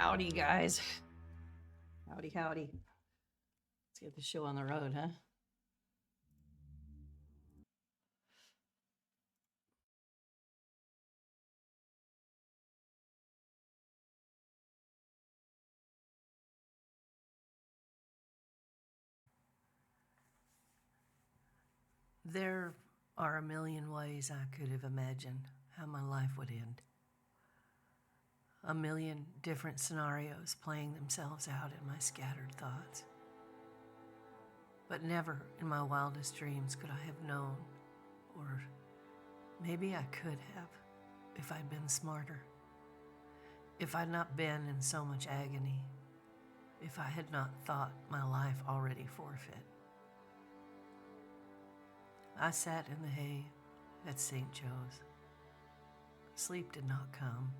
Howdy, guys. Howdy, howdy. Let's get the show on the road, huh? There are a million ways I could have imagined how my life would end. A million different scenarios playing themselves out in my scattered thoughts. But never in my wildest dreams could I have known, or maybe I could have, if I'd been smarter. If I'd not been in so much agony. If I had not thought my life already forfeit. I sat in the hay at St. Joe's. Sleep did not come.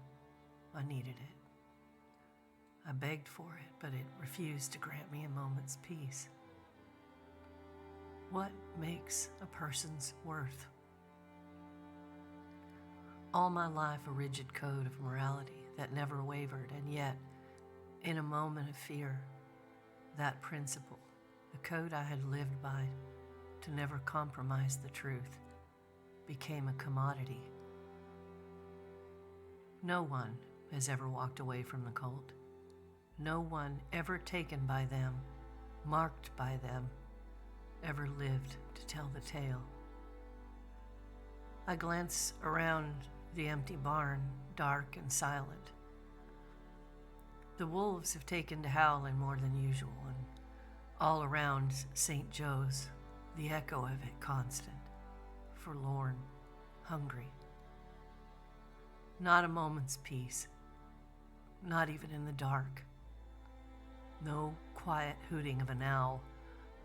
I needed it. I begged for it, but it refused to grant me a moment's peace. What makes a person's worth? All my life a rigid code of morality that never wavered, and yet, in a moment of fear, that principle, the code I had lived by to never compromise the truth, became a commodity. No one has ever walked away from the cult. No one ever taken by them, marked by them, ever lived to tell the tale. I glance around the empty barn, dark and silent. The wolves have taken to howling more than usual, and all around St. Joe's, the echo of it constant, forlorn, hungry. Not a moment's peace, not even in the dark. No quiet hooting of an owl,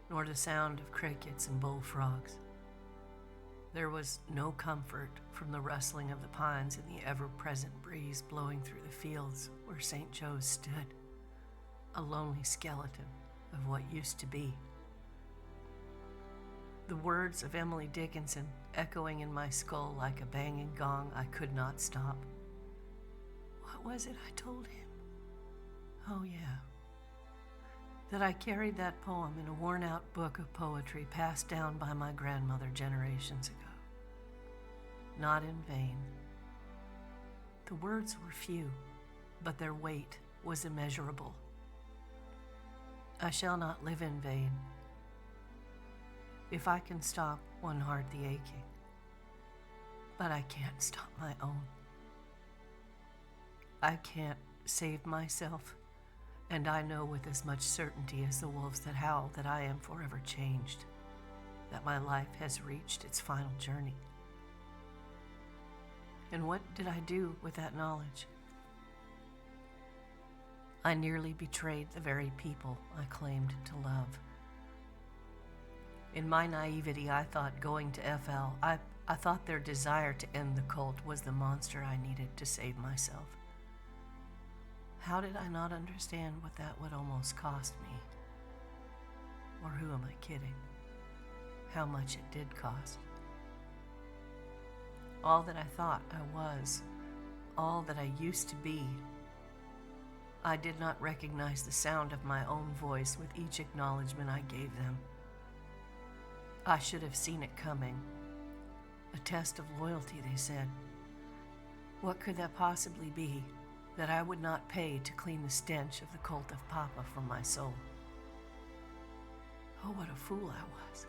nor the sound of crickets and bullfrogs. There was no comfort from the rustling of the pines and the ever-present breeze blowing through the fields where St. Joe's stood, a lonely skeleton of what used to be. The words of Emily Dickinson echoing in my skull like a banging gong I could not stop. What was it I told him? Oh yeah, that I carried that poem in a worn-out book of poetry passed down by my grandmother generations ago. Not in vain. The words were few, but their weight was immeasurable. I shall not live in vain. If I can stop one heart the aching, but I can't stop my own. I can't save myself, and I know with as much certainty as the wolves that howl that I am forever changed, that my life has reached its final journey. And what did I do with that knowledge? I nearly betrayed the very people I claimed to love. In my naivety, I thought going to FL, I thought their desire to end the cult was the monster I needed to save myself. How did I not understand what that would almost cost me? Or who am I kidding? How much it did cost. All that I thought I was, all that I used to be. I did not recognize the sound of my own voice with each acknowledgement I gave them. I should have seen it coming. A test of loyalty, they said. What could that possibly be that I would not pay to clean the stench of the cult of Papa from my soul? Oh, what a fool I was.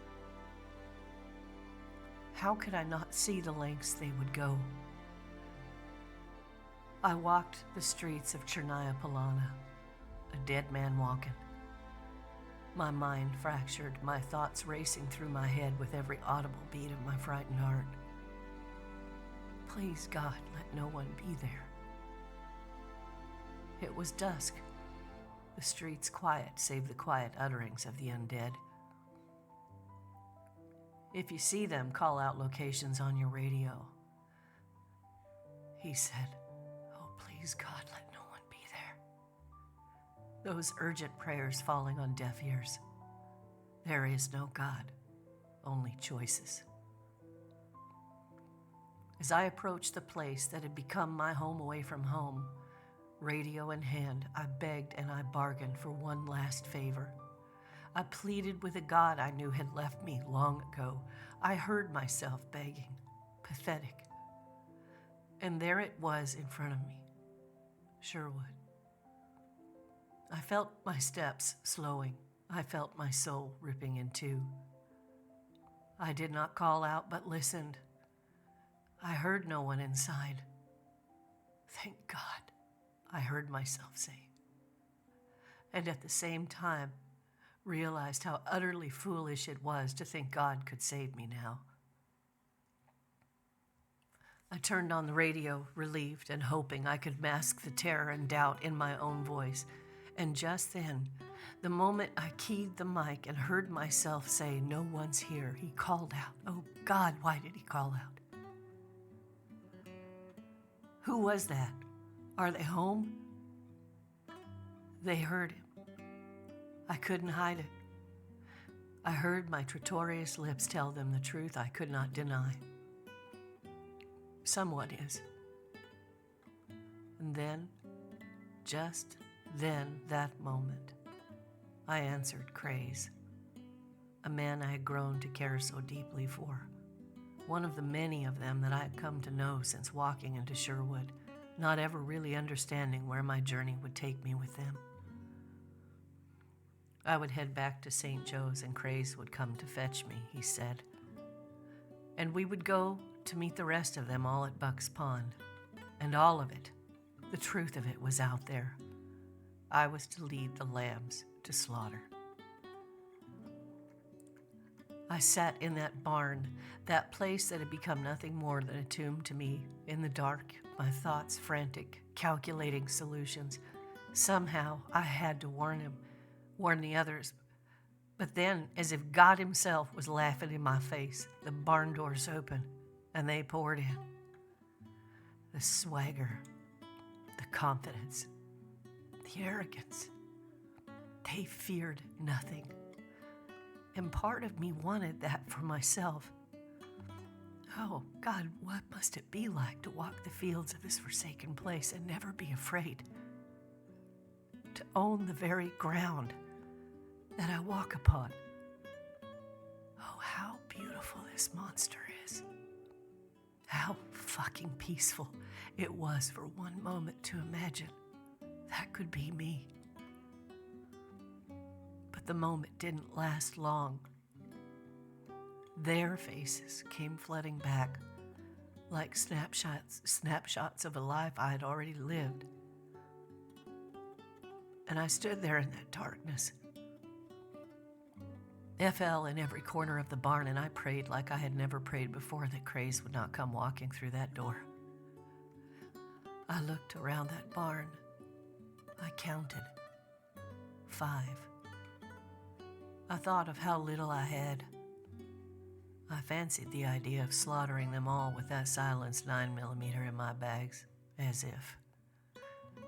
How could I not see the lengths they would go? I walked the streets of Chernaya Polana, a dead man walking. My mind fractured, my thoughts racing through my head with every audible beat of my frightened heart. Please, God, let no one be there. It was dusk, the streets quiet save the quiet utterings of the undead. If you see them, call out locations on your radio. He said, oh, please, God, let no one be there. Those urgent prayers falling on deaf ears. There is no God, only choices. As I approached the place that had become my home away from home, Radio in hand, I begged and I bargained for one last favor. I pleaded with a God I knew had left me long ago. I heard myself begging, pathetic. And there it was in front of me, Sherwood. I felt my steps slowing. I felt my soul ripping in two. I did not call out, but listened. I heard no one inside. Thank God, I heard myself say. And at the same time, realized how utterly foolish it was to think God could save me now. I turned on the radio, relieved and hoping I could mask the terror and doubt in my own voice. And just then, the moment I keyed the mic and heard myself say, "No one's here," he called out. Oh God, why did he call out? Who was that? Are they home? They heard him. I couldn't hide it. I heard my traitorous lips tell them the truth I could not deny. Someone is. And then, just then, that moment, I answered Craze, a man I had grown to care so deeply for, one of the many of them that I had come to know since walking into Sherwood, not ever really understanding where my journey would take me with them. I would head back to St. Joe's and Craze would come to fetch me, he said. And we would go to meet the rest of them all at Buck's Pond. And all of it, the truth of it, was out there. I was to lead the lambs to slaughter. I sat in that barn, that place that had become nothing more than a tomb to me, in the dark, my thoughts frantic, calculating solutions. Somehow I had to warn him, warn the others. But then, as if God himself was laughing in my face, the barn doors opened and they poured in. The swagger, the confidence, the arrogance. They feared nothing. And part of me wanted that for myself. Oh, God, what must it be like to walk the fields of this forsaken place and never be afraid? To own the very ground that I walk upon. Oh, how beautiful this monster is. How fucking peaceful it was for one moment to imagine that could be me. But the moment didn't last long. Their faces came flooding back like snapshots of a life I had already lived. And I stood there in that darkness. FL in every corner of the barn, and I prayed like I had never prayed before that Craze would not come walking through that door. I looked around that barn. I counted 5. I thought of how little I had. I fancied the idea of slaughtering them all with that silenced 9mm in my bags, as if.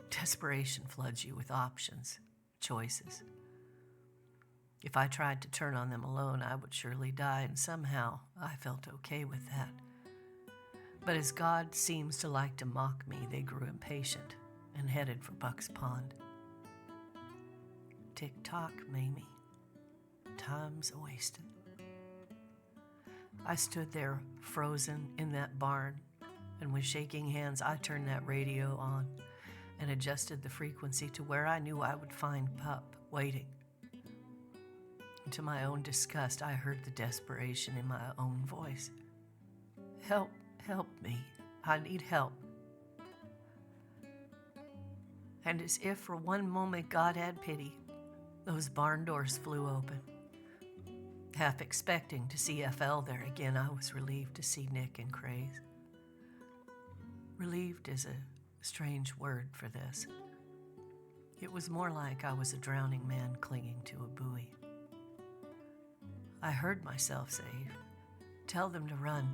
Desperation floods you with options, choices. If I tried to turn on them alone, I would surely die, and somehow I felt okay with that. But as God seems to like to mock me, they grew impatient and headed for Buck's Pond. Tick-tock, Mamie. Time's a-wastin'. I stood there, frozen in that barn, and with shaking hands, I turned that radio on and adjusted the frequency to where I knew I would find Pup waiting. And to my own disgust, I heard the desperation in my own voice. Help, help me. I need help. And as if for one moment God had pity, those barn doors flew open. Half expecting to see FL there again, I was relieved to see Nick and Craze. Relieved is a strange word for this. It was more like I was a drowning man clinging to a buoy. I heard myself say, "Tell them to run.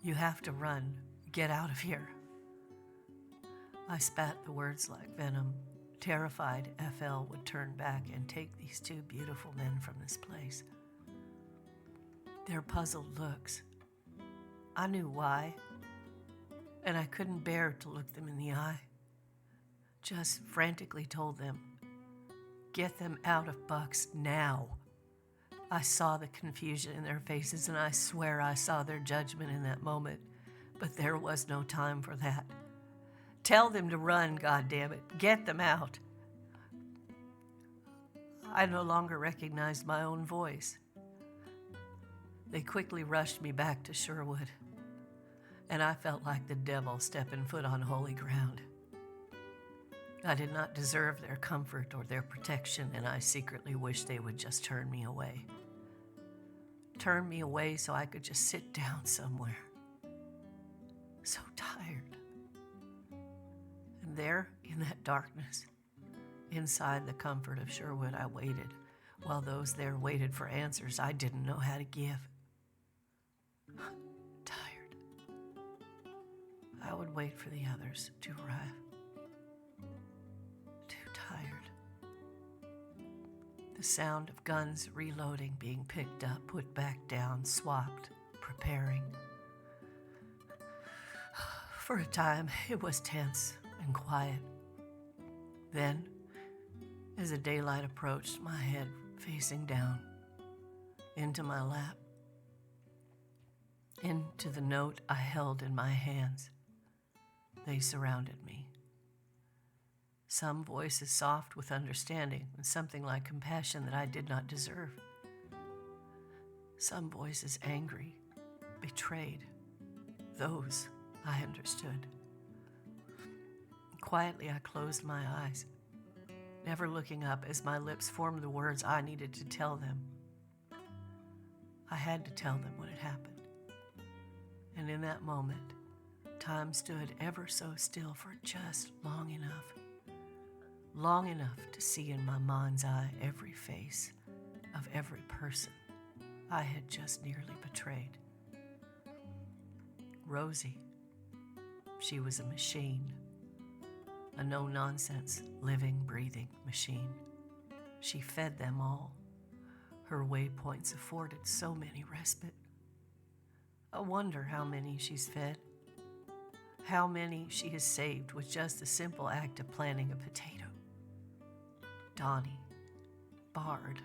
You have to run. Get out of here." I spat the words like venom, terrified FL would turn back and take these 2 beautiful men from this place. Their puzzled looks. I knew why, and I couldn't bear to look them in the eye. just frantically told them, "Get them out of Buck's now." I saw the confusion in their faces, and I swear I saw their judgment in that moment, but there was no time for that. "Tell them to run, goddammit. Get them out." I no longer recognized my own voice. They quickly rushed me back to Sherwood, and I felt like the devil stepping foot on holy ground. I did not deserve their comfort or their protection, and I secretly wished they would just turn me away. Turn me away so I could just sit down somewhere. So tired. And there, in that darkness, inside the comfort of Sherwood, I waited, while those there waited for answers I didn't know how to give. Tired. I would wait for the others to arrive. Too tired. The sound of guns reloading, being picked up, put back down, swapped, preparing. For a time, it was tense and quiet. Then, as the daylight approached, my head facing down, into my lap, into the note I held in my hands, they surrounded me. Some voices soft with understanding and something like compassion that I did not deserve. Some voices angry, betrayed. Those I understood. Quietly, I closed my eyes, never looking up as my lips formed the words I needed to tell them. I had to tell them what had happened. And in that moment, time stood ever so still for just long enough to see in my mind's eye every face of every person I had just nearly betrayed. Rosie, she was a machine, a no-nonsense, living, breathing machine. She fed them all. Her waypoints afforded so many respite. I wonder how many she's fed, how many she has saved with just the simple act of planting a potato. Donnie, Bard,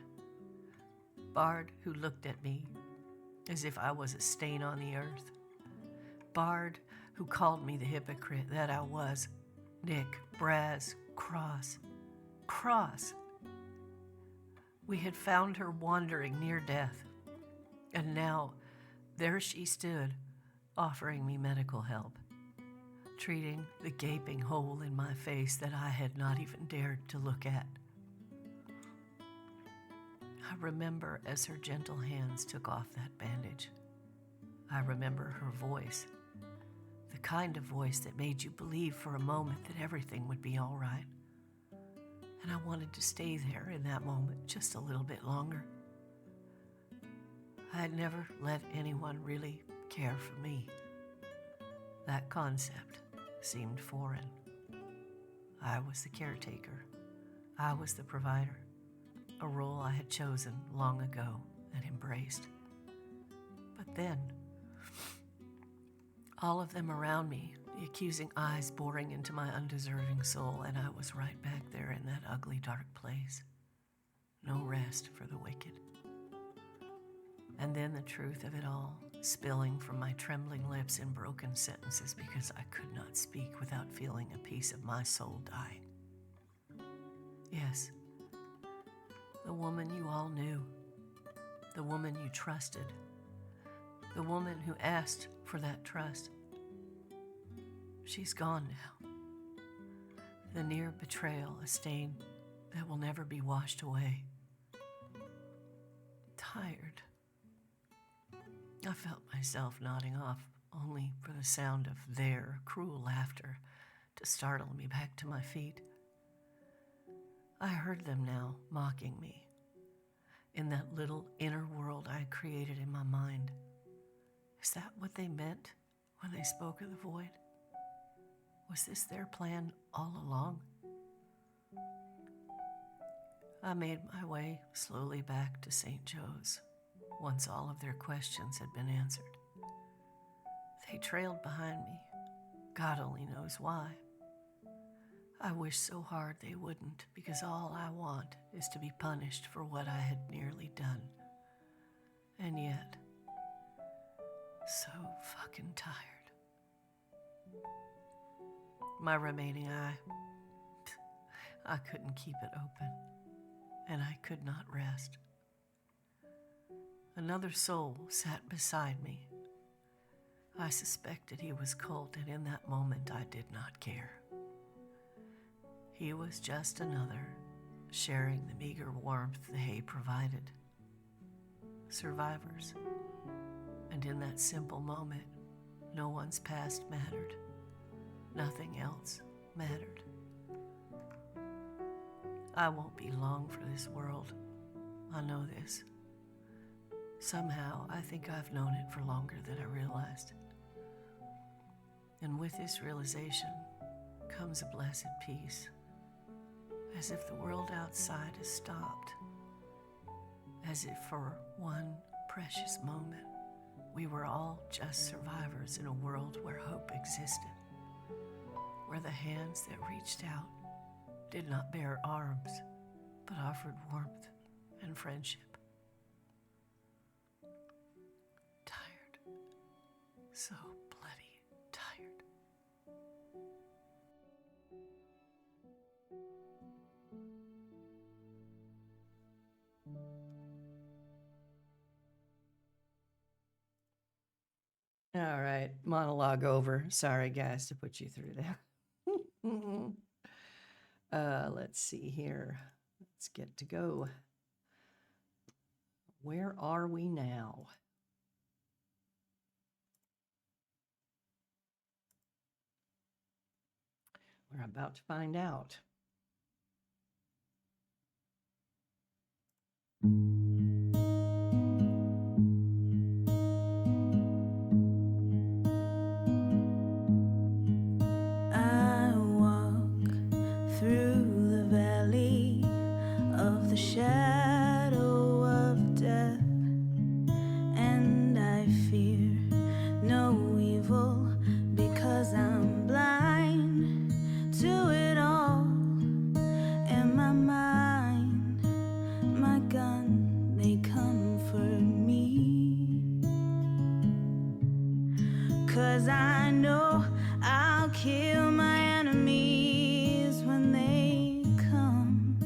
who looked at me as if I was a stain on the earth. Bard, who called me the hypocrite that I was. Nick, Braz, Cross. We had found her wandering near death, and now there she stood, offering me medical help, treating the gaping hole in my face that I had not even dared to look at. I remember as her gentle hands took off that bandage. I remember her voice, the kind of voice that made you believe for a moment that everything would be all right. And I wanted to stay there in that moment just a little bit longer. I had never let anyone really care for me. That concept seemed foreign. I was the caretaker. I was the provider, a role I had chosen long ago and embraced. But then, all of them around me, the accusing eyes boring into my undeserving soul, and I was right back there in that ugly, dark place. No rest for the wicked. And then the truth of it all, spilling from my trembling lips in broken sentences because I could not speak without feeling a piece of my soul dying. Yes, the woman you all knew, the woman you trusted, the woman who asked for that trust. She's gone now. The near betrayal, a stain that will never be washed away. Tired. I felt myself nodding off, only for the sound of their cruel laughter to startle me back to my feet. I heard them now, mocking me, in that little inner world I created in my mind. Is that what they meant when they spoke of the void? Was this their plan all along? I made my way slowly back to St. Joe's, once all of their questions had been answered. They trailed behind me, God only knows why. I wish so hard they wouldn't, because all I want is to be punished for what I had nearly done. And yet, so fucking tired. My remaining eye, I couldn't keep it open, and I could not rest. Another soul sat beside me. I suspected he was Colt, and in that moment I did not care. He was just another, sharing the meager warmth the hay provided. Survivors. And in that simple moment, no one's past mattered. Nothing else mattered. I won't be long for this world. I know this. Somehow, I think I've known it for longer than I realized. And with this realization comes a blessed peace, as if the world outside has stopped, as if for one precious moment we were all just survivors in a world where hope existed, where the hands that reached out did not bear arms, but offered warmth and friendship. Tired. So bloody tired. All right, monologue over. Sorry, guys, to put you through that. Let's see here. Let's get to go. Where are we now? We're about to find out. I walk through the valley of the shadow of death, and I fear no evil because I'm blind to it all. And my mind, my gun, they comfort me, 'cause I know I'll kill my enemies when they come.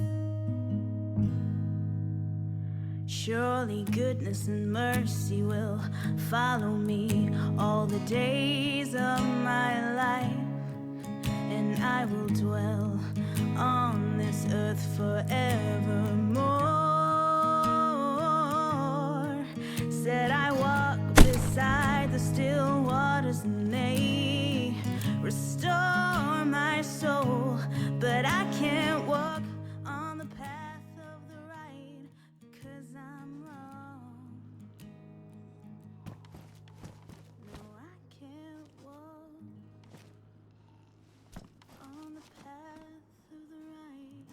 Surely goodness and mercy will follow me all the days of my life, and I will dwell on this earth forevermore. Said I walk beside the still waters and they restore my soul, but I can't walk on the path of the right because I'm wrong. No, I can't walk on the path of the right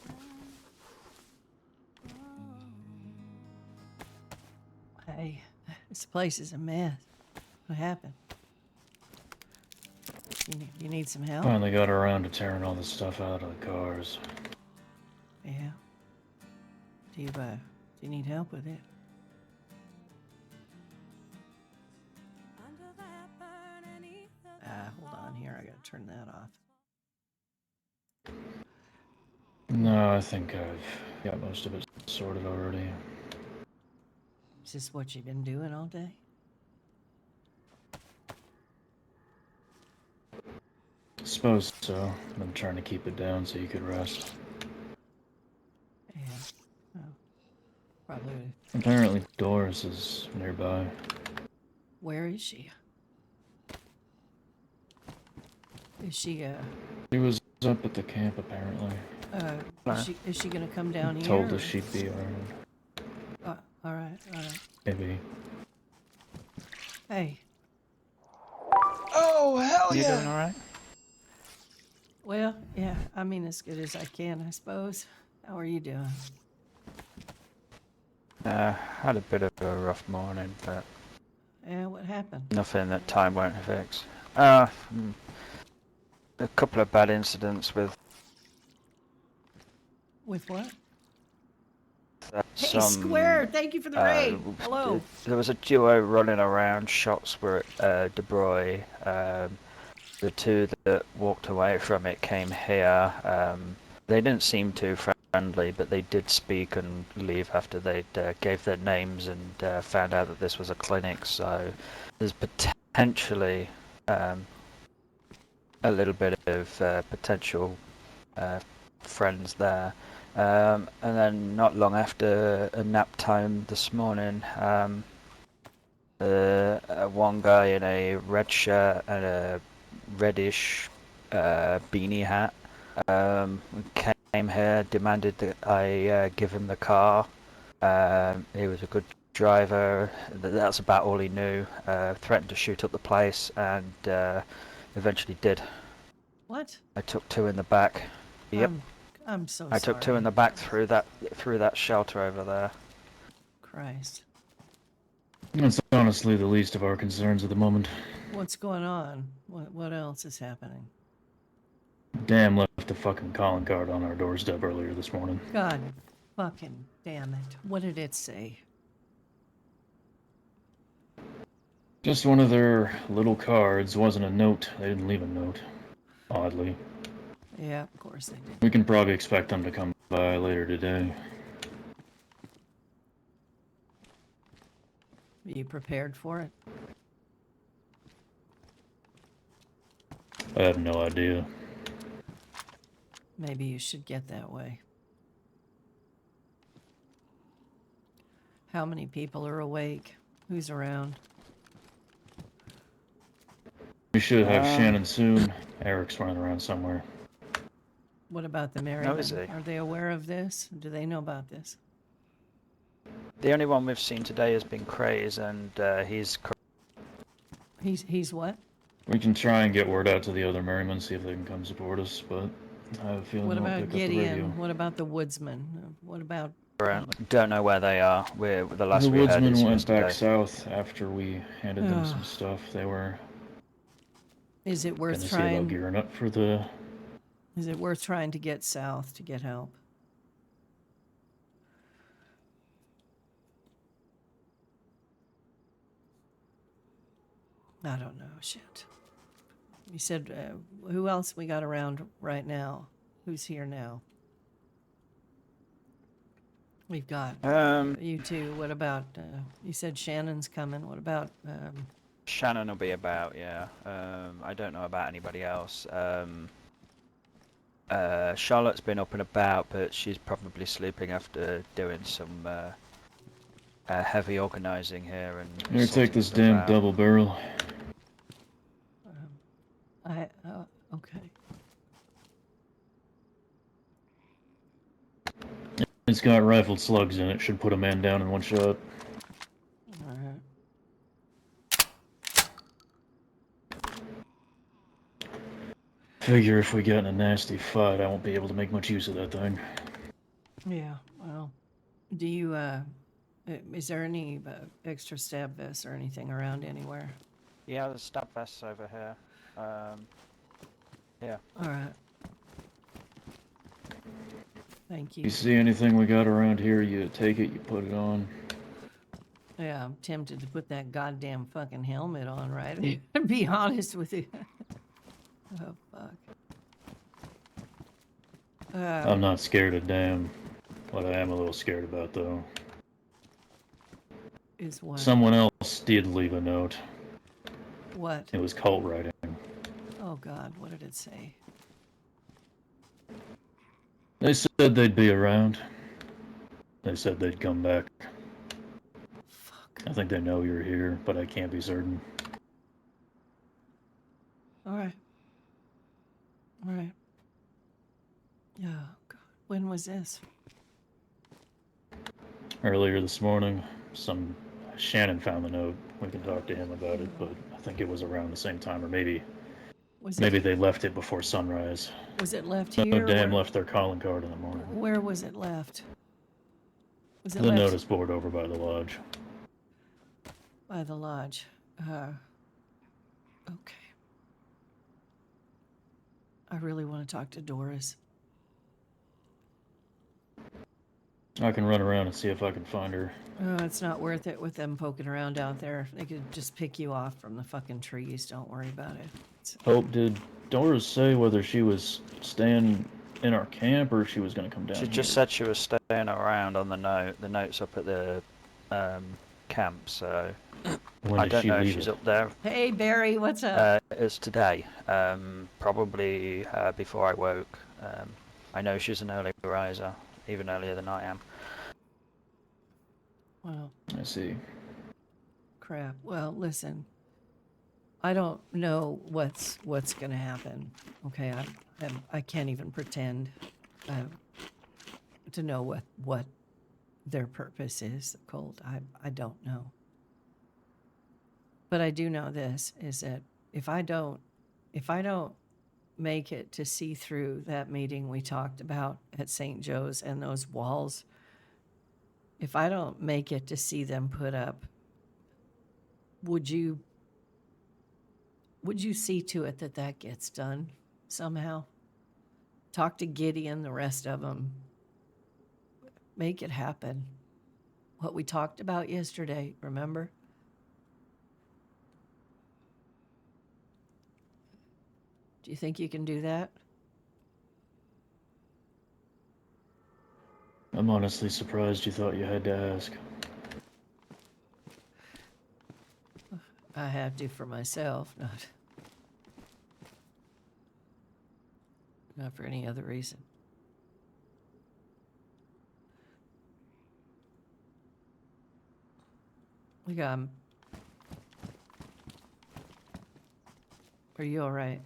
'cause I'm wrong. Hey, this place is a mess. What happened? You need some help? Finally got around to tearing all the stuff out of the cars. Yeah. Do you need help with it? Hold on here. I gotta turn that off. No, I think I've got most of it sorted already. Is this what you've been doing all day? Suppose so. I'm trying to keep it down so you could rest. Yeah. Oh. Probably. Apparently Doris is nearby. Where is she? Is she She was up at the camp apparently. is she gonna come down here? Told us she'd be around. All right. Maybe. Hey. Oh, hell You yeah! doing all right? Well, yeah. I mean, as good as I can, I suppose. How are you doing? Had a bit of a rough morning, but Yeah. What happened? nothing that time won't fix. A couple of bad incidents with With what? Hey, some. Square! Thank you for the raid! Hello! There was a duo running around. Shots were at De Broy. The two that walked away from it came here. They didn't seem too friendly, but they did speak and leave after they gave their names and found out that this was a clinic. So there's potentially a little bit of potential friends there. And then not long after a nap time this morning, one guy in a red shirt and a reddish beanie hat came here, demanded that I give him the car. He was a good driver. That's about all he knew. Threatened to shoot up the place and eventually did. What? I took two in the back. Yep. I'm so sorry. I took two in the back through that shelter over there. Christ. That's honestly the least of our concerns at the moment. What's going on? What else is happening? Damn left a fucking calling card on our doorstep earlier this morning. God fucking damn it. What did it say? Just one of their little cards. Wasn't a note. They didn't leave a note. Oddly. Yeah, of course they did. We can probably expect them to come by later today. Are you prepared for it? I have no idea. Maybe you should get that way. How many people are awake? Who's around? We should have Shannon soon. Eric's running around somewhere. What about the Merriman? is he? Are they aware of this? Do they know about this? The only one we've seen today has been Craze, and he's. He's what? We can try and get word out to the other Merrymen, see if they can come support us, but I have a feeling What they'll about pick up the radio. Gideon? What about the Woodsman? What about... Don't know where they are. The last The we heard Woodsmen is went yesterday. back south after we handed them some stuff. They were Is it gonna worth see about trying? gearing up for the... Is it worth trying to get south to get help? I don't know. Shit. You said, who else we got around right now? Who's here now? We've got you two. What about, you said Shannon's coming. What about, Shannon will be about, yeah. I don't know about anybody else. Charlotte's been up and about, but she's probably sleeping after doing some heavy organising here. And Here, take sorting this stuff damn out. double barrel. okay. It's got rifled slugs in it. Should put a man down in one shot. All right. Figure if we get in a nasty fight, I won't be able to make much use of that thing. Yeah, well, do you, is there any extra stab vests or anything around anywhere? Yeah, there's stab vests over here. Yeah. All right. Thank you. You see anything we got around here, you take it, you put it on. Yeah, I'm tempted to put that goddamn fucking helmet on, right? To be honest with you. Oh, fuck. I'm not scared of damn. What I am a little scared about, though. Is what? Someone else did leave a note. What? It was cult writing. Oh, God, what did it say? They said they'd be around. They said they'd come back. Fuck. I think they know you're here, but I can't be certain. All right. All right. Oh, God. When was this? Earlier this morning, Shannon found the note. We can talk to him about it, but I think it was around the same time, or maybe they left it before sunrise. Was it left No here? damn left their calling card in the morning. Where was it left? Was it The left notice board over by the lodge. by the lodge? Okay. really want to talk to Doris. I can run around and see if I can find her. Oh, it's not worth it with them poking around out there. They could just pick you off from the fucking trees. Don't worry about it. Hope, did Doris say whether she was staying in our camp or she was going to come down She here? just said she was staying around on the note. The note's up at the camp, so When I did don't she know if leave she's it? up there. Hey, Barry, what's up? It's today, probably before I woke. I know she's an early riser, even earlier than I am. Well, I see. crap. Well, listen. I don't know what's going to happen. Okay, I can't even pretend to know what their purpose is. The cult. I don't know. But I do know this is that if I don't make it to see through that meeting we talked about at St. Joe's and those walls, if I don't make it to see them put up, would you see to it that that gets done somehow? Talk to Gideon, the rest of them. Make it happen. What we talked about yesterday, remember? Do you think you can do that? I'm honestly surprised you thought you had to ask. I have to for myself, not for any other reason. Look, are you all right?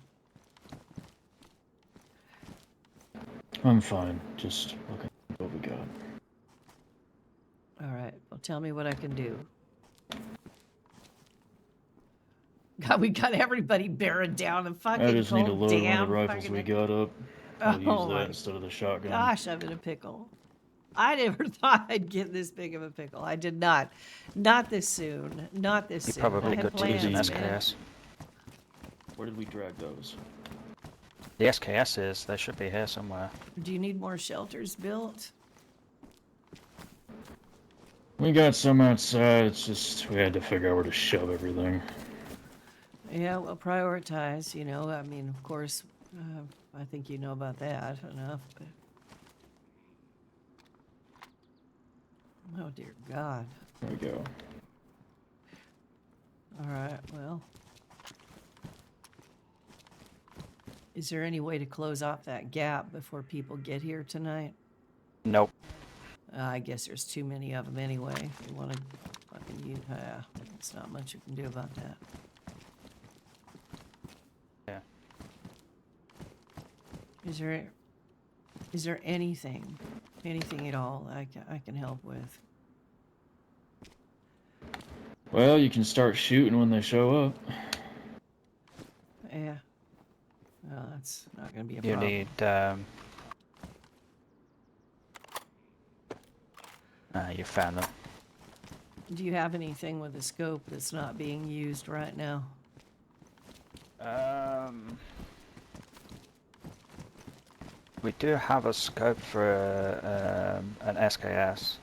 I'm fine. Just looking at what we got. All right. Well, tell me what I can do. God, we got everybody bearing down the fucking I just need to cold load one of damn the rifles fucking- we got up. I'll use Oh that my instead of the shotgun. Gosh, I'm in a pickle. I never thought I'd get this big of a pickle. I did not. Not this soon. Not this You're soon. probably I had good to use an plans, man. SKS. Where did we drag those? The SKSs, they should be here somewhere. Do you need more shelters built? We got some outside. It's just we had to figure out where to shove everything. Yeah, well, prioritize, you know. I mean, of course, I think you know about that enough. But... Oh, dear God. There we go. All right, well. Is there any way to close off that gap before people get here tonight? Nope. I guess there's too many of them anyway. If you want to fucking use, there's not much you can do about that. Yeah. Is there anything at all I can help with? Well, you can start shooting when they show up. Yeah. Well, that's not going to be a You problem. need, you found them. Do you have anything with a scope that's not being used right now? We do have a scope for an SKS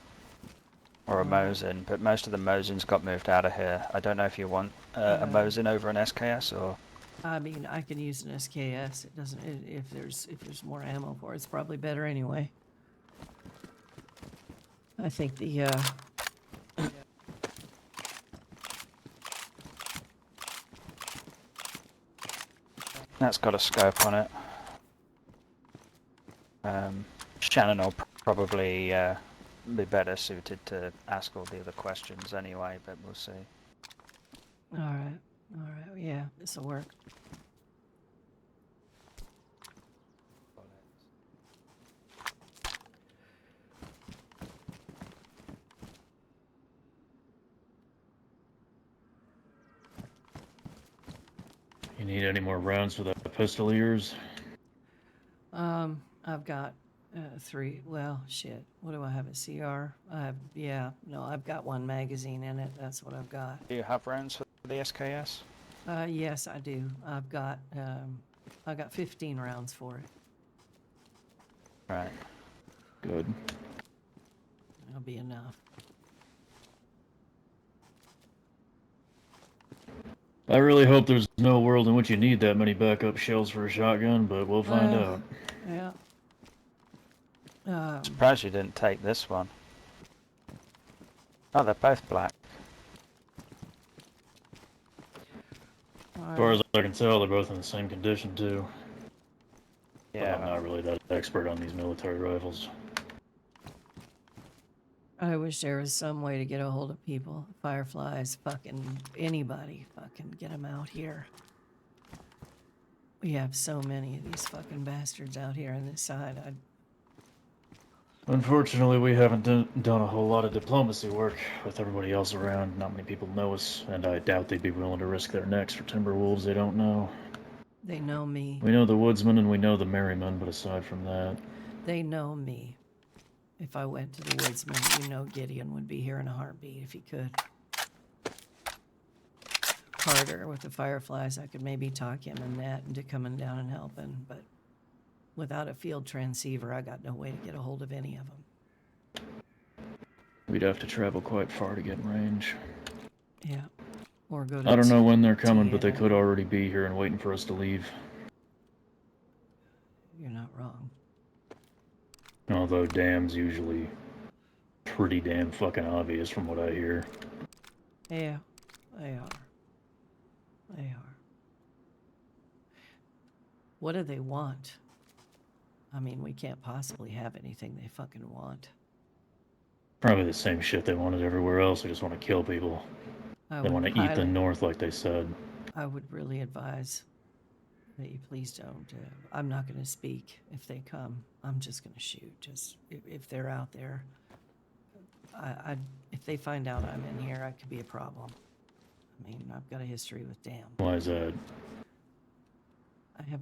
or a Mosin, but most of the Mosins got moved out of here. I don't know if you want a Mosin over an SKS or. I mean, I can use an SKS. It doesn't. If there's more ammo for it, it's probably better anyway. I think the That's got a scope on it. Shannon will probably be better suited to ask all the other questions anyway, but we'll see. all right, yeah, this will work. You need any more rounds for that pistol of yours? I've got 3. Well, shit. What do I have at CR? I've got 1 magazine in it. That's what I've got. Do you have rounds for the SKS? Yes, I do. I've got I got 15 rounds for it. Right. Good. That'll be enough. I really hope there's no world in which you need that many backup shells for a shotgun, but we'll find out. Yeah. Surprised you didn't take this one. Oh, they're both black. As far as I can tell, they're both in the same condition, too. Yeah. But I'm not really that expert on these military rifles. I wish there was some way to get a hold of people. Fireflies, fucking anybody. Fucking get them out here. We have so many of these fucking bastards out here on this side. Unfortunately, we haven't done a whole lot of diplomacy work with everybody else around. Not many people know us, and I doubt they'd be willing to risk their necks for timber wolves they don't know. They know me. We know the woodsmen and we know the merrymen, but aside from that... They know me. If I went to the woodsman, you know Gideon would be here in a heartbeat if he could. Carter with the fireflies, I could maybe talk him and that into coming down and helping, but without a field transceiver, I got no way to get a hold of any of them. We'd have to travel quite far to get in range. Yeah. Or go to I don't know when they're coming, but they Tiana. could already be here and waiting for us to leave. You're not wrong. Although dam's usually pretty damn fucking obvious from what I hear. Yeah, they are. They are. What do they want? I mean, we can't possibly have anything they fucking want. Probably the same shit they wanted everywhere else. They just want to kill people. They want to eat the North like they said. I would really advise that you please don't. I'm not going to speak if they come. I'm just going to shoot. Just if they're out there. If they find out I'm in here, I could be a problem. I mean, I've got a history with Dam. Why is that? I have,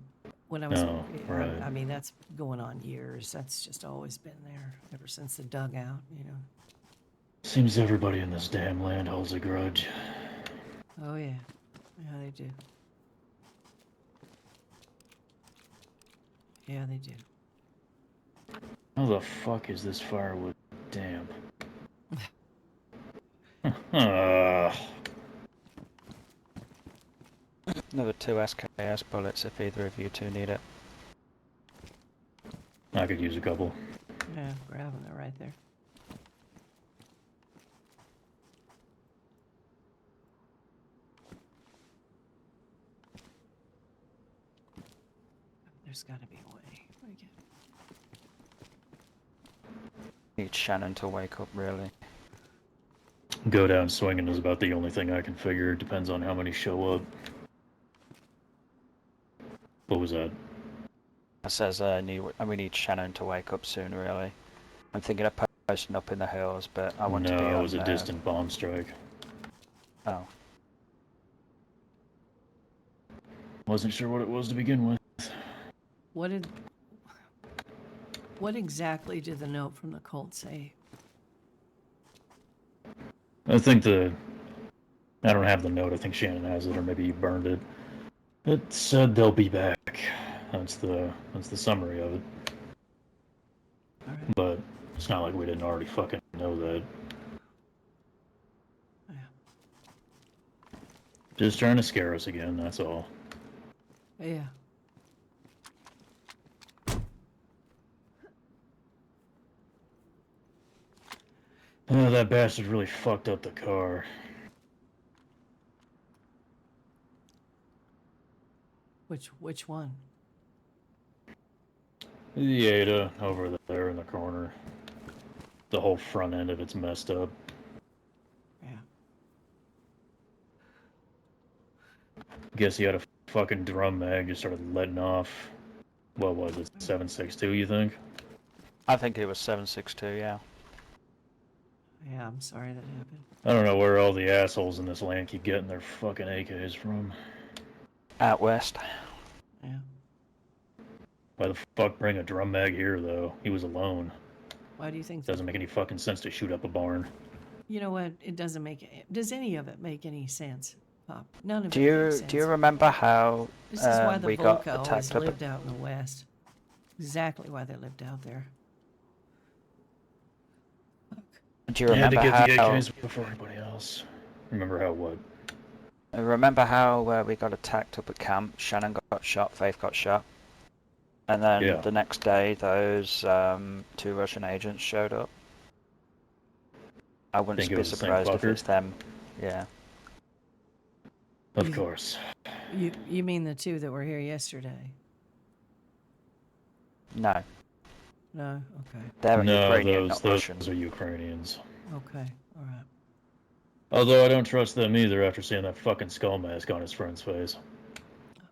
when I was, Oh, right. I mean, that's going on years. That's just always been there ever since the dugout, you know. Seems everybody in this damn land holds a grudge. Oh, yeah. Yeah, they do. Yeah, they do. How the fuck is this firewood damp? Another 2 SKS bullets if either of you two need it. I could use a couple. Yeah, grab them. They're right there. There's got to be a way. Need Shannon to wake up, really. Go down swinging is about the only thing I can figure. Depends on how many show up. What was that? It says we need Shannon to wake up soon, really. I'm thinking of posting up in the hills, but I want to be on... No, it was a distant bomb strike. Oh. Wasn't sure what it was to begin with. What exactly did the note from the cult say? I think I don't have the note. I think Shannon has it, or maybe you burned it. It said they'll be back. That's the summary of it. All right. But it's not like we didn't already fucking know that. Yeah. Just trying to scare us again, that's all. Yeah. Oh, that bastard really fucked up the car. Which one? The Ada over there in the corner. The whole front end of it's messed up. Yeah. Guess he had a fucking drum mag, just started letting off. What was it, 7.62, you think? I think it was 7.62, yeah. Yeah, I'm sorry that happened. I don't know where all the assholes in this land keep getting their fucking AKs from. Out west. Yeah. Why the fuck bring a drum mag here, though? He was alone. Why do you think that? Doesn't make any fucking sense to shoot up a barn. You know what? It doesn't make... Does any of it make any sense, Pop? None of Do it you makes sense. do you remember how This is why the we got Volca always attacked up. lived out in the west. Exactly why they lived out there. Do you I had to remember get the how? AKs before anybody else. Remember how what? Remember how we got attacked up at camp? Shannon got shot, Faith got shot, and then Yeah. the next day those 2 Russian agents showed up. I wouldn't Think it be was the same surprised if fucker? it's them. Yeah. Of course. You mean the 2 that were here yesterday? No, No? Okay. they're No, Ukrainian, those not Russian. are Ukrainians. Okay. All right. Although I don't trust them either after seeing that fucking skull mask on his friend's face.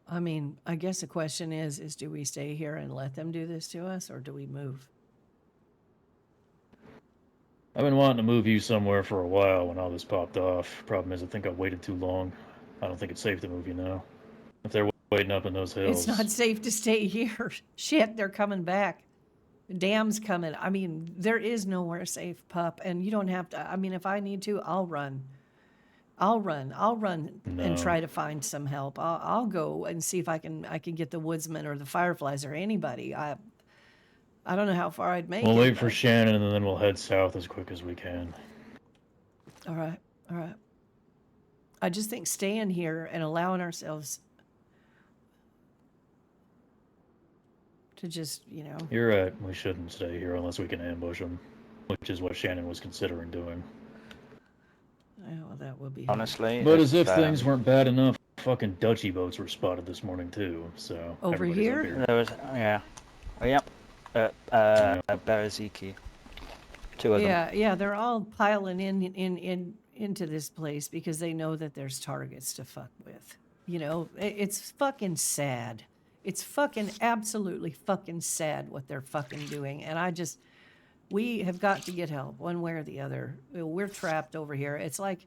I mean, I guess the question is do we stay here and let them do this to us, or do we move? I've been wanting to move you somewhere for a while when all this popped off. Problem is, I think I waited too long. I don't think it's safe to move you now. If they're waiting up in those hills... It's not safe to stay here. Shit, they're coming back. The dam's coming. I mean, there is nowhere safe, pup, and you don't have to. I mean, if I need to, I'll run. I'll run No. and try to find some help. I'll go and see if I can get the woodsman or the fireflies or anybody. I don't know how far I'd make it. We'll wait for but- Shannon and then we'll head south as quick as we can. All right. I just think staying here and allowing ourselves to just, You're right. We shouldn't stay here unless we can ambush them, which is what Shannon was considering doing. well, that would be Honestly, But as if things weren't bad enough, fucking Dutchy boats were spotted this morning too. So Over everybody's here? up there was yep, Bereziki. 2 of them. Yeah, they're all piling into this place because they know that there's targets to fuck with. It's fucking sad. It's fucking absolutely fucking sad what they're fucking doing. And we have got to get help one way or the other. We're trapped over here. It's like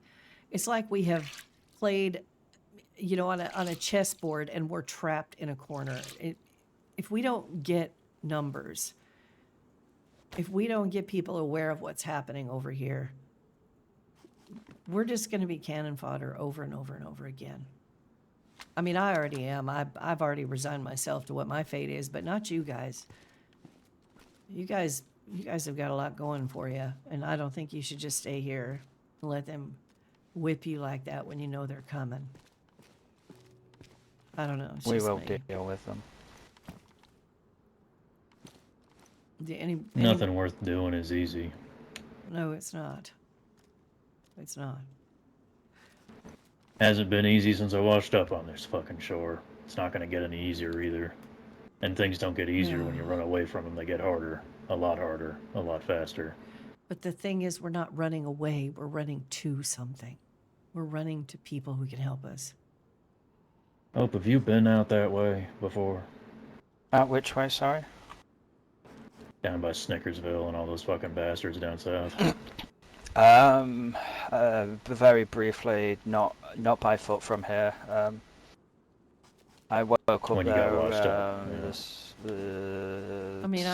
we have played, on a chessboard and we're trapped in a corner. If we don't get numbers, if we don't get people aware of what's happening over here, we're just going to be cannon fodder over and over and over again. I mean, I already am. I've already resigned myself to what my fate is, but not you guys. You guys have got a lot going for you, and I don't think you should just stay here and let them whip you like that when you know they're coming. I don't know. It's We just will me. deal with them. Nothing worth doing is easy. No, it's not. It's not. Hasn't been easy since I washed up on this fucking shore. It's not going to get any easier either. And things don't get easier when you run away from them. They get harder, a lot faster. But the thing is, we're not running away. We're running to something. We're running to people who can help us. Hope, have you been out that way before? Out which way, sorry? Down by Snickersville and all those fucking bastards down south. Very briefly, not by foot from here. I woke up When you there. got washed up, I mean,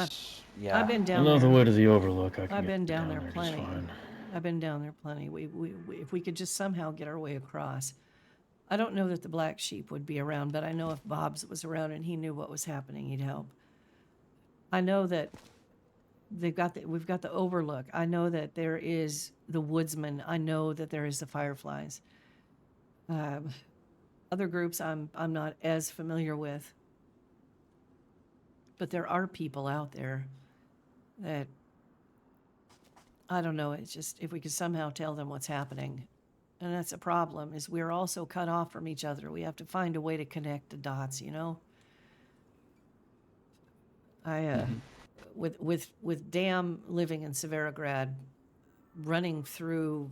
yeah. I've been I down know there. the way to the Overlook. I can I've get been down there just plenty. fine. I've been down there plenty. We if we could just somehow get our way across. I don't know that the Black Sheep would be around, but I know if Bob's was around and he knew what was happening, he'd help. I know that we've got the Overlook. I know that there is the Woodsman. I know that there is the Fireflies. Other groups I'm not as familiar with, but there are people out there that I don't know. It's just if we could somehow tell them what's happening, and that's a problem. Is we're also cut off from each other. We have to find a way to connect the dots. With Dam living in Severograd, running through,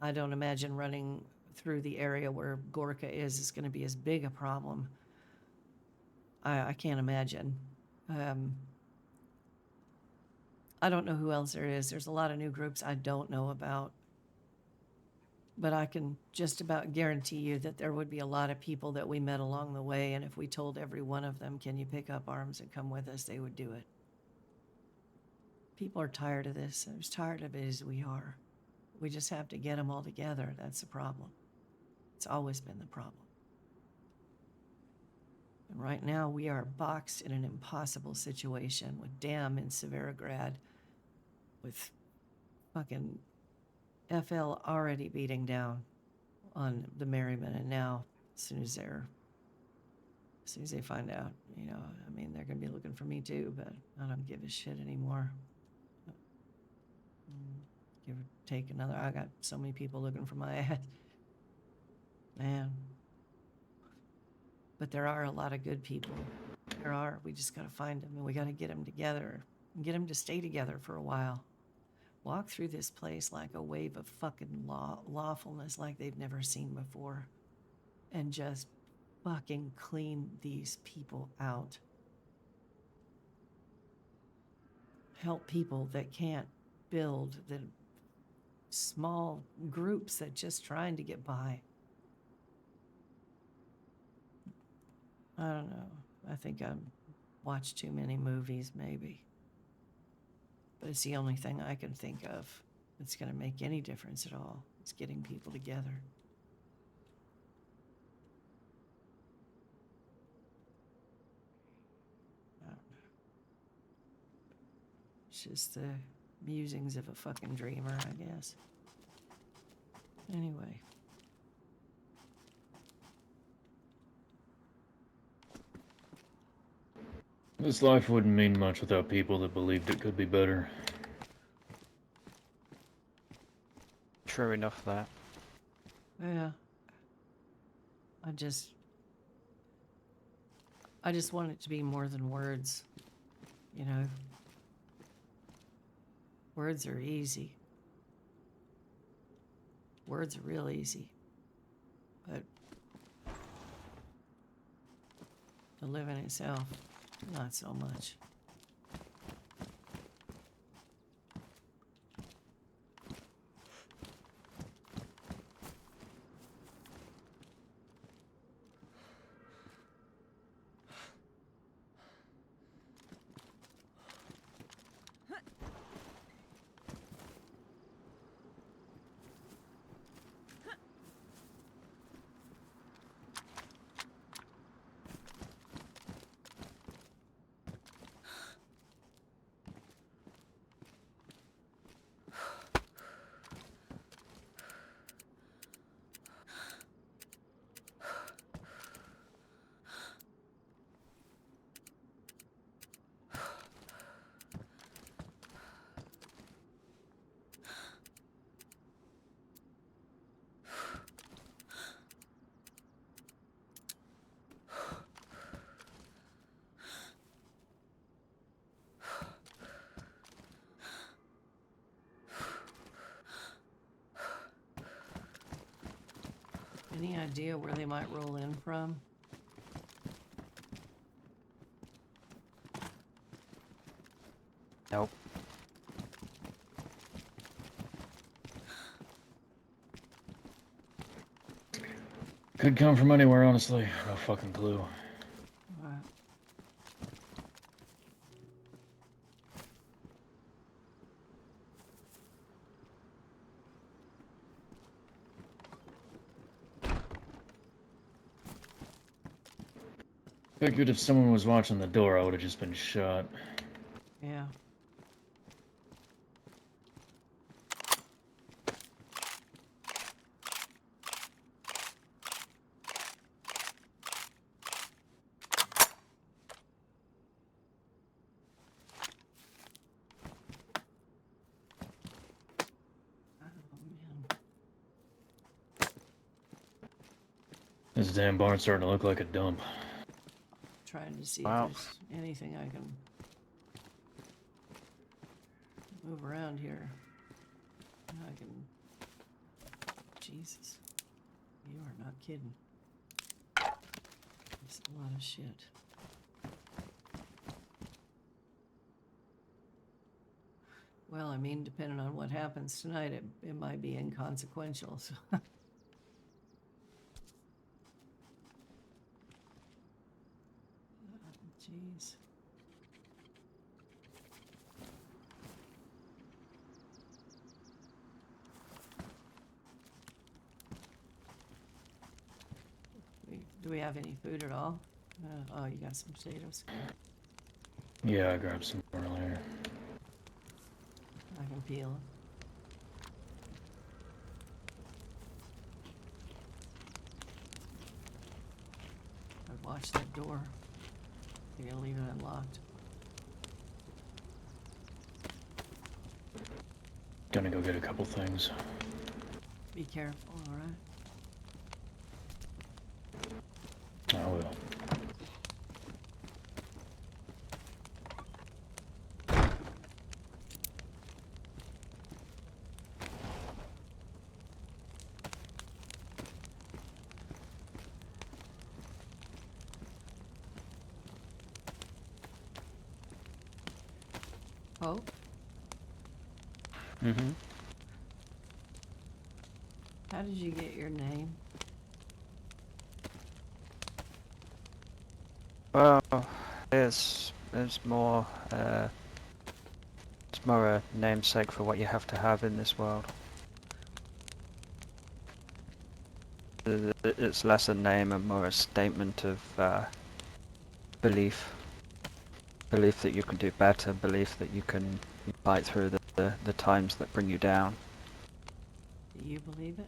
I don't imagine running through the area where Gorka is going to be as big a problem. I can't imagine. I don't know who else there is. There's a lot of new groups I don't know about. But I can just about guarantee you that there would be a lot of people that we met along the way, and if we told every one of them, can you pick up arms and come with us, they would do it. People are tired of this. They're as tired of it as we are. We just have to get them all together. That's the problem. It's always been the problem. Right now, we are boxed in an impossible situation with Dam in Severograd, with fucking FL already beating down on the Merriman, and now, as soon as they find out, you know, I mean, they're gonna be looking for me too, but I don't give a shit anymore. Give or take another, I got so many people looking for my ass. Man. But there are a lot of good people. There are. We just gotta find them, and we gotta get them together and get them to stay together for a while. Walk through this place like a wave of fucking lawfulness like they've never seen before. And just fucking clean these people out. Help people that can't build, the small groups that just trying to get by. I don't know. I think I've watched too many movies, maybe. But it's the only thing I can think of that's going to make any difference at all. It's getting people together. I don't know. It's just the musings of a fucking dreamer, I guess. Anyway. This life wouldn't mean much without people that believed it could be better. True enough, that. Yeah. I just want it to be more than words, you know? Words are easy. Words are real easy. But the living itself, not so much. Any idea where they might roll in from? Nope. Could come from anywhere, honestly. No fucking clue. Right. Figured if someone was watching the door, I would have just been shot. Yeah. This damn barn's starting to look like a dump. Trying to see Wow. if there's anything I can move around here. I can. Jesus. You are not kidding. It's a lot of shit. Well, I mean, depending on what happens tonight, it might be inconsequential. So. Jeez. Do we have any food at all? Oh, you got some potatoes. Yeah, I grabbed some earlier. I can peel them. I'd watch that door. You're gonna leave it unlocked. Gonna go get a couple things. Be careful, alright? I will. Oh, Mm-hmm. how did you get your name? Well, it's more it's more a namesake for what you have to have in this world. It's less a name and more a statement of belief. Belief that you can do better, belief that you can fight through the times that bring you down. Do you believe it?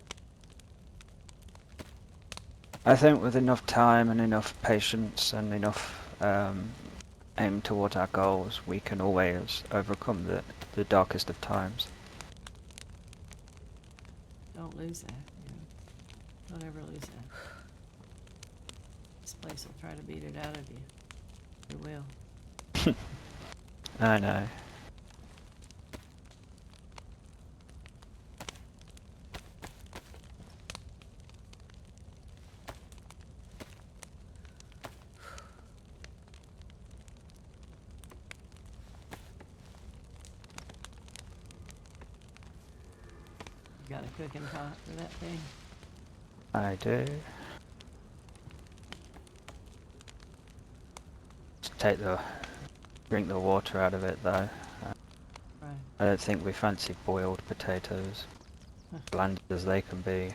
I think with enough time and enough patience and enough aim towards our goals, we can always overcome the darkest of times. Don't lose that, you know. Don't ever lose that. This place will try to beat it out of you. It will. I know. You got a cooking pot for that thing? I do. Just drink the water out of it though. Right. I don't think we fancy boiled potatoes, bland as they can be.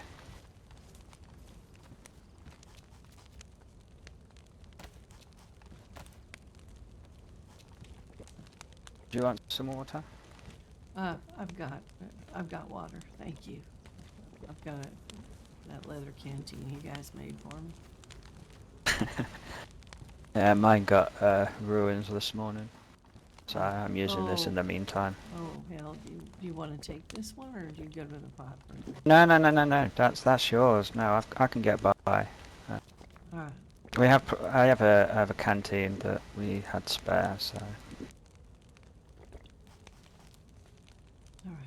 Do you want some water? I've got water, thank you. I've got that leather canteen you guys made for me. Yeah, mine got ruins this morning, so I'm using this Oh. in the meantime. Oh, hell, do you want to take this one, or do you go to the pot for No. That's yours. No, I can get by. Alright, I have a canteen that we had spare, so. alright.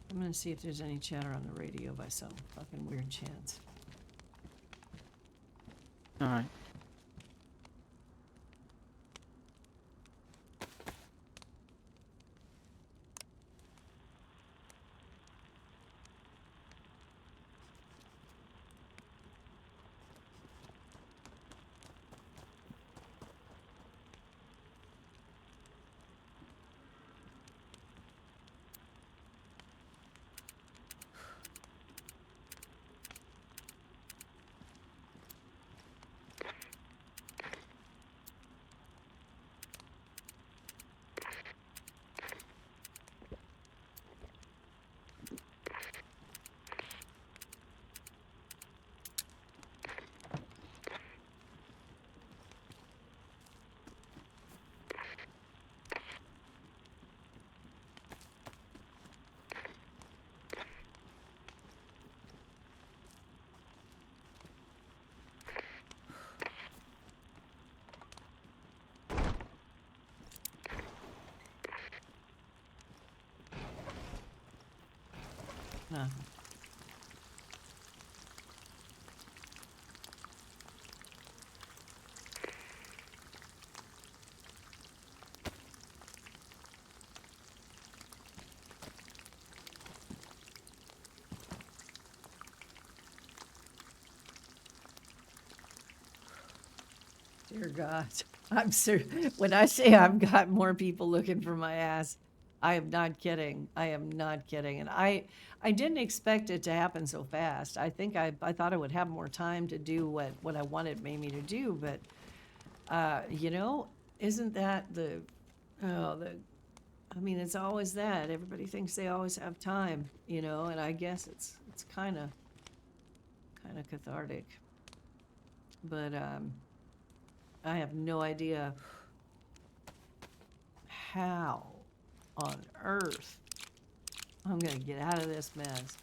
I'm gonna see if there's any chatter on the radio by some fucking weird chance. All right. Nothing. Dear God, I'm serious. When I say I've got more people looking for my ass, I am not kidding. I am not kidding. And I didn't expect it to happen so fast. I think I thought I would have more time to do what I wanted Mamie to do, but isn't that I mean, it's always that. Everybody thinks they always have time, and I guess it's kind of cathartic. But I have no idea how on earth I'm gonna get out of this mess.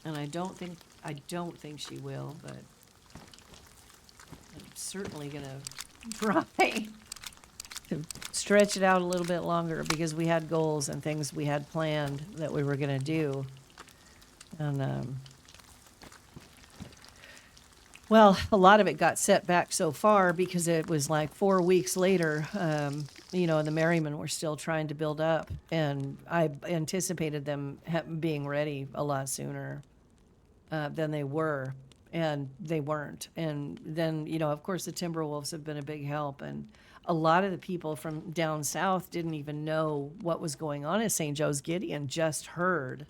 And I don't think she will, but I'm certainly gonna try to stretch it out a little bit longer because we had goals and things we had planned that we were gonna do. And well, a lot of it got set back so far because it was like 4 weeks later, and the Merriman were still trying to build up. And I anticipated them being ready a lot sooner than they were, and they weren't. And then, of course, the Timberwolves have been a big help. And a lot of the people from down south didn't even know what was going on at St. Joe's. Gideon just heard.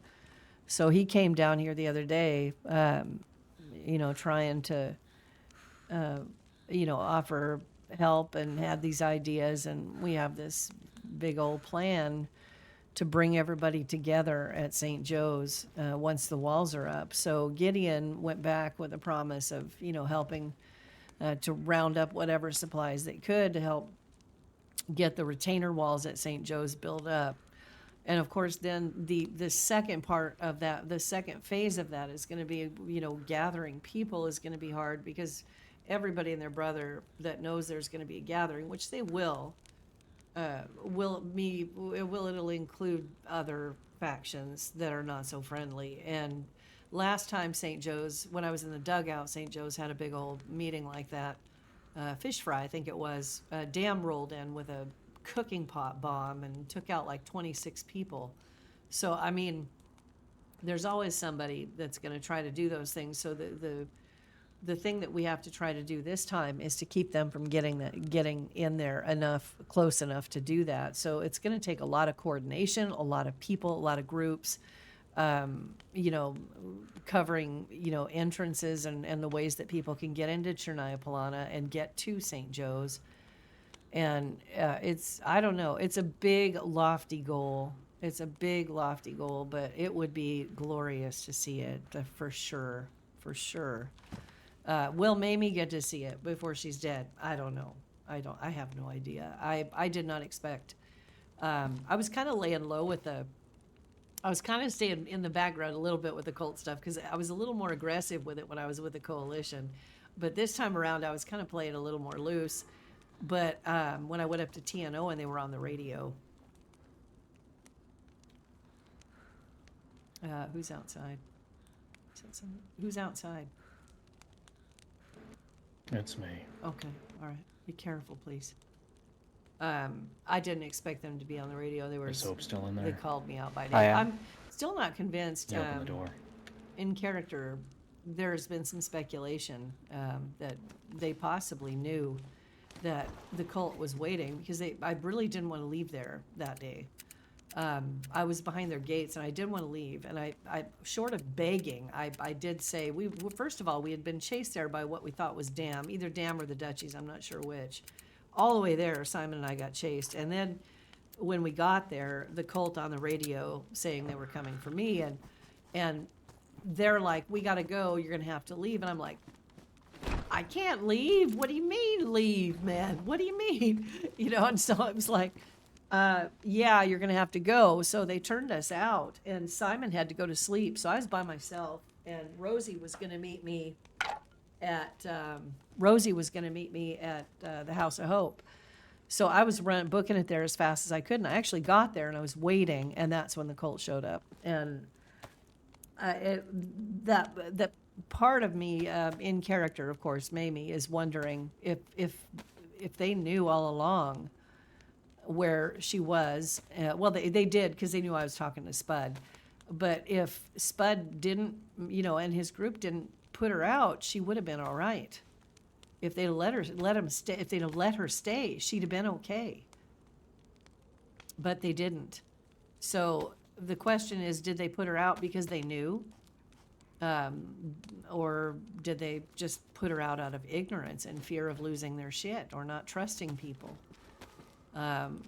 So he came down here the other day, trying to, offer help and had these ideas. And we have this big old plan to bring everybody together at St. Joe's once the walls are up. So Gideon went back with a promise of, helping to round up whatever supplies they could to help get the retainer walls at St. Joe's built up. And of course, then the second part of that, the second phase of that is going to be, gathering people is going to be hard because everybody and their brother that knows there's going to be a gathering, which they will, it'll include other factions that are not so friendly. And last time St. Joe's, when I was in the dugout, St. Joe's had a big old meeting like that. Fish fry, I think it was. Dam rolled in with a cooking pot bomb and took out like 26 people. So, I mean, there's always somebody that's going to try to do those things. So the thing that we have to try to do this time is to keep them from getting in there close enough to do that. So it's going to take a lot of coordination, a lot of people, a lot of groups, covering, entrances and the ways that people can get into Chernaya Polana and get to St. Joe's. And I don't know, it's a big, lofty goal. It's a big, lofty goal, but it would be glorious to see it, for sure, for sure. Will Mamie get to see it before she's dead? I don't know. I have no idea. I did not expect. I was kind of laying low I was kind of staying in the background a little bit with the cult stuff because I was a little more aggressive with it when I was with the coalition. But this time around, I was kind of playing a little more loose. But when I went up to TNO and they were on the radio. Who's outside? Who's outside? It's me. Okay, all right. Be careful, please. I didn't expect them to be on the radio. Is Hope still in there? They called me out by name. I am. I'm still not convinced. Open the door. In character, there's been some speculation that they possibly knew that the cult was waiting because I really didn't want to leave there that day. I was behind their gates and I didn't want to leave. And I short of begging, I did say, first of all, we had been chased there by what we thought was Dam, either Dam or the Dutchies, I'm not sure which. All the way there, Simon and I got chased. And then when we got there, the cult on the radio saying they were coming for me. And they're like, we got to go, you're going to have to leave. And I'm like, I can't leave. What do you mean leave, man? What do you mean? And so I was like, yeah, you're going to have to go. So they turned us out and Simon had to go to sleep. So I was by myself and Rosie was going to meet me at the House of Hope. So I was booking it there as fast as I could. And I actually got there and I was waiting. And that's when the cult showed up. And that part of me in character, of course, Mamie, is wondering if they knew all along where she was. Well, they did because they knew I was talking to Spud. But if Spud didn't, and his group didn't put her out, she would have been all right. If they'd let her stay, she'd have been okay. but they didn't. So the question is, did they put her out because they knew? Or did they just put her out of ignorance and fear of losing their shit or not trusting people?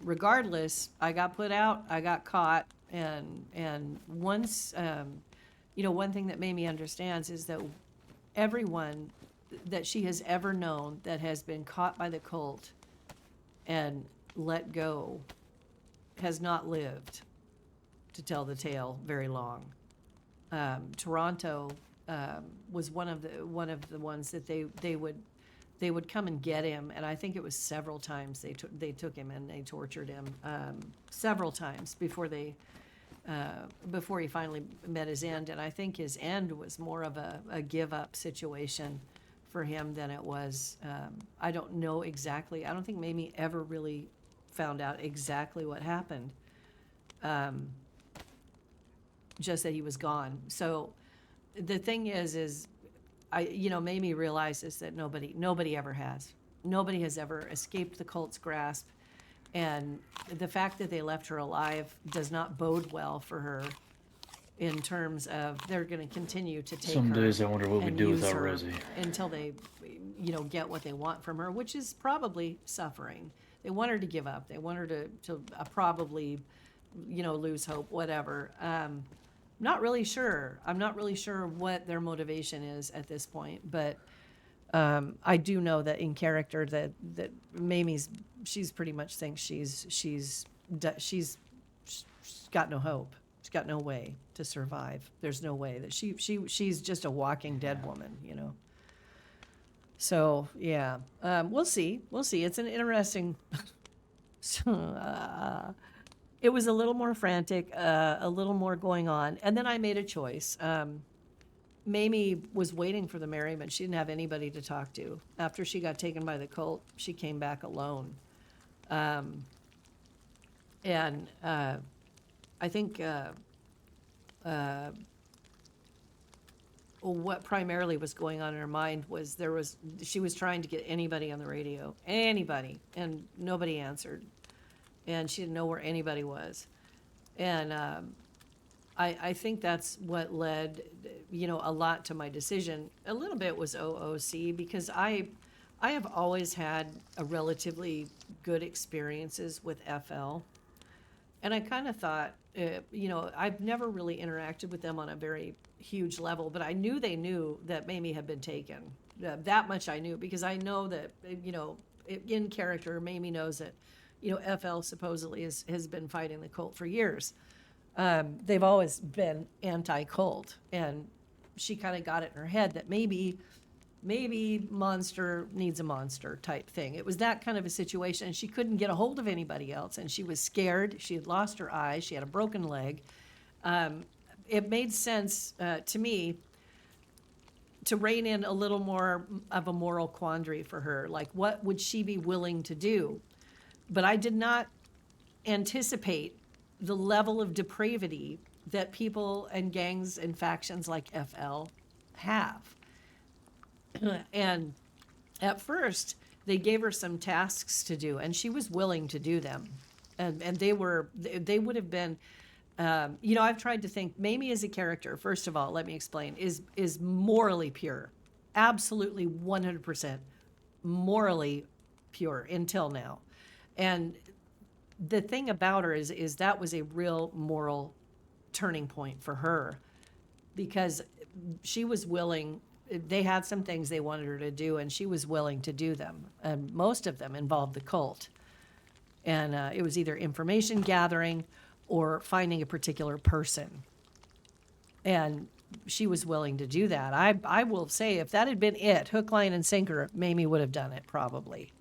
Regardless, I got put out, I got caught, and once, one thing that Mamie understands is that everyone that she has ever known that has been caught by the cult and let go has not lived to tell the tale very long. Toronto was one of the ones that they would come and get him, and I think it was several times they took him and they tortured him several times before he finally met his end. And I think his end was more of a give up situation for him than it was. I don't know exactly. I don't think Mamie ever really found out exactly what happened. Just that he was gone. So the thing is Mamie realizes that nobody ever has. Nobody has ever escaped the cult's grasp. And the fact that they left her alive does not bode well for her in terms of they're going to continue to take Some her days I wonder what we and do use without her Rosie. until they, get what they want from her, which is probably suffering. They want her to give up. They want her to probably, lose hope, whatever. Not really sure. I'm not really sure what their motivation is at this point, but I do know that in character that Mamie's, she's pretty much thinks she's got no hope. She's got no way to survive. There's no way that she's just a walking dead woman, So yeah, we'll see. It's an interesting. It was a little more frantic, a little more going on. And then I made a choice. Mamie was waiting for the merriment. She didn't have anybody to talk to. After she got taken by the cult, she came back alone. And I think what primarily was going on in her mind was she was trying to get anybody on the radio, anybody, and nobody answered. And she didn't know where anybody was. And I think that's what led, a lot to my decision. A little bit was OOC because I have always had a relatively good experiences with FL. And I kind of thought, I've never really interacted with them on a very huge level, but I knew they knew that Mamie had been taken. That much I knew because I know that, in character, Mamie knows that FL supposedly has been fighting the cult for years. They've always been anti-cult, and she kind of got it in her head that maybe monster needs a monster type thing. It was that kind of a situation. She couldn't get a hold of anybody else, and she was scared. She had lost her eye. She had a broken leg. It made sense to me to rein in a little more of a moral quandary for her. Like, what would she be willing to do? But I did not anticipate the level of depravity that people and gangs and factions like FL have. And at first, they gave her some tasks to do, and she was willing to do them. And they would have been, I've tried to think, Mamie as a character, first of all, let me explain, is morally pure. Absolutely 100% morally pure until now. And the thing about her is that was a real moral turning point for her because she was willing. They had some things they wanted her to do, and she was willing to do them. And most of them involved the cult. And it was either information gathering or finding a particular person. And she was willing to do that. I will say, if that had been it, hook, line, and sinker, Mamie would have done it, probably.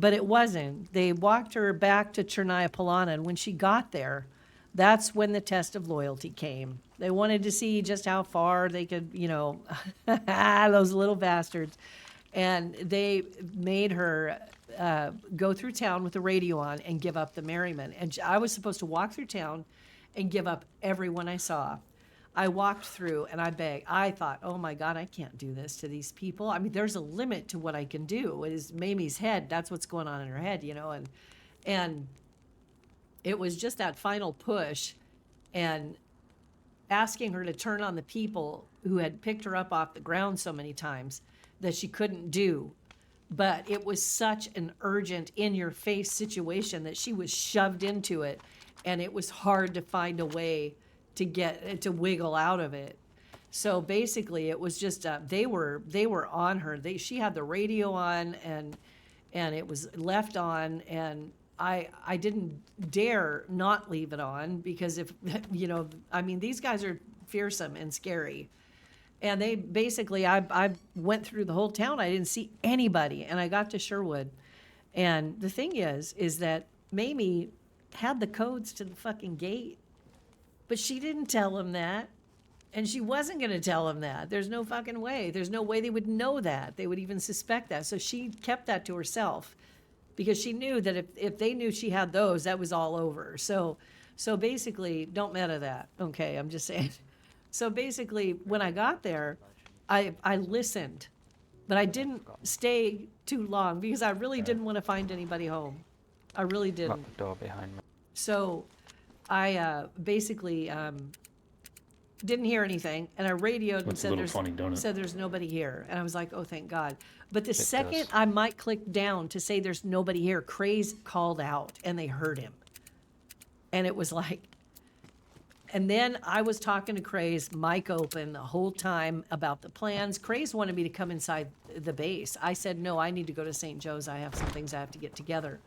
But it wasn't. They walked her back to Chernaya Polana, and when she got there, that's when the test of loyalty came. They wanted to see just how far they could, those little bastards. And they made her go through town with the radio on and give up the merriment. And I was supposed to walk through town and give up everyone I saw. I walked through and I begged. I thought, oh my God, I can't do this to these people. I mean, there's a limit to what I can do. It is Mamie's head. That's what's going on in her head, and it was just that final push and asking her to turn on the people who had picked her up off the ground so many times that she couldn't do. But it was such an urgent, in-your-face situation that she was shoved into it, and it was hard to find a way to wiggle out of it. So basically, it was just they were on her. She had the radio on, and it was left on, and I didn't dare not leave it on because if I mean, these guys are fearsome and scary. And they basically, I went through the whole town. I didn't see anybody, and I got to Sherwood. And the thing is that Mamie had the codes to the fucking gate, but she didn't tell him that, and she wasn't going to tell him that. There's no fucking way. There's no way they would know that. They would even suspect that. So she kept that to herself because she knew that if they knew she had those, that was all over. So basically, don't meta that. Okay, I'm just saying. So basically, when I got there, I listened, but I didn't stay too long because I really didn't want to find anybody home. I really didn't. Lock the door behind me. So I basically didn't hear anything, and I radioed and said there's nobody here. And I was like, oh, thank God. But the second I might click down to say there's nobody here, Craze called out, and they heard him. And it was like, and then I was talking to Craze, mic open the whole time about the plans. Craze wanted me to come inside the base. I said, no, I need to go to St. Joe's. I have some things I have to get together.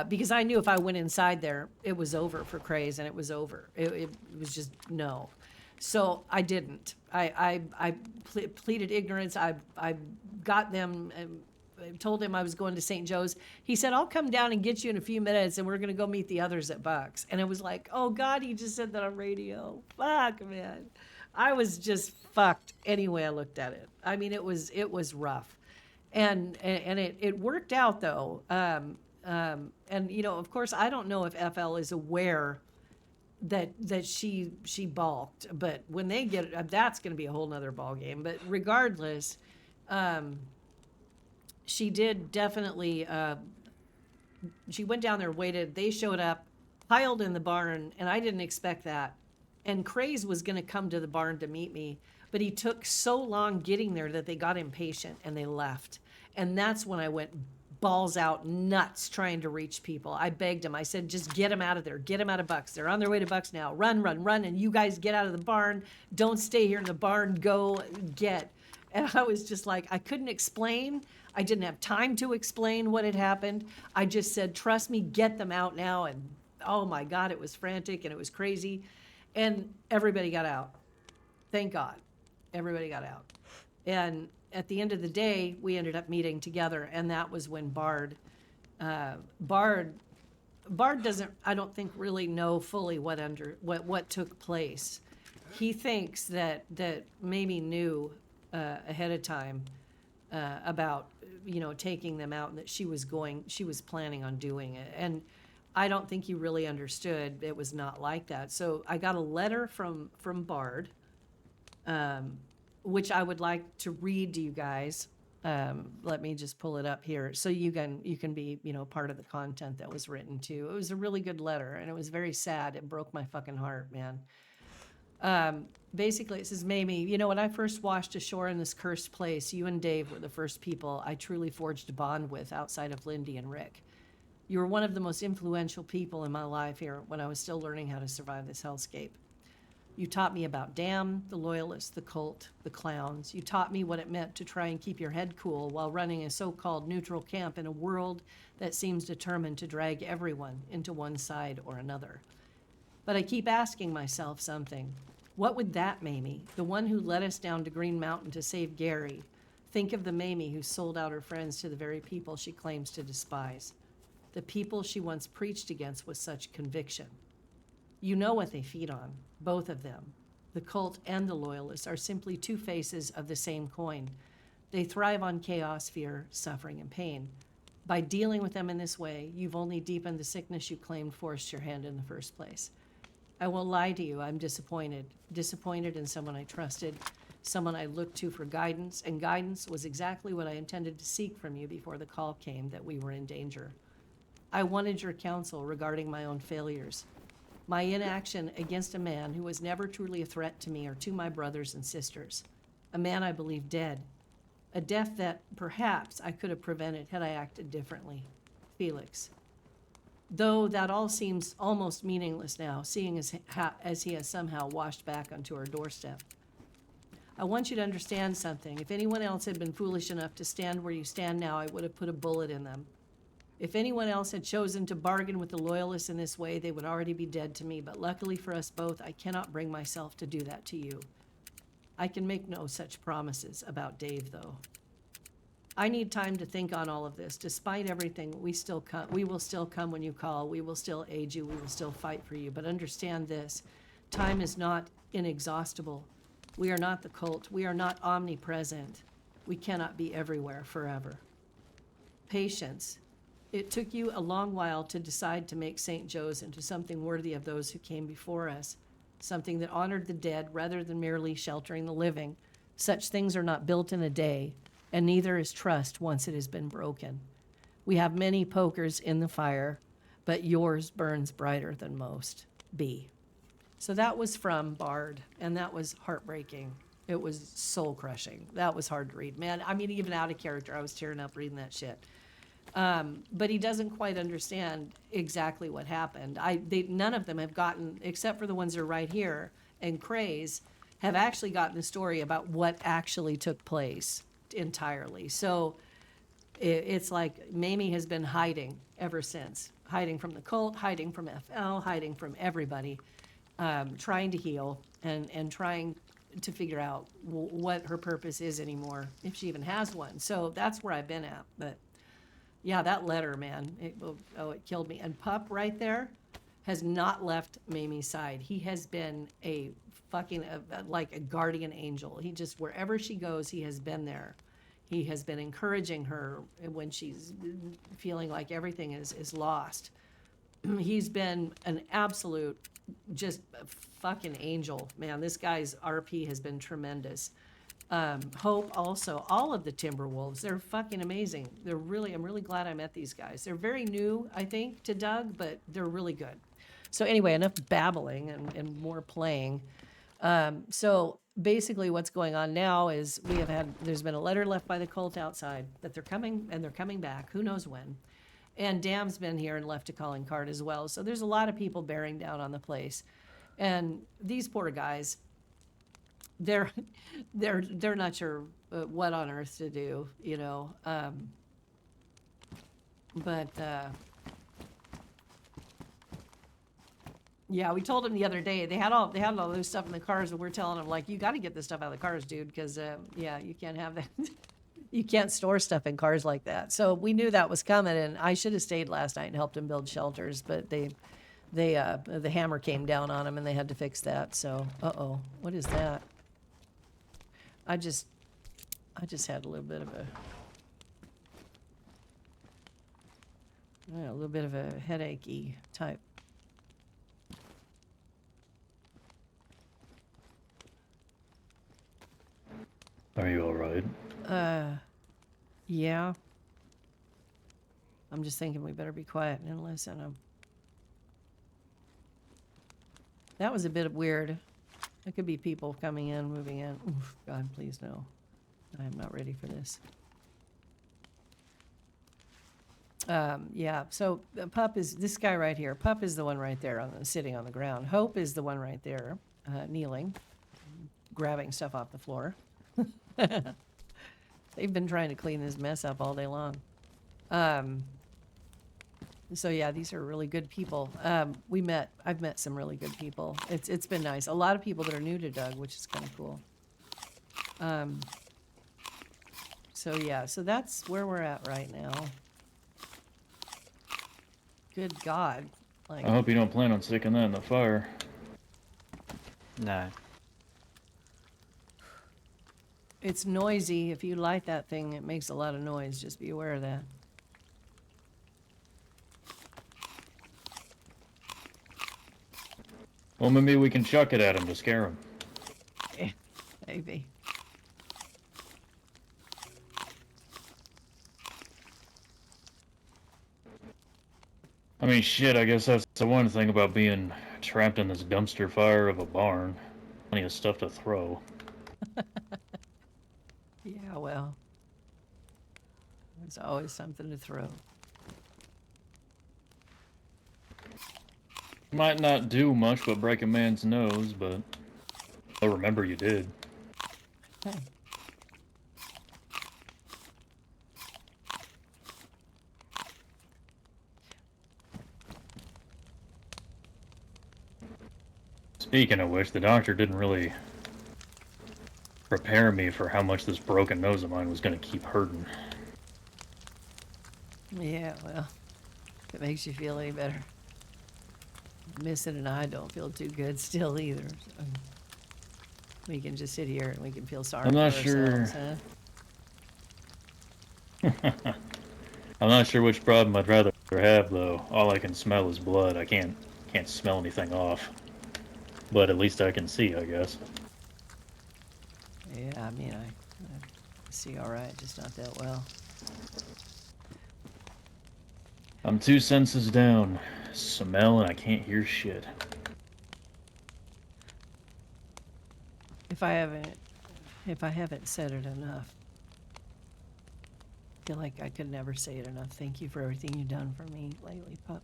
Because I knew if I went inside there, it was over for Craze, and it was over. It was just no. So I didn't. I pleaded ignorance. I got them and told him I was going to St. Joe's. He said, I'll come down and get you in a few minutes, and we're going to go meet the others at Buck's. And it was like, oh, God, he just said that on radio. Fuck, man. I was just fucked any way I looked at it. I mean, it was rough. And it worked out, though. And, of course, I don't know if FL is aware that she balked. But when they get it, that's going to be a whole nother ballgame. But regardless, she did definitely, she went down there, waited. They showed up, piled in the barn, and I didn't expect that. And Craze was going to come to the barn to meet me, but he took so long getting there that they got impatient and they left. And that's when I went balls out, nuts, trying to reach people. I begged him. I said, just get them out of there. Get them out of Buck's. They're on their way to Buck's now. Run, run, run. And you guys get out of the barn. Don't stay here in the barn. Go get. And I was just like, I couldn't explain. I didn't have time to explain what had happened. I just said, trust me, get them out now. And oh my God, it was frantic and it was crazy. And everybody got out. Thank God. Everybody got out. And at the end of the day, we ended up meeting together. And that was when Bard doesn't, I don't think, really know fully what took place. He thinks that Mamie knew ahead of time about taking them out, and that she was planning on doing it. And I don't think he really understood it was not like that. So I got a letter from Bard, which I would like to read to you guys. Let me just pull it up here so you can be part of the content that was written too. It was a really good letter, and it was very sad. It broke my fucking heart, man. Basically, it says, Mamie, when I first washed ashore in this cursed place, you and Dave were the first people I truly forged a bond with outside of Lindy and Rick. You were one of the most influential people in my life here when I was still learning how to survive this hellscape. You taught me about Dam, the Loyalists, the cult, the clowns. You taught me what it meant to try and keep your head cool while running a so-called neutral camp in a world that seems determined to drag everyone into one side or another. But I keep asking myself something. What would that Mamie, the one who led us down to Green Mountain to save Gary, think of the Mamie who sold out her friends to the very people she claims to despise? The people she once preached against with such conviction. You know what they feed on, both of them. The cult and the Loyalists are simply two faces of the same coin. They thrive on chaos, fear, suffering, and pain. By dealing with them in this way, you've only deepened the sickness you claimed forced your hand in the first place. I won't lie to you, I'm disappointed. Disappointed in someone I trusted, someone I looked to for guidance, and guidance was exactly what I intended to seek from you before the call came that we were in danger. I wanted your counsel regarding my own failures, my inaction against a man who was never truly a threat to me or to my brothers and sisters, a man I believe dead, a death that perhaps I could have prevented had I acted differently. Felix. Though that all seems almost meaningless now, seeing as he has somehow washed back onto our doorstep. I want you to understand something. If anyone else had been foolish enough to stand where you stand now, I would have put a bullet in them. If anyone else had chosen to bargain with the loyalists in this way, they would already be dead to me. But luckily for us both, I cannot bring myself to do that to you. I can make no such promises about Dave, though. I need time to think on all of this. Despite everything, we will still come when you call. We will still aid you. We will still fight for you. But understand this, time is not inexhaustible. We are not the cult. We are not omnipresent. We cannot be everywhere forever. Patience. It took you a long while to decide to make St. Joe's into something worthy of those who came before us, something that honored the dead rather than merely sheltering the living. Such things are not built in a day, and neither is trust once it has been broken. We have many pokers in the fire, but yours burns brighter than most. B. So that was from Bard, and that was heartbreaking. It was soul-crushing. That was hard to read. Man, I mean, even out of character, I was tearing up reading that shit. But he doesn't quite understand exactly what happened. None of them have gotten, except for the ones that are right here, and Craze, have actually gotten the story about what actually took place entirely. So it's like Mamie has been hiding ever since. Hiding from the cult, hiding from FL, hiding from everybody, trying to heal and trying to figure out what her purpose is anymore, if she even has one. So that's where I've been at. But yeah, that letter, man, it killed me. And Pup right there has not left Mamie's side. He has been a fucking, like a guardian angel. He just, wherever she goes, he has been there. He has been encouraging her when she's feeling like everything is lost. He's been an absolute, just fucking angel. Man, this guy's RP has been tremendous. Hope also, all of the Timberwolves, they're fucking amazing. I'm really glad I met these guys. They're very new, I think, to Doug, but they're really good. So anyway, enough babbling and more playing. So basically what's going on now is there's been a letter left by the cult outside that they're coming, and they're coming back, who knows when. And Dam's been here and left a calling card as well. So there's a lot of people bearing down on the place. And these poor guys, they're not sure what on earth to do, you know. Yeah, we told them the other day, they had all this stuff in the cars, and we're telling them, like, you got to get this stuff out of the cars, dude, because yeah, you can't have that. You can't store stuff in cars like that. So we knew that was coming, and I should have stayed last night and helped them build shelters, but the hammer came down on them, and they had to fix that. So, what is that? I just had a little bit of a headachy type. Are you all right? Yeah. I'm just thinking we better be quiet and listen. That was a bit weird. There could be people coming in, moving in. Oof, God, please no. I am not ready for this. Yeah, so Pup is this guy right here. Pup is the one right there sitting on the ground. Hope is the one right there, kneeling, grabbing stuff off the floor. They've been trying to clean this mess up all day long. So yeah, these are really good people. I've met some really good people. It's been nice. A lot of people that are new to Doug, which is kind of cool. So yeah, so that's where we're at right now. Good God. Like, I hope you don't plan on sticking that in the fire. No. it's noisy. If you light that thing, it makes a lot of noise. Just be aware of that. Well, maybe we can chuck it at him to scare him. Yeah, maybe. I mean, shit, I guess that's the one thing about being trapped in this dumpster fire of a barn. Plenty of stuff to throw. Yeah, well, there's always something to throw. Might not do much but break a man's nose, but I'll remember you did. Hey. Speaking of which, the doctor didn't really prepare me for how much this broken nose of mine was going to keep hurting. Yeah, well, if it makes you feel any better. Missing an eye don't feel too good still either. So we can just sit here and we can feel sorry I'm not for sure. ourselves, huh? I'm not sure which problem I'd rather have, though. All I can smell is blood. I can't smell anything off. But at least I can see, I guess. Yeah, I mean, I see all right, just not that well. I'm 2 senses down. Smell and I can't hear shit. If I haven't said it enough, I feel like I could never say it enough. Thank you for everything you've done for me lately, pup.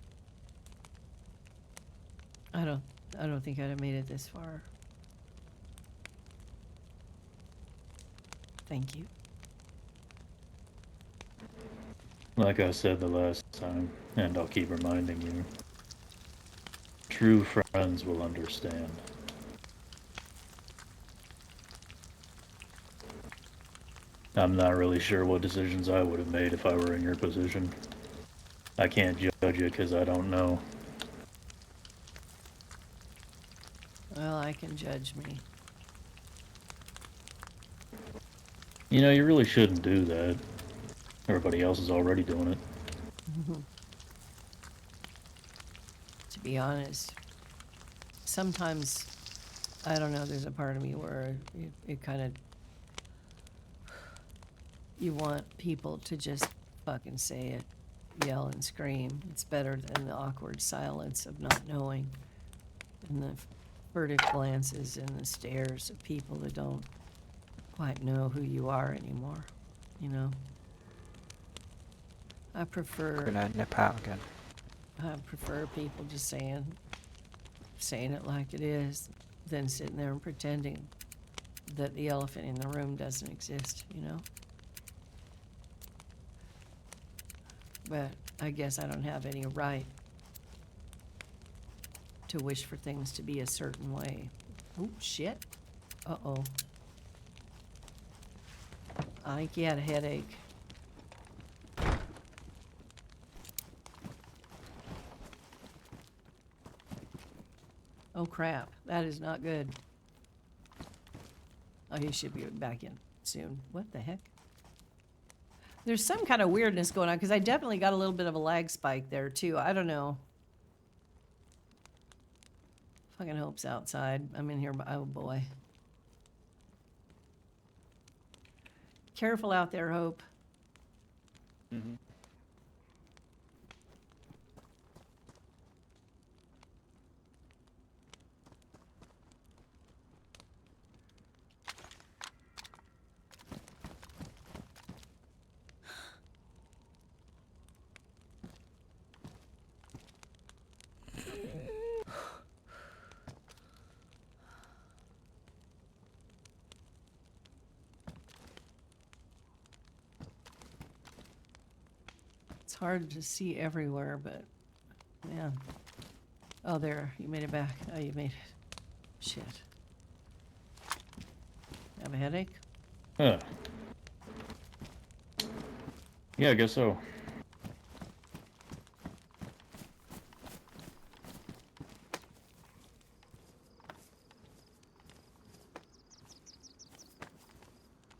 I don't think I'd have made it this far. Thank you. Like I said the last time, and I'll keep reminding you, true friends will understand. I'm not really sure what decisions I would have made if I were in your position. I can't judge it because I don't know. Well, I can judge me. You know, you really shouldn't do that. Everybody else is already doing it. To be honest, sometimes, I don't know, there's a part of me where it kind of, you want people to just fucking say it, yell and scream. It's better than the awkward silence of not knowing, and the furtive glances and the stares of people that don't quite know who you are anymore, you know? I prefer Gonna nip out again. people just saying it like it is than sitting there and pretending that the elephant in the room doesn't exist, you know? But I guess I don't have any right to wish for things to be a certain way. Oh, shit. Uh-oh. I think he had a headache. Oh, crap. That is not good. Oh, he should be back in soon. What the heck? There's some kind of weirdness going on, because I definitely got a little bit of a lag spike there, too. I don't know. Fucking Hope's outside. I'm in here, oh boy. Careful out there, Hope. Mm-hmm. It's hard to see everywhere, but yeah. Oh, there. You made it back. Oh, you made it. Shit. Have a headache? Huh. Yeah, I guess so.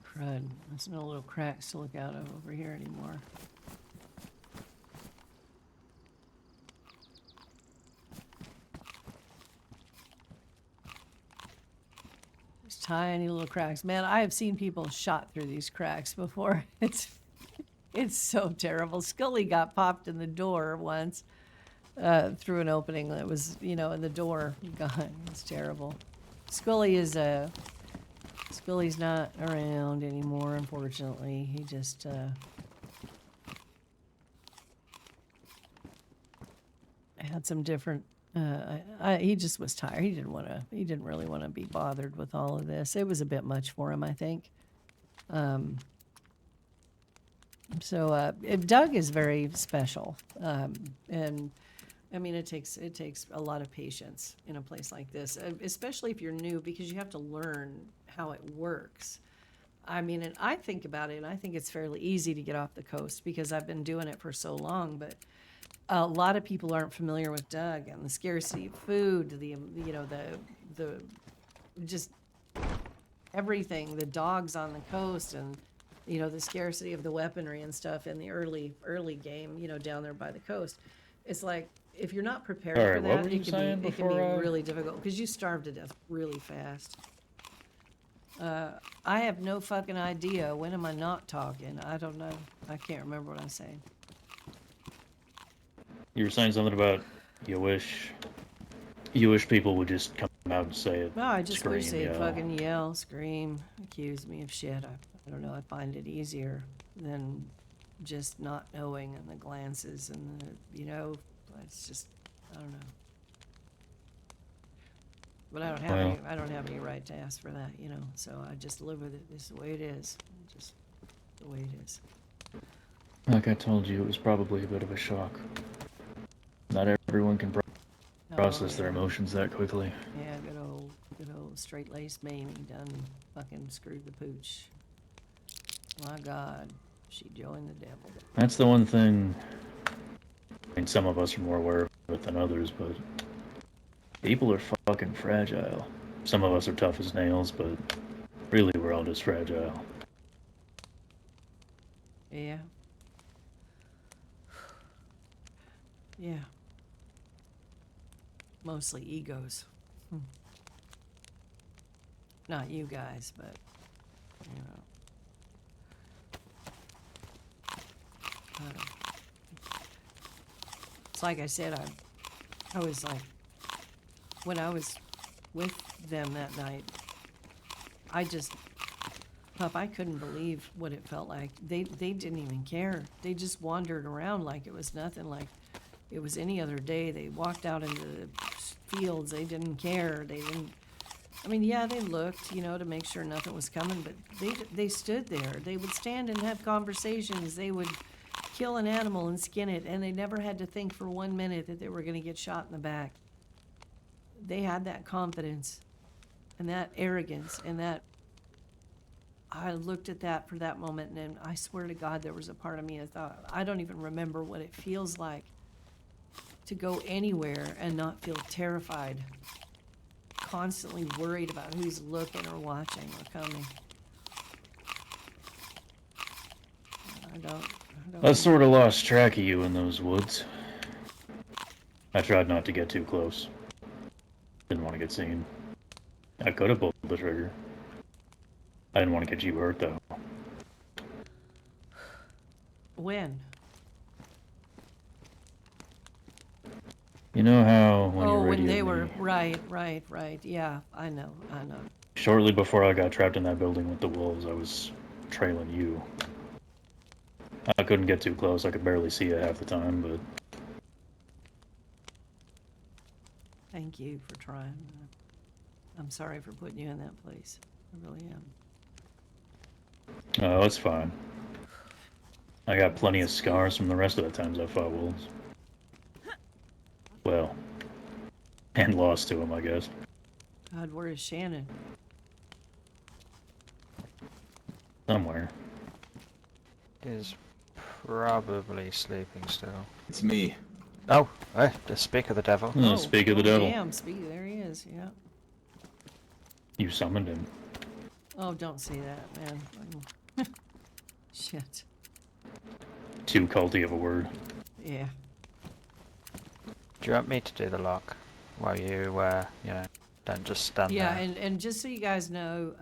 Crud. There's no little cracks to look out of over here anymore. tiny little cracks. Man, I have seen people shot through these cracks before. It's so terrible. Scully got popped in the door once through an opening that was, in the door. God, it's terrible. Scully's not around anymore, unfortunately. He just had some different. He just was tired. He didn't really want to be bothered with all of this. It was a bit much for him, I think. So Doug is very special, and I mean it takes a lot of patience in a place like this, especially if you're new, because you have to learn how it works. I mean, and I think about it, and I think it's fairly easy to get off the coast because I've been doing it for so long. But a lot of people aren't familiar with Doug and the scarcity of food, the just everything, the dogs on the coast, and the scarcity of the weaponry and stuff in the early game, down there by the coast. It's like, if you're not prepared All right, for what that, were you it saying can be before, really difficult because you starve to death really fast. I have no fucking idea. When am I not talking? I don't know. I can't remember what I'm saying. You were saying something about you wish people would just come out and say it. No, I just wish scream, they'd yell. fucking yell, scream, accuse me of shit. I don't know. I find it easier than just not knowing, and the glances and the, it's just, I don't know. But I don't have any right to ask for that, so I just live with it. This is the way it is. Just the way it is. Like I told you, it was probably a bit of a shock. Not everyone can process their emotions that quickly. Yeah, good old straight-laced Mamie done fucking screwed the pooch. My God, she joined the devil. That's the one thing. I mean, some of us are more aware of it than others, but people are fucking fragile. Some of us are tough as nails, but really we're all just fragile. Yeah. Yeah. Mostly egos. Not you guys, but, it's like I said, I was like, when I was with them that night, I couldn't believe what it felt like. They didn't even care. They just wandered around like it was nothing, like it was any other day. They walked out into the fields. They didn't care. They didn't. I mean, yeah, they looked, to make sure nothing was coming, but they stood there. They would stand and have conversations. They would kill an animal and skin it, and they never had to think for 1 minute that they were going to get shot in the back. They had that confidence and that arrogance, and that I looked at that for that moment, and I swear to God, there was a part of me that thought, I don't even remember what it feels like to go anywhere and not feel terrified, constantly worried about who's looking or watching or coming. I don't I sort of lost track of you in those woods. I tried not to get too close. Didn't want to get seen. I could have pulled the trigger. I didn't want to get you hurt, though. When? You know how when you when they radioed were, me, right. Yeah, I know. shortly before I got trapped in that building with the wolves, I was trailing you. I couldn't get too close. I could barely see you half the time, but Thank you for trying. I'm sorry for putting you in that place. I really am. oh, it's fine. I got plenty of scars from the rest of the times I fought wolves. Well, and lost to them, I guess. God, where is Shannon? Somewhere. Is probably sleeping still. It's me. Oh, the speak of the devil. Speak of the devil. Damn, there he is, yeah. You summoned him. Oh, don't say that, man. Shit. Too culty of a word. Yeah. Do you want me to do the lock while you, Don't just stand Yeah, there. and just so you guys know,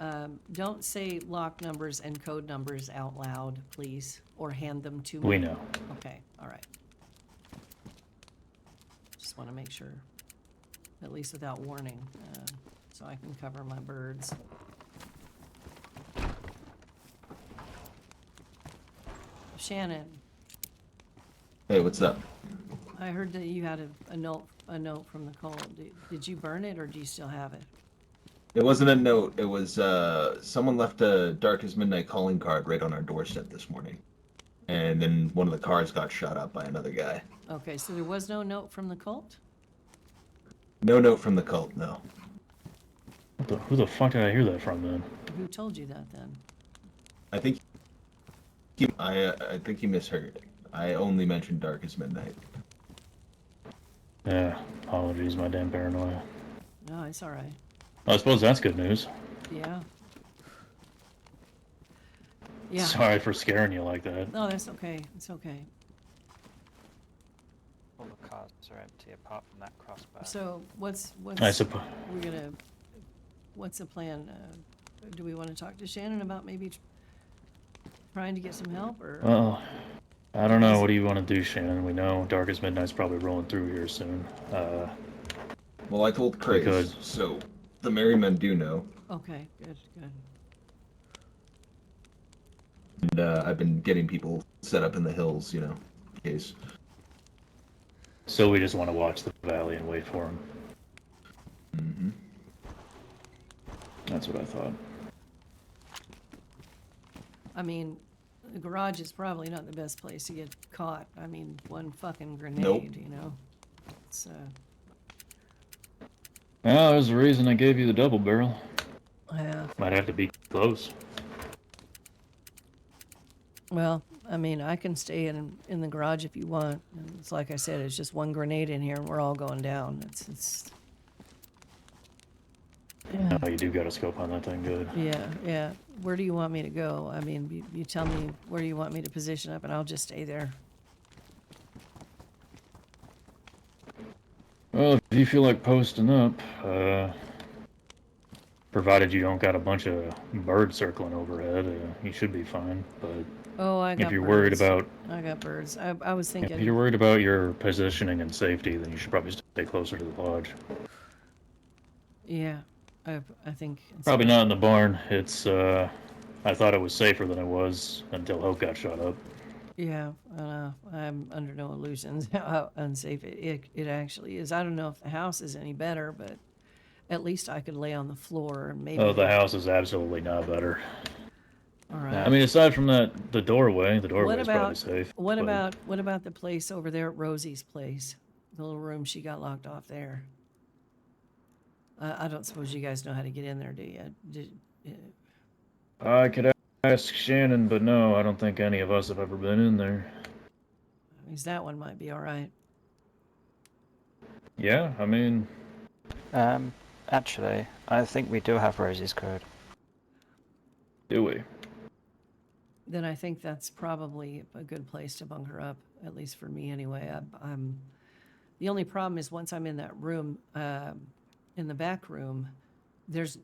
don't say lock numbers and code numbers out loud, please, or hand them to me. We know. Okay, all right. Just want to make sure, at least without warning, so I can cover my birds. Shannon, Hey, what's up? I heard that you had a note from the cult. Did you burn it or do you still have it? It wasn't a note. It was someone left a Dark as Midnight calling card right on our doorstep this morning, and then one of the cars got shot up by another guy. Okay, so there was no note from the cult? No note from the cult. No. Who the fuck did I hear that from then? Who told you that then? I think I think he misheard. I only mentioned Dark as Midnight. Yeah, apologies, my damn paranoia. No, it's all right. I suppose that's good news. Yeah. Yeah. Sorry for scaring you like that. No, that's okay. It's okay. All the cars are empty apart from that crossbar. So what's I suppose. we're gonna? What's the plan? Do we want to talk to Shannon about maybe trying to get some help, or? Well, I don't know. What do you want to do, Shannon? We know Dark as Midnight's probably rolling through here soon. Well, I told Chris, Good. so the Merrymen do know, Okay, good, good. and I've been getting people set up in the hills, in case. So we just want to watch the valley and wait for him. Mm-hmm. That's what I thought. I mean, the garage is probably not the best place to get caught. I mean, one fucking grenade, Nope. It's Well, there's the reason I gave you the double barrel. yeah. Might have to be close. Well, I mean, I can stay in the garage if you want. And it's like I said, it's just one grenade in here, and we're all going down. It's. Yeah. No, you do got a scope on that thing, good. Yeah. Where do you want me to go? I mean, you tell me where you want me to position up, and I'll just stay there. Well, if you feel like posting up, provided you don't got a bunch of birds circling overhead, you should be fine. But Oh, I got if you're birds. worried about I got birds. I was if thinking. you're worried about your positioning and safety, then you should probably stay closer to the lodge. Yeah, I think. It's Probably not in the barn. It's I thought it was safer than it was until Hope got shot up. Yeah, I'm under no illusions how unsafe it actually is. I don't know if the house is any better, but at least I could lay on the floor and maybe. Oh, the house is absolutely not better. All right. I mean, aside from that, the doorway is probably safe. What but- about the place over there at Rosie's place? The little room she got locked off there. I don't suppose you guys know how to get in there, do you? I could ask Shannon, but no, I don't think any of us have ever been in there. At least that one might be all right. Yeah, I mean, Actually, I think we do have Rosie's code. do we? Then I think that's probably a good place to bunker up, at least for me anyway. I'm the only problem is once I'm in that room, in the back room, there's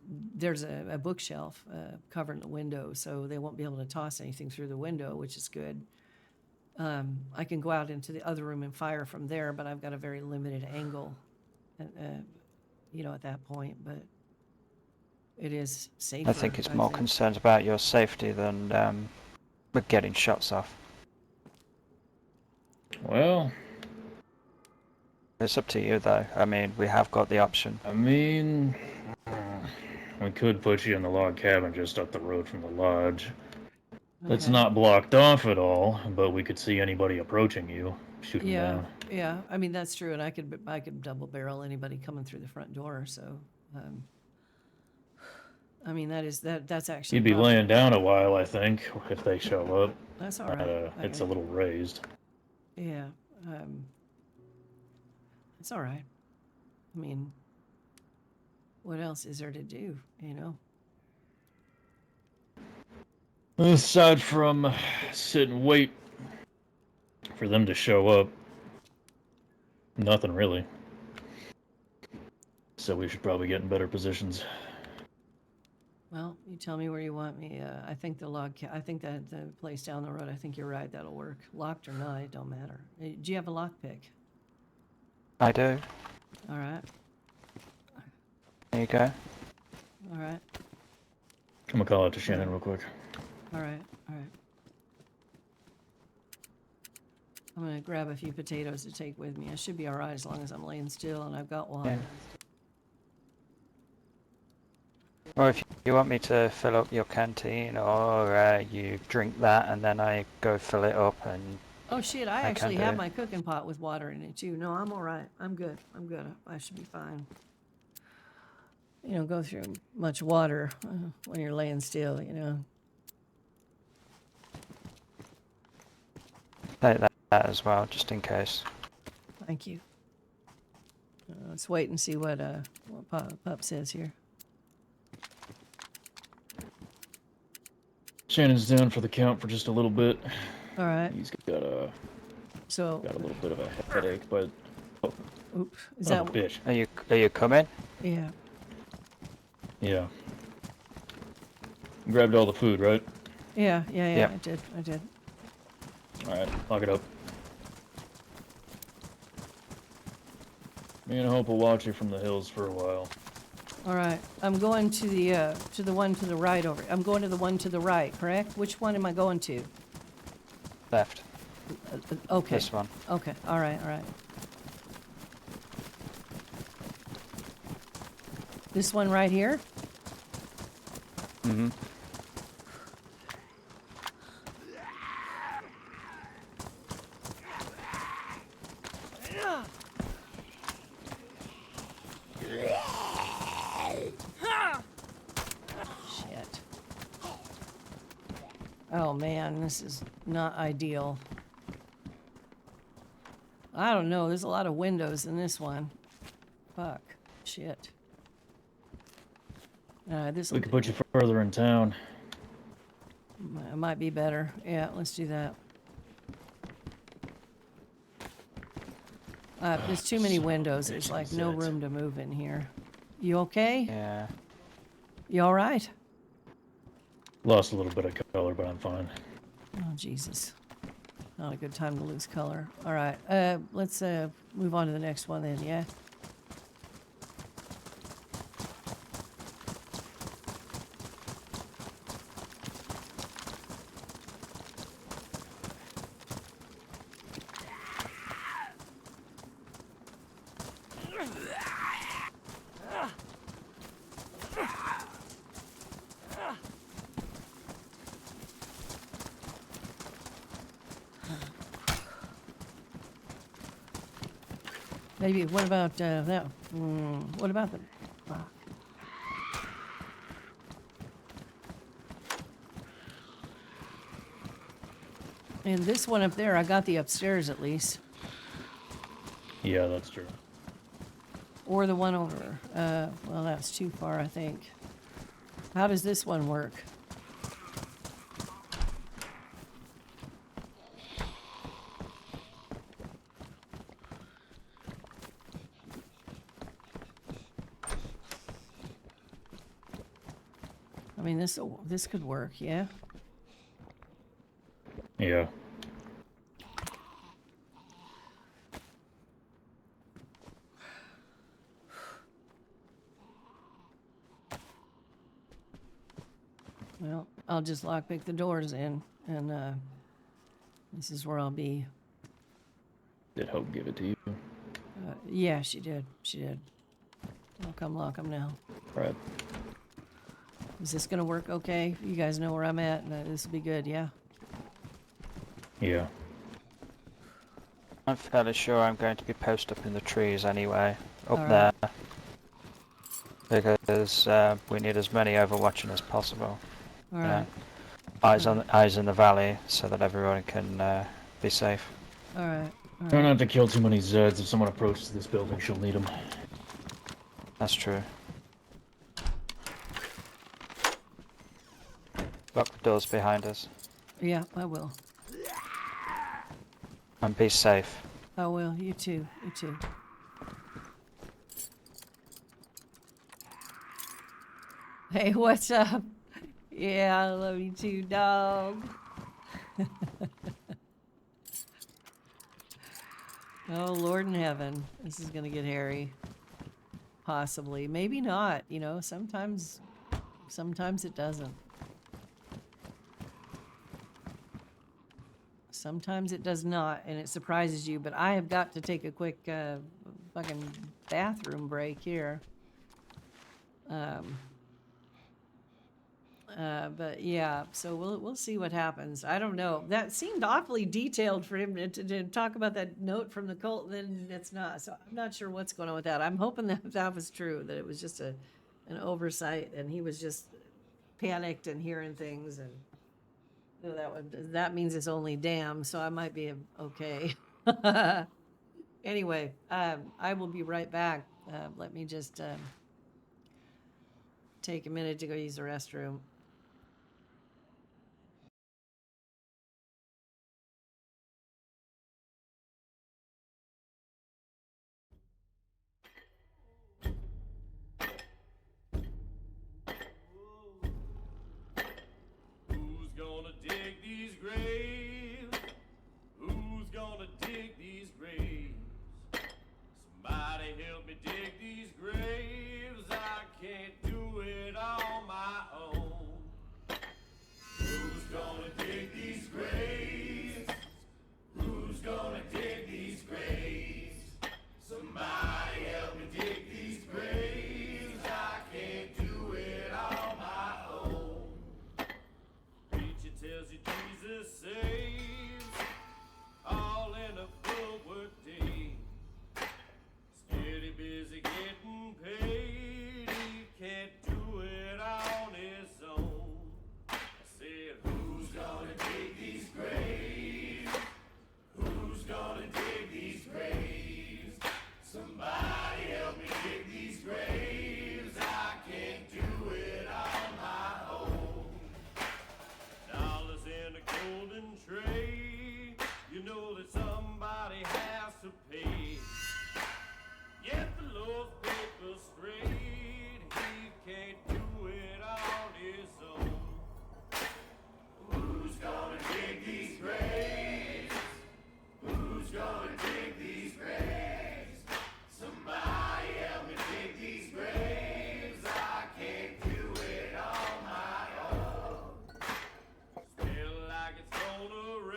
a bookshelf covering the window, so they won't be able to toss anything through the window, which is good. I can go out into the other room and fire from there, but I've got a very limited angle, at that point. But it is safer. I think it's more concerned about your safety than with getting shots off. Well, It's up to you, though. I mean, we have got the option. I mean, we could put you in the log cabin just up the road from the lodge. It's Okay. not blocked off at all, but we could see anybody approaching you, shoot them Yeah, down. yeah. I mean, that's true, and I could double barrel anybody coming through the front door. So, I mean, that's actually. You'd be not- laying down a while, I think, if they show up. That's all right. It's a little raised. Yeah. It's all right. I mean, what else is there to do? Aside from sit and wait for them to show up, nothing really. so we should probably get in better positions. Well, you tell me where you want me. I think I think that the place down the road, I think you're right, that'll work. Locked or not, it don't matter. Do you have a lockpick? I do. All right, There you go. all right, I'm gonna call out to Shannon real quick. all right, all right. I'm gonna grab a few potatoes to take with me. I should be all right as long as I'm laying still and I've got water. Yeah. Or if you want me to fill up your canteen, or you drink that and then I go fill it up and... Oh shit, I can actually do have it. my cooking pot with water in it too. No, I'm all right. I'm good. I'm good. I should be fine. You don't go through much water when you're laying still, you know. Take that as well, just in case. Thank you. Let's wait and see what Pup says here. Shannon's down for the count for just a little bit. All right. He's got a little bit of a headache, but Oops. Is oh, that bitch. Are you coming? Yeah. Yeah. You grabbed all the food, right? Yeah. Yeah. I did. All right, lock it up. Me and Hope will watch you from the hills for a while. All right. I'm going to the one to the right over. I'm going to the one to the right, correct? Which one am I going to? Left. Okay. This one. Okay. All right. All right. This one right here? Mm-hmm. Shit. Oh man, this is not ideal. I don't know, there's a lot of windows in this one. Fuck. Shit. This We could put you further in town. might be better. Yeah, let's do that. There's too many windows. There's like no room to move in here. You okay? Yeah. You all right? Lost a little bit of color, but I'm fine. Oh, Jesus. Not a good time to lose color. All right. Let's move on to the next one then, yeah? Maybe, what about that? What about the... And this one up there, I got the upstairs at least. Yeah, that's true. Or the one over. Well, that's too far, I think. How does this one work? I mean, this could work, yeah? Yeah. Well, I'll just lockpick the doors in, and this is where I'll be. Did Hope give it to you? Yeah, she did. She did. I'll come lock them now. Right. Is this gonna work okay? You guys know where I'm at, and this will be good, yeah? Yeah. I'm fairly sure I'm going to be posted up in the trees anyway, up Alright. there, because we need as many overwatching as possible. All Yeah. right. Eyes in the valley, so that everyone can be safe. All right. All Try right. not to kill too many Zeds. If someone approaches this building, she'll need them. That's true. Lock the doors behind us, Yeah, I will. and be safe. I will. You too. You too. Hey, what's up? Yeah, I love you too, dog. Oh, Lord in heaven. This is gonna get hairy. Possibly. Maybe not, you know, sometimes it doesn't. Sometimes it does not, and it surprises you, but I have got to take a quick fucking bathroom break here. But yeah, so we'll see what happens. I don't know. That seemed awfully detailed for him to talk about that note from the cult. Then it's not. So I'm not sure what's going on with that. I'm hoping that that was true. That it was just an oversight, and he was just panicked and hearing things, and so that means it's only damn. So I might be okay. Anyway, I will be right back. Let me just take a minute to go use the restroom. Who's gonna dig these graves? Who's gonna dig these graves? Somebody help me dig these graves. I can't do it on my own. Who's gonna dig these graves? Who's gonna dig these graves? Somebody help me dig these graves. I can't do it on my own. Preacher tells you Jesus saves, all in a full work day. Steady busy getting paid, he can't do it on his own. I said, who's gonna dig these graves? Who's gonna dig these graves? Somebody help me dig these graves. I can't do it on my own. Dollars in a golden tray, you know that somebody has to pay. Get the Lord's paper straight, he can't do it on his own. Who's gonna dig these graves? Who's gonna dig these graves? Somebody help me dig these graves. I can't do it on my own. Smell like it's gonna rain.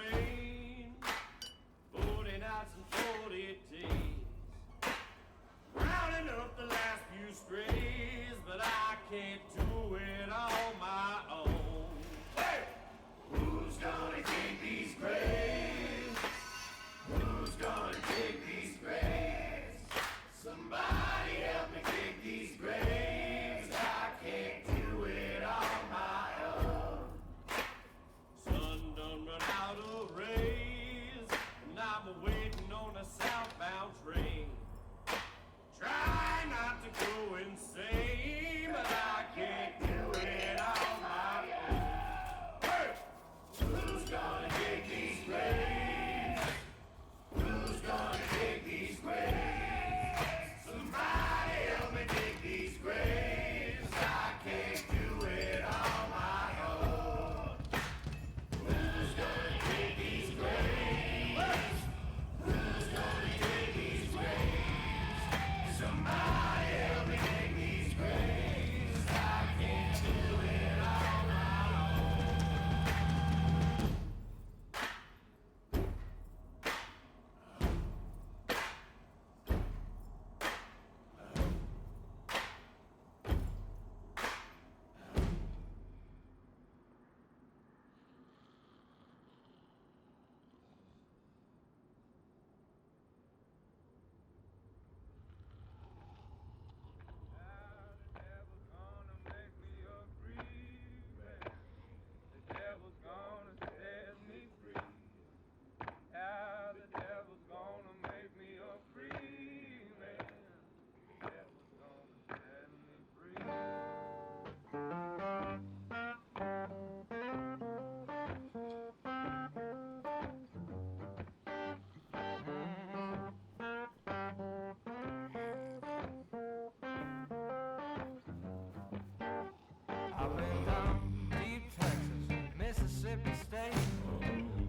I've been down deep Texas, Mississippi State,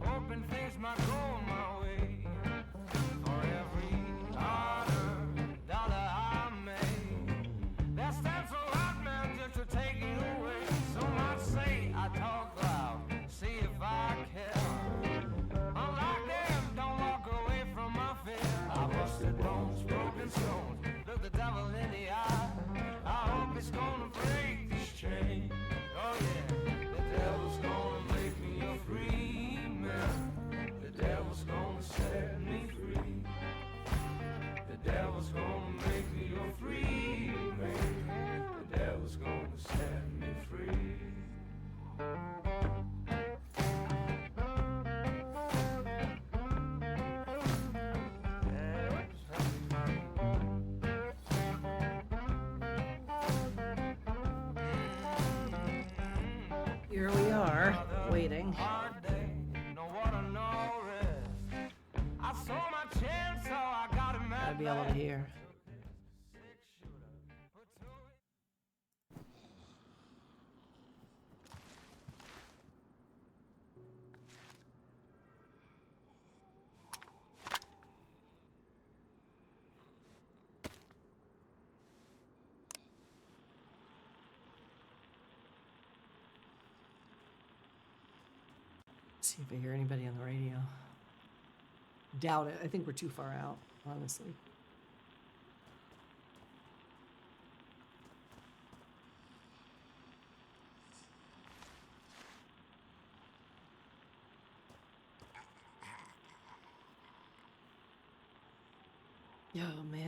hoping things might go my way. For every $100 I made, that stands so hot, man, just to take it away. So might say I talk loud, see if I care. Unlike them, don't walk away from my fear. I busted bones, broken stones, look the devil in the eye. I hope it's gonna break this chain. Oh yeah, the devil's gonna make me a free man. The devil's gonna set me free. The devil's gonna make me a free man. The devil's gonna set me free. Here we are, waiting. Hard day, no water, no rest. I saw my chance, so I got him Gotta at be able to hear. See if I hear anybody on the radio. Doubt it. I think we're too far out, honestly. Oh, man.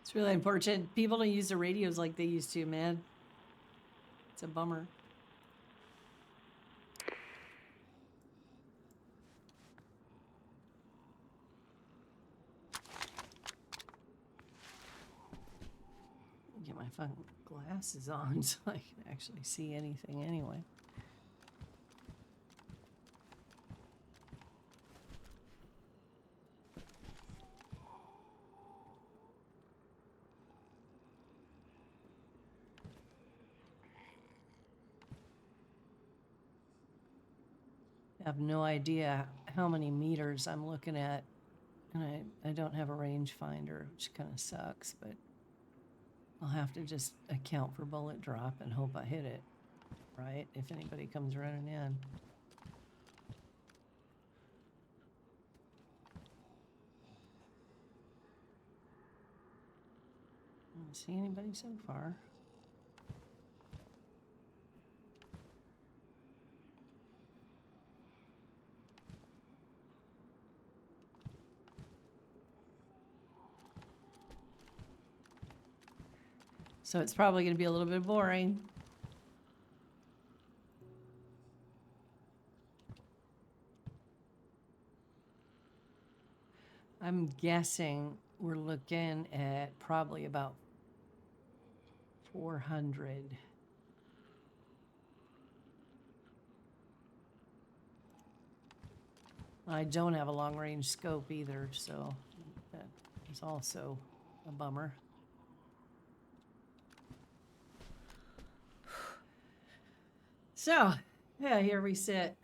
It's really unfortunate. People don't use the radios like they used to, man. It's a bummer. Get my fucking glasses on so I can actually see anything anyway. I have no idea how many meters I'm looking at, and I don't have a rangefinder, which kind of sucks, but I'll have to just account for bullet drop and hope I hit it, right? If anybody comes running in. I don't see anybody so far. So it's probably going to be a little bit boring. I'm guessing we're looking at probably about 400. I don't have a long range scope either, so that is also a bummer. So, yeah, here we sit.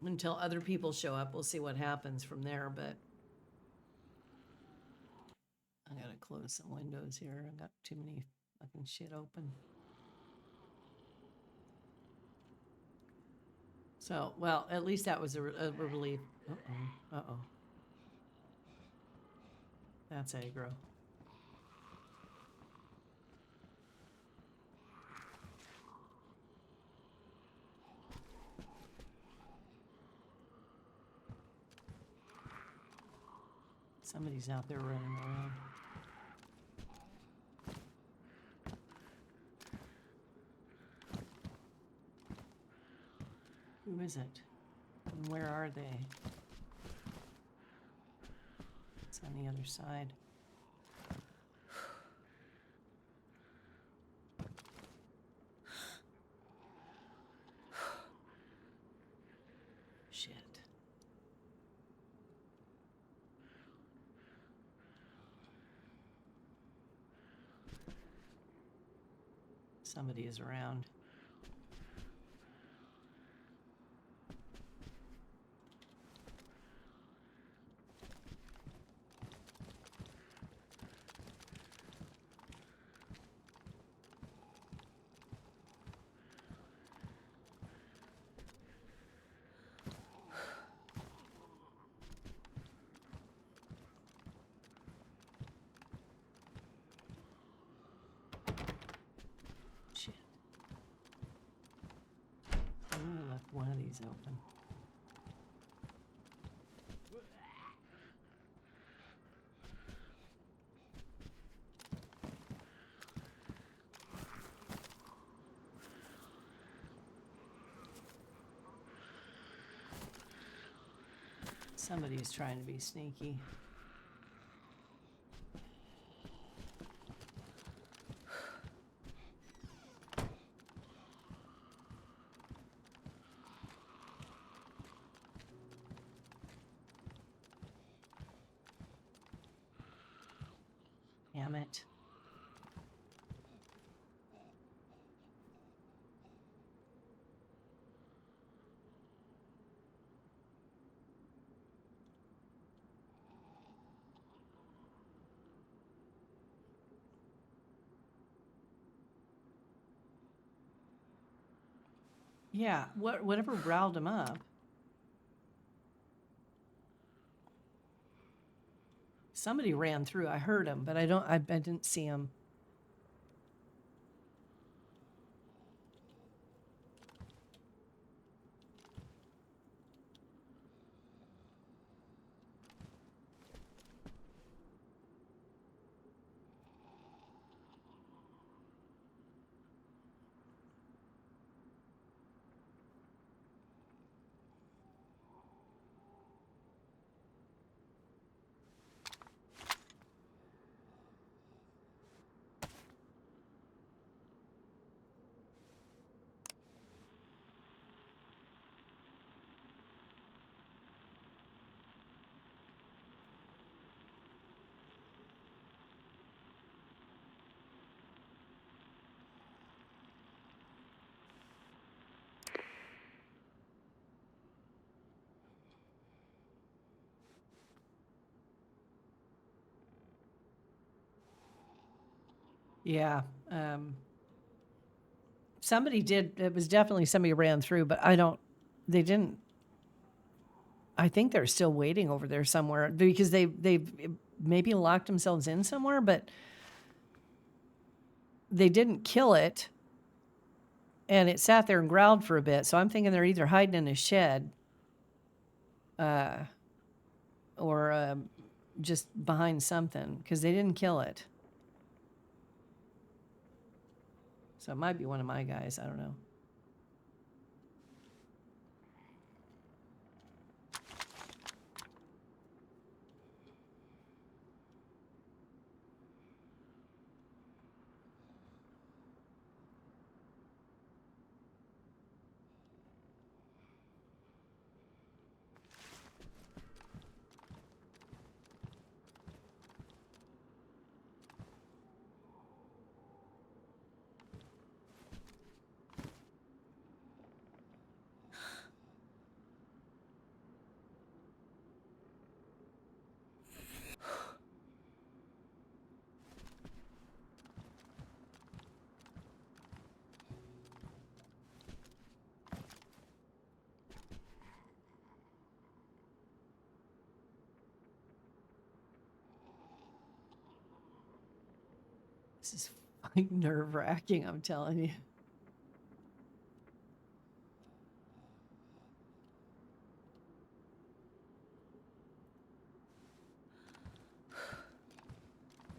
Until other people show up, we'll see what happens from there, but I gotta close some windows here. I got too many fucking shit open. So, well, at least that was a relief. Uh-oh. Uh-oh. That's aggro. Somebody's out there running around. Who is it? And where are they? It's on the other side. Shit. Somebody is around. Shit. I only left one of these open. Somebody's trying to be sneaky. Damn it. Yeah, whatever riled him up. Somebody ran through. I heard him, but I didn't see him. Yeah. Somebody did. It was definitely somebody ran through, but they didn't. I think they're still waiting over there somewhere because they've maybe locked themselves in somewhere, but they didn't kill it. And it sat there and growled for a bit. So I'm thinking they're either hiding in a shed or just behind something because they didn't kill it. So it might be one of my guys. I don't know. This is fucking nerve-wracking, I'm telling you.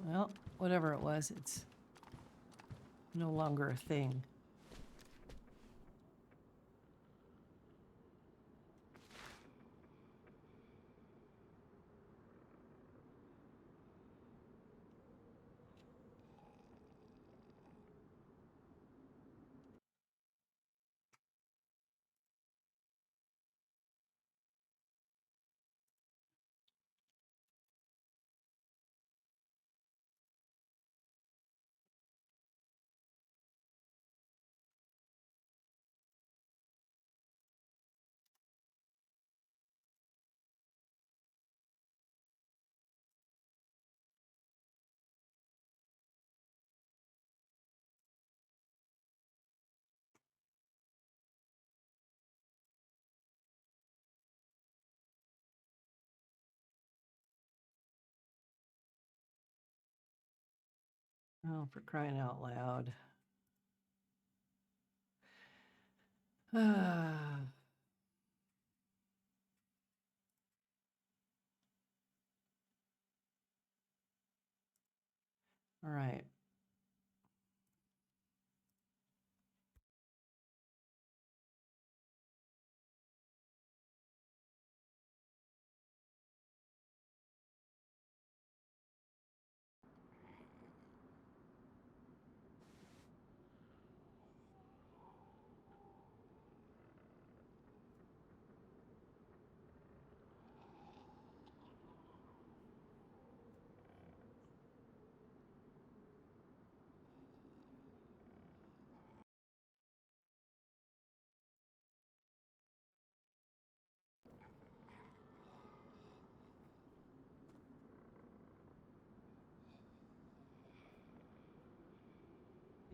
Well, whatever it was, it's no longer a thing. Oh, for crying out loud. Ah. All right.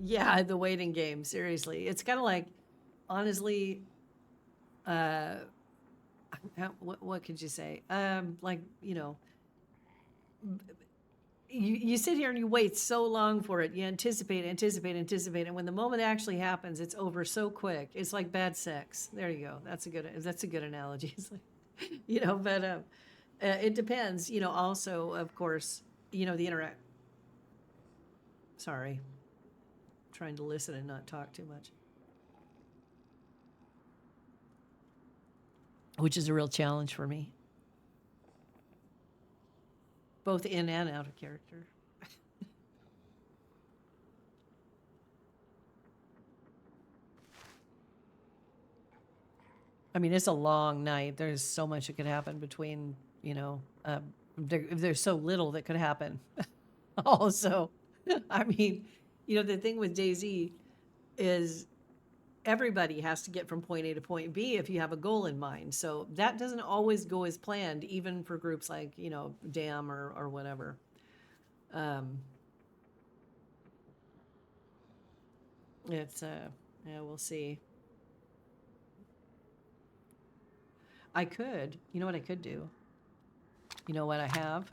Yeah, the waiting game, seriously. It's kind of like, honestly, what could you say? Like, you sit here and you wait so long for it. You anticipate, and when the moment actually happens, it's over so quick. It's like bad sex. There you go. That's a good analogy. It's like, but it depends. Also, of course, the interact. Sorry, trying to listen and not talk too much, which is a real challenge for me, both in and out of character. I mean, it's a long night. There's so much that could happen between, there's so little that could happen. Also, I mean, the thing with Dayz is everybody has to get from point A to point B if you have a goal in mind. So that doesn't always go as planned, even for groups like, DAM or whatever. It's, yeah, we'll see. I could, you know what I could do? You know what I have?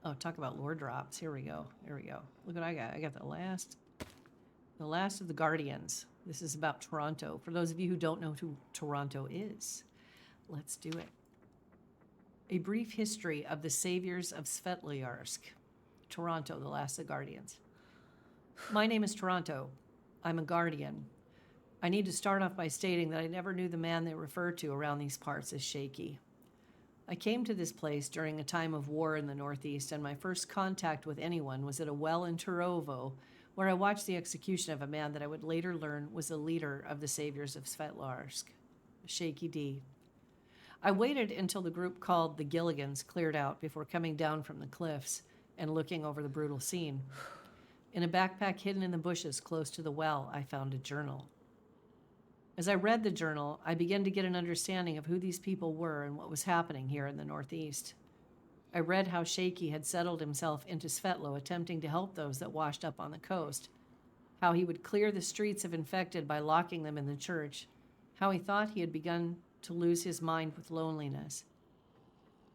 Oh, talk about lore drops. Here we go. Look what I got. I got the last of the Guardians. This is about Toronto. For those of you who don't know who Toronto is, let's do it. A brief history of the saviors of Svetloyarsk. Toronto, the last of the Guardians. My name is Toronto. I'm a Guardian. I need to start off by stating that I never knew the man they refer to around these parts as Shaky. I came to this place during a time of war in the Northeast, and my first contact with anyone was at a well in Turovo, where I watched the execution of a man that I would later learn was the leader of the saviors of Svetloyarsk, Shaky D. I waited until the group called the Gilligans cleared out before coming down from the cliffs and looking over the brutal scene. In a backpack hidden in the bushes close to the well, I found a journal. As I read the journal, I began to get an understanding of who these people were and what was happening here in the Northeast. I read how Shaky had settled himself into Svetlo, attempting to help those that washed up on the coast, how he would clear the streets of infected by locking them in the church, how he thought he had begun to lose his mind with loneliness.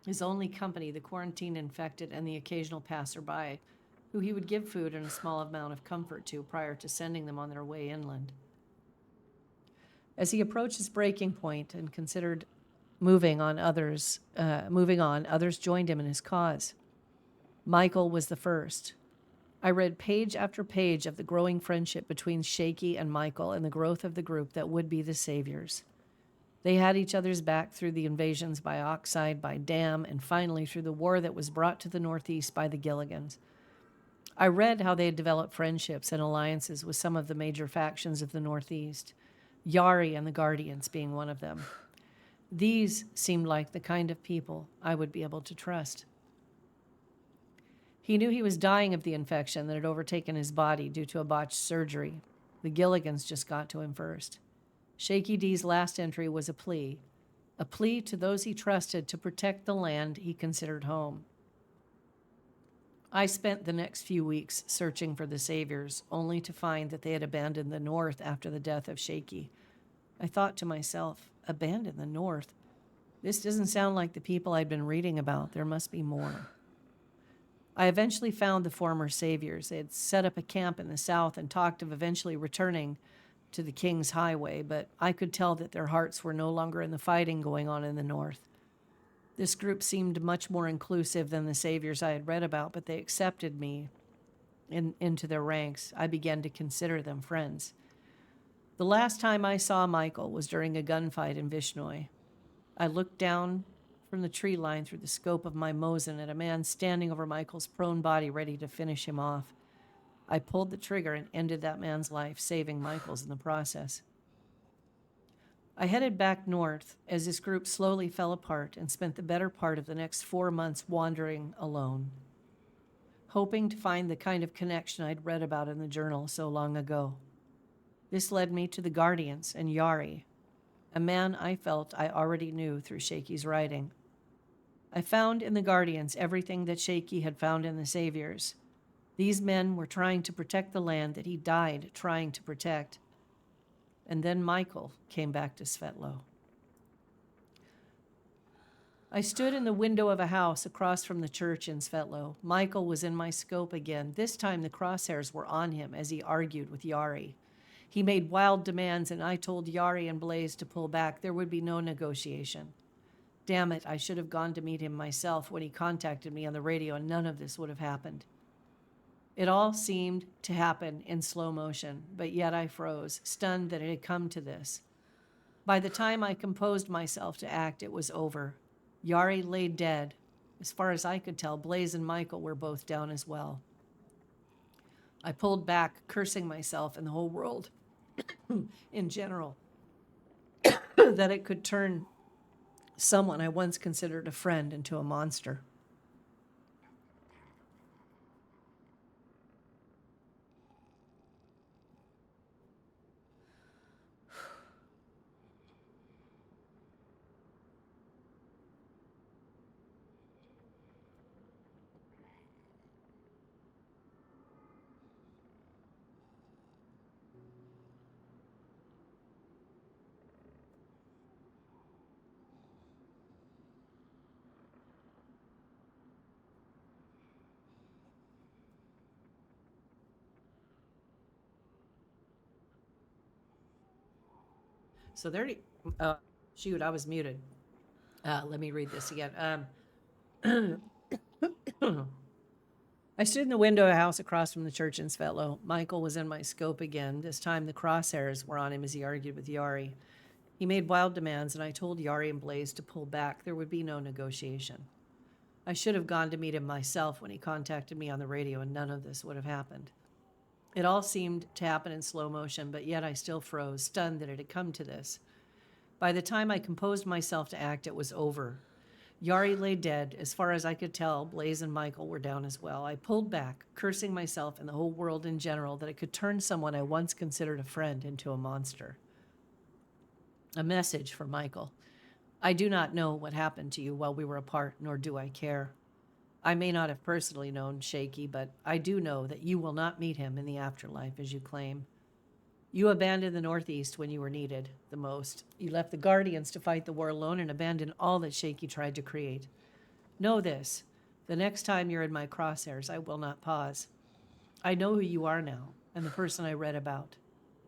His only company, the quarantine infected and the occasional passerby, who he would give food and a small amount of comfort to prior to sending them on their way inland. As he approached his breaking point and considered moving on, others joined him in his cause. Michael was the first. I read page after page of the growing friendship between Shaky and Michael and the growth of the group that would be the saviors. They had each other's back through the invasions by Oxide, by Dam, and finally through the war that was brought to the Northeast by the Gilligans. I read how they had developed friendships and alliances with some of the major factions of the Northeast, Yari and the Guardians being one of them. These seemed like the kind of people I would be able to trust. He knew he was dying of the infection that had overtaken his body due to a botched surgery. The Gilligans just got to him first. Shaky D's last entry was a plea to those he trusted to protect the land he considered home. I spent the next few weeks searching for the saviors, only to find that they had abandoned the North after the death of Shaky. I thought to myself, abandon the North? This doesn't sound like the people I'd been reading about. There must be more. I eventually found the former saviors. They had set up a camp in the South and talked of eventually returning to the King's Highway, but I could tell that their hearts were no longer in the fighting going on in the North. This group seemed much more inclusive than the saviors I had read about, but they accepted me into their ranks. I began to consider them friends. The last time I saw Michael was during a gunfight in Vishnoi. I looked down from the tree line through the scope of my Mosin at a man standing over Michael's prone body ready to finish him off. I pulled the trigger and ended that man's life, saving Michael's in the process. I headed back north as this group slowly fell apart and spent the better part of the next 4 months wandering alone, hoping to find the kind of connection I'd read about in the journal so long ago. This led me to the Guardians and Yari, a man I felt I already knew through Shaky's writing. I found in the Guardians everything that Shaky had found in the Saviors. These men were trying to protect the land that he died trying to protect. And then Michael came back to Svetlo. I stood in the window of a house across from the church in Svetlo. Michael was in my scope again. This time the crosshairs were on him as he argued with Yari. He made wild demands, and I told Yari and Blaze to pull back. There would be no negotiation. Damn it, I should have gone to meet him myself when he contacted me on the radio, and none of this would have happened. It all seemed to happen in slow motion, but yet I froze, stunned that it had come to this. By the time I composed myself to act, it was over. Yari lay dead. As far as I could tell, Blaze and Michael were both down as well. I pulled back, cursing myself and the whole world in general, that it could turn someone I once considered a friend into a monster. So there, shoot, I was muted. Let me read this again. I stood in the window of a house across from the church in Svetlo. Michael was in my scope again. This time the crosshairs were on him as he argued with Yari. He made wild demands, and I told Yari and Blaze to pull back. There would be no negotiation. I should have gone to meet him myself when he contacted me on the radio, and none of this would have happened. It all seemed to happen in slow motion, but yet I still froze, stunned that it had come to this. By the time I composed myself to act, it was over. Yari lay dead. As far as I could tell, Blaze and Michael were down as well. I pulled back, cursing myself and the whole world in general that it could turn someone I once considered a friend into a monster. A message for Michael. I do not know what happened to you while we were apart, nor do I care. I may not have personally known Shaky, but I do know that you will not meet him in the afterlife, as you claim. You abandoned the Northeast when you were needed the most. You left the Guardians to fight the war alone and abandoned all that Shaky tried to create. Know this, the next time you're in my crosshairs, I will not pause. I know who you are now, and the person I read about,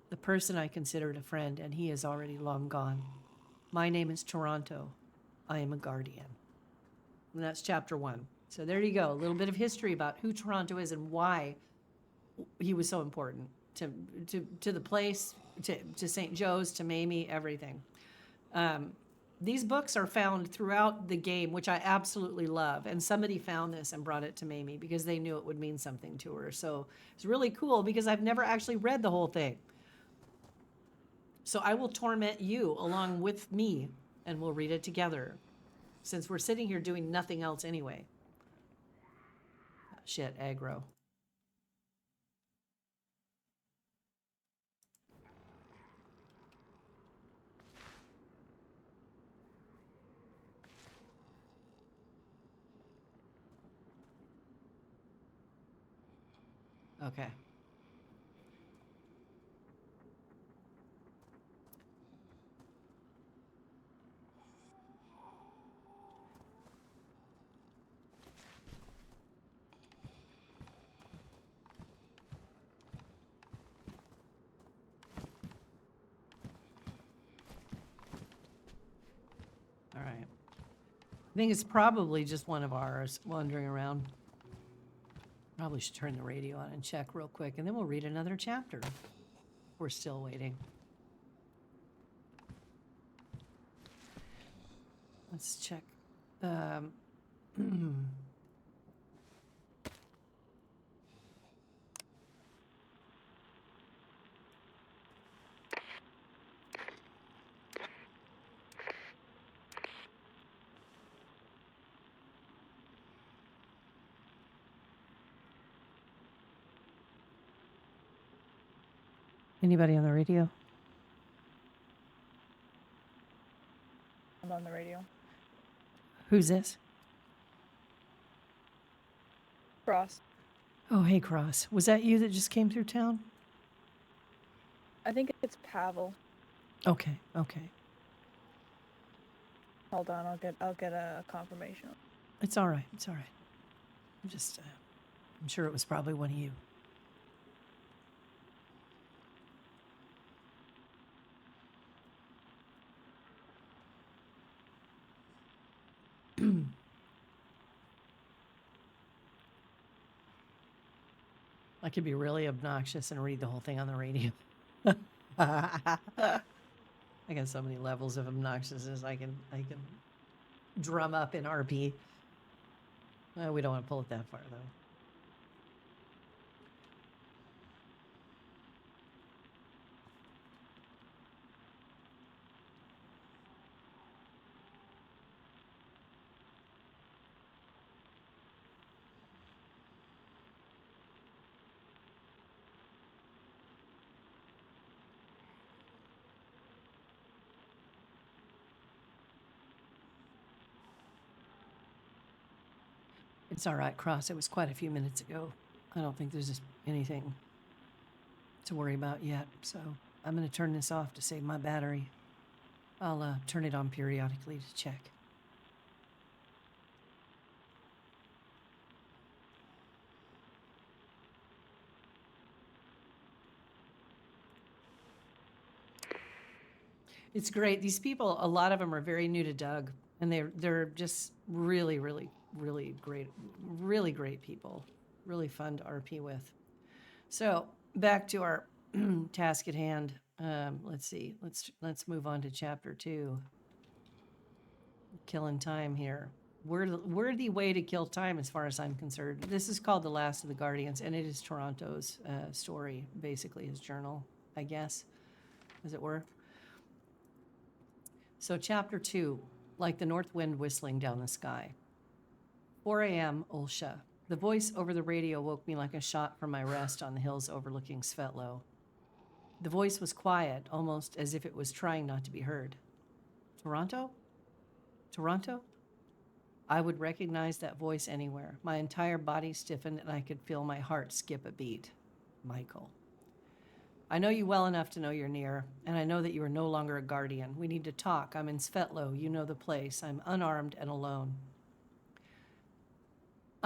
the person I considered a friend, and he is already long gone. My name is Toronto. I am a guardian. And that's chapter 1. So there you go. A little bit of history about who Toronto is and why he was so important to the place, to St. Joe's, to Mamie, everything. These books are found throughout the game, which I absolutely love. And somebody found this and brought it to Mamie because they knew it would mean something to her. So it's really cool because I've never actually read the whole thing. So I will torment you along with me and we'll read it together since we're sitting here doing nothing else anyway. Shit, aggro. Okay. All right. I think it's probably just one of ours wandering around. Probably should turn the radio on and check real quick, and then we'll read another chapter. We're still waiting. Let's check. Anybody on the radio? I'm on the radio. Who's this? Cross. Oh, hey, Cross. Was that you that just came through town? I think it's Pavel. Okay, okay. Hold on, I'll get a confirmation. It's all right. It's all right. I'm just, I'm sure it was probably one of you. I could be really obnoxious and read the whole thing on the radio. I got so many levels of obnoxiousness I can drum up in RP. We don't want to pull it that far though. It's all right, Cross. It was quite a few minutes ago. I don't think there's anything to worry about yet. So I'm going to turn this off to save my battery. I'll turn it on periodically to check. It's great. These people, a lot of them are very new to Doug, and they're just really great people. Really fun to RP with. So back to our task at hand. Let's see. Let's move on to chapter 2. Killing time here. Worthy way to kill time, as far as I'm concerned. This is called The Last of the Guardians, and it is Toronto's story, basically his journal, I guess, as it were. So chapter 2, like the north wind whistling down the sky. 4 a.m., Olsha. The voice over the radio woke me like a shot from my rest on the hills overlooking Svetlo. The voice was quiet, almost as if it was trying not to be heard. Toronto? Toronto? I would recognize that voice anywhere. My entire body stiffened and I could feel my heart skip a beat. Michael. I know you well enough to know you're near, and I know that you are no longer a guardian. We need to talk. I'm in Svetlo. You know the place. I'm unarmed and alone.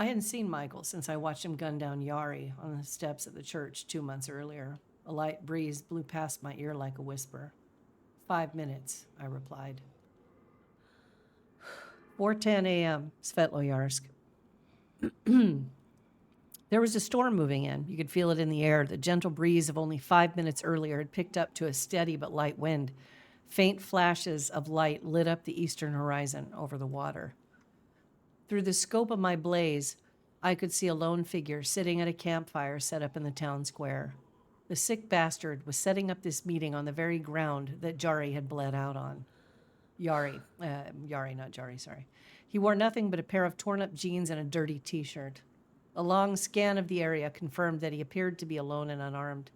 I hadn't seen Michael since I watched him gun down Yari on the steps of the church 2 months earlier. A light breeze blew past my ear like a whisper. 5 minutes, I replied. 4:10 a.m., Svetloyarsk. There was a storm moving in. You could feel it in the air. The gentle breeze of only 5 minutes earlier had picked up to a steady but light wind. Faint flashes of light lit up the eastern horizon over the water. Through the scope of my blaze, I could see a lone figure sitting at a campfire set up in the town square. The sick bastard was setting up this meeting on the very ground that Jari had bled out on. Yari, not Jari, sorry. He wore nothing but a pair of torn-up jeans and a dirty T-shirt. A long scan of the area confirmed that he appeared to be alone and unarmed.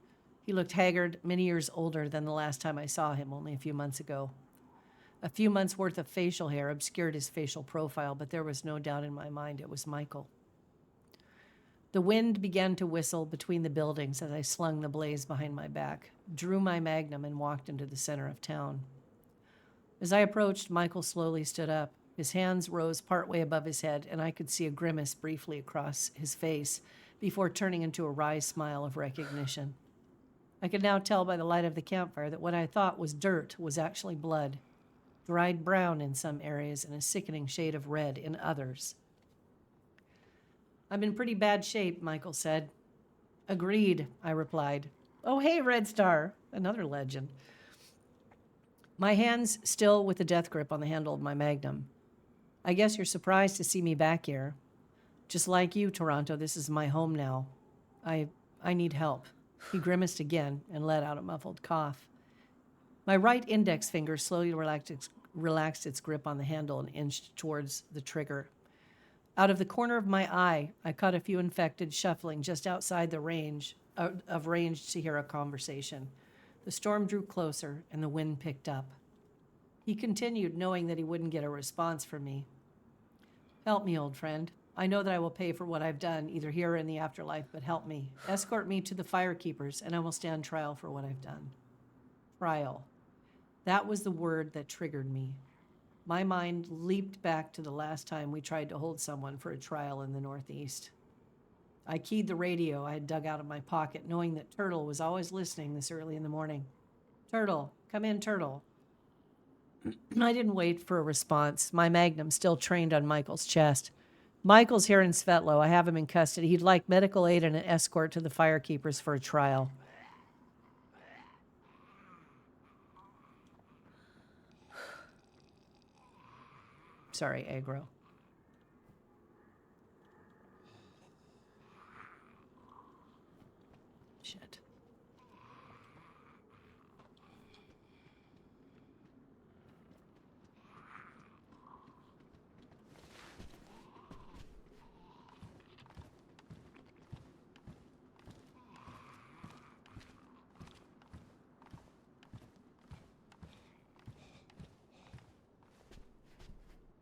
He looked haggard, many years older than the last time I saw him, only a few months ago. A few months' worth of facial hair obscured his facial profile, but there was no doubt in my mind it was Michael. The wind began to whistle between the buildings as I slung the blaze behind my back, drew my magnum, and walked into the center of town. As I approached, Michael slowly stood up. His hands rose partway above his head, and I could see a grimace briefly across his face before turning into a wry smile of recognition. I could now tell by the light of the campfire that what I thought was dirt was actually blood, dried brown in some areas and a sickening shade of red in others. I'm in pretty bad shape, Michael said. Agreed, I replied. Oh, hey, Red Star, another legend. My hands still with the death grip on the handle of my magnum. I guess you're surprised to see me back here. Just like you, Toronto, this is my home now. I need help. He grimaced again and let out a muffled cough. My right index finger slowly relaxed its grip on the handle and inched towards the trigger. Out of the corner of my eye, I caught a few infected shuffling just outside the range to hear a conversation. The storm drew closer and the wind picked up. He continued, knowing that he wouldn't get a response from me. Help me, old friend. I know that I will pay for what I've done, either here or in the afterlife, but help me. Escort me to the firekeepers, and I will stand trial for what I've done. Trial. That was the word that triggered me. My mind leaped back to the last time we tried to hold someone for a trial in the Northeast. I keyed the radio I had dug out of my pocket, knowing that Turtle was always listening this early in the morning. Turtle, come in, Turtle. I didn't wait for a response, my magnum still trained on Michael's chest. Michael's here in Svetlo. I have him in custody. He'd like medical aid and an escort to the firekeepers for a trial. Sorry, aggro. Shit.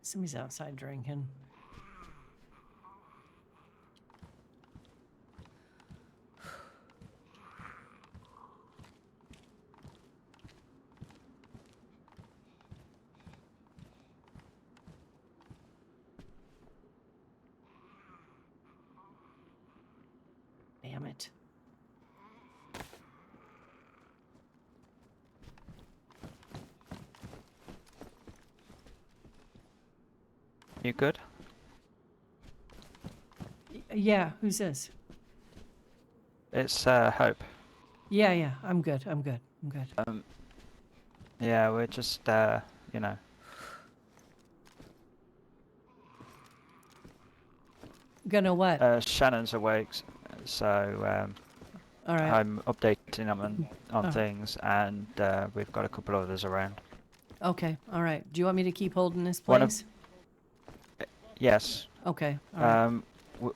Somebody's outside drinking. Damn it. You good? Yeah, who's this? It's Hope. Yeah, I'm good. Yeah, we're just you know. Gonna what? Shannon's awake, so All right. I'm updating him on things, and we've got a couple others around. Okay, all right. Do you want me to keep holding this One of- place? Yes. Okay, all right.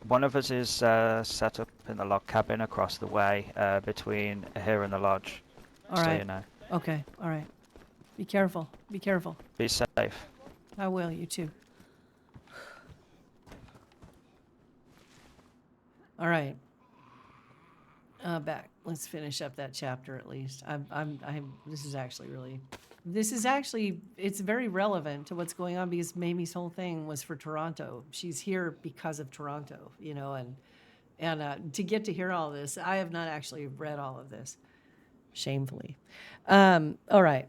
One of us is set up in the log cabin across the way between here and the lodge. All so right. you know. Okay, all right. Be careful. Be careful. Be safe. I will, you too. All right. Back. let's finish up that chapter at least. This is actually, it's very relevant to what's going on because Mamie's whole thing was for Toronto. She's here because of Toronto, you know, and to get to hear all this, I have not actually read all of this, shamefully. All right.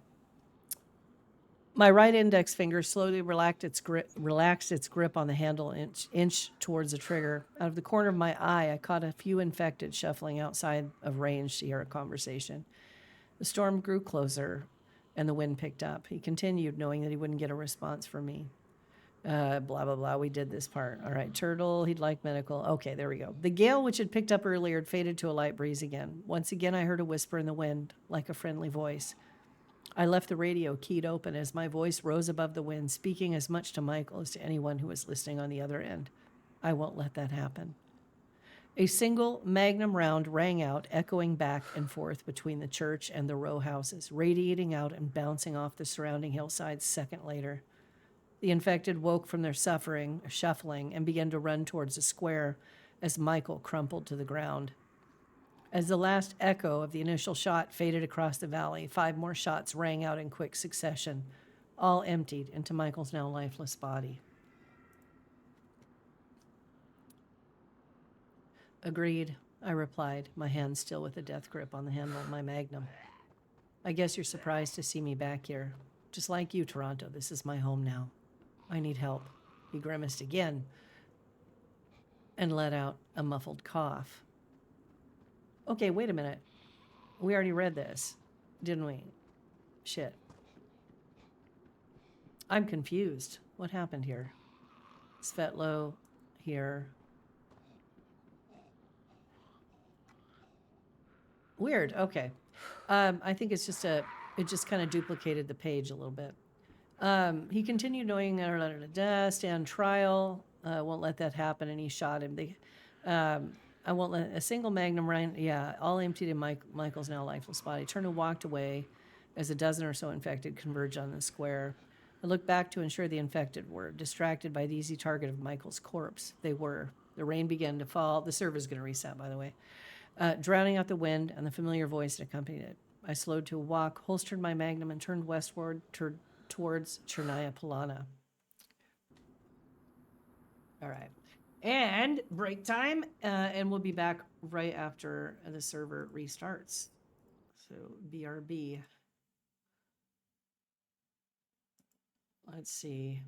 My right index finger slowly relaxed its grip on the handle, inch towards the trigger. Out of the corner of my eye, I caught a few infected shuffling outside of range to hear a conversation. The storm grew closer, and the wind picked up. He continued, knowing that he wouldn't get a response from me. Blah, blah, blah. We did this part. All right, turtle, he'd like medical. Okay, there we go. The gale, which had picked up earlier, had faded to a light breeze again. Once again, I heard a whisper in the wind, like a friendly voice. I left the radio keyed open as my voice rose above the wind, speaking as much to Michael as to anyone who was listening on the other end. I won't let that happen. A single magnum round rang out, echoing back and forth between the church and the row houses, radiating out and bouncing off the surrounding hillsides a second later. The infected woke from their shuffling, and began to run towards the square as Michael crumpled to the ground. As the last echo of the initial shot faded across the valley, 5 more shots rang out in quick succession, all emptied into Michael's now lifeless body. Agreed, I replied, my hand still with a death grip on the handle of my magnum. I guess you're surprised to see me back here. Just like you, Toronto, this is my home now. I need help. He grimaced again and let out a muffled cough. Okay, wait a minute. We already read this, didn't we? Shit. I'm confused. What happened here? Svetlo here. Weird. Okay. I think it's just it just kind of duplicated the page a little bit. He continued knowing stand trial. Won't let that happen, and he shot him. I won't let a single magnum round. Yeah, all emptied in Michael's now lifeless body. Turned and walked away as a dozen or so infected converged on the square. I looked back to ensure the infected were distracted by the easy target of Michael's corpse. They were. The rain began to fall. The server's going to reset, by the way. Drowning out the wind and the familiar voice that accompanied it. I slowed to a walk, holstered my magnum, and turned westward towards Chernaya Polana. All right. And break time, and we'll be back right after the server restarts. So BRB. Let's see.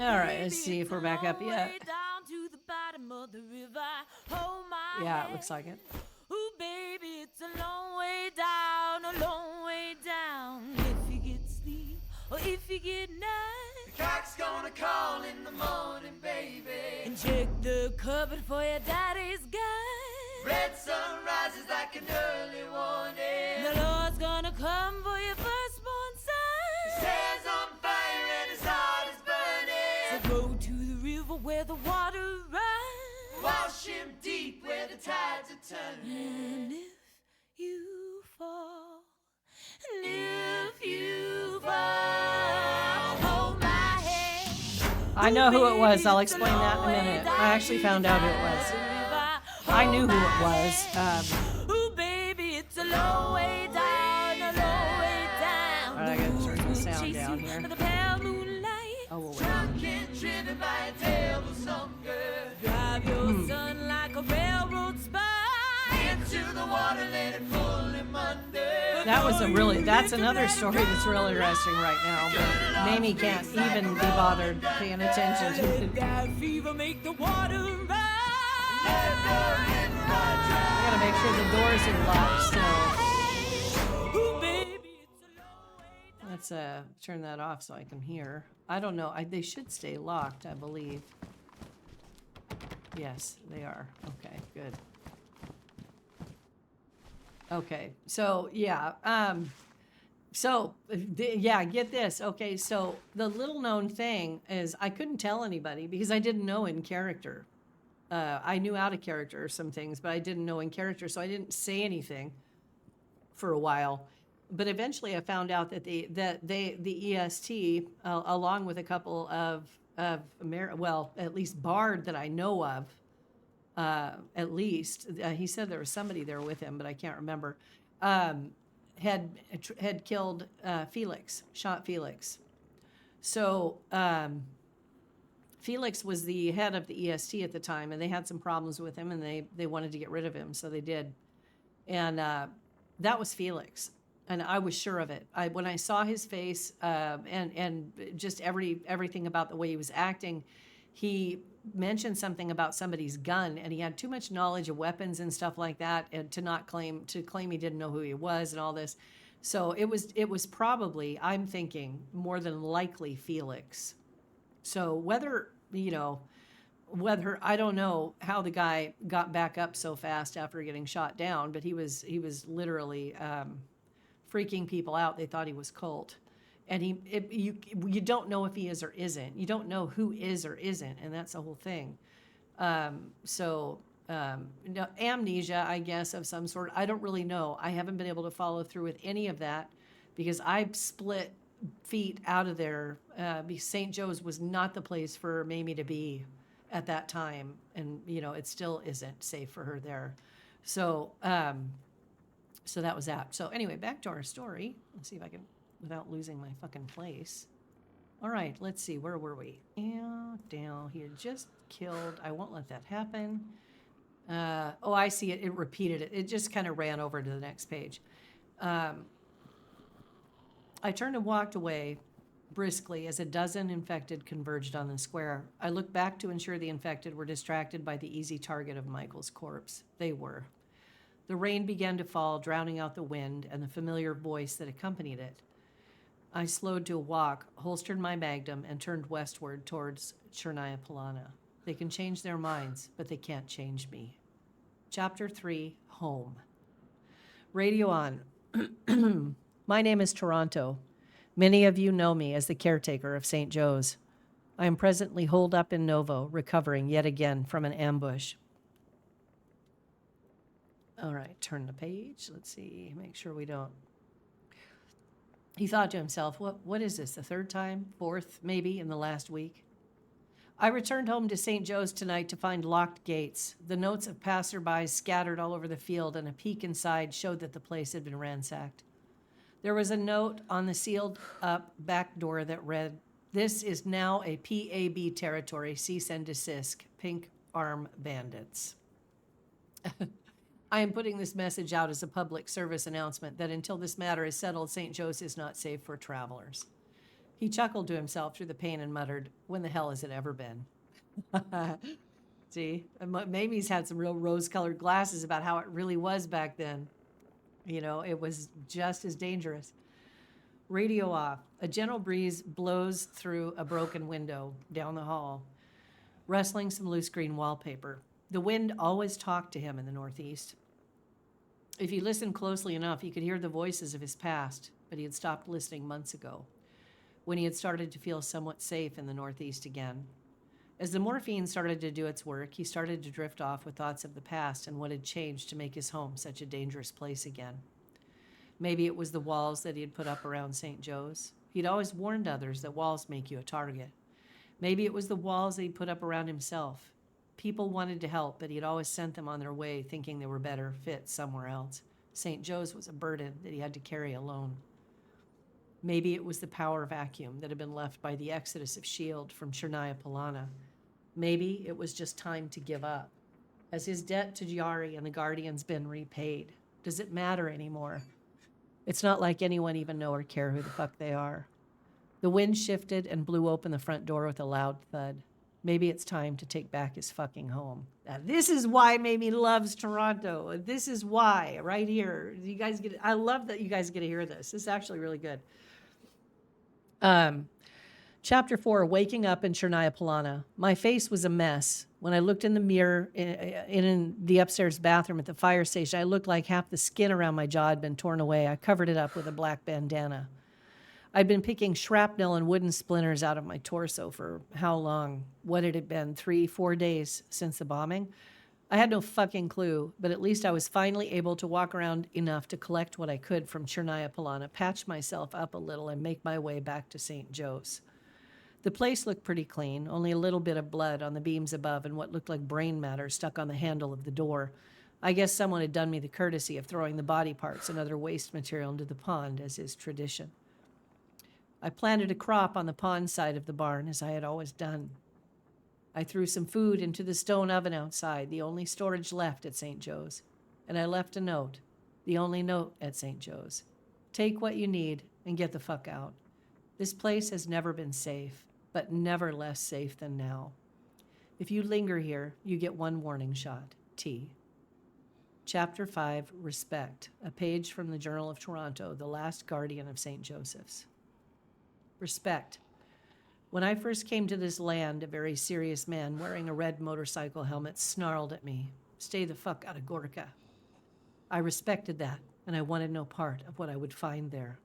All right, let's see if we're back up yet. Way down to the bottom of the river. Hold my Yeah, it hand. looks like it. Ooh, baby, it's a long way down, a long way down. If you get sleep or if you get night, The cock's gonna call in the morning, baby. and check the cupboard for your daddy's gun. Red sun rises like an early warning. The Lord's gonna come for your firstborn His son. hair's on fire and his heart is burning. So go to the river where the water runs. Wash him deep where the tides are turning. And if you fall, and if you fall, hold my hand. I know who it was. I'll explain that in a minute. I actually found out who it was. I knew who it was. Ooh, baby, it's a long way down, a long way down. All right, I gotta turn the sound Chase down you here. in the pale moonlight. Oh, well, wait. Drunk and driven by a devil's hunger. Drive your son like a railroad spine. Into the water, let it pull him under. That's another story that's real interesting right now, but Mamie can't even be bothered paying attention to it. That fever make the water run. I gotta make sure the doors are locked still. Ooh, baby, it's a long way down. Let's turn that off so I can hear. I don't know. They should stay locked, I believe. Yes, they are. Okay, good. Okay, so yeah. Get this. Okay, so the little known thing is I couldn't tell anybody because I didn't know in character. I knew out of character some things, but I didn't know in character, so I didn't say anything for a while. But eventually, I found out that the EST, along with a couple of at least Bard that I know of, at least he said there was somebody there with him, but I can't remember. Had killed Felix, shot Felix. So Felix was the head of the EST at the time, and they had some problems with him, and they wanted to get rid of him, so they did. And that was Felix, and I was sure of it. When I saw his face and just everything about the way he was acting, he mentioned something about somebody's gun, and he had too much knowledge of weapons and stuff like that, and to claim he didn't know who he was and all this. So it was probably, I'm thinking, more than likely Felix. So whether I don't know how the guy got back up so fast after getting shot down, but he was literally freaking people out. They thought he was Colt. And you don't know if he is or isn't. You don't know who is or isn't, and that's the whole thing. Amnesia, I guess, of some sort. I don't really know. I haven't been able to follow through with any of that because I split feet out of there. St. Joe's was not the place for Mamie to be at that time, and it still isn't safe for her there. So that was that. So anyway, back to our story. Let's see if I can, without losing my fucking place. All right, let's see. Where were we? Down. He had just killed. I won't let that happen. I see it. It repeated it. It just kind of ran over to the next page. I turned and walked away briskly as a dozen infected converged on the square. I looked back to ensure the infected were distracted by the easy target of Michael's corpse. They were. The rain began to fall, drowning out the wind and the familiar voice that accompanied it. I slowed to a walk, holstered my magnum, and turned westward towards Chernaya Polana. They can change their minds, but they can't change me. Chapter 3, Home. Radio on. My name is Toronto. Many of you know me as the caretaker of St. Joe's. I am presently holed up in Novo, recovering yet again from an ambush. All right, turn the page. Let's see, make sure we don't. He thought to himself, what is this, the third time, fourth, maybe, in the last week? I returned home to St. Joe's tonight to find locked gates. The notes of passersby scattered all over the field, and a peek inside showed that the place had been ransacked. There was a note on the sealed-up back door that read, "This is now a PAB territory. Cease and desist. Pink Arm Bandits." I am putting this message out as a public service announcement that until this matter is settled, St. Joe's is not safe for travelers. He chuckled to himself through the pain and muttered, "When the hell has it ever been?" See, Mamie's had some real rose-colored glasses about how it really was back then. You know, it was just as dangerous. Radio off. A gentle breeze blows through a broken window down the hall, rustling some loose green wallpaper. The wind always talked to him in the Northeast. If he listened closely enough, he could hear the voices of his past, but he had stopped listening months ago, when he had started to feel somewhat safe in the Northeast again. As the morphine started to do its work, he started to drift off with thoughts of the past and what had changed to make his home such a dangerous place again. Maybe it was the walls that he had put up around St. Joe's. He'd always warned others that walls make you a target. Maybe it was the walls that he put up around himself. People wanted to help, but he had always sent them on their way, thinking they were better fit somewhere else. St. Joe's was a burden that he had to carry alone. Maybe it was the power vacuum that had been left by the exodus of S.H.I.E.L.D. from Chernaya Polana. Maybe it was just time to give up. Has his debt to Jari and the Guardians been repaid? Does it matter anymore? It's not like anyone even know or care who the fuck they are. The wind shifted and blew open the front door with a loud thud. Maybe it's time to take back his fucking home. Now, this is why Mamie loves Toronto. This is why, right here. You guys get. I love that you guys get to hear this. This is actually really good. Chapter 4, Waking Up in Chernaya Polana. My face was a mess. When I looked in the mirror in the upstairs bathroom at the fire station, I looked like half the skin around my jaw had been torn away. I covered it up with a black bandana. I'd been picking shrapnel and wooden splinters out of my torso for how long? What had it been, 3-4 days since the bombing? I had no fucking clue, but at least I was finally able to walk around enough to collect what I could from Chernaya Polana, patch myself up a little, and make my way back to St. Joe's. The place looked pretty clean, only a little bit of blood on the beams above and what looked like brain matter stuck on the handle of the door. I guess someone had done me the courtesy of throwing the body parts and other waste material into the pond, as is tradition. I planted a crop on the pond side of the barn, as I had always done. I threw some food into the stone oven outside, the only storage left at St. Joe's. And I left a note, the only note at St. Joe's. Take what you need and get the fuck out. This place has never been safe, but never less safe than now. If you linger here, you get one warning shot. T. Chapter 5, Respect, a page from the Journal of Toronto, the last guardian of St. Joseph's. Respect. When I first came to this land, a very serious man wearing a red motorcycle helmet snarled at me, "Stay the fuck out of Gorka." I respected that, and I wanted no part of what I would find there.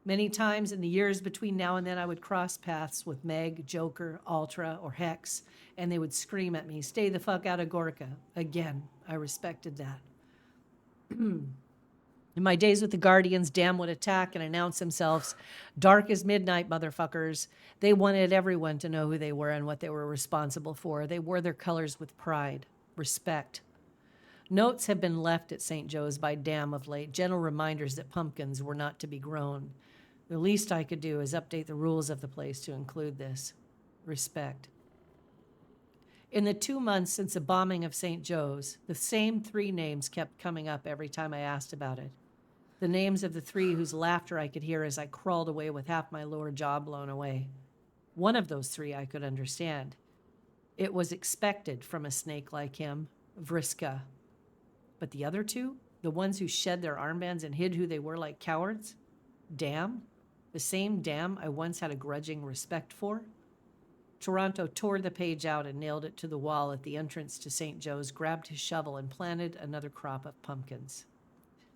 Many times in the years between now and then, I would cross paths with Meg, Joker, Ultra, or Hex, and they would scream at me, "Stay the fuck out of Gorka." Again, I respected that. In my days with the Guardians, Dam would attack and announce themselves, "Dark as midnight, motherfuckers." They wanted everyone to know who they were and what they were responsible for. They wore their colors with pride, respect. Notes have been left at St. Joe's by Dam of late, gentle reminders that pumpkins were not to be grown. The least I could do is update the rules of the place to include this. Respect. In the 2 months since the bombing of St. Joe's, the same 3 names kept coming up every time I asked about it. The names of the 3 whose laughter I could hear as I crawled away with half my lower jaw blown away. One of those 3 I could understand. It was expected from a snake like him, Vriska. But the other 2, the ones who shed their armbands and hid who they were like cowards? Dam? The same Dam I once had a grudging respect for? Toronto tore the page out and nailed it to the wall at the entrance to St. Joe's, grabbed his shovel, and planted another crop of pumpkins.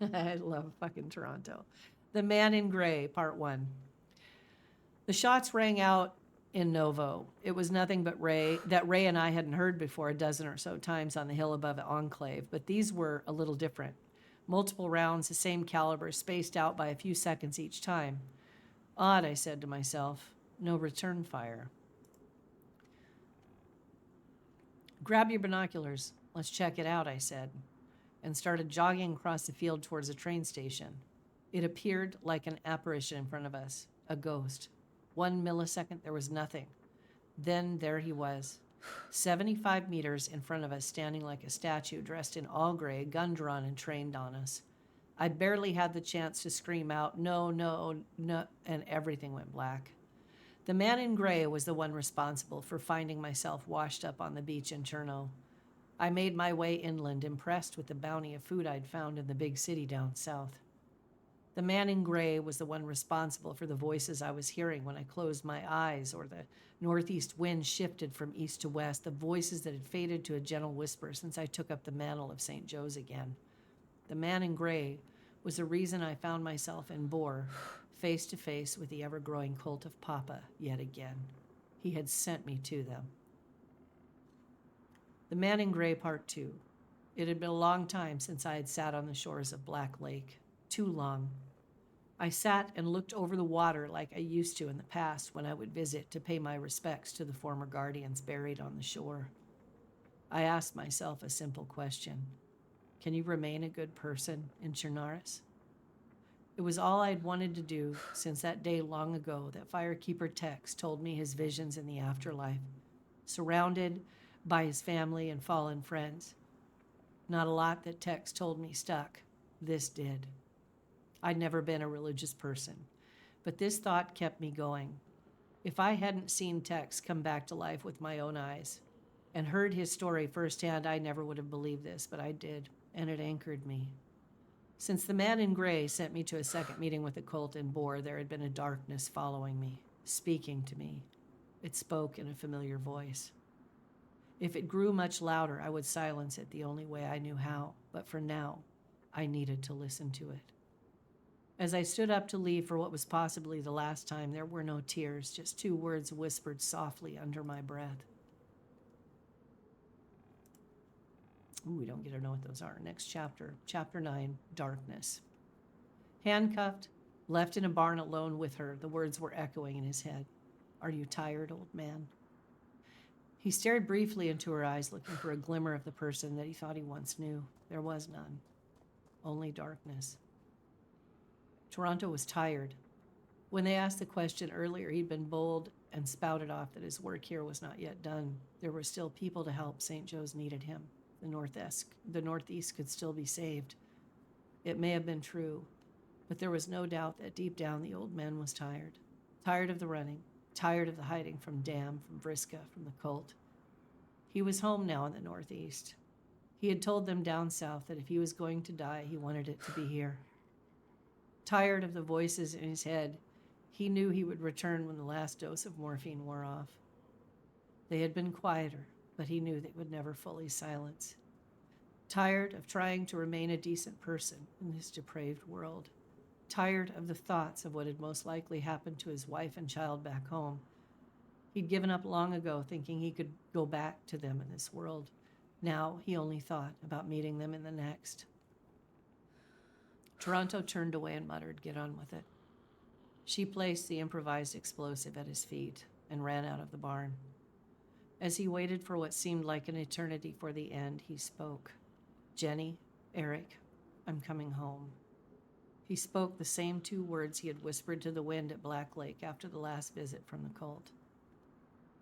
I love fucking Toronto. The Man in Gray, Part 1. The shots rang out in Novo. It was nothing but Ray and I hadn't heard before a dozen or so times on the hill above Enclave, but these were a little different. Multiple rounds, the same caliber, spaced out by a few seconds each time. Odd, I said to myself. No return fire. "Grab your binoculars. Let's check it out," I said, and started jogging across the field towards a train station. It appeared like an apparition in front of us, a ghost. 1 millisecond, there was nothing. Then there he was, 75 meters in front of us, standing like a statue, dressed in all gray, gun drawn and trained on us. I barely had the chance to scream out, "No, no, no," and everything went black. The man in gray was the one responsible for finding myself washed up on the beach in Cherno. I made my way inland, impressed with the bounty of food I'd found in the big city down south. The man in gray was the one responsible for the voices I was hearing when I closed my eyes, or the northeast wind shifted from east to west, the voices that had faded to a gentle whisper since I took up the mantle of St. Joe's again. The man in gray was the reason I found myself in Bor, face to face with the ever-growing cult of Papa yet again. He had sent me to them. The Man in Gray Part 2. It had been a long time since I had sat on the shores of Black Lake. Too long. I sat and looked over the water like I used to in the past when I would visit to pay my respects to the former guardians buried on the shore. I asked myself a simple question. Can you remain a good person in Chernarus? It was all I'd wanted to do since that day long ago that Firekeeper Tex told me his visions in the afterlife, surrounded by his family and fallen friends. Not a lot that Tex told me stuck. This did. I'd never been a religious person, but this thought kept me going. If I hadn't seen Tex come back to life with my own eyes and heard his story firsthand, I never would have believed this, but I did, and it anchored me. Since the Man in Gray sent me to a second meeting with the cult in Bor, there had been a darkness following me, speaking to me. It spoke in a familiar voice. If it grew much louder, I would silence it the only way I knew how, but for now, I needed to listen to it. As I stood up to leave for what was possibly the last time, there were no tears, just 2 words whispered softly under my breath. Ooh, we don't get to know what those are. Next chapter, chapter 9, Darkness. Handcuffed, left in a barn alone with her, the words were echoing in his head. Are you tired, old man? He stared briefly into her eyes, looking for a glimmer of the person that he thought he once knew. There was none. Only darkness. Toronto was tired. When they asked the question earlier, he'd been bold and spouted off that his work here was not yet done. There were still people to help. St. Joe's needed him. The Northeast could still be saved. It may have been true, but there was no doubt that deep down the old man was tired. Tired of the running, tired of the hiding from Dam, from Vriska, from the cult. He was home now in the Northeast. He had told them down south that if he was going to die, he wanted it to be here. Tired of the voices in his head, he knew he would return when the last dose of morphine wore off. They had been quieter, but he knew they would never fully silence. Tired of trying to remain a decent person in this depraved world. Tired of the thoughts of what had most likely happened to his wife and child back home. He'd given up long ago, thinking he could go back to them in this world. Now he only thought about meeting them in the next. Toronto turned away and muttered, "Get on with it." She placed the improvised explosive at his feet and ran out of the barn. As he waited for what seemed like an eternity for the end, he spoke. "Jenny, Eric, I'm coming home." He spoke the same 2 words he had whispered to the wind at Black Lake after the last visit from the cult.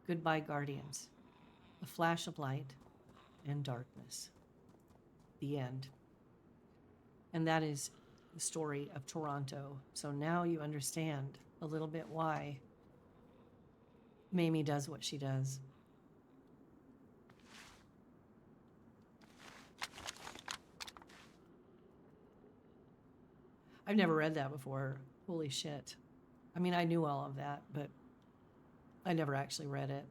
Goodbye, guardians. A flash of light and darkness. The end. And that is the story of Toronto. So now you understand a little bit why Mamie does what she does. I've never read that before. Holy shit. I mean, I knew all of that, but I never actually read it.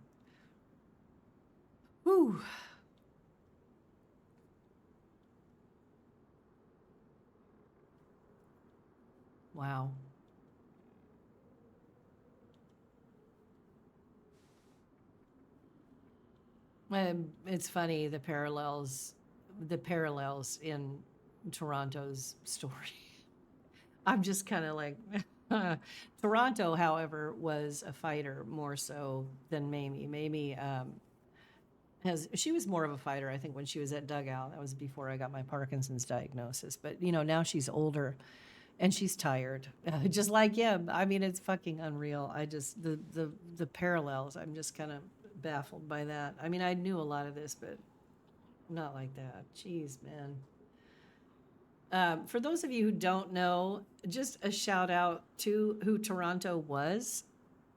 Whew. Wow. It's funny, the parallels in Toronto's story. I'm just kind of like, Toronto, however, was a fighter more so than Mamie. Mamie she was more of a fighter, I think, when she was at Dugout. That was before I got my Parkinson's diagnosis. But, now she's older and she's tired, just like him. I mean, it's fucking unreal. I just, the parallels, I'm just kind of baffled by that. I mean, I knew a lot of this, but not like that. Jeez, man. For those of you who don't know, just a shout out to who Toronto was.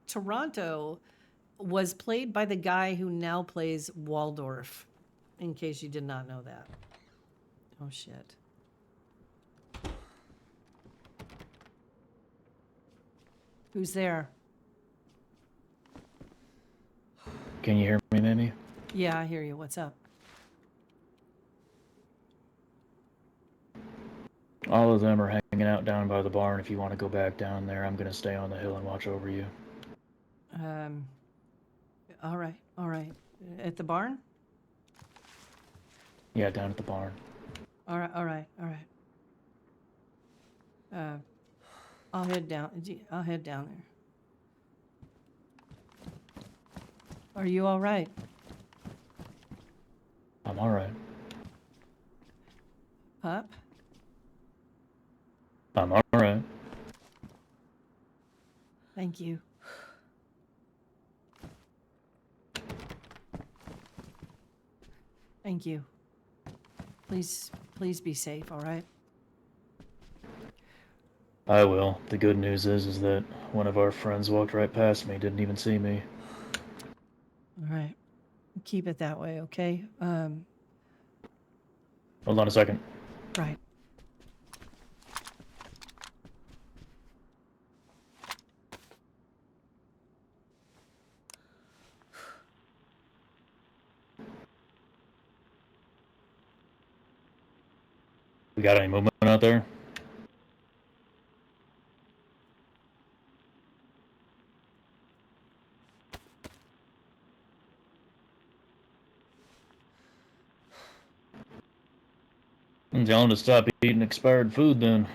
Toronto was played by the guy who now plays Waldorf, in case you did not know that. Oh, shit. Who's there? Can you hear me, Mamie? Yeah, I hear you. What's up? All of them are hanging out down by the barn. If you want to go back down there, I'm going to stay on the hill and watch over you. All right, all right. At the barn? Yeah, down at the barn. All right, all right, all right. I'll head down. I'll head down there. Are you all right? I'm alright. Pup? I'm alright. Thank you. Thank you. Please be safe, all right? I will. The good news is that one of our friends walked right past me, didn't even see me. All right. Keep it that way, okay? Hold on a second. Right. We got any movement out there? Tell him to stop eating expired food then.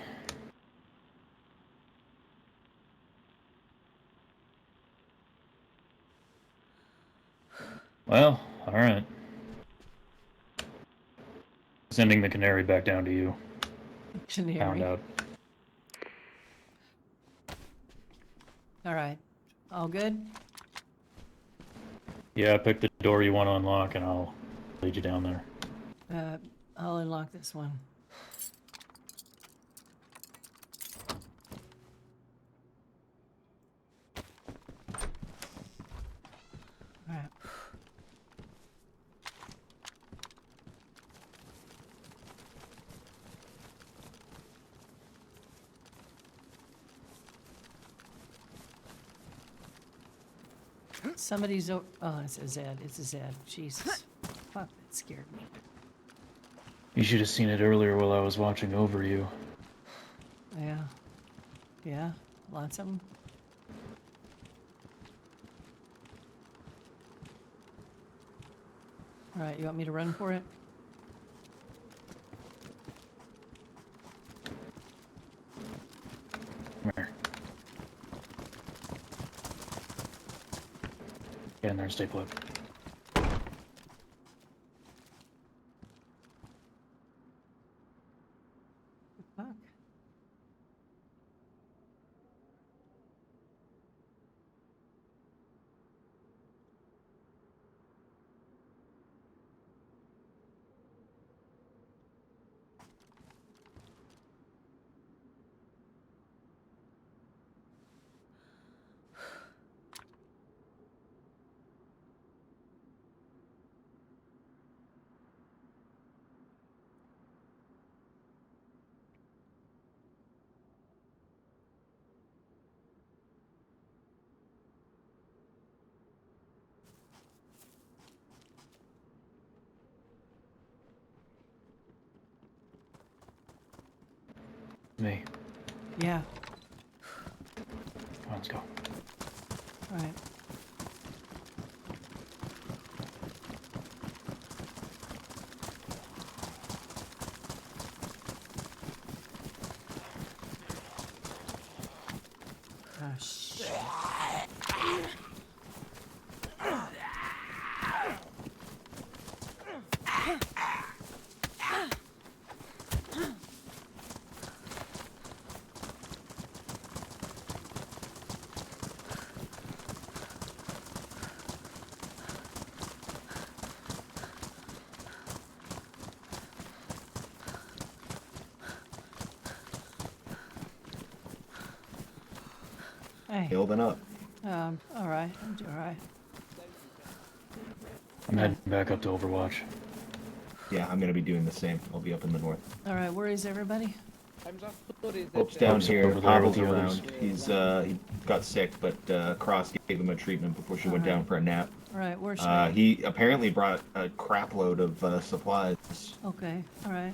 Well, alright. Sending the canary back down to you. Found Canary. out. All right. All good? Yeah, pick the door you want to unlock and I'll lead you down there. I'll unlock this one. All right. Somebody's oh, it's a Zed. It's a Zed. Jesus. Fuck, that scared me. You should have seen it earlier while I was watching over you. Yeah. Yeah. Lots of them. All right, you want me to run for it? Come here. Get in there and stay put. Fuck. Me. Yeah. Come on, let's go. All right. Oh, shit. Hey. Healed and up. All right. I'm doing all right. I'm heading back up to Overwatch. Yeah, I'm gonna be doing the same. I'll be up in the north. All right. Where is everybody? I'm just worried Hope's that down Hope's here. over there with Pavel's the others. around. He got sick, but Cross gave him a treatment before she went Alright. down for a nap. All right. Where should I? He apparently brought a crap load of supplies. Okay. All right.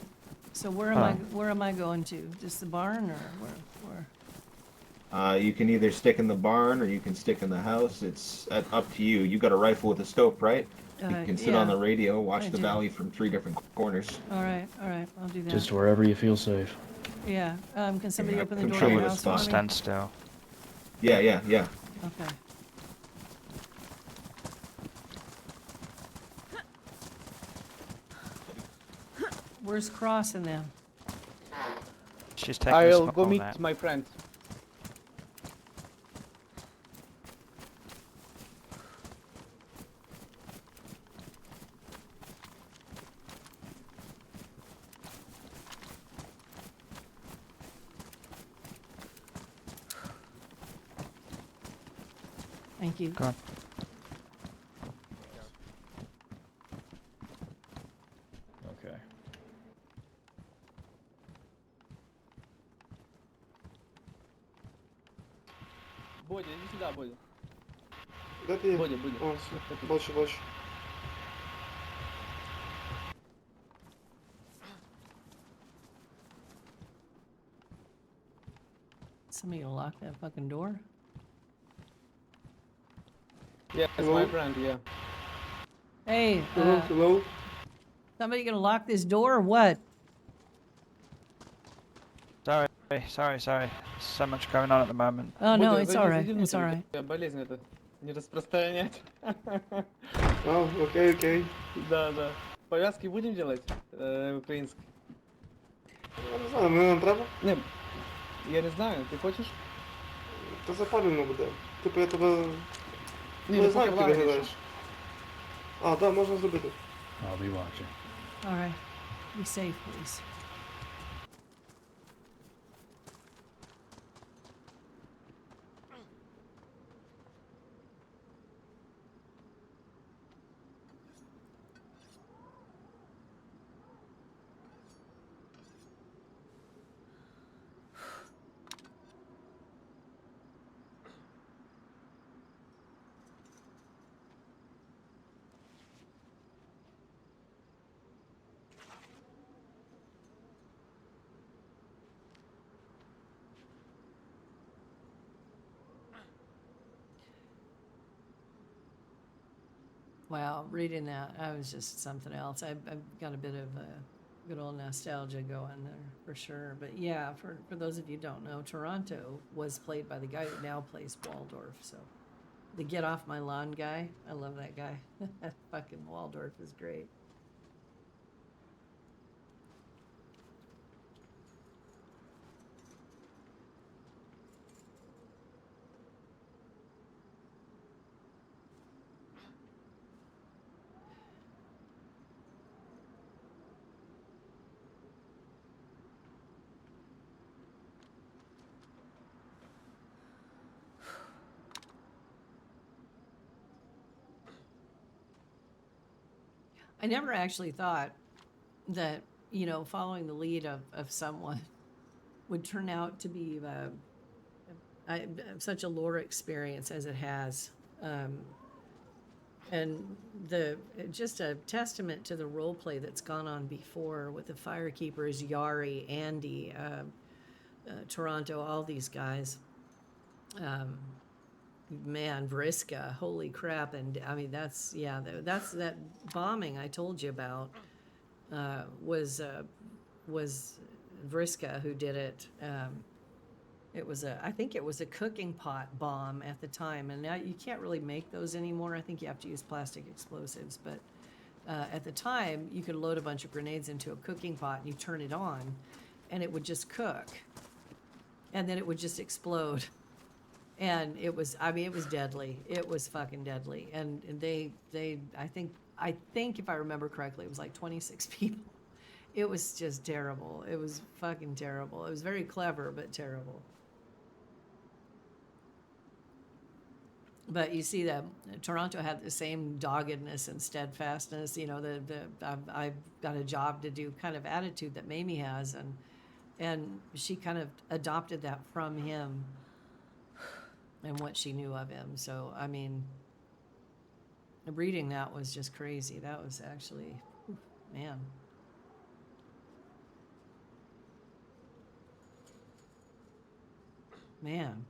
So where am I going to? Just the barn or where? You can either stick in the barn or you can stick in the house. It's up to you. You got a rifle with a scope, right? You can sit on yeah, the radio, watch I the do. valley from 3 different corners. All right. I'll do that. Just wherever you feel safe. Yeah. Can somebody Yeah, open the I'm door sure to you your have a house spot. for me? Stand still. Yeah. Okay. Where's Cross in them? She's taking a I'll small go meet nap. my friend. Thank you. Go on. Okay. Бодя, иди сюда, Бодя. Да ты... Бодя, Бодя. О, всё, больше. Somebody gonna lock that fucking door? Yes, Hello? my friend, yeah. Hey, Hello? somebody gonna lock this door or what? Sorry. So much going on at the moment. Oh no, Бодя, it's зайди, all right. зайди It's внутрь, all у right. тебя болезнь эта. Не распространять. А, окей. Да. Повязки будем делать? Украинские. Я не знаю, мені нам треба. Не, я не знаю, ти хочеш? Та запалювано буде. Типу я тебе... Ні, я ну знаю, поки як ти влага виглядаєш. більше. А, так, можна зробити. I'll be watching. All right. Be safe, please. Wow, reading that, I was just something else. I've got a bit of good old nostalgia going there for sure. But yeah, for those of you who don't know, Toronto was played by the guy who now plays Waldorf. So the Get Off My Lawn guy, I love that guy. Fucking Waldorf is great. I never actually thought that, following the lead of someone would turn out to be such a lore experience as it has. And just a testament to the role play that's gone on before with the Firekeepers, Yari, Andy, Toronto, all these guys. Man, Vriska, holy crap. And I mean, that's that bombing I told you about was Vriska who did it. I think it was a cooking pot bomb at the time, and now you can't really make those anymore. I think you have to use plastic explosives, but at the time you could load a bunch of grenades into a cooking pot and you turn it on and it would just cook and then it would just explode. And it was deadly. It was fucking deadly. And they I think if I remember correctly, it was like 26 people. It was just terrible. It was fucking terrible. It was very clever, but terrible. But you see that Toronto had the same doggedness and steadfastness, you know, I've got a job to do kind of attitude that Mamie has, and she kind of adopted that from him and what she knew of him. So I mean, reading that was just crazy. That was actually, man. Man.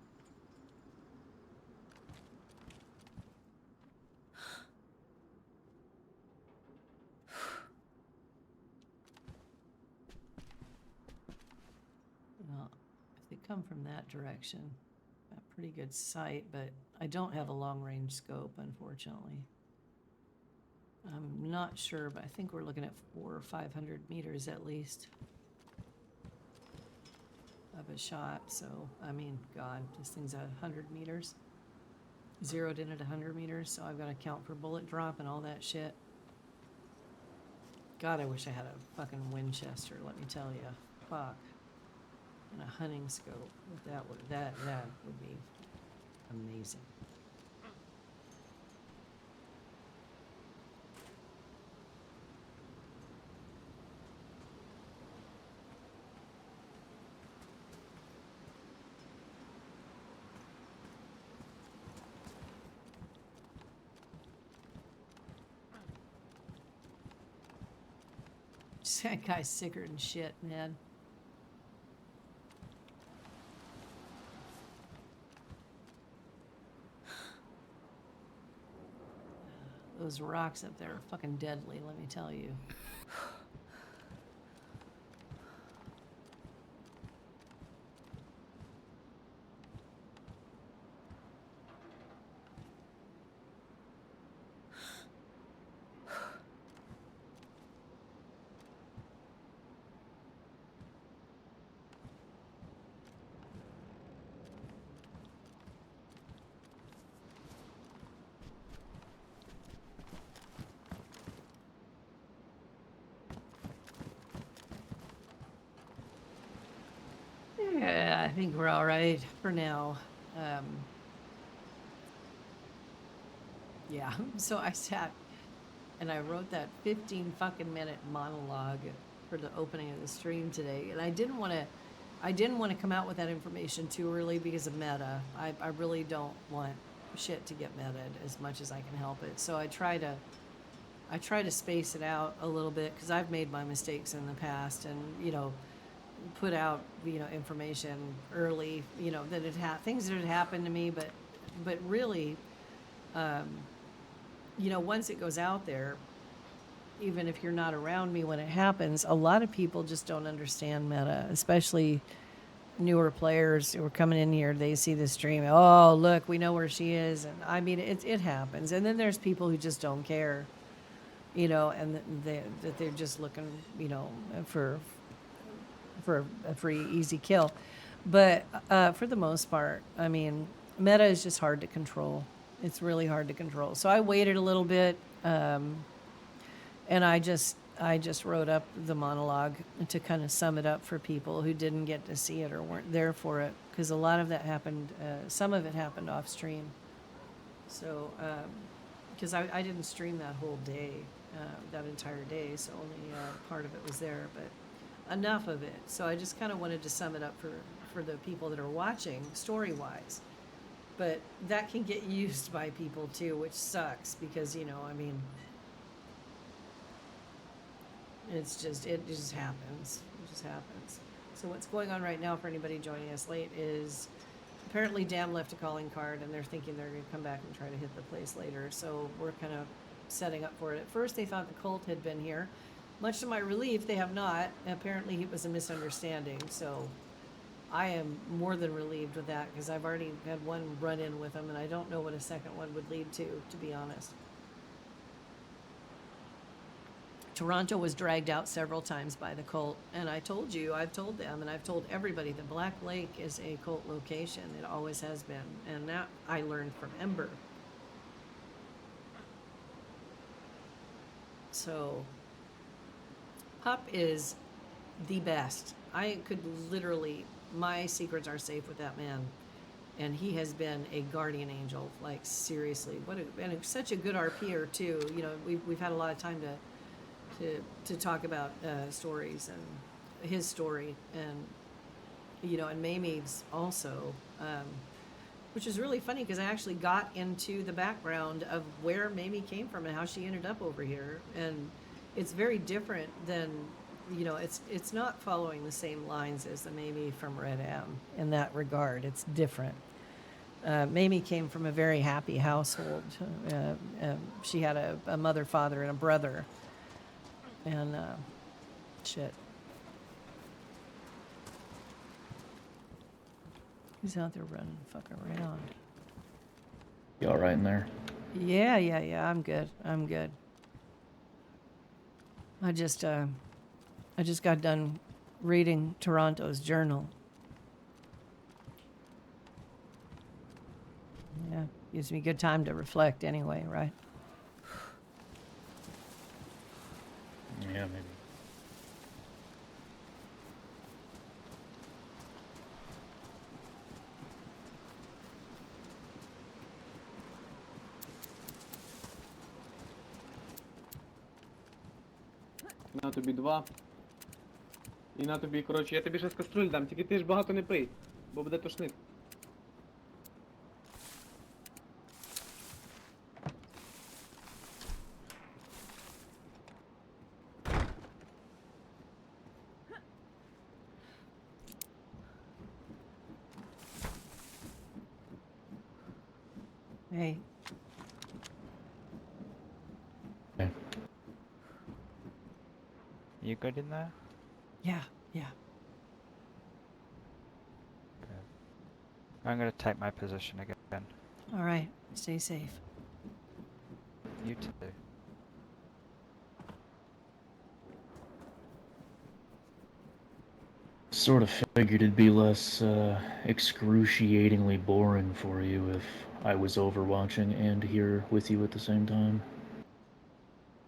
Well, if they come from that direction, a pretty good sight, but I don't have a long range scope, unfortunately. I'm not sure, but I think we're looking at 400 or 500 meters at least of a shot. So, I mean, God, this thing's at 100 meters. Zeroed in at 100 meters, so I've got to count for bullet drop and all that shit. God, I wish I had a fucking Winchester, let me tell you. Fuck. And a hunting scope. That would be amazing. That guy's sicker than shit, man. Those rocks up there are fucking deadly, let me tell you. Yeah, I think we're all right for now. Yeah, so I sat and I wrote that 15 fucking minute monologue for the opening of the stream today, and I didn't want to come out with that information too early because of meta. I really don't want shit to get meted as much as I can help it. So I try to space it out a little bit because I've made my mistakes in the past, and you know, put out, you know, information early, you know, that things that had happened to me, but really, you know, once it goes out there, even if you're not around me when it happens, a lot of people just don't understand meta, especially newer players who are coming in here. They see the stream, oh look, we know where she is, and I mean it happens. And then there's people who just don't care, you know, and they're just looking, you know, for a free easy kill. But for the most part, I mean, meta is just hard to control. It's really hard to control. So I waited a little bit, and I just wrote up the monologue to kind of sum it up for people who didn't get to see it or weren't there for it, because a lot of that happened, some of it happened off stream. So, because I didn't stream that whole day, that entire day, so only part of it was there, but enough of it. So I just kind of wanted to sum it up for the people that are watching, story-wise. But that can get used by people too, which sucks because, you know, I mean, it just happens. It just happens. So what's going on right now for anybody joining us late is apparently Dam left a calling card and they're thinking they're going to come back and try to hit the place later. So we're kind of setting up for it. At first they thought the cult had been here. Much to my relief, they have not. Apparently it was a misunderstanding. So I am more than relieved with that because I've already had one run-in with them and I don't know what a second one would lead to be honest. Toronto was dragged out several times by the cult, and I've told them, and I've told everybody that Black Lake is a cult location. It always has been, and that I learned from Ember. So, Pup is the best. I could literally, my secrets are safe with that man. and he has been a guardian angel. Like seriously, and such a good RPer too. You know, we've had a lot of time to talk about stories and his story, and you know, and Mamie's also. Which is really funny because I actually got into the background of where Mamie came from and how she ended up over here, and it's very different than, you know, it's not following the same lines as the Mamie from Red M in that regard. It's different. Mamie came from a very happy household. She had a mother, father, and a brother, and shit. He's out there running fucking around. You all right in there? Yeah. I'm good. I just got done reading Toronto's journal. Yeah, gives me good time to reflect anyway, right? Yeah, maybe. На тобі 2. І на тобі, коротше, я тобі ще з каструль дам, тільки ти ж багато не пий, бо буде тошнити. Hey, Okay. You good in there? yeah. I'm gonna take my position again. All right, stay safe. You too. Sort of figured it'd be less excruciatingly boring for you if I was overwatching and here with you at the same time.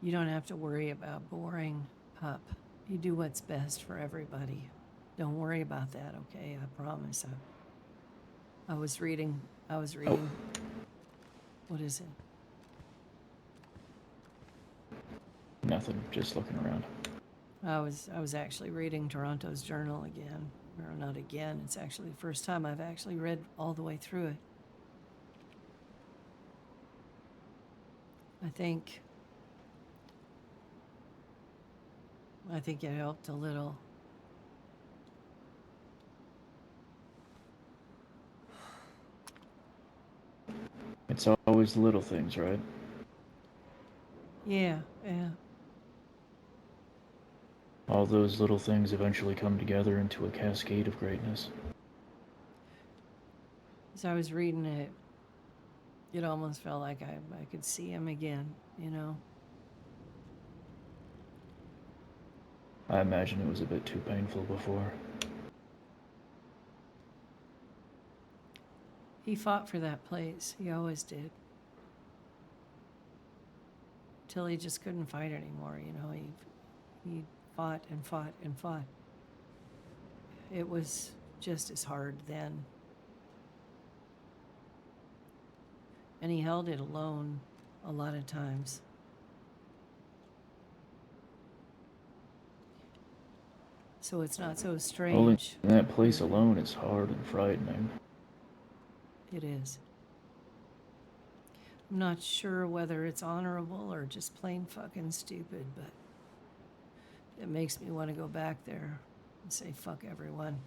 You don't have to worry about boring, pup. You do what's best for everybody. Don't worry about that, okay? I promise. I was reading. What is it? Nothing, just looking around. I was actually reading Toronto's journal again. Or not again, it's actually the first time I've actually read all the way through it. I think it helped a little. It's always the little things, right? Yeah. All those little things eventually come together into a cascade of greatness. As I was reading it, it almost felt like I could see him again, you know? I imagine it was a bit too painful before. He fought for that place. He always did. Till he just couldn't fight anymore, you know? He fought and fought and fought. It was just as hard then. And he held it alone a lot of times. So it's not so strange. Holding that place alone is hard and frightening. It is. I'm not sure whether it's honorable or just plain fucking stupid, but it makes me want to go back there and say fuck everyone.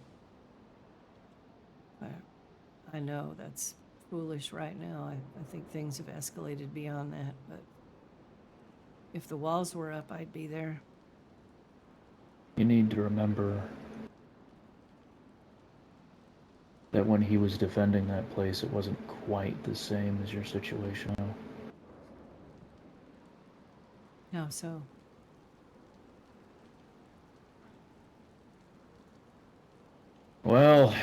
I know that's foolish right now. I think things have escalated beyond that, but if the walls were up, I'd be there. You need to remember that when he was defending that place, it wasn't quite the same as your situation now. How so? Well,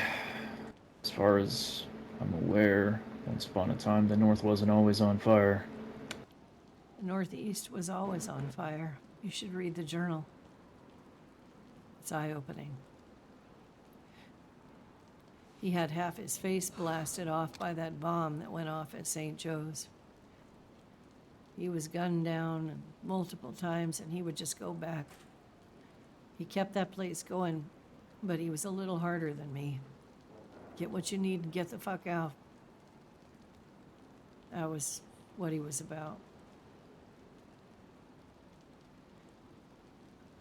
as far as I'm aware, once upon a time, the North wasn't always on fire. The Northeast was always on fire. You should read the journal. It's eye-opening. He had half his face blasted off by that bomb that went off at St. Joe's. He was gunned down multiple times, and he would just go back. He kept that place going, but he was a little harder than me. Get what you need and get the fuck out. That was what he was about.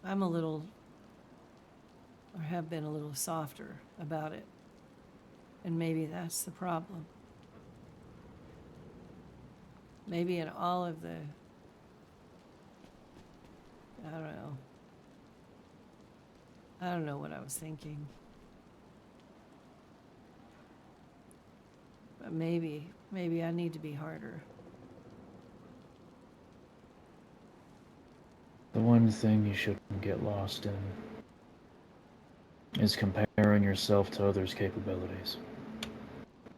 I'm a little, or have been a little softer about it. And maybe that's the problem. Maybe in all of the, I don't know what I was thinking. But maybe I need to be harder. The one thing you shouldn't get lost in is comparing yourself to others' capabilities.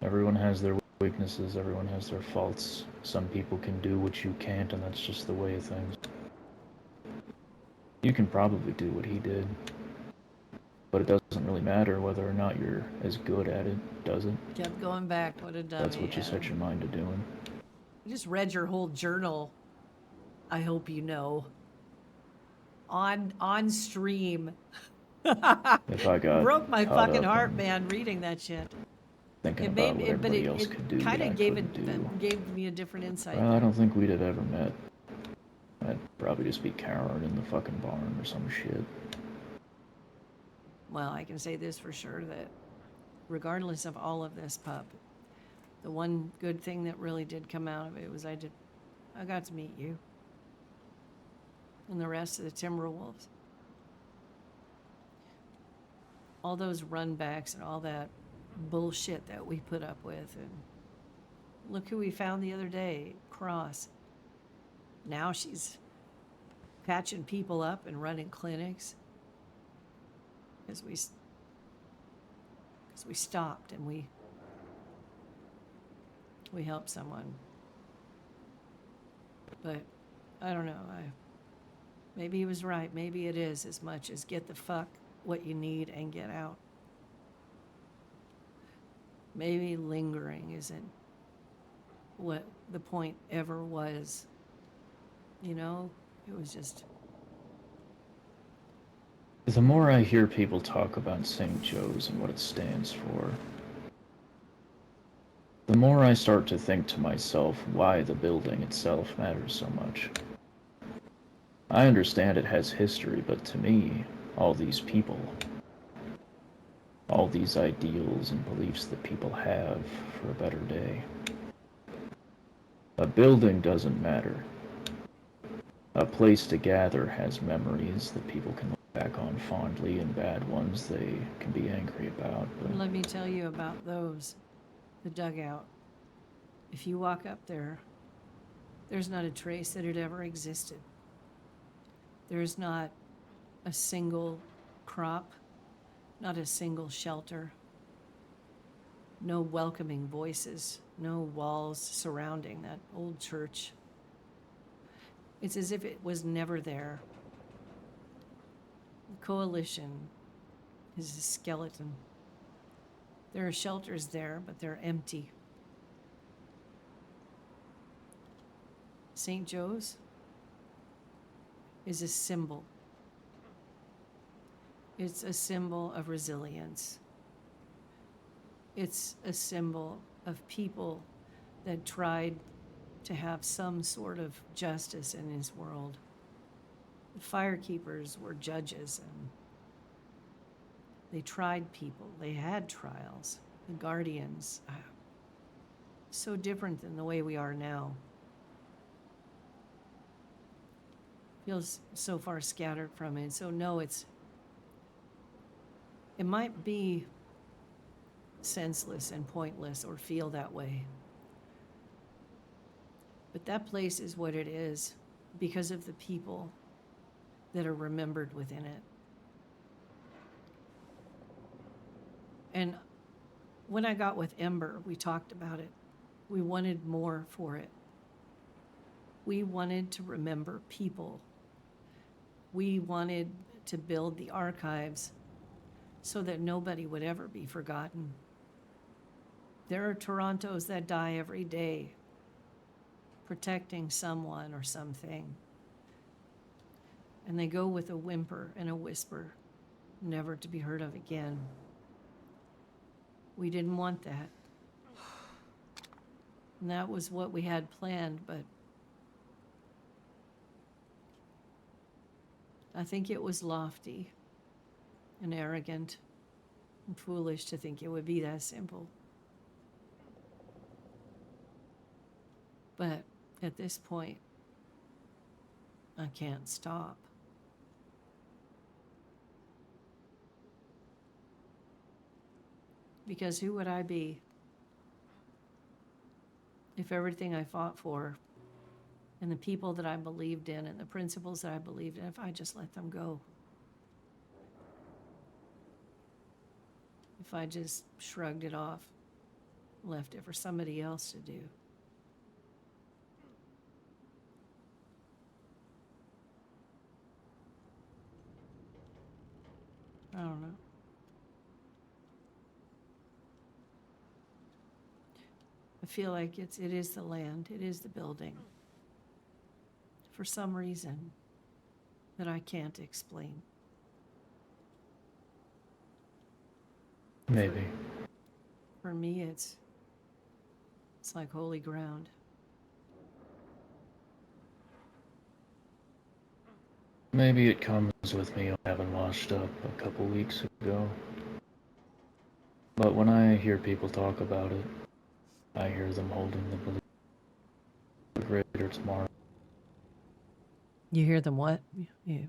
Everyone has their weaknesses, everyone has their faults. Some people can do what you can't, and that's just the way of things. You can probably do what he did, but it doesn't really matter whether or not you're as good at it, does it? Kept going back, what a dummy. That's what you set your mind to doing. I just read your whole journal. I hope you know. On stream. If I got Broke my caught fucking up heart, in man, reading that shit. thinking It about made what it, but everybody else could do kind that I of gave couldn't do. gave me a different insight. Well, I don't think we'd have ever met. I'd probably just be cowered in the fucking barn or some shit. Well, I can say this for sure, that regardless of all of this, pup, the one good thing that really did come out of it was I got to meet you and the rest of the Timberwolves. All those runbacks and all that bullshit that we put up with, and look who we found the other day, Cross. Now she's patching people up and running clinics. Because we stopped and we helped someone. But I don't know. Maybe he was right. Maybe it is as much as get the fuck what you need and get out. Maybe lingering isn't what the point ever was. You know, it was just. The more I hear people talk about St. Joe's and what it stands for, the more I start to think to myself why the building itself matters so much. I understand it has history, but to me, all these people, all these ideals and beliefs that people have for a better day. A building doesn't matter. A place to gather has memories that people can look back on fondly, and bad ones they can be angry about. But Let me tell you about those. The dugout. If you walk up there, there's not a trace that it ever existed. There's not a single crop, not a single shelter, no welcoming voices, no walls surrounding that old church. It's as if it was never there. The coalition is a skeleton. There are shelters there, but they're empty. St. Joe's is a symbol. It's a symbol of resilience. It's a symbol of people that tried to have some sort of justice in this world. The firekeepers were judges, and they tried people. They had trials. The guardians, so different than the way we are now. Feels so far scattered from it. So no, it might be senseless and pointless or feel that way. But that place is what it is because of the people that are remembered within it. And when I got with Ember, we talked about it. We wanted more for it. We wanted to remember people. We wanted to build the archives so that nobody would ever be forgotten. There are Torontos that die every day protecting someone or something. And they go with a whimper and a whisper, never to be heard of again. We didn't want that. And that was what we had planned, but I think it was lofty and arrogant and foolish to think it would be that simple. But at this point, I can't stop. Because who would I be if everything I fought for and the people that I believed in and the principles that I believed in, if I just let them go? If I just shrugged it off, left it for somebody else to do? I don't know. I feel like it is the land, it is the building. For some reason that I can't explain. Maybe. For me, it's like holy ground. Maybe it comes with me having washed up a couple weeks ago. But when I hear people talk about it, I hear them holding the belief of a greater tomorrow. You hear them what? We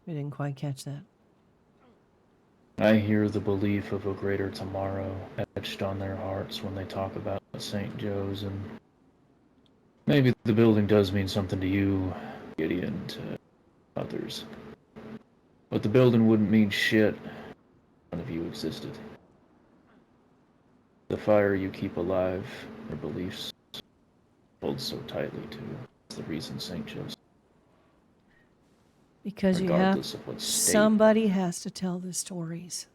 didn't quite catch that. I hear the belief of a greater tomorrow etched on their hearts when they talk about St. Joe's, and maybe the building does mean something to you, Gideon, to others. But the building wouldn't mean shit if none of you existed. The fire you keep alive, your beliefs hold so tightly to, is the reason St. Joe's. Because Regardless of what state. somebody has to tell the stories.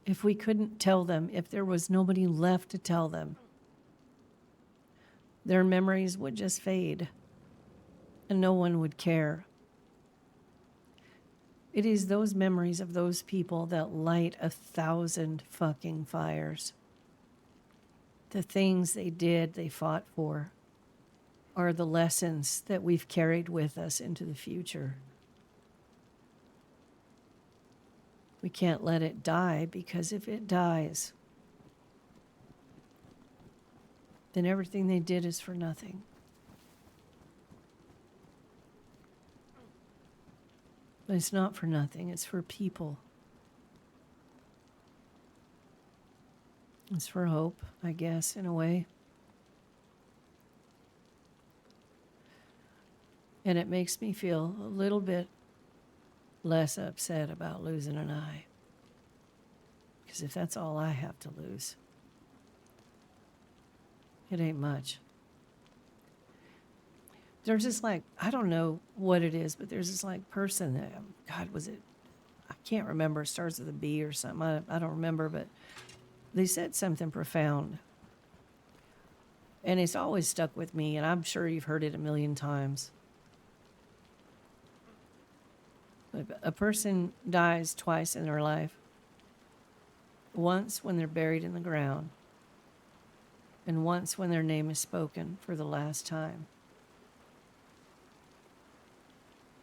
If we couldn't tell them, if there was nobody left to tell them, their memories would just fade and no one would care. It is those memories of those people that light 1,000 fucking fires. The things they did, they fought for, are the lessons that we've carried with us into the future. We can't let it die, because if it dies, then everything they did is for nothing. But it's not for nothing, it's for people. It's for hope, I guess, in a way. And it makes me feel a little bit less upset about losing an eye. Because if that's all I have to lose, it ain't much. There's this I don't know what it is, but there's this person that, God, was it? I can't remember. It starts with a B or something. I don't remember, but they said something profound. And it's always stuck with me, and I'm sure you've heard it a million times. But a person dies twice in their life. Once when they're buried in the ground, and once when their name is spoken for the last time.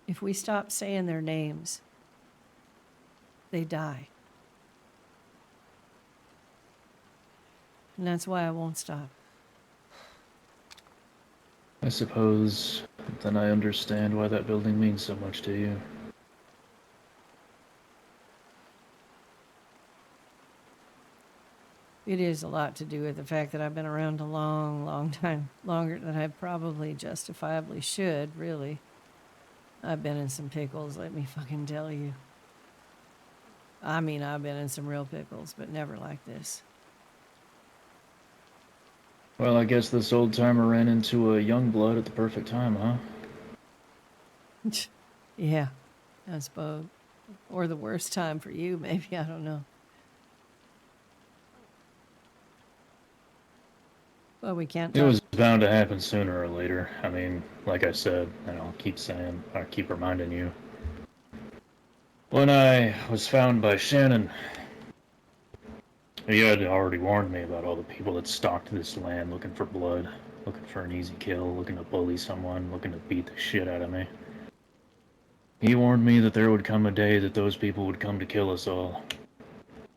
If we stop saying their names, they die. And that's why I won't stop. I suppose then I understand why that building means so much to you. It is a lot to do with the fact that I've been around a long, long time, longer than I probably justifiably should, really. I've been in some pickles, let me fucking tell you. I mean, I've been in some real pickles, but never like this. Well, I guess this old timer ran into a young blood at the perfect time, huh? Yeah, I suppose. Or the worst time for you, maybe, I don't know. Well, we can't It talk. was bound to happen sooner or later. I mean, like I said, and I'll keep saying, I keep reminding you. When I was found by Shannon, he had already warned me about all the people that stalked this land looking for blood, looking for an easy kill, looking to bully someone, looking to beat the shit out of me. He warned me that there would come a day that those people would come to kill us all,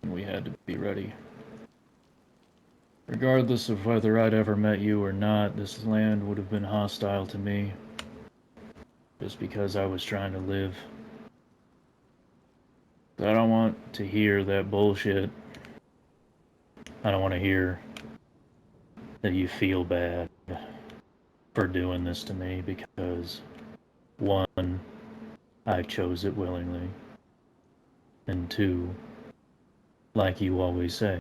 and we had to be ready. Regardless of whether I'd ever met you or not, this land would have been hostile to me, just because I was trying to live. But I don't want to hear that bullshit. I don't want to hear that you feel bad for doing this to me because, one, I chose it willingly, and two, like you always say,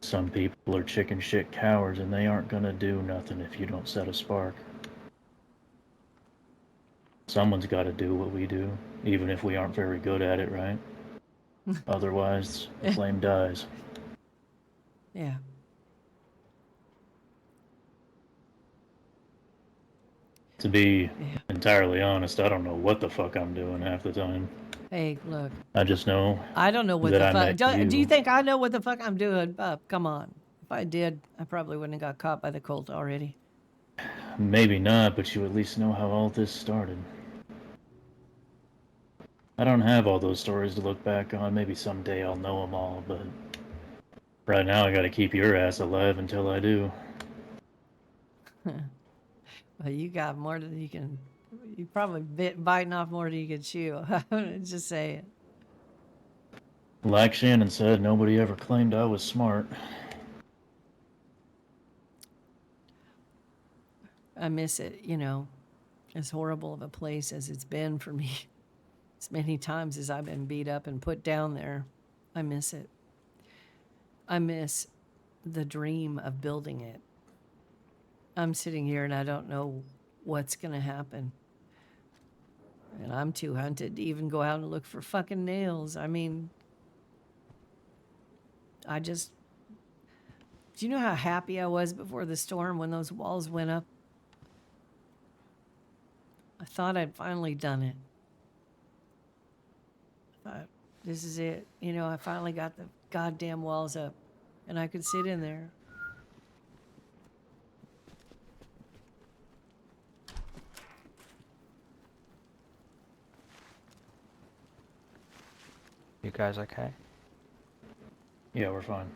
some people are chicken shit cowards and they aren't gonna do nothing if you don't set a spark. Someone's gotta do what we do, even if we aren't very good at it, right? Otherwise, the flame dies. Yeah. To be Yeah. entirely honest, I don't know what the fuck I'm doing half the time. Hey, look. I just know I don't know what that the I fuck. met Do you you. think I know what the fuck I'm doing? Come on. If I did, I probably wouldn't have got caught by the cult already. Maybe not, but you at least know how all this started. I don't have all those stories to look back on. Maybe someday I'll know them all, but right now I gotta keep your ass alive until I do. Well, you got more than you can. You probably biting off more than you can chew. I'm just saying. Like Shannon said, nobody ever claimed I was smart. I miss it, as horrible of a place as it's been for me. As many times as I've been beat up and put down there, I miss it. I miss the dream of building it. I'm sitting here and I don't know what's going to happen. And I'm too hunted to even go out and look for fucking nails. I mean, do you know how happy I was before the storm when those walls went up? I thought I'd finally done it. I thought, this is it. I finally got the goddamn walls up and I could sit in there. You guys okay? Yeah, we're fine.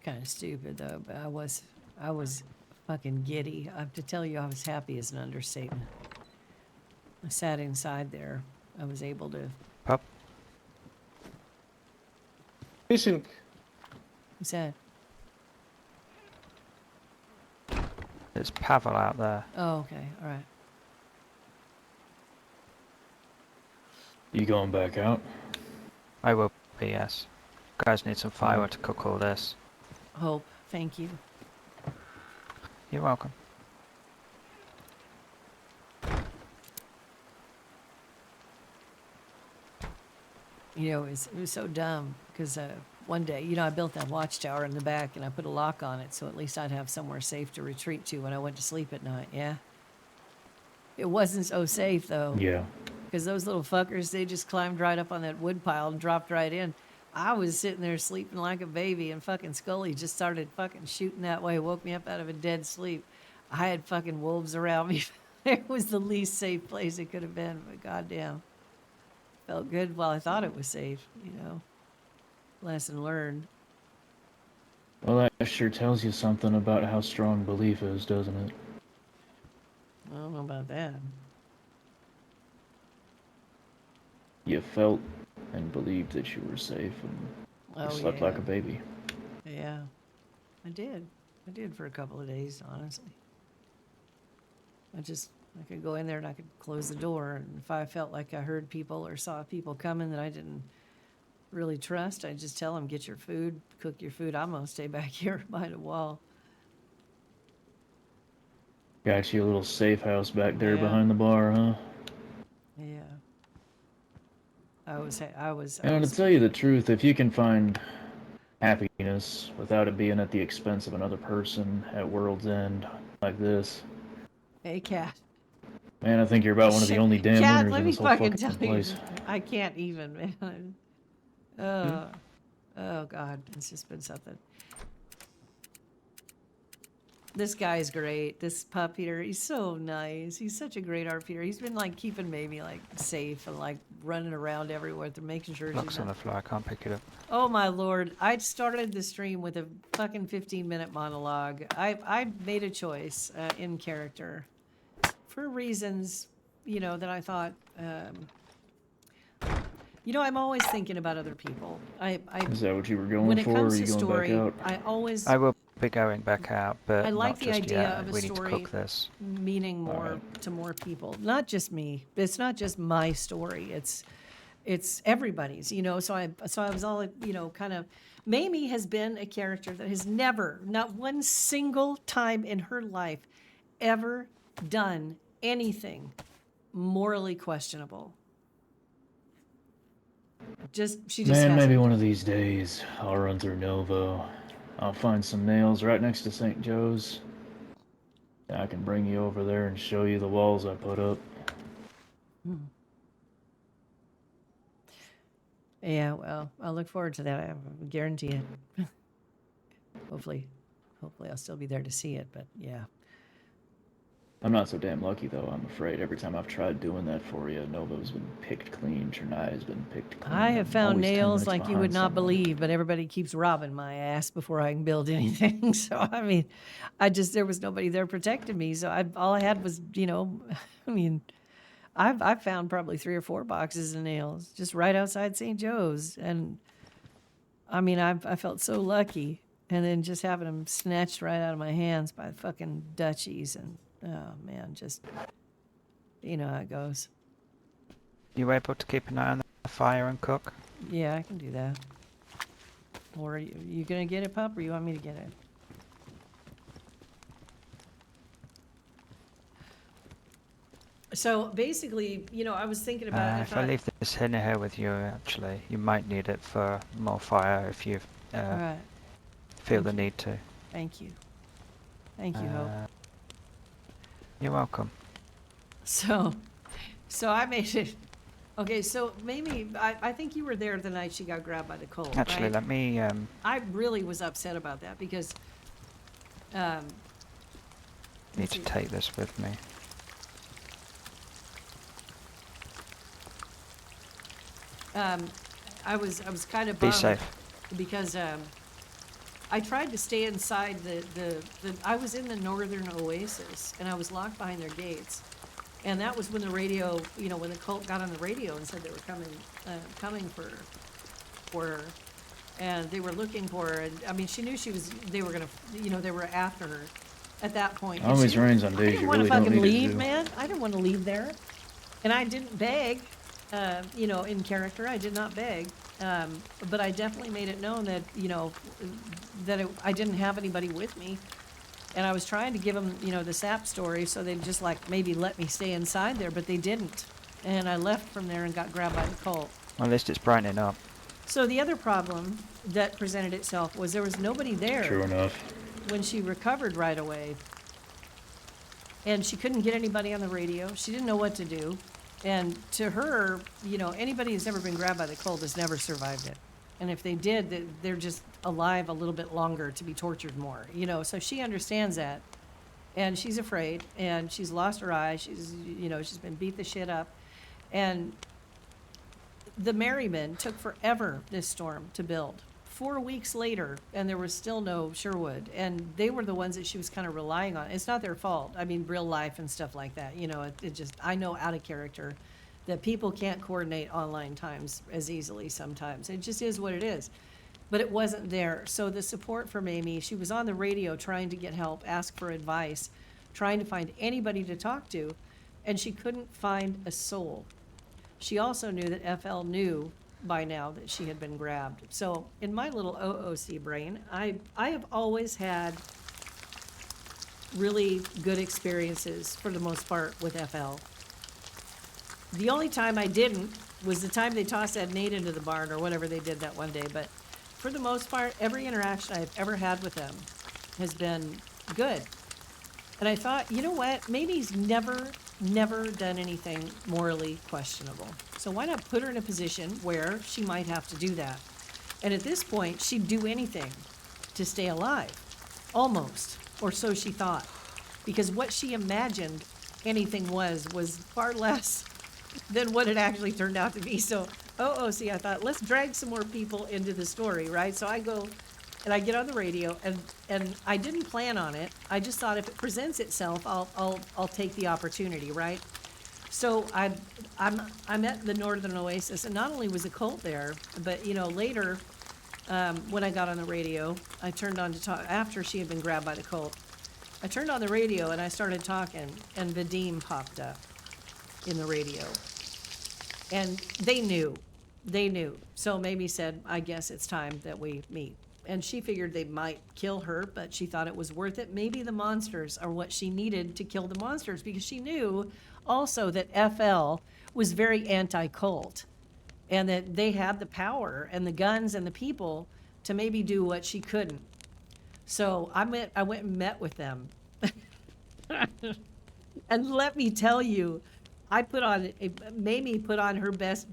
Kind of stupid though, but I was fucking giddy. I have to tell you, I was happy is an understatement. I sat inside there. I was able to. Pup? Fishing. What's that? There's Pavel out there. Oh, okay, all right. You going back out? I will be, yes. Guys need some firewood to cook all this. Hope, thank you. You're welcome. It was so dumb because one day, I built that watchtower in the back and I put a lock on it so at least I'd have somewhere safe to retreat to when I went to sleep at night, yeah? It wasn't so safe though. Yeah. Because those little fuckers, they just climbed right up on that wood pile and dropped right in. I was sitting there sleeping like a baby and fucking Scully just started fucking shooting that way, woke me up out of a dead sleep. I had fucking wolves around me. It was the least safe place it could have been, but goddamn. Felt good while I thought it was safe, Lesson learned. Well, that sure tells you something about how strong belief is, doesn't it? I don't know about that. You felt and believed that you were safe and you slept like a baby. Yeah, I did. I did for a couple of days, honestly. I could go in there and I could close the door. And if I felt like I heard people or saw people coming that I didn't really trust, I'd just tell them, get your food, cook your food. I'm going to stay back here by the wall. Got you a little safe house back there Yeah. behind the bar, huh? Yeah. I was And to tell you the truth, if you can find happiness without it being at the expense of another person at World's End like this, Hey, Cat. man, I think you're about one of the only damn Cat, winners let in me this whole fucking fucking tell you. place. I can't even, man. Oh God, it's just been something. This guy's great. This pup here, he's so nice. He's such a great art Peter. He's been like keeping Mamie like safe and like running around everywhere, making sure Looks she's on not. the floor. I can't pick it up. Oh my lord! I started the stream with a fucking 15-minute monologue. I made a choice in character for reasons, that I thought. I'm always thinking about other people. Is that what you were When going it for, or comes are to you going story, back out? I always I will be going back out, but I like not the just idea yet. of a We need to story cook this. meaning more to more people, not just me. It's not just my story. It's everybody's. So I was all kind of. Mamie has been a character that has never, not one single time in her life, ever done anything morally questionable. She just Man, hasn't. maybe one of these days I'll run through Novo. I'll find some nails right next to St. Joe's. I can bring you over there and show you the walls I put up. Yeah, well, I'll look forward to that. I guarantee it. Hopefully I'll still be there to see it. But yeah. I'm not so damn lucky, though, I'm afraid. Every time I've tried doing that for you, Novo's been picked clean, Chernai's been picked clean. I have I'm found always 10 nails minutes like you would behind not someone. believe, but everybody keeps robbing my ass before I can build anything. So, I mean, there was nobody there protecting me. So all I had was, I've found probably 3 or 4 boxes of nails just right outside St. Joe's. And I mean, I felt so lucky. And then just having them snatched right out of my hands by fucking Dutchies. And, oh man, just, you know how it goes. You able to keep an eye on the fire and cook? Yeah, I can do that. Or you gonna get it, pup, or you want me to get it? So basically, I was thinking about If I leave this in here with you, actually, you might need it for more fire if you all right. feel the need to. Thank you. Thank you, Hope. You're welcome. So I made it. Okay, so maybe I think you were there the night she got grabbed by the cold. Actually, right? let me. I really was upset about that because. Need to take this with me. I was kind of Be bummed safe. because I tried to stay inside the I was in the northern oasis and I was locked behind their gates, and that was when the radio, when the cult got on the radio and said they were coming for her, and they were looking for her. And I mean, she knew they were gonna, they were after her at that point. It always rains on I days didn't you want really to don't fucking need it leave, to. man. I didn't want to leave there, and I didn't beg. In character, I did not beg, but I definitely made it known that, I didn't have anybody with me, and I was trying to give them, the sap story so they'd just maybe let me stay inside there, but they didn't, and I left from there and got grabbed by the cult. Well, at least it's brightening up. So the other problem that presented itself was there was nobody there True enough. when she recovered right away, and she couldn't get anybody on the radio. She didn't know what to do. And to her, anybody who's never been grabbed by the cold has never survived it. And if they did, they're just alive a little bit longer to be tortured more, So she understands that. And she's afraid. And she's lost her eye. She's been beat the shit up. And the Merrymen took forever, this storm, to build. 4 weeks later, and there was still no Sherwood. And they were the ones that she was kind of relying on. It's not their fault. I mean, real life and stuff like that. It just, I know out of character that people can't coordinate online times as easily sometimes. It just is what it is. But it wasn't there. So the support for Mamie, she was on the radio trying to get help, ask for advice, trying to find anybody to talk to, and she couldn't find a soul. She also knew that FL knew by now that she had been grabbed. So in my little OOC brain, I have always had really good experiences for the most part with FL. The only time I didn't was the time they tossed that Nate into the barn or whatever they did that one day. But for the most part, every interaction I've ever had with them has been good. And I thought, you know what? Mamie's never done anything morally questionable. So why not put her in a position where she might have to do that? And at this point, she'd do anything to stay alive. Almost. Or so she thought. Because what she imagined anything was far less than what it actually turned out to be. So, see, I thought, let's drag some more people into the story, right? So I go and I get on the radio, and I didn't plan on it. I just thought if it presents itself, I'll take the opportunity, right? So I'm at the Northern Oasis, and not only was the cult there, but later, when I got on the radio, I turned on to talk after she had been grabbed by the cult. I turned on the radio and I started talking, and Vadim popped up in the radio, and they knew. So Mamie said, "I guess it's time that we meet." And she figured they might kill her, but she thought it was worth it. Maybe the monsters are what she needed to kill the monsters, because she knew also that FL was very anti-cult, and that they had the power and the guns and the people to maybe do what she couldn't. So I went and met with them. And let me tell you, Mamie put on her best.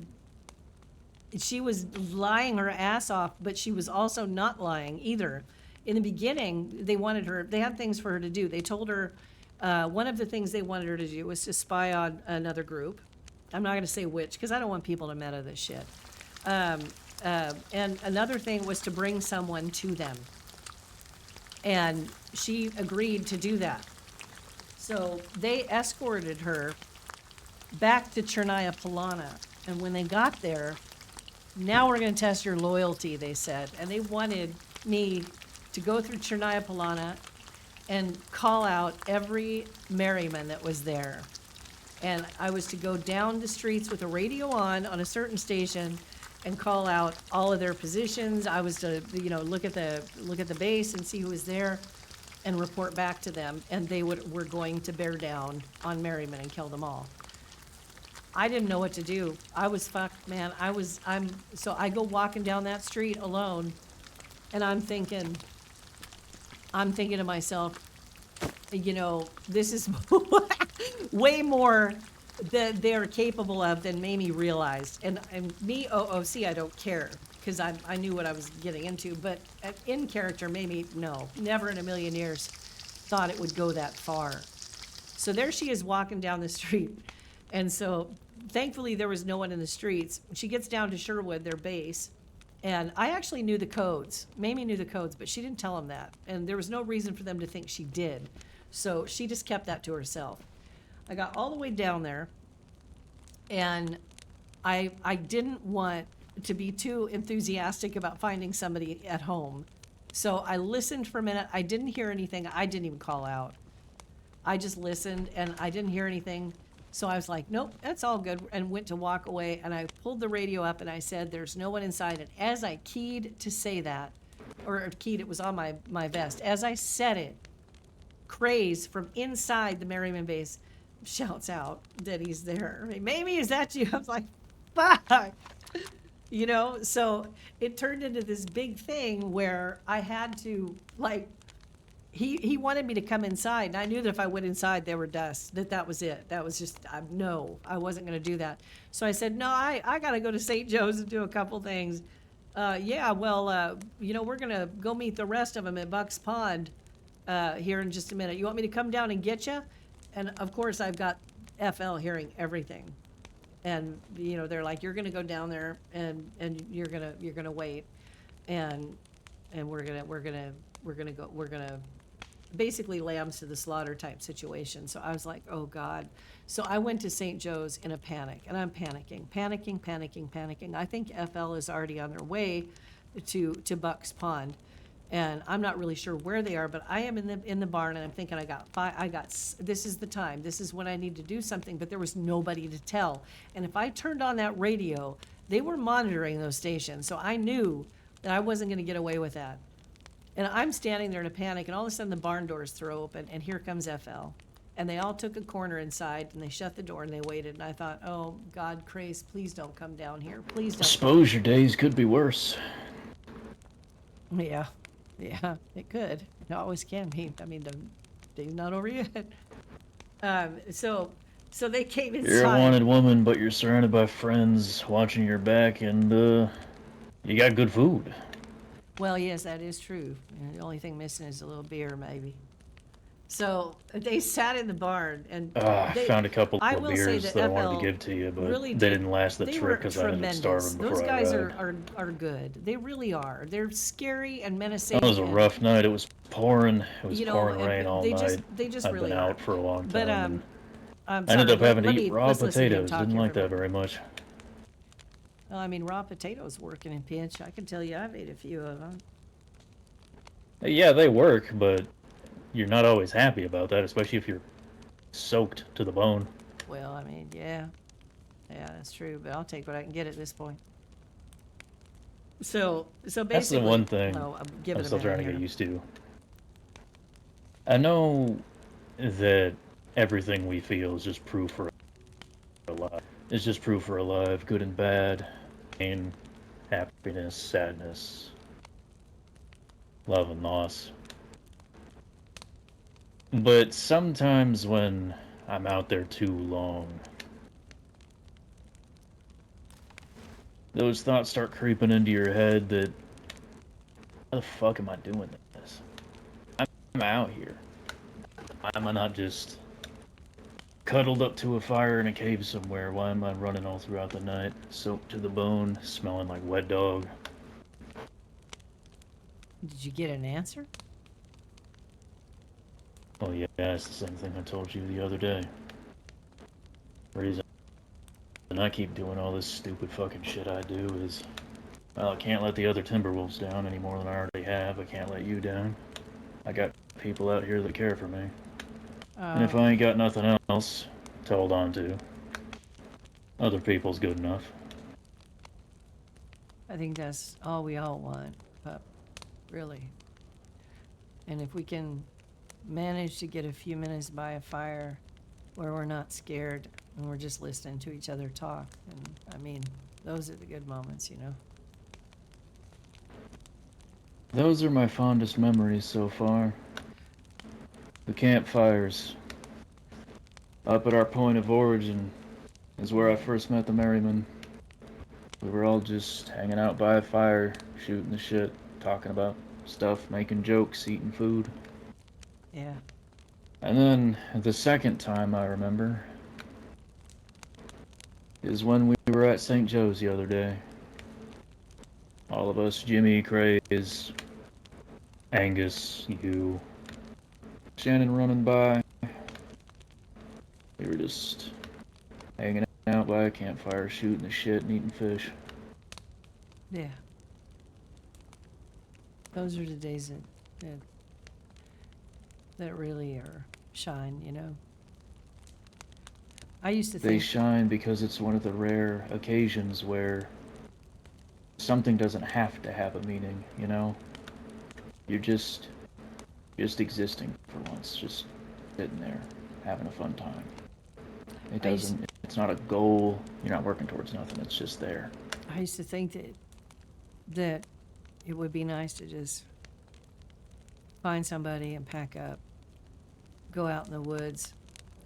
She was lying her ass off, but she was also not lying either. In the beginning, they had things for her to do. They told her, one of the things they wanted her to do was to spy on another group. I'm not going to say which, because I don't want people to meta this shit. And another thing was to bring someone to them. And she agreed to do that. So they escorted her back to Chernaya Polana. And when they got there, now we're going to test your loyalty, they said. And they wanted me to go through Chernaya Polana and call out every Merriman that was there. And I was to go down the streets with a radio on a certain station and call out all of their positions. I was to, look at the base and see who was there and report back to them. And they were going to bear down on Merriman and kill them all. I didn't know what to do. I was fucked, man. So I go walking down that street alone, and I'm thinking to myself, this is way more that they're capable of than Mamie realized. And me, OOC, I don't care, because I knew what I was getting into. But in character, Mamie, no, never in a million years thought it would go that far. So there she is walking down the street. And so thankfully there was no one in the streets. She gets down to Sherwood, their base, and I actually knew the codes. Mamie knew the codes, but she didn't tell them that. And there was no reason for them to think she did. So she just kept that to herself. I got all the way down there, and I didn't want to be too enthusiastic about finding somebody at home. So I listened for a minute. I didn't hear anything. I didn't even call out. I just listened, and I didn't hear anything. So I was like, nope, that's all good, and went to walk away, and I pulled the radio up, and I said, there's no one inside. And as I keyed to say that, or keyed, it was on my vest, as I said it, Craze from inside the Merriman base shouts out that he's there. Mamie, is that you? I was like, fuck. So it turned into this big thing where I had to, he wanted me to come inside, and I knew that if I went inside, there were dust, that was it. That was just, no, I wasn't going to do that. So I said, no, I got to go to St. Joe's and do a couple things. We're going to go meet the rest of them at Buck's Pond here in just a minute. You want me to come down and get you? And of course, I've got FL hearing everything. And, they're like, you're going to go down there and you're going to wait. And we're going to basically lambs to the slaughter type situation. So I was like, oh God. So I went to St. Joe's in a panic, and I'm panicking. I think FL is already on their way to Buck's Pond, and I'm not really sure where they are, but I am in the barn, and I'm thinking this is the time. This is when I need to do something, but there was nobody to tell. And if I turned on that radio, they were monitoring those stations. So I knew that I wasn't going to get away with that. And I'm standing there in a panic, and all of a sudden the barn doors throw open, and here comes FL. And they all took a corner inside, and they shut the door, and they waited. And I thought, oh, God, Christ, please don't come down here. Please I don't. suppose your days could be worse. Yeah, yeah, it could. It always can be. I mean, the day's not over yet. So they came inside. You're a wanted woman, but you're surrounded by friends watching your back, and you got good food. Well, yes, that is true. And the only thing missing is a little beer, maybe. So they sat in the barn, and I they, found a couple I of will say beers that I wanted FL to give to you, but really they did- didn't last the they trip were because I ended up tremendous. starving before Those I guys arrived. are good. They really are. They're scary and menacing. That was a and, rough night. It was pouring. It was you know, pouring rain all they night. just I've really been are. out for a long time. But and I'm I ended sorry, up having to let eat me- raw let's listen to him potatoes. talk Didn't here like for a that very much. Well, I mean, raw potatoes working in pinch. I can tell you, I've ate a few of them. Yeah, they work, but you're not always happy about that, especially if you're soaked to the bone. Well, I mean, yeah, that's true. But I'll take what I can get at this point. So basically, That's the one thing No, give I'm it a still minute trying to here. get used to. I know that everything we feel is just proof we're alive. It's just proof we're alive, good and bad, pain, happiness, sadness, love and loss. But sometimes when I'm out there too long, those thoughts start creeping into your head that, why the fuck am I doing this? I'm out here. Why am I not just cuddled up to a fire in a cave somewhere? Why am I running all throughout the night, soaked to the bone, smelling like wet dog? Did you get an answer? Oh yeah, it's the same thing I told you the other day. The reason I keep doing all this stupid fucking shit I do is, well, I can't let the other Timberwolves down any more than I already have. I can't let you down. I got people out here that care for me. And if I ain't got nothing else to hold on to, other people's good enough. I think that's all we all want, but really. And if we can manage to get a few minutes by a fire where we're not scared and we're just listening to each other talk, and I mean, those are the good moments, you know. Those are my fondest memories so far. The campfires. Up at our point of origin is where I first met the Merrymen. We were all just hanging out by a fire, shooting the shit, talking about stuff, making jokes, eating food. Yeah. And then the second time I remember is when we were at St. Joe's the other day. All of us, Jimmy, Craze, Angus, you, Shannon running by. We were just hanging out by a campfire, shooting the shit and eating fish. Yeah. Those are the days that really are shine, you know. I used to They think shine because it's one of the rare occasions where something doesn't have to have a meaning, you know? You're just existing for once, just sitting there, having a fun time. It's not a goal, you're not working towards nothing, it's just there. I used to think that it would be nice to just find somebody and pack up, go out in the woods,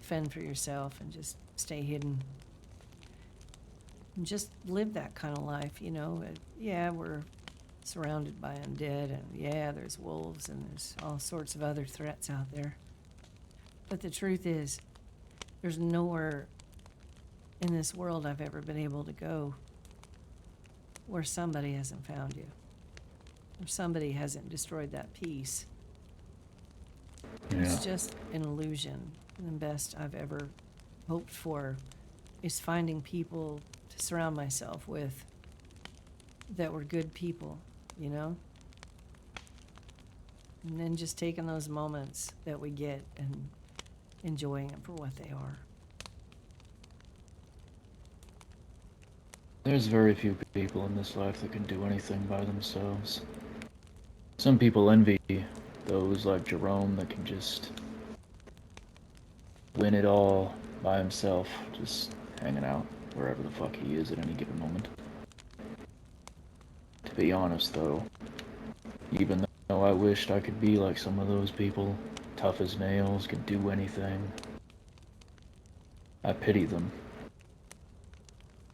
fend for yourself, and just stay hidden. And just live that kind of life, you know. Yeah, we're surrounded by undead, and yeah, there's wolves, and there's all sorts of other threats out there. But the truth is, there's nowhere in this world I've ever been able to go where somebody hasn't found you, or somebody hasn't destroyed that peace. Yeah. It's just an illusion. And the best I've ever hoped for is finding people to surround myself with that were good people, you know? And then just taking those moments that we get and enjoying them for what they are. There's very few people in this life that can do anything by themselves. Some people envy those like Jerome that can just win it all by himself, just hanging out wherever the fuck he is at any given moment. To be honest, though, even though I wished I could be like some of those people, tough as nails, could do anything, I pity them.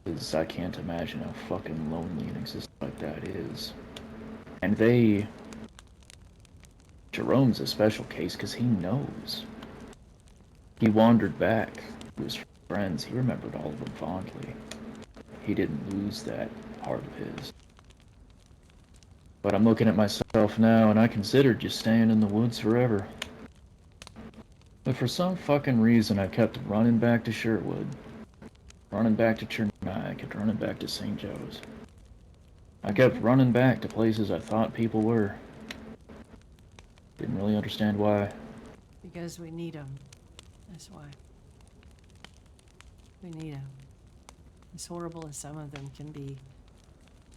Because I can't imagine how fucking lonely an existence like that is. And Jerome's a special case because he knows. He wandered back to his friends. He remembered all of them fondly. He didn't lose that part of his. But I'm looking at myself now, and I considered just staying in the woods forever. But for some fucking reason, I kept running back to Sherwood, running back to Chernak, and running back to St. Joe's. I kept running back to places I thought people were. Didn't really understand why. Because we need them. That's why. We need them. As horrible as some of them can be,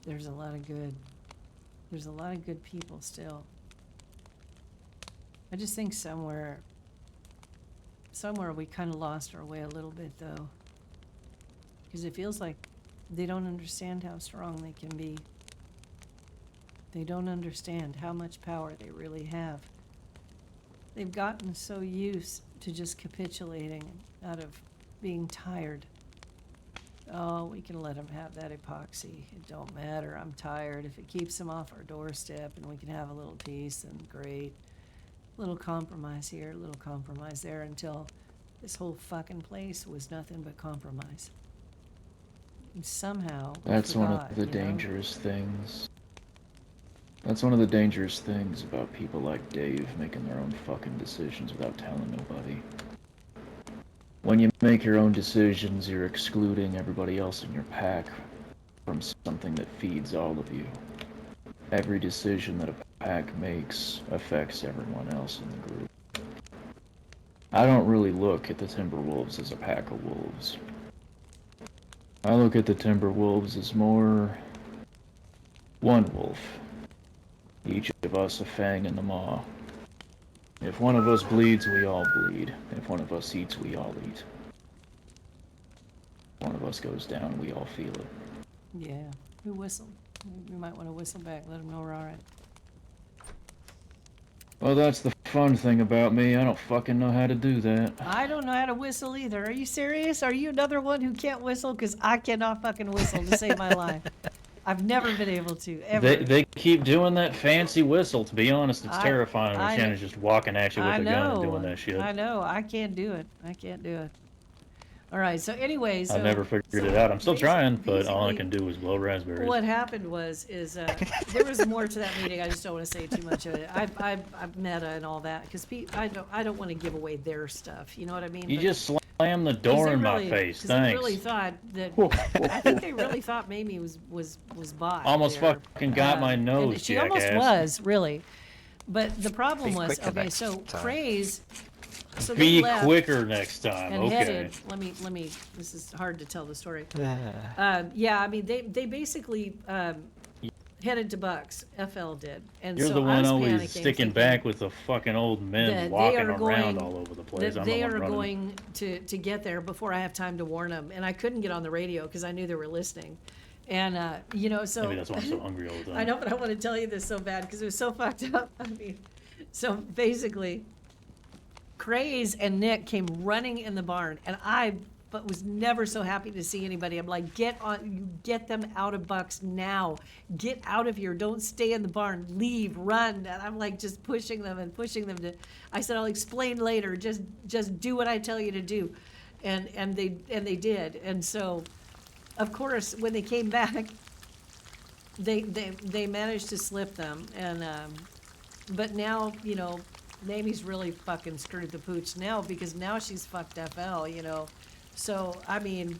there's a lot of good. There's a lot of good people still. I just think somewhere we kind of lost our way a little bit, though. Because it feels like they don't understand how strong they can be. They don't understand how much power they really have. They've gotten so used to just capitulating out of being tired. Oh, we can let them have that epoxy. It don't matter. I'm tired. If it keeps them off our doorstep and we can have a little peace, then great. Little compromise here, a little compromise there, until this whole fucking place was nothing but compromise. And somehow we That's one forgot, of the you know? dangerous things. That's one of the dangerous things about people like Dave making their own fucking decisions without telling nobody. When you make your own decisions, you're excluding everybody else in your pack from something that feeds all of you. Every decision that a pack makes affects everyone else in the group. I don't really look at the Timberwolves as a pack of wolves. I look at the Timberwolves as more one wolf. Each of us a fang in the maw. If one of us bleeds, we all bleed. If one of us eats, we all eat. If one of us goes down, we all feel it. Yeah. Who whistled? We might want to whistle back, let them know we're all right. Well, that's the fun thing about me. I don't fucking know how to do that. I don't know how to whistle either. Are you serious? Are you another one who can't whistle? Because I cannot fucking whistle to save my life. I've never been able to, ever. They keep doing that fancy whistle. To be honest, it's terrifying when I- Shannon's just walking at you with I a gun and know. doing that shit. I know. I can't do it. I can't do it. All right. So anyways, I've never figured it out. I'm still trying, but all I basically, can do is blow raspberries. what happened was there was more to that meeting. I just don't want to say too much of it. I've meta and all that because I don't want to give away their stuff. You know what I mean? You But- just slammed the door in my face. 'cause Thanks. They really thought that. I think they really thought Mamie was bought. Almost there. fucking got my And nose, she almost jackass. was really, but the problem Be was quicker okay. next So time. Craze. So they Be left quicker next time. and Okay. headed. Let me. This is hard to tell the story. Yeah, I mean they basically headed to Bucks. FL did, and You're so the I one was always panicking, sticking thinking back with the fucking old that men they walking are around going- all over the place. that I'm they the one are running. going to get there before I have time to warn them, and I couldn't get on the radio because I knew they were listening, and you know so. Maybe that's why I'm so hungry all the time. I know, but I want to tell you this so bad because it was so fucked up. I mean, so basically, Craze and Nick came running in the barn, and I but was never so happy to see anybody. I'm like, get them out of Bucks now. Get out of here. Don't stay in the barn. Leave, run. And I'm like just pushing them to. I said, I'll explain later. Just do what I tell you to do, and they did. And so, of course, when they came back, they managed to slip them, and but now you know. Mamie's really fucking screwed the pooch now because now she's fucked FL, you know. So I mean,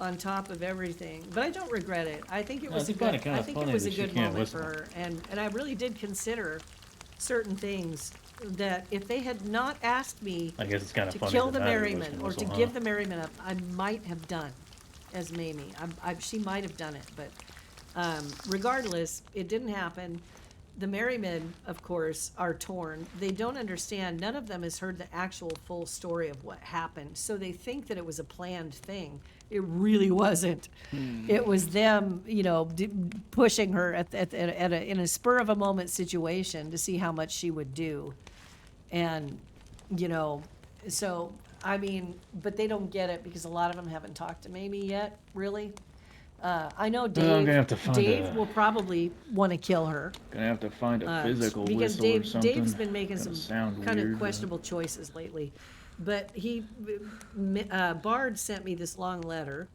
on top of everything, but I don't regret it. I think it was a good. I think it was a good moment for her, and I really did consider certain things that if they had not asked me I guess it's kind of to funny. kill that the neither of us Merriman can or to whistle, give huh? the Merriman up, I might have done as Mamie. She might have done it, but regardless, it didn't happen. the Merrymen, of course, are torn. They don't understand. None of them has heard the actual full story of what happened. So they think that it was a planned thing. It really wasn't. It was them, pushing her in a spur of a moment situation to see how much she would do. And, so, I mean, but they don't get it because a lot of them haven't talked to Mamie yet, really. I know Dave. Well, I'm gonna have to find Dave a- will probably want to kill her. Gonna have to find a physical Because whistle or something. Dave's been making Gonna some sound kind weird, of but- questionable choices lately. But Bard sent me this long letter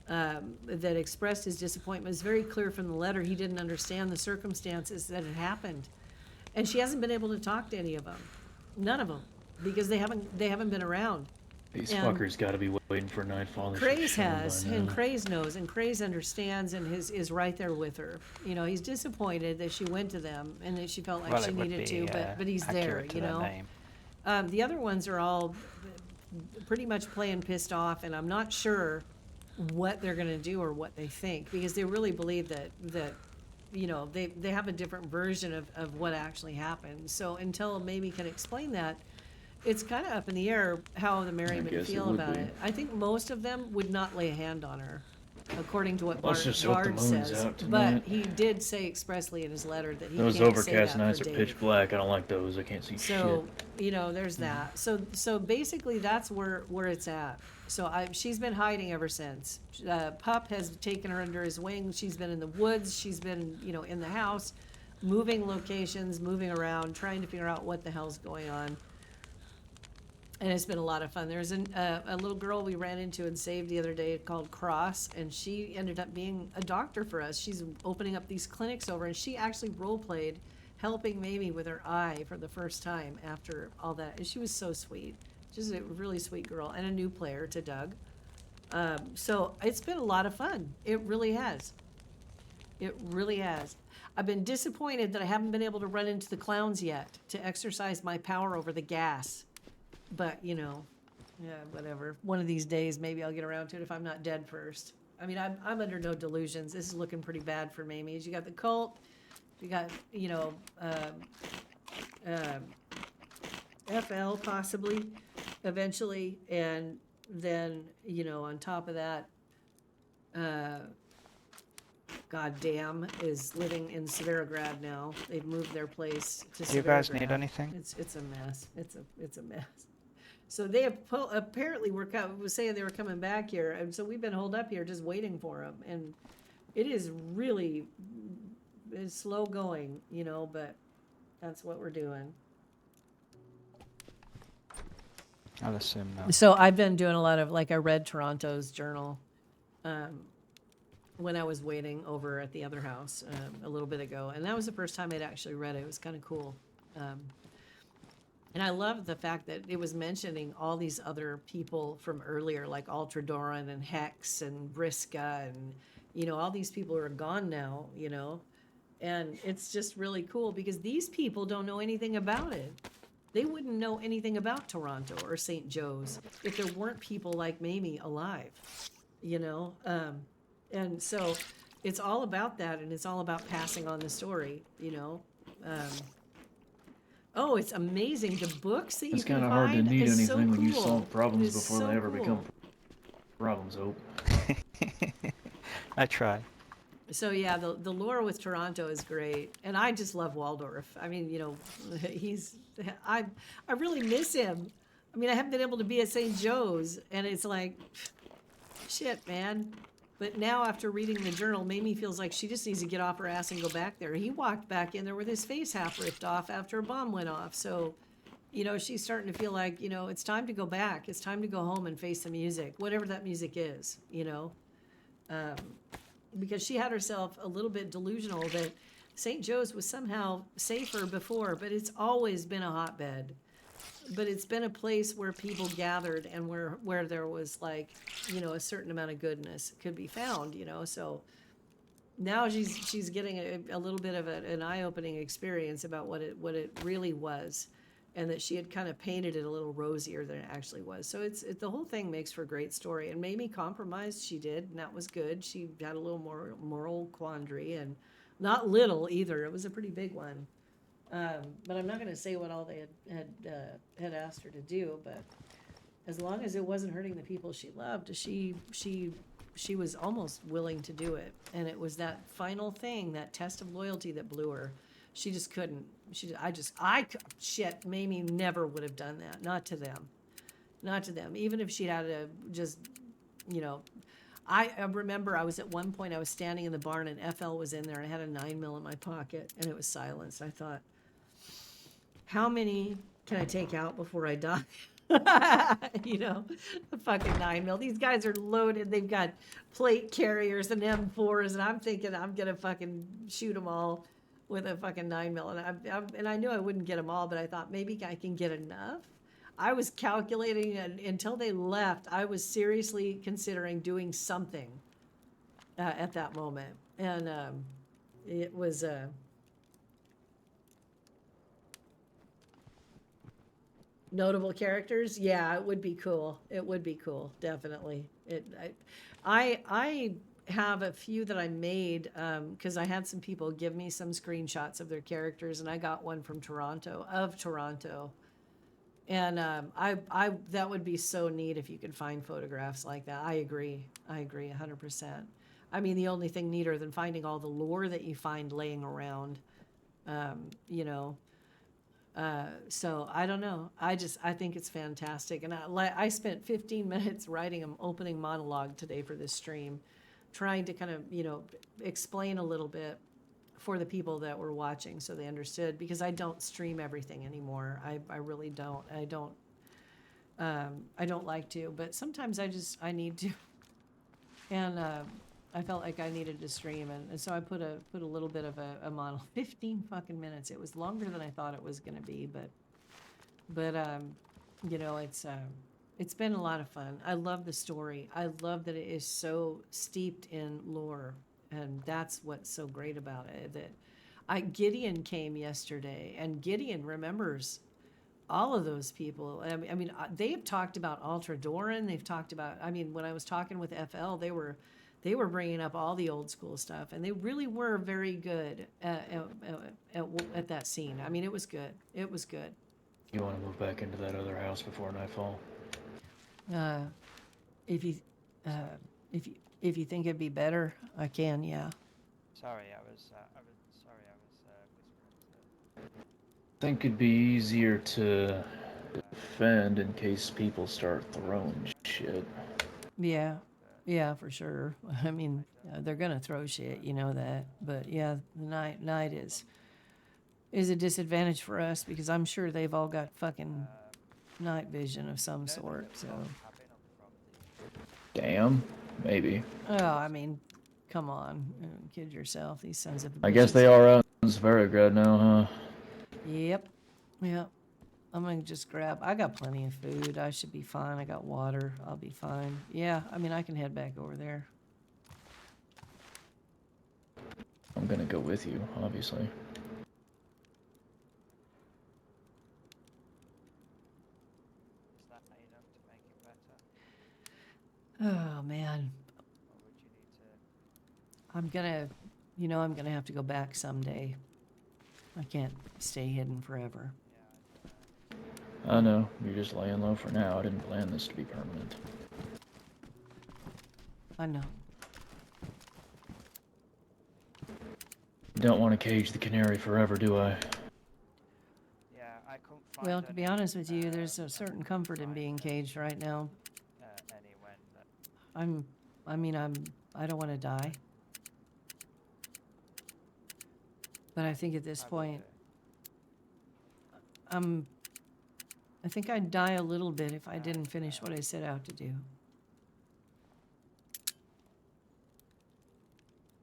that expressed his disappointment. It was very clear from the letter he didn't understand the circumstances that had happened, and she hasn't been able to talk to any of them, none of them, because they haven't been around. These And fuckers gotta be waiting for nightfall. They should Craze show 'em has, by and now. Craze knows, and Craze understands, and is right there with her. He's disappointed that she went to them and that she felt like Well, she it would needed be, to, but he's there, accurate to their name. The other ones are all pretty much playing pissed off, and I'm not sure what they're gonna do or what they think, because they really believe that they have a different version of what actually happened. So until Mamie can explain that, it's kind of up in the air how the Merrymen guess it feel would about be. it. I think most of them would not lay a hand on her, according to what Let's just hope the Bard moon's says. out But tonight. he did say expressly in his letter that he Those can't say overcast that nights for are Dave. pitch black. I don't like those. I can't see So, shit. there's that. So basically that's where it's at. So she's been hiding ever since. Pup has taken her under his wing. She's been in the woods. She's been, in the house, moving locations, moving around, trying to figure out what the hell's going on. And it's been a lot of fun. There's a little girl we ran into and saved the other day called Cross, and she ended up being a doctor for us. She's opening up these clinics over, and she actually role-played helping Mamie with her eye for the first time after all that. And she was so sweet. Just a really sweet girl, and a new player to Doug. So it's been a lot of fun. It really has. It really has. I've been disappointed that I haven't been able to run into the clowns yet to exercise my power over the gas. But, yeah, whatever. One of these days, maybe I'll get around to it if I'm not dead first. I mean, I'm under no delusions. This is looking pretty bad for Mamie. You got the cult, you got, FL possibly, eventually, and then, on top of that, goddamn is living in Severograd now. They've moved their place to Severograd. Do you guys need anything? It's a mess. It's a mess. So they apparently was saying they were coming back here, and so we've been holed up here just waiting for them. And it is really it's slow going, but that's what we're doing. I'll assume no. So I've been doing a lot of, I read Toronto's journal when I was waiting over at the other house a little bit ago, and that was the first time I'd actually read it. It was kind of cool. And I love the fact that it was mentioning all these other people from earlier, like Ultradoran and Hex and Briska, and, all these people are gone now, and it's just really cool because these people don't know anything about it. They wouldn't know anything about Toronto or St. Joe's if there weren't people like Mamie alive, and so it's all about that, and it's all about passing on the story, Oh, it's amazing. The books that you It's can kind find of hard to need is anything so when you cool. solve It problems is before so they ever cool. become problems, Hope. I try. So yeah, the lore with Toronto is great, and I just love Waldorf. I mean, I really miss him. I mean, I haven't been able to be at St. Joe's, and it's like, shit, man. But now after reading the journal, Mamie feels like she just needs to get off her ass and go back there. He walked back in there with his face half ripped off after a bomb went off. So, she's starting to feel like, it's time to go back. It's time to go home and face the music, whatever that music is, because she had herself a little bit delusional that St. Joe's was somehow safer before, but it's always been a hotbed. But it's been a place where people gathered and where there was a certain amount of goodness could be found, so now she's getting a little bit of an eye-opening experience about what it really was, and that she had kind of painted it a little rosier than it actually was. So the whole thing makes for a great story, and Mamie compromised. She did, and that was good. She had a little more moral quandary, and Not little either. It was a pretty big one. But I'm not going to say what all they had asked her to do. But as long as it wasn't hurting the people she loved, she was almost willing to do it. And it was that final thing, that test of loyalty, that blew her. She just couldn't. Shit, Mamie never would have done that. Not to them. Not to them. Even if she had to just, you know, I remember I was at one point, I was standing in the barn and FL was in there. I had a 9mm in my pocket and it was silenced. I thought, how many can I take out before I die? You know, a fucking 9mm. These guys are loaded. They've got plate carriers and M4s, and I'm thinking I'm gonna fucking shoot them all with a fucking 9mm. And I knew I wouldn't get them all, but I thought maybe I can get enough. I was calculating, and until they left, I was seriously considering doing something at that moment, and it was. Notable characters, yeah, it would be cool. It would be cool, definitely. I have a few that I made because I had some people give me some screenshots of their characters, and I got one from Toronto, and I that would be so neat if you could find photographs like that. I agree 100%. I mean, the only thing neater than finding all the lore that you find laying around, you know. So I don't know. I think it's fantastic. And I spent 15 minutes writing an opening monologue today for this stream, trying to kind of, you know, explain a little bit for the people that were watching so they understood, because I don't stream everything anymore. I really don't. I don't like to, but sometimes I need to. And, I felt like I needed to stream, and so I put a little bit of a monologue. 15 fucking minutes. It was longer than I thought it was going to be, but you know, it's been a lot of fun. I love the story. I love that it is so steeped in lore, and that's what's so great about it. That Gideon came yesterday, and Gideon remembers all of those people. I mean, they've talked about Ultra Doran. They've talked about. I mean, when I was talking with FL, they were bringing up all the old school stuff, and they really were very good at that scene. I mean, it was good. It was good. You want to move back into that other house before nightfall? If you think it'd be better, I can. Yeah. Sorry, I was whispering I think it'd be easier to defend in case people start throwing shit. Yeah. Yeah, for sure. I mean, they're gonna throw shit, you know that. But yeah, the night is a disadvantage for us because I'm sure they've all got fucking night vision of some sort. So. Damn, maybe. Oh, I mean, come on, kid yourself. These sons of. I guess they are out in Svarograd now, huh? Yep. I'm gonna just grab. I got plenty of food. I should be fine. I got water. I'll be fine. Yeah, I mean, I can head back over there. I'm gonna go with you, obviously. Is that enough to make it better? Oh man, Or would you need to... I'm gonna have to go back someday. I can't stay hidden forever. I know, you're just laying low for now. I didn't plan this to be permanent. I know. Don't want to cage the canary forever, do I? Yeah, I couldn't find Well, to be honest with you, any, there's a certain comfort in being caged right now. anyone that... I don't want to die. But I think at this point, I think I'd die a little bit if I didn't finish what I set out to do.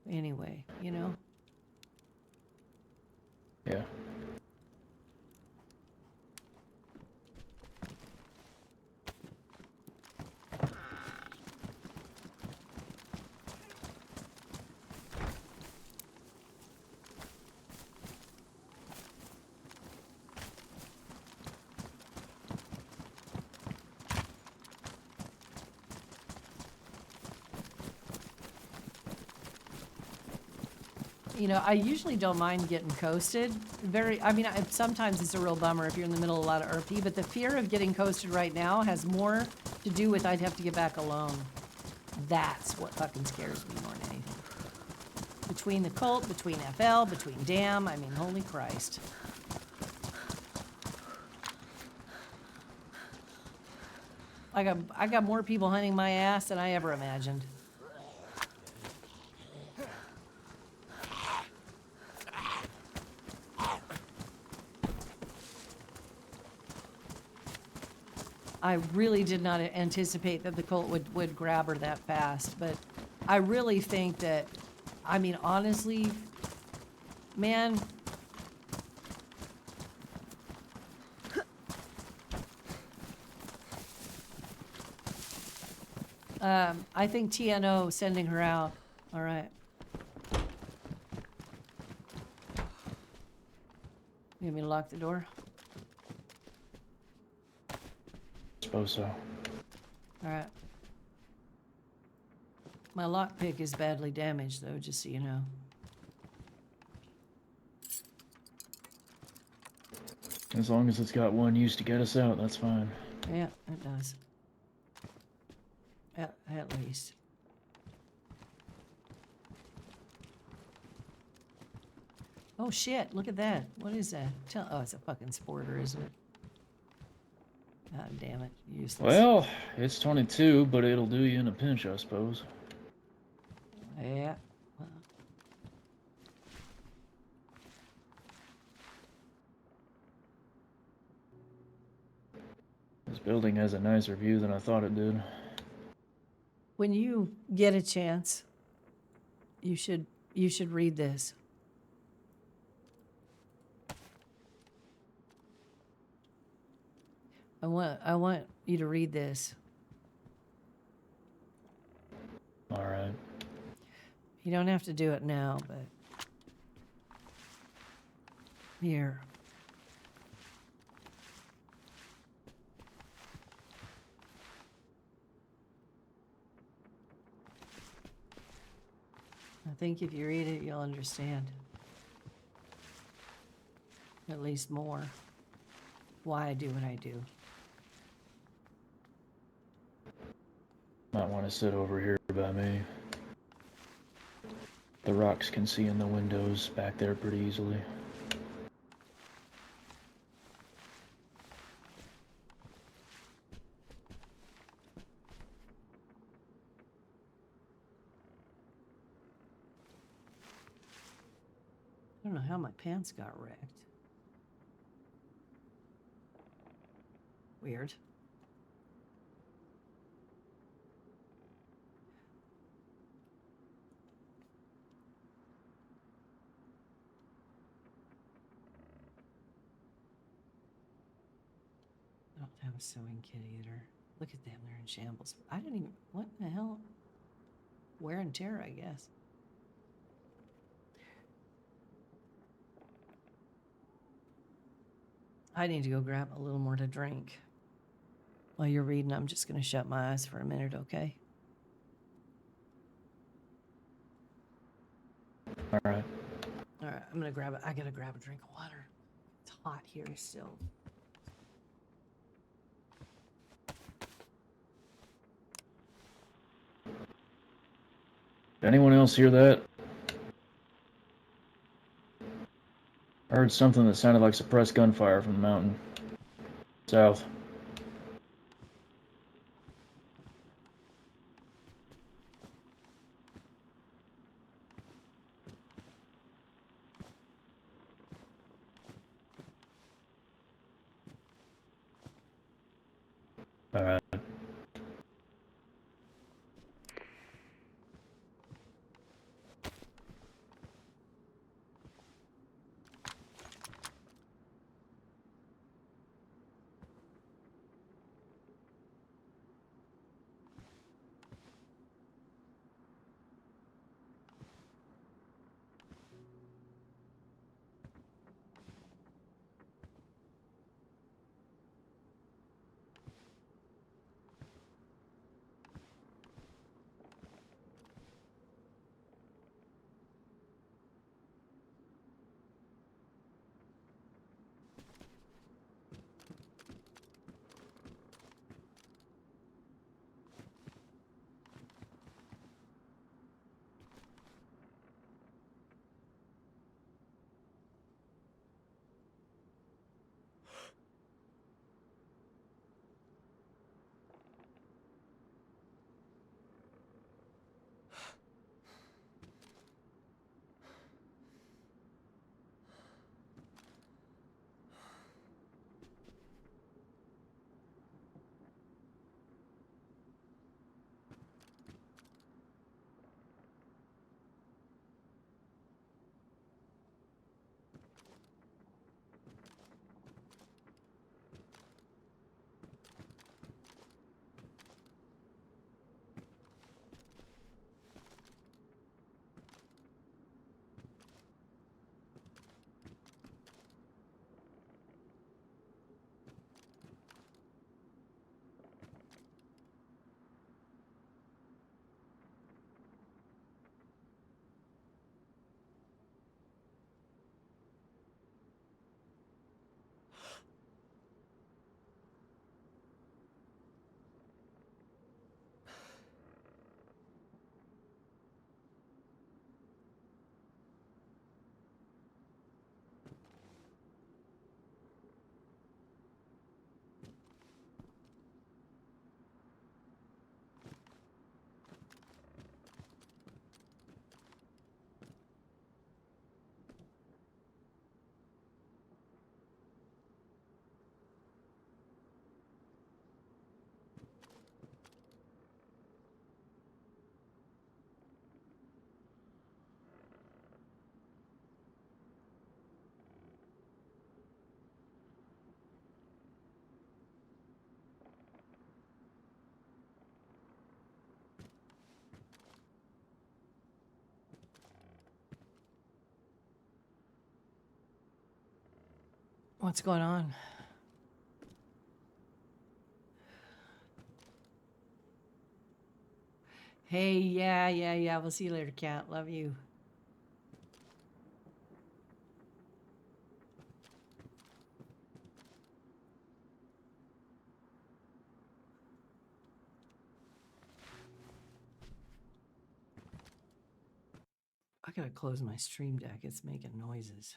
Anyway, you know? Yeah. You know, I usually don't mind getting coasted. Sometimes it's a real bummer if you're in the middle of a lot of RP, but the fear of getting coasted right now has more to do with I'd have to get back alone. That's what fucking scares me more than anything. Between the cult, between FL, between Damn, I mean, holy Christ. I got more people hunting my ass than I ever imagined. I really did not anticipate that the cult would grab her that fast, but I really think that, I mean, honestly, man, I think TNO sending her out. All right. You want me to lock the door? Suppose so. All right. My lockpick is badly damaged, though, just so you know. As long as it's got one use to get us out, that's fine. Yeah, it does. At least. Oh shit, look at that. What is that? Oh, it's a fucking sporter, isn't it? God damn it. Useless. Well, it's 22, but it'll do you in a pinch, I suppose. Yeah. Well. This building has a nicer view than I thought it did. When you get a chance, you should read this. I want you to read this. All right. You don't have to do it now, but here. I think if you read it, you'll understand. At least more. Why I do what I do. Might want to sit over here by me. The rocks can see in the windows back there pretty easily. I don't know how my pants got wrecked. Weird. I don't have a sewing kit either. Look at them, they're in shambles. I didn't even, what the hell? Wear and tear, I guess. I need to go grab a little more to drink. While you're reading, I'm just gonna shut my eyes for a minute, okay? All right. All right, I'm gonna grab it. I gotta grab a drink of water. It's hot here still. Anyone else hear that? I heard something that sounded like suppressed gunfire from the mountain. South. All right. What's going on? Hey, yeah. We'll see you later, cat. Love you. I gotta close my stream deck. It's making noises.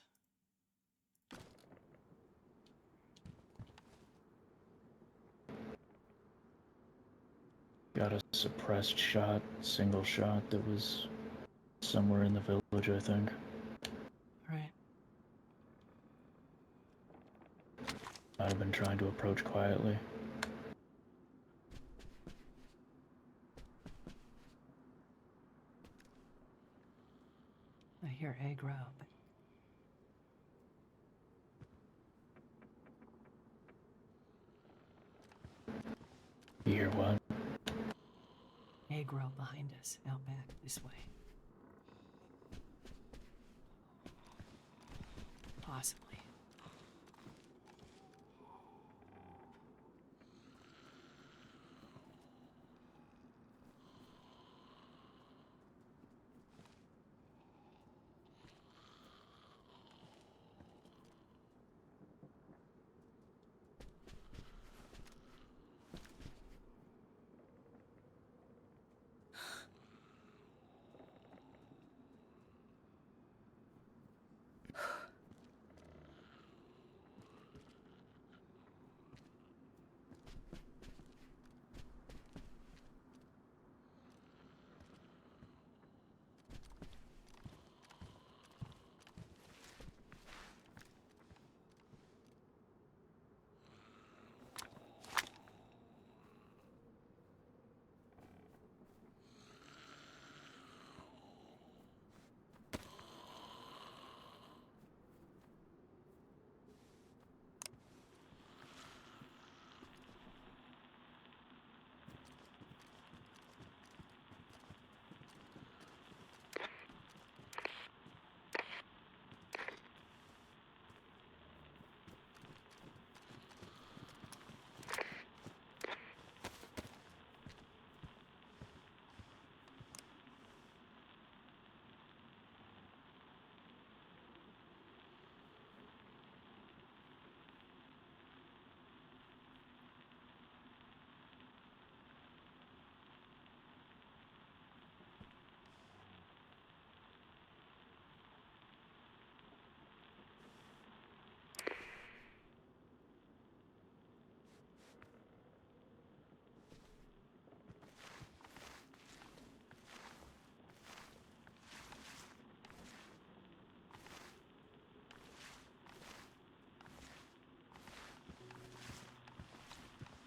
Got a suppressed shot, single shot that was somewhere in the village, I think. Right. Might have been trying to approach quietly. I hear aggro. You hear what? Aggro behind us, out back, this way. Possibly.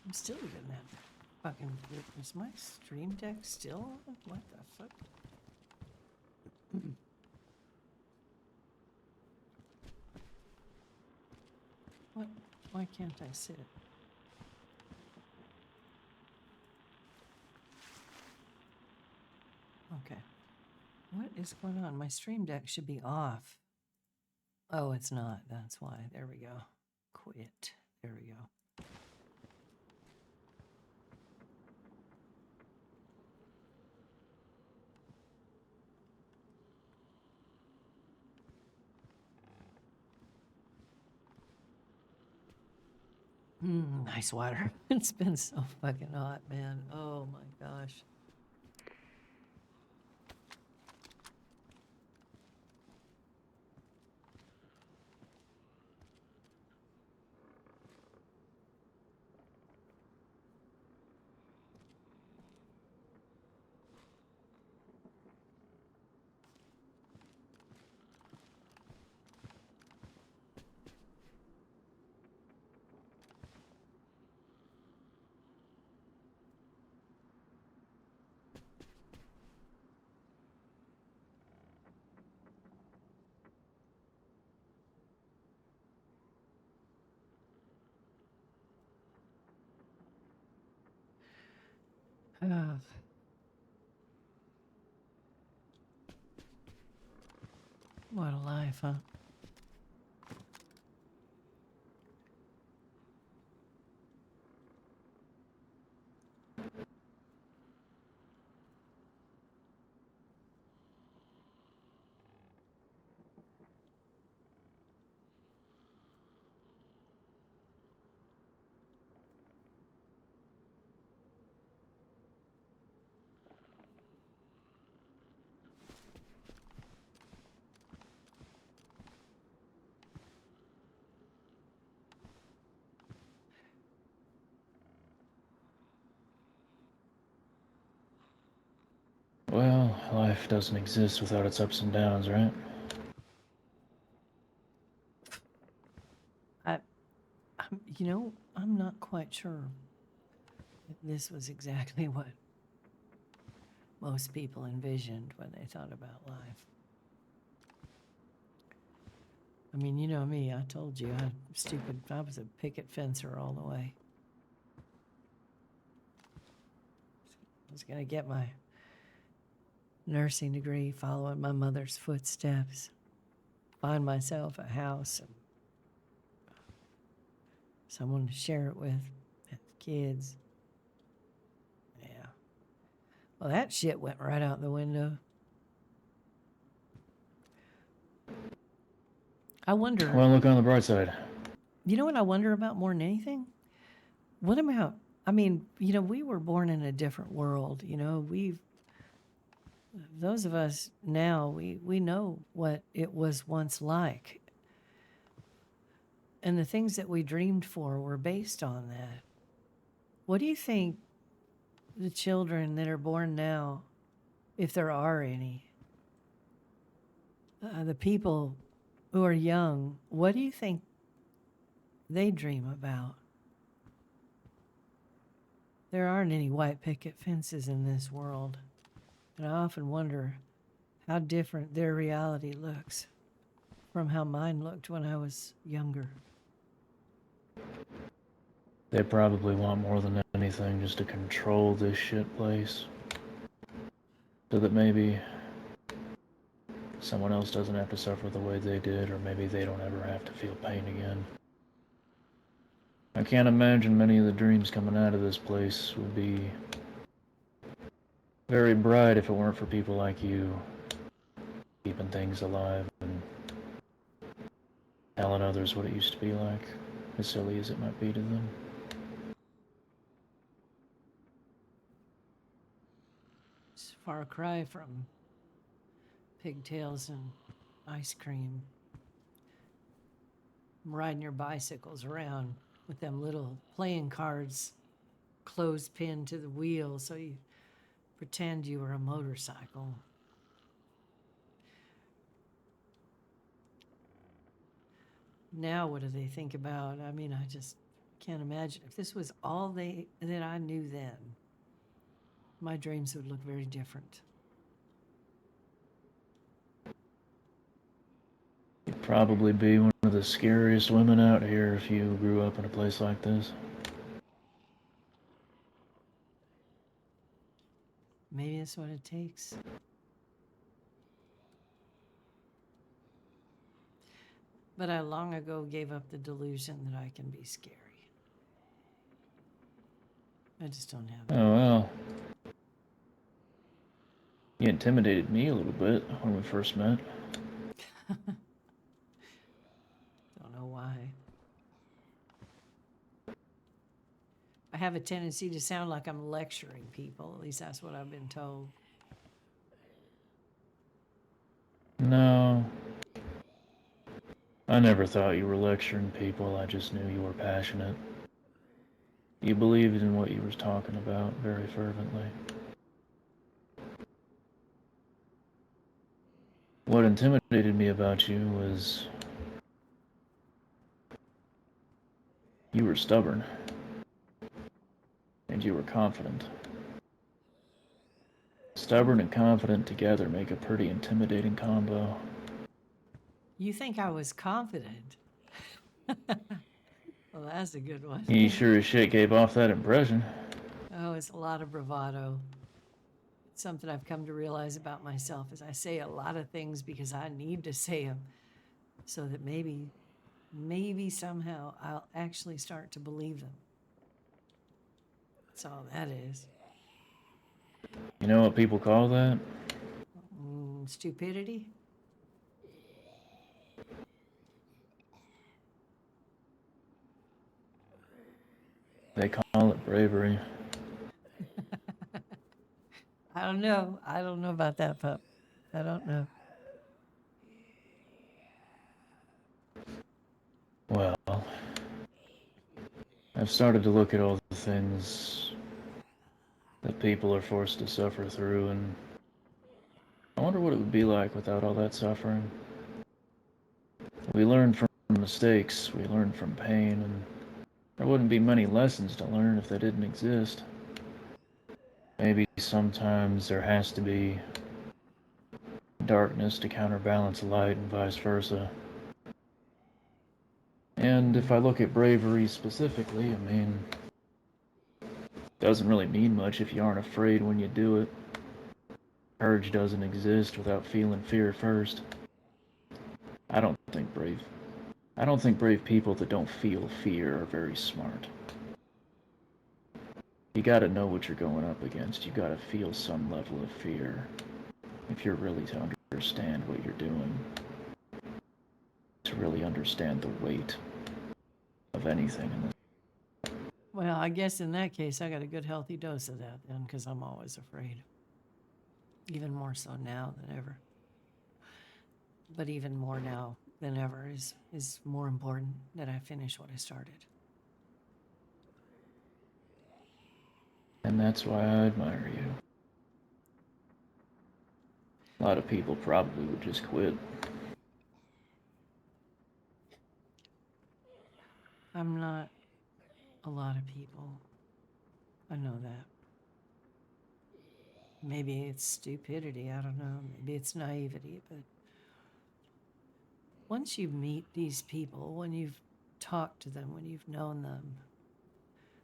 I'm still getting that fucking. Is my stream deck still on? What the fuck? What? Why can't I sit? Okay. What is going on? My stream deck should be off. Oh, it's not. That's why. There we go. Quit. There we go. Nice water. It's been so fucking hot, man. Oh my gosh. Ah. What a life, huh? Well, life doesn't exist without its ups and downs, right? I'm not quite sure if this was exactly what most people envisioned when they thought about life. I mean, you know me, I told you, I was a picket fencer all the way. I was going to get my nursing degree, following my mother's footsteps, find myself a house and someone to share it with, have kids. Yeah. Well, that shit went right out the window. I wonder. Well, look on the bright side. You know what I wonder about more than anything? What about, I mean, we were born in a different world. Those of us now, we know what it was once like. And the things that we dreamed for were based on that. What do you think the children that are born now, if there are any, the people who are young, what do you think they dream about? There aren't any white picket fences in this world. And I often wonder how different their reality looks from how mine looked when I was younger. They probably want more than anything just to control this shit place. So that maybe someone else doesn't have to suffer the way they did, or maybe they don't ever have to feel pain again. I can't imagine many of the dreams coming out of this place would be very bright if it weren't for people like you keeping things alive and telling others what it used to be like, as silly as it might be to them. It's a far cry from pigtails and ice cream. Riding your bicycles around with them little playing cards clothespin to the wheel so you pretend you were a motorcycle. Now what do they think about? I mean, I just can't imagine. If this was all that I knew then, my dreams would look very different. You'd probably be one of the scariest women out here if you grew up in a place like this. Maybe that's what it takes. But I long ago gave up the delusion that I can be scary. I just don't have it. Oh well. You intimidated me a little bit when we first met. Don't know why. I have a tendency to sound like I'm lecturing people. At least that's what I've been told. No. I never thought you were lecturing people. I just knew you were passionate. You believed in what you were talking about very fervently. What intimidated me about you was you were stubborn. And you were confident. Stubborn and confident together make a pretty intimidating combo. You think I was confident? Well, that's a good one. You sure as shit gave off that impression. Oh, it's a lot of bravado. It's something I've come to realize about myself is I say a lot of things because I need to say them so that maybe somehow I'll actually start to believe them. That's all that is. You know what people call that? Stupidity? They call it bravery. I don't know. I don't know about that, pup. I don't know. Well, I've started to look at all the things that people are forced to suffer through, and I wonder what it would be like without all that suffering. We learn from mistakes, we learn from pain, and there wouldn't be many lessons to learn if they didn't exist. Maybe sometimes there has to be darkness to counterbalance light and vice versa. And if I look at bravery specifically, I mean, it doesn't really mean much if you aren't afraid when you do it. Courage doesn't exist without feeling fear first. I don't think brave people that don't feel fear are very smart. You gotta know what you're going up against. You gotta feel some level of fear if you're really to understand what you're doing. To really understand the weight of anything in this. Well, I guess in that case, I got a good healthy dose of that then, because I'm always afraid. Even more so now than ever. But even more now than ever is more important that I finish what I started. And that's why I admire you. A lot of people probably would just quit. I'm not a lot of people. I know that. Maybe it's stupidity, I don't know. Maybe it's naivety, but once you meet these people, when you've talked to them, when you've known them,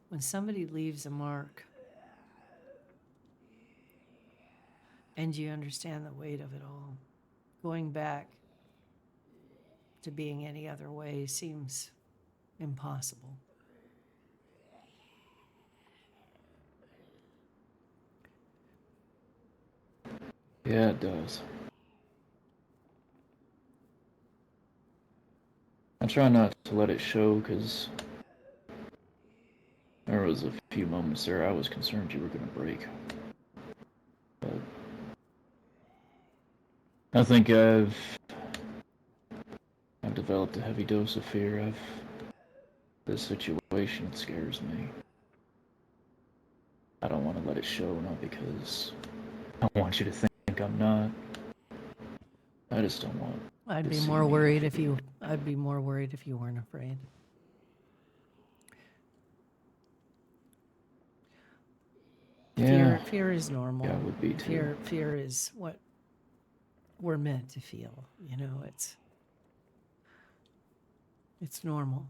when somebody leaves a mark and you understand the weight of it all, going back to being any other way seems impossible. Yeah, it does. I try not to let it show, because there was a few moments there I was concerned you were going to break. But I think I've developed a heavy dose of fear. This situation scares me. I don't want to let it show, not because I want you to think I'm not. I just don't want. I'd to be see more me worried afraid. I'd be more worried if you weren't afraid. Yeah, Fear is normal. yeah, it would be too. Fear is what we're meant to feel. You know, it's normal.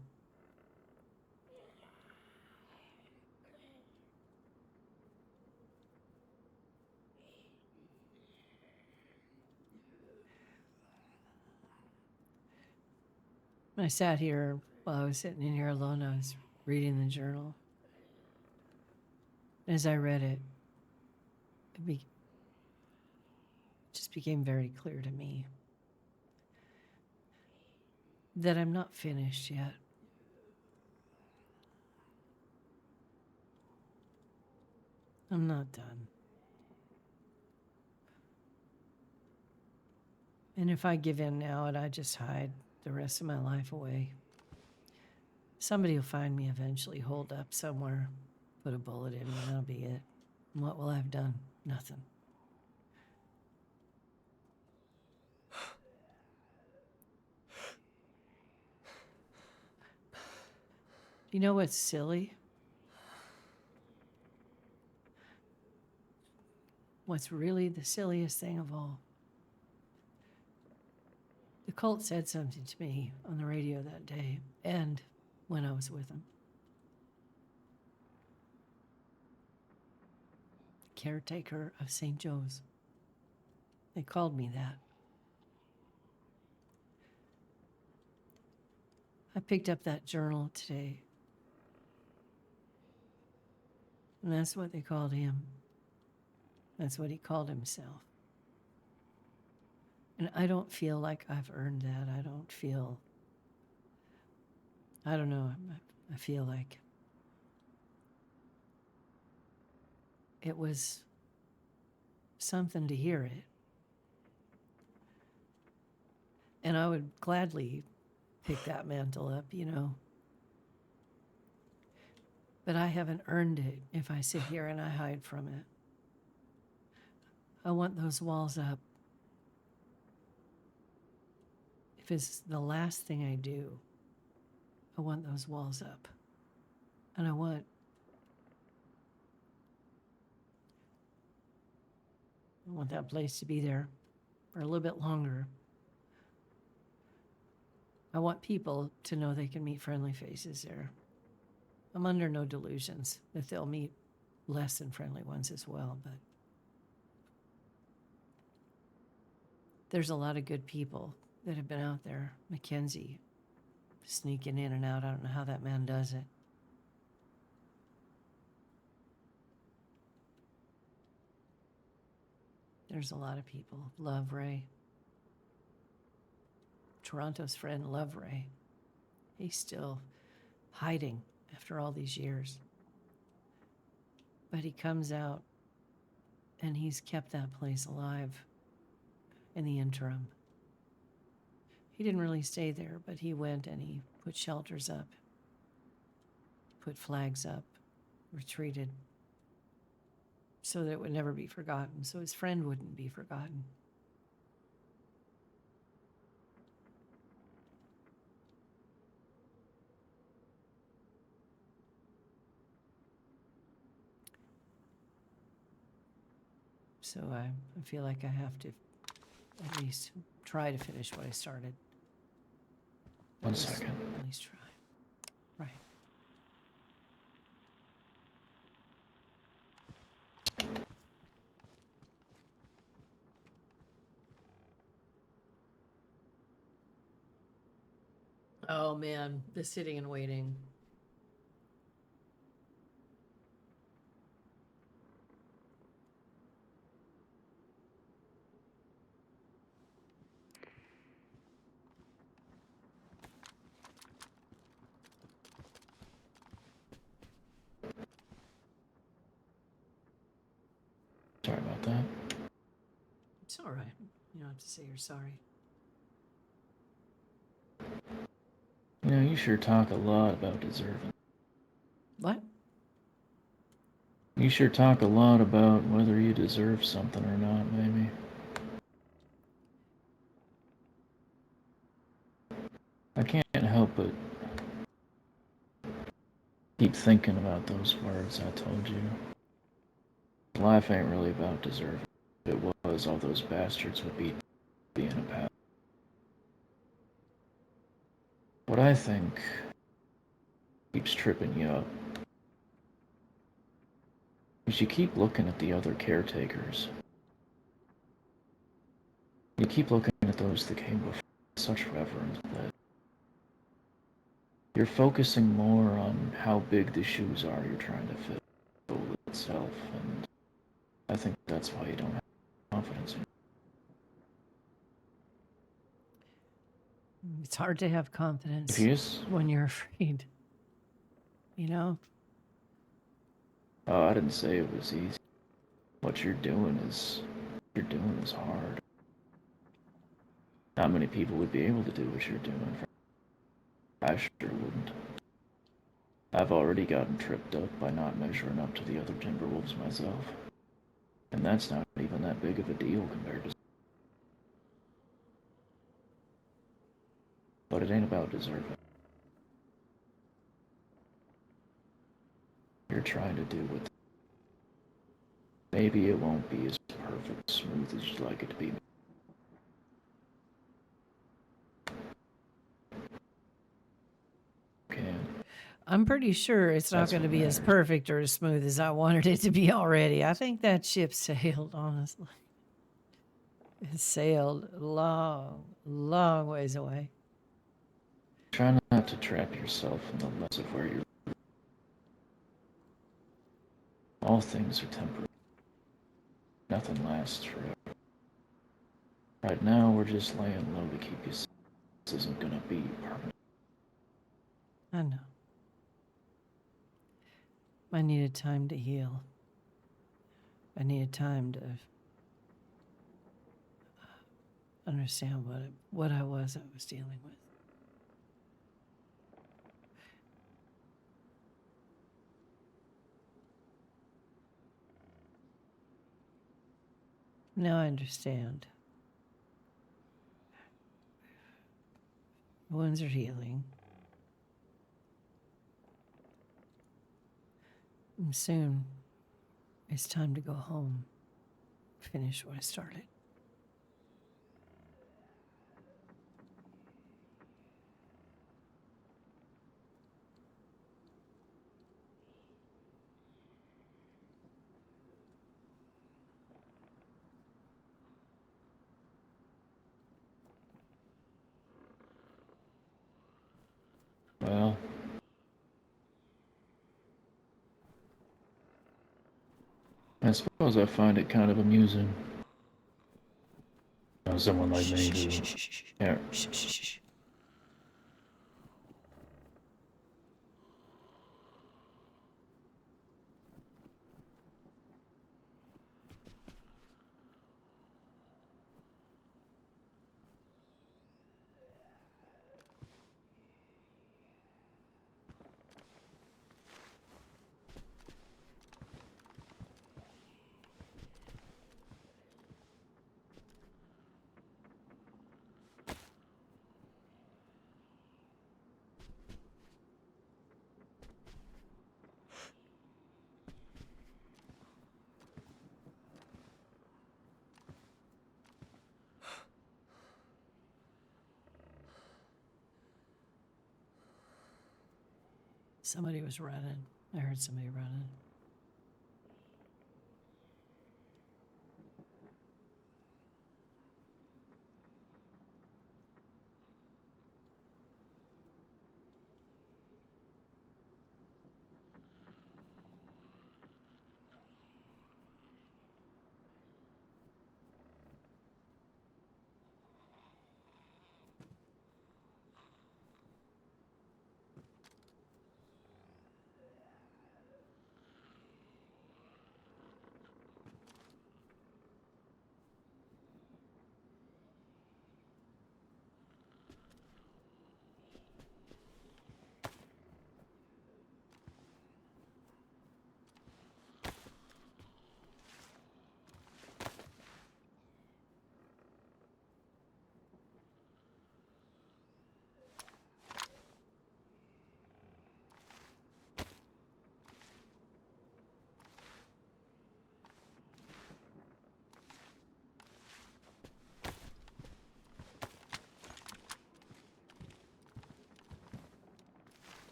I sat here while I was sitting in here alone. I was reading the journal. As I read it, just became very clear to me that I'm not finished yet. I'm not done. And if I give in now and I just hide the rest of my life away, somebody will find me eventually, holed up somewhere, put a bullet in me, and that'll be it. And what will I have done? Nothing. You know what's silly? What's really the silliest thing of all? The cult said something to me on the radio that day and when I was with them. Caretaker of St. Joe's. They called me that. I picked up that journal today. And that's what they called him. That's what he called himself. And I don't feel like I've earned that. I don't know. I feel like it was something to hear it. And I would gladly pick that mantle up, you know. But I haven't earned it if I sit here and I hide from it. I want those walls up if it's the last thing I do, I want those walls up. And I want that place to be there for a little bit longer. I want people to know they can meet friendly faces there. I'm under no delusions that they'll meet less than friendly ones as well, but there's a lot of good people that have been out there. Mackenzie, sneaking in and out. I don't know how that man does it. There's a lot of people. Love Ray. Toronto's friend, Love Ray. He's still hiding after all these years. But he comes out and he's kept that place alive in the interim. He didn't really stay there, but he went and he put shelters up, put flags up, retreated, so that it would never be forgotten, so his friend wouldn't be forgotten. So I feel like I have to at least try to finish what I started. One second. At least try. Right. Oh man, the sitting and waiting. Sorry about that. It's all right. You don't have to say you're sorry. You know, you sure talk a lot about deserving. What? You sure talk a lot about whether you deserve something or not, Mamie. I can't help but keep thinking about those words I told you. Life ain't really about deserving. If it was, all those bastards would be in a path. What I think keeps tripping you up is you keep looking at the other caretakers. You keep looking at those that came before with such reverence that you're focusing more on how big the shoes are you're trying to fit the goal itself, and I think that's why you don't have confidence in it. It's hard to have confidence Yes? when you're afraid. You know? Oh, I didn't say it was easy. What you're doing is hard. Not many people would be able to do what you're doing. I sure wouldn't. I've already gotten tripped up by not measuring up to the other Timberwolves myself. And that's not even that big of a deal compared to... But it ain't about deserving. You're trying to do what... Maybe it won't be as perfect, smooth as you'd like it to be. I'm pretty sure it's not That's going to what be as matters. perfect or as smooth as I wanted it to be already. I think that ship sailed, honestly. It sailed a long, long ways away. Try not to trap yourself in the lens of where you're... All things are temporary. Nothing lasts forever. Right now, we're just laying low to keep you safe. This isn't gonna be permanent. I know. I needed time to heal. I needed time to understand what I was dealing with. Now I understand. Wounds are healing. And soon, it's time to go home. Finish what I started. Well, I suppose I find it kind of amusing. Someone like me who can't. Somebody was running. I heard somebody running.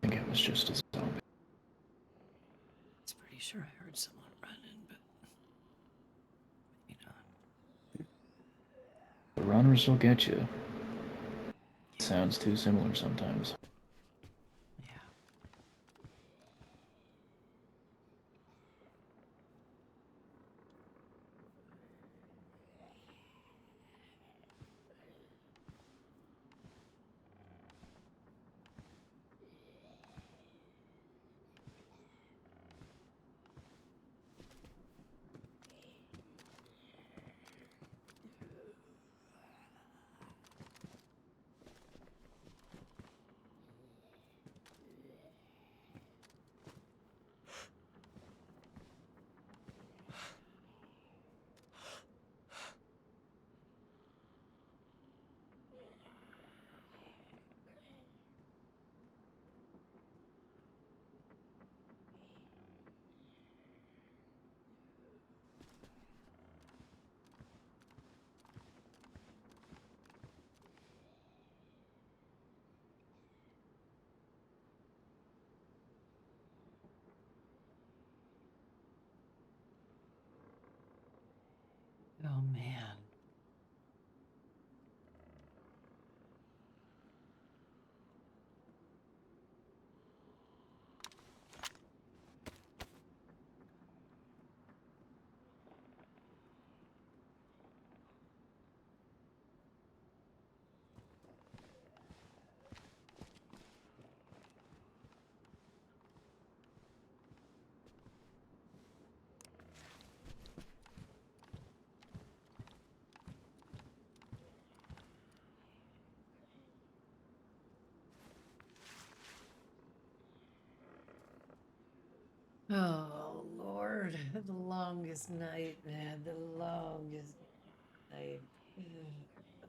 I think it was just a zombie. It's pretty sure I heard someone running, but you know. The runners will get you. Sounds too similar sometimes. Yeah. Oh, Lord. The longest night, man. The longest night.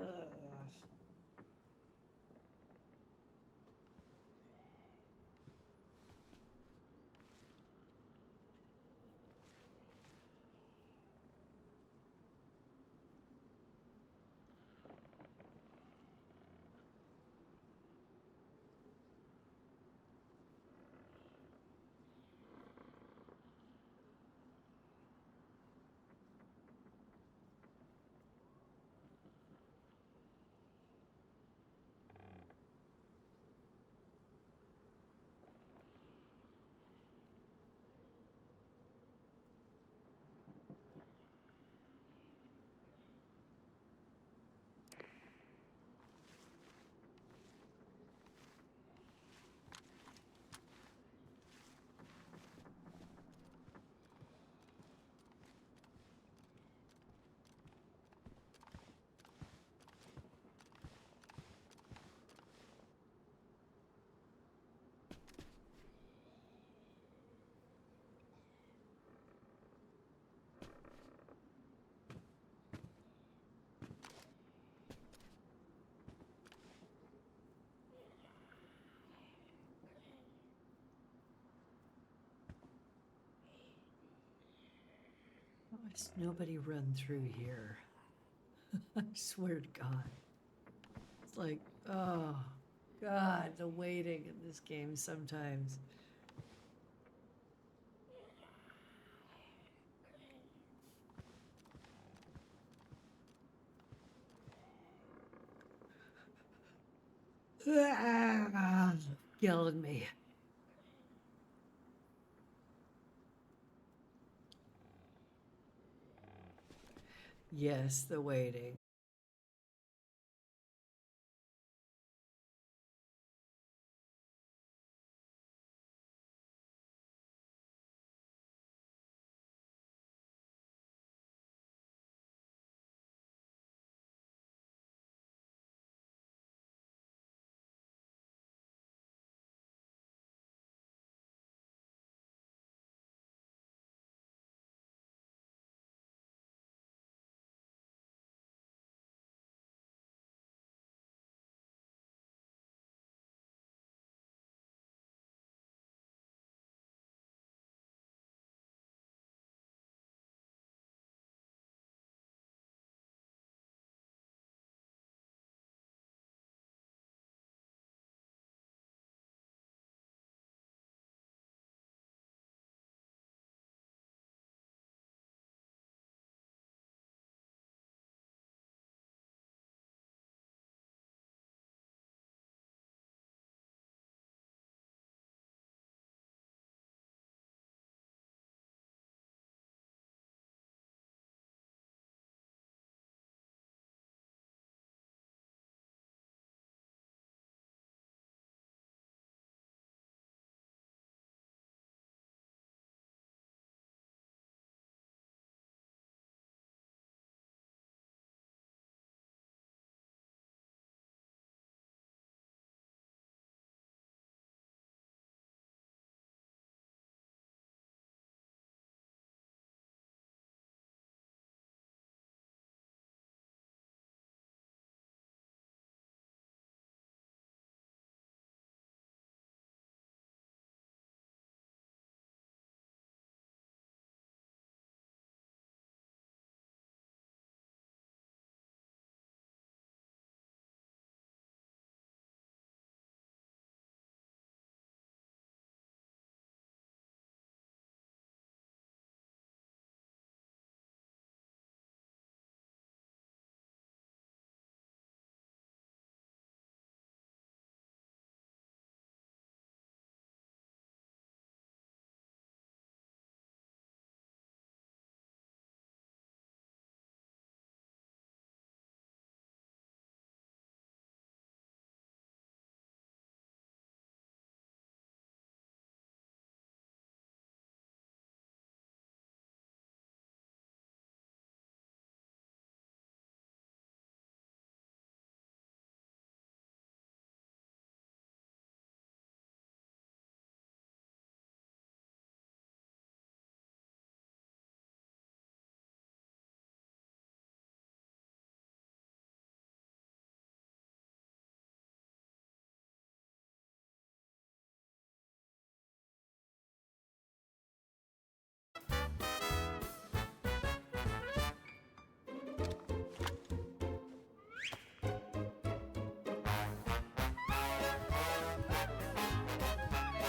Ugh. Why does nobody run through here? I swear to God. It's like, oh, God, the waiting in this game sometimes. Ah, killing me. Yes, the waiting.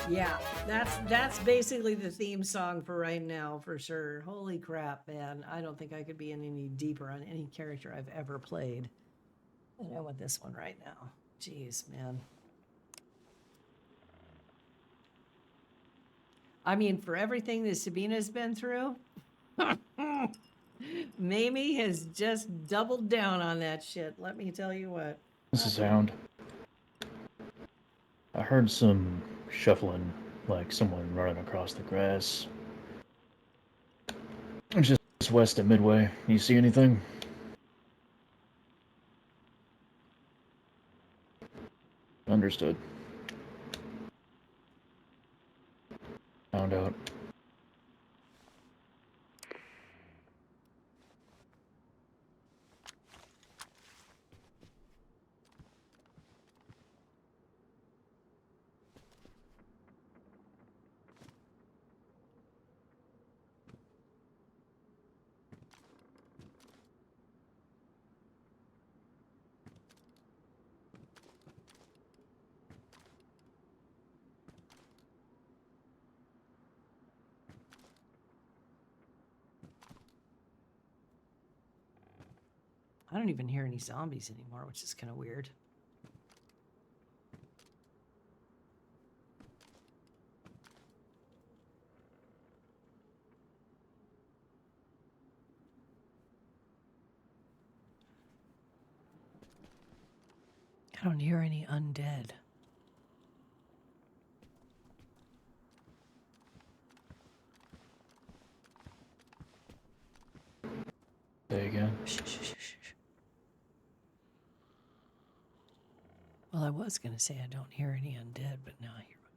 Yeah, that's basically the theme song for right now, for sure. Holy crap, man. I don't think I could be any deeper on any character I've ever played than I want this one right now. Jeez, man. I mean, for everything that Sabina's been through, Mamie has just doubled down on that shit. Let me tell you what. What's the sound? I heard some shuffling, like someone running across the grass. Just west of Midway. You see anything? Understood. Found out. I don't even hear any zombies anymore, which is kind of weird. I don't hear any undead. Say again. Shh, shh, shh, shh. Well, I was going to say I don't hear any undead, but now I hear one.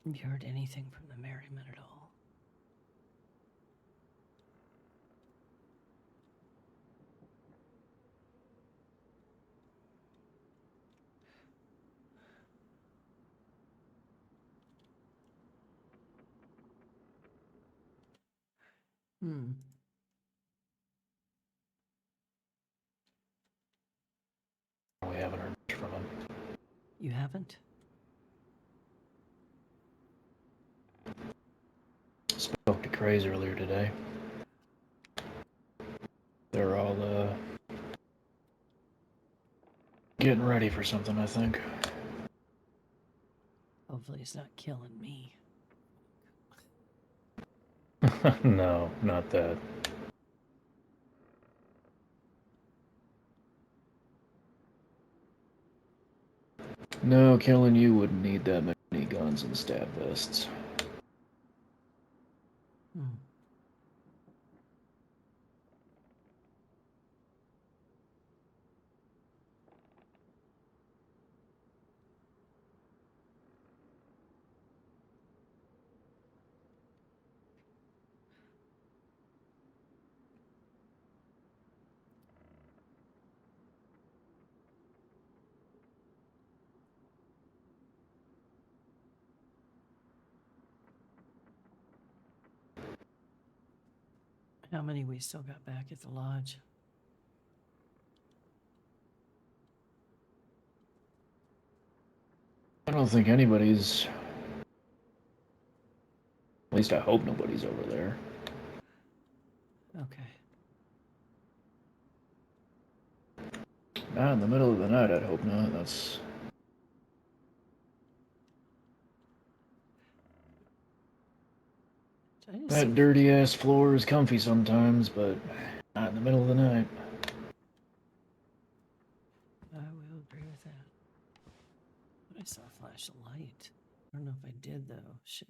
Have you heard anything from the merriment at all? Hmm. We haven't heard much from him. You haven't? Spoke to Craze earlier today. They're all, getting ready for something, I think. Hopefully it's not killing me. No, not that. No, killing you wouldn't need that many guns and stab vests. Hmm. How many we still got back at the lodge? I don't think anybody's... At least I hope nobody's over there. Okay. Not in the middle of the night, I'd hope not. That's... Did I just That see- dirty-ass floor is comfy sometimes, but not in the middle of the night. I will agree with that. But I saw a flash of light. I don't know if I did though. Shit.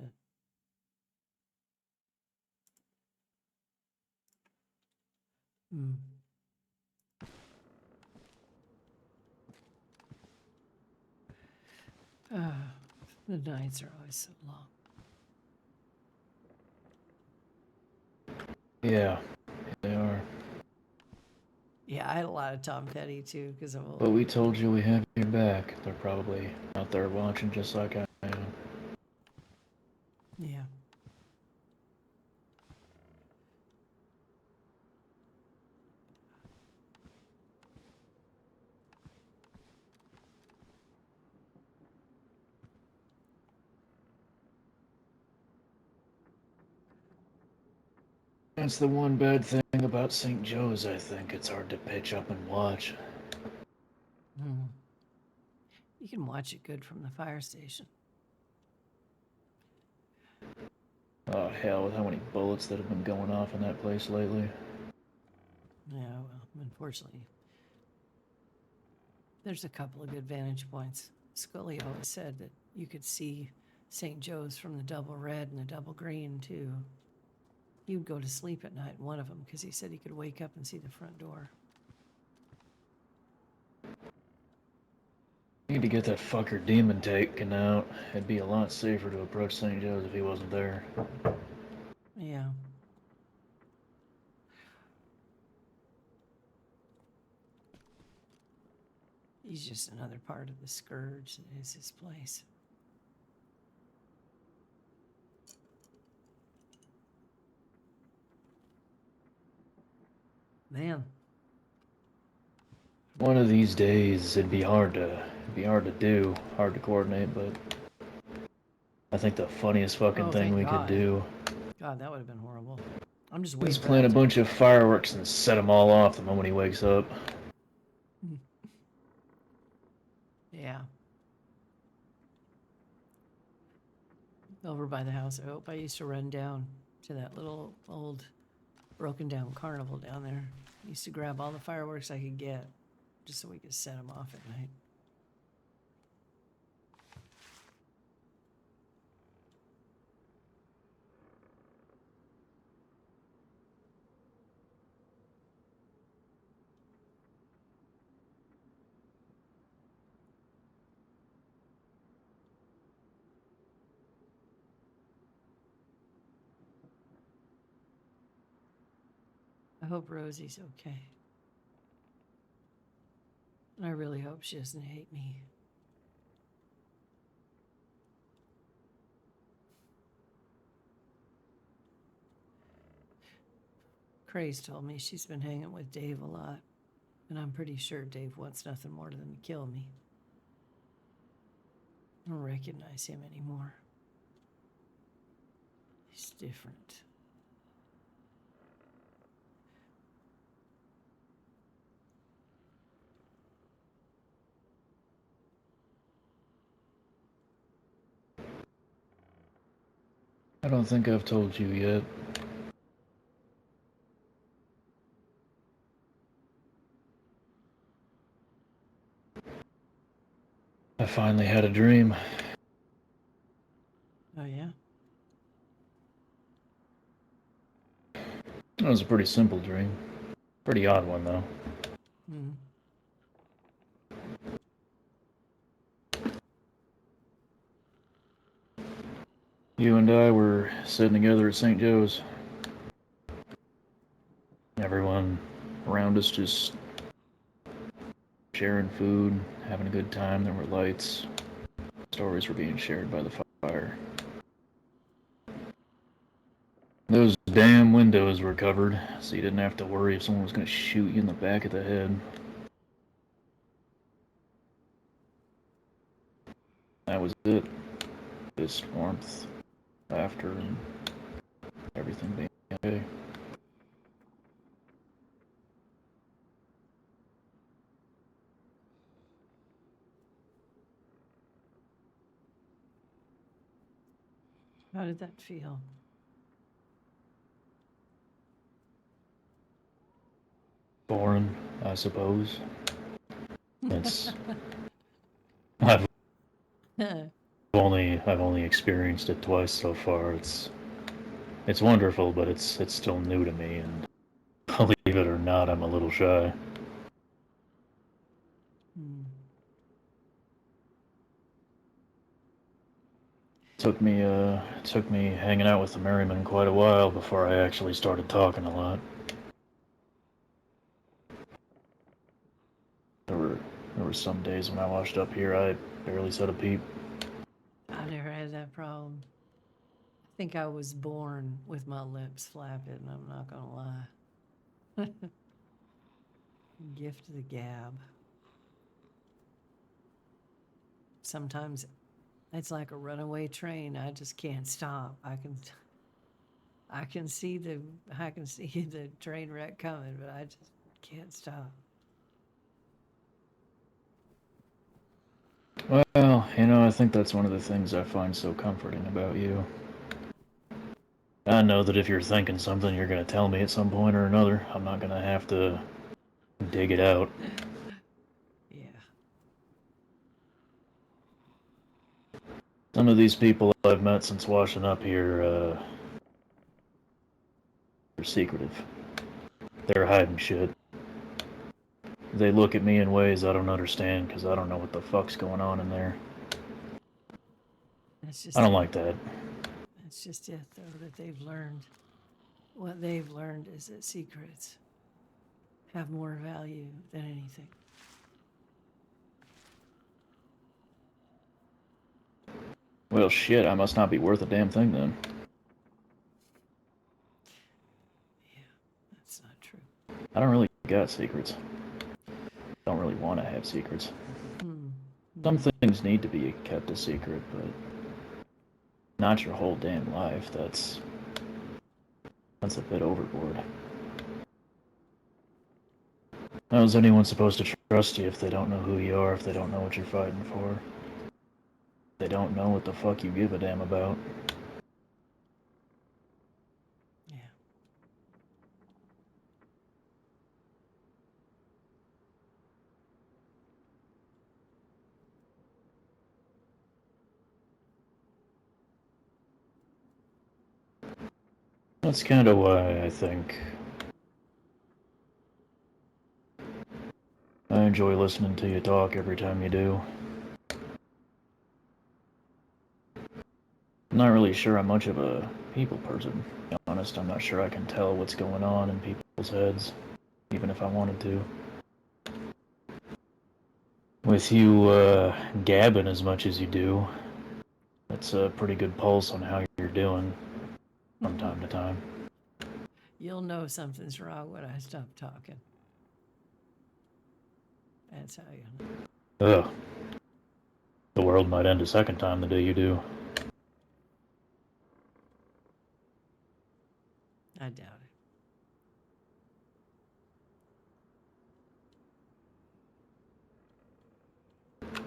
Hmm. The nights are always so long. Yeah, they are. Yeah, Yeah, I had a lot of Tom Petty too, because of But we told you we have your back. They're probably out there watching just like I am. yeah. That's the one bad thing about St. Joe's, I think. It's hard to pitch up and watch. Hmm. You can watch it good from the fire station. Oh, hell, with how many bullets that have been going off in that place lately. Yeah, well, unfortunately, there's a couple of good vantage points. Scully always said that you could see St. Joe's from the double red and the double green, too. He would go to sleep at night in one of them because he said he could wake up and see the front door. Need to get that fucker demon taken out. It'd be a lot safer to approach St. Joe's if he wasn't there. Yeah. He's just another part of the scourge that is his place. Man. One of these days, it'd be hard to do, hard to coordinate, but I think the funniest fucking Oh, thing thank we God. could do God, that would have been horrible. I'm just is waiting for plan that a to- bunch of fireworks and set them all off the moment he wakes up. Yeah. Over by the house, I hope I used to run down to that little old broken down carnival down there. I used to grab all the fireworks I could get just so we could set them off at night. I hope Rosie's okay. And I really hope she doesn't hate me. Craze told me she's been hanging with Dave a lot, and I'm pretty sure Dave wants nothing more than to kill me. I don't recognize him anymore. He's different. I don't think I've told you yet. I finally had a dream. Oh, yeah? It was a pretty simple dream. Pretty odd one, though. Hmm. You and I were sitting together at St. Joe's. Everyone around us just sharing food, having a good time. There were lights. Stories were being shared by the fire. Those damn windows were covered, so you didn't have to worry if someone was going to shoot you in the back of the head. That was it. Just warmth, laughter, and everything being okay. How did that feel? Boring, I suppose. It's I've only experienced it twice so far. It's wonderful, but it's still new to me, and believe it or not, I'm a little shy. Hmm. Took me hanging out with the Merriman quite a while before I actually started talking a lot. were some days when I washed up here, I barely said a peep. I never had that problem. I think I was born with my lips flapping, I'm not gonna lie. Gift of the gab. Sometimes it's like a runaway train. I just can't stop. I can see the train wreck coming, but I just can't stop. Well, you know, I think that's one of the things I find so comforting about you. I know that if you're thinking something, you're gonna tell me at some point or another. I'm not gonna have to dig it out. Yeah. Some of these people I've met since washing up here, they're secretive. They're hiding shit. They look at me in ways I don't understand because I don't know what the fuck's going on in there. That's just I don't like that. That's just it, though, that they've learned. What they've learned is that secrets have more value than anything. Well, shit, I must not be worth a damn thing then. Yeah, that's not true. I don't really got secrets. Don't really want to have secrets. Some things need to be kept a secret, but not your whole damn life. That's a bit overboard. How is anyone supposed to trust you if they don't know who you are, if they don't know what you're fighting for? They don't know what the fuck you give a damn about. Yeah. That's kind of why I think I enjoy listening to you talk every time you do. I'm not really sure I'm much of a people person. To be honest, I'm not sure I can tell what's going on in people's heads, even if I wanted to. With you gabbing as much as you do, that's a pretty good pulse on how you're doing from time to time. You'll know something's wrong when I stop talking. That's how you know. Ugh. The world might end a second time the day you do. I doubt it.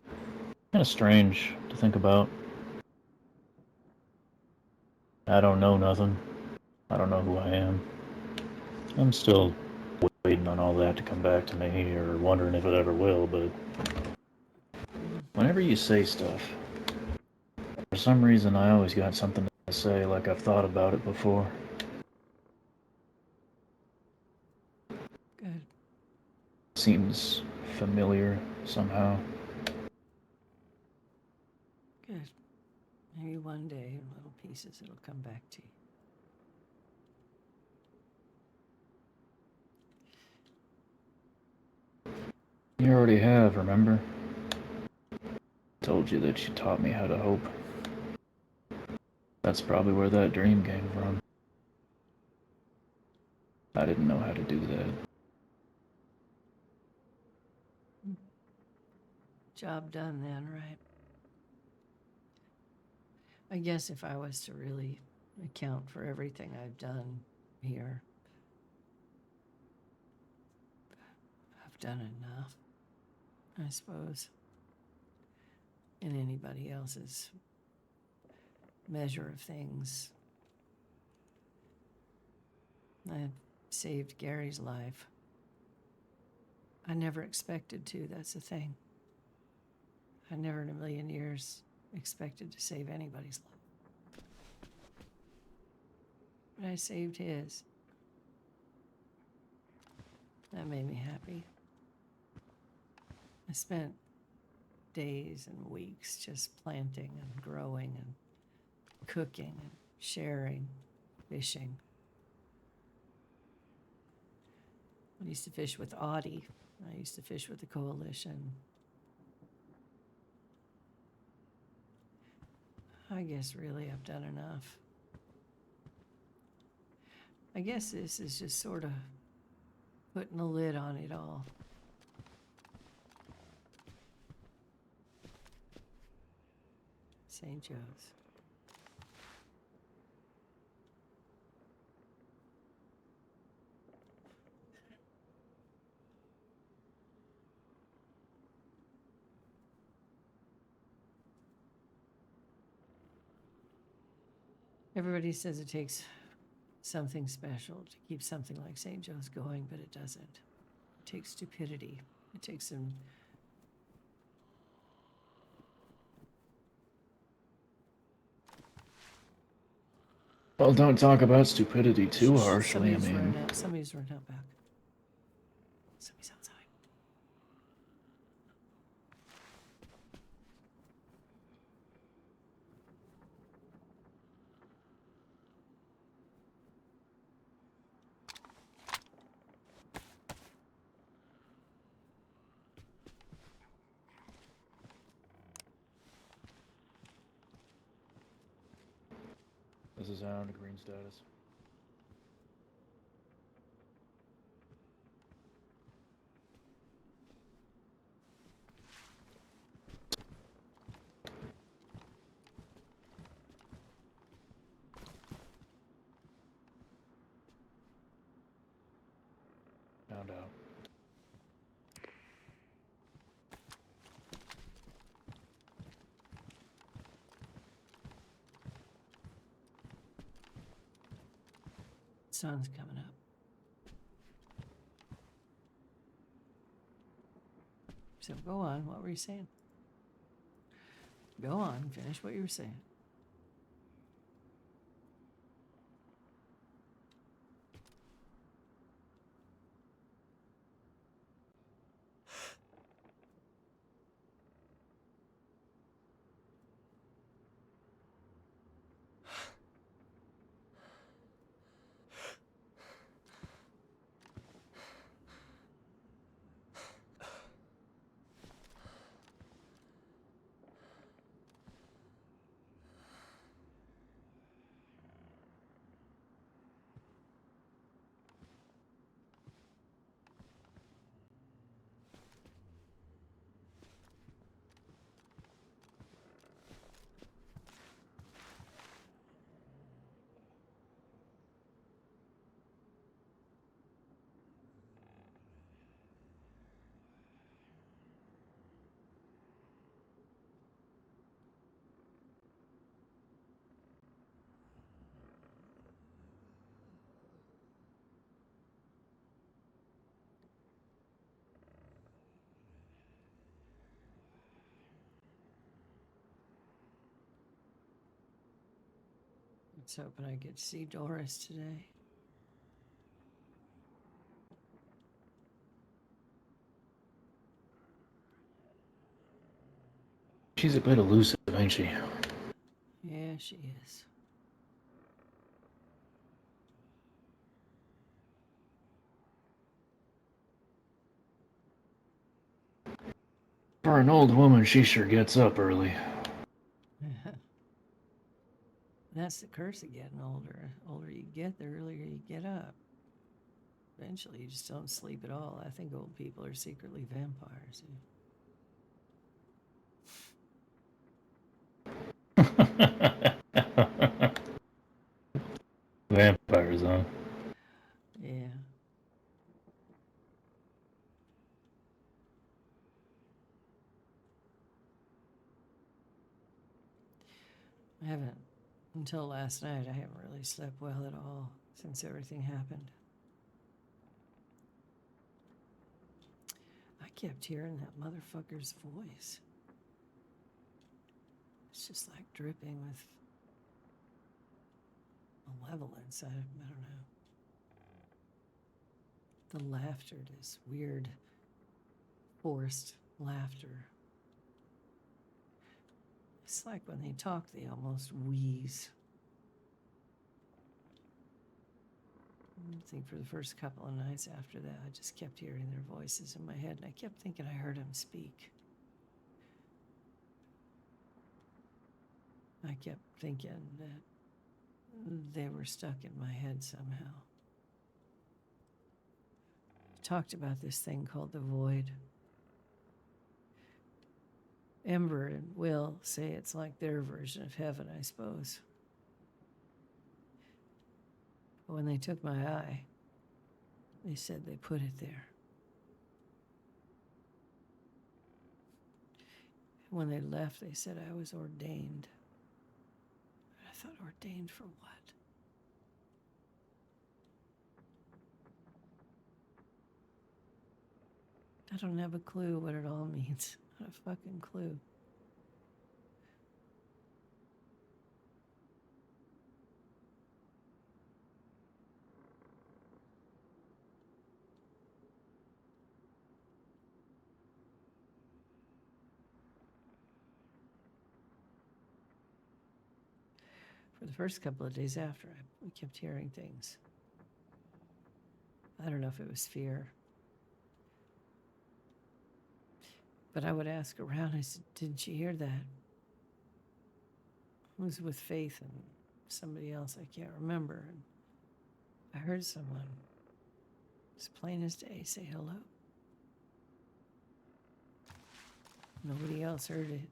Kind of strange to think about. I don't know nothing. I don't know who I am. I'm still waiting on all that to come back to me, or wondering if it ever will, but whenever you say stuff, for some reason I always got something to say, like I've thought about it before. Good. Seems familiar somehow. Good. Maybe one day in little pieces it'll come back to you. You already have, remember? Told you that you taught me how to hope. That's probably where that dream came from. I didn't know how to do that. Job done then, right? I guess if I was to really account for everything I've done here, I've done enough, I suppose, in anybody else's measure of things. I saved Gary's life. I never expected to, that's the thing. I never in a million years expected to save anybody's life. But I saved his. That made me happy. I spent days and weeks just planting and growing and cooking and sharing, fishing. I used to fish with Audie. I used to fish with the coalition. I guess really I've done enough. I guess this is just sort of putting a lid on it all. St. Joe's. Everybody says it takes something special to keep something like St. Joe's going, but it doesn't. It takes stupidity. It takes some. Well, don't talk about stupidity too harshly. I Somebody's mean, running out. Somebody's running out back. Somebody's outside. this is out of green status. Found out. Sun's coming up. So go on. What were you saying? Go on. Finish what you were saying. Let's hoping I get to see Doris today. She's a bit elusive, ain't she? Yeah, she is. For an old woman, she sure gets up early. That's the curse of getting older. The older you get, the earlier you get up. Eventually, you just don't sleep at all. I think old people are secretly vampires. Vampires, huh? Yeah. I haven't, until last night, I haven't really slept well at all since everything happened. I kept hearing that motherfucker's voice. It's just like dripping with malevolence. I don't know. The laughter, this weird, forced laughter. It's like when they talk, they almost wheeze. I think for the first couple of nights after that, I just kept hearing their voices in my head, and I kept thinking I heard them speak. I kept thinking that they were stuck in my head somehow. Talked about this thing called the void. Ember and Will say it's like their version of heaven, I suppose. But when they took my eye, they said they put it there. When they left, they said I was ordained. I thought, ordained for what? I don't have a clue what it all means. Not a fucking clue. For the first couple of days after, we kept hearing things. I don't know if it was fear. But I would ask around, I said, didn't you hear that? It was with Faith and somebody else, I can't remember. And I heard someone, as plain as day, say hello. Nobody else heard it.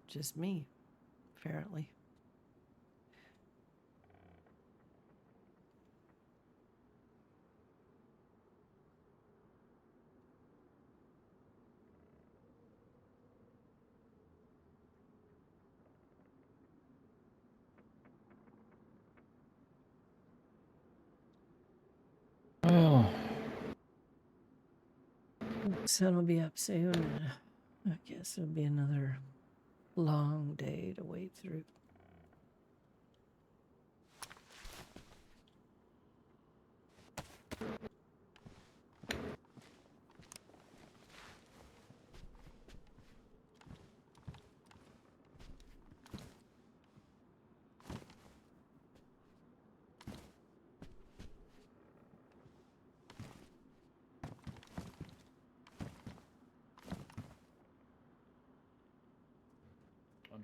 Just me, apparently. Well, Sun will be up soon, and I guess it'll be another long day to wait through.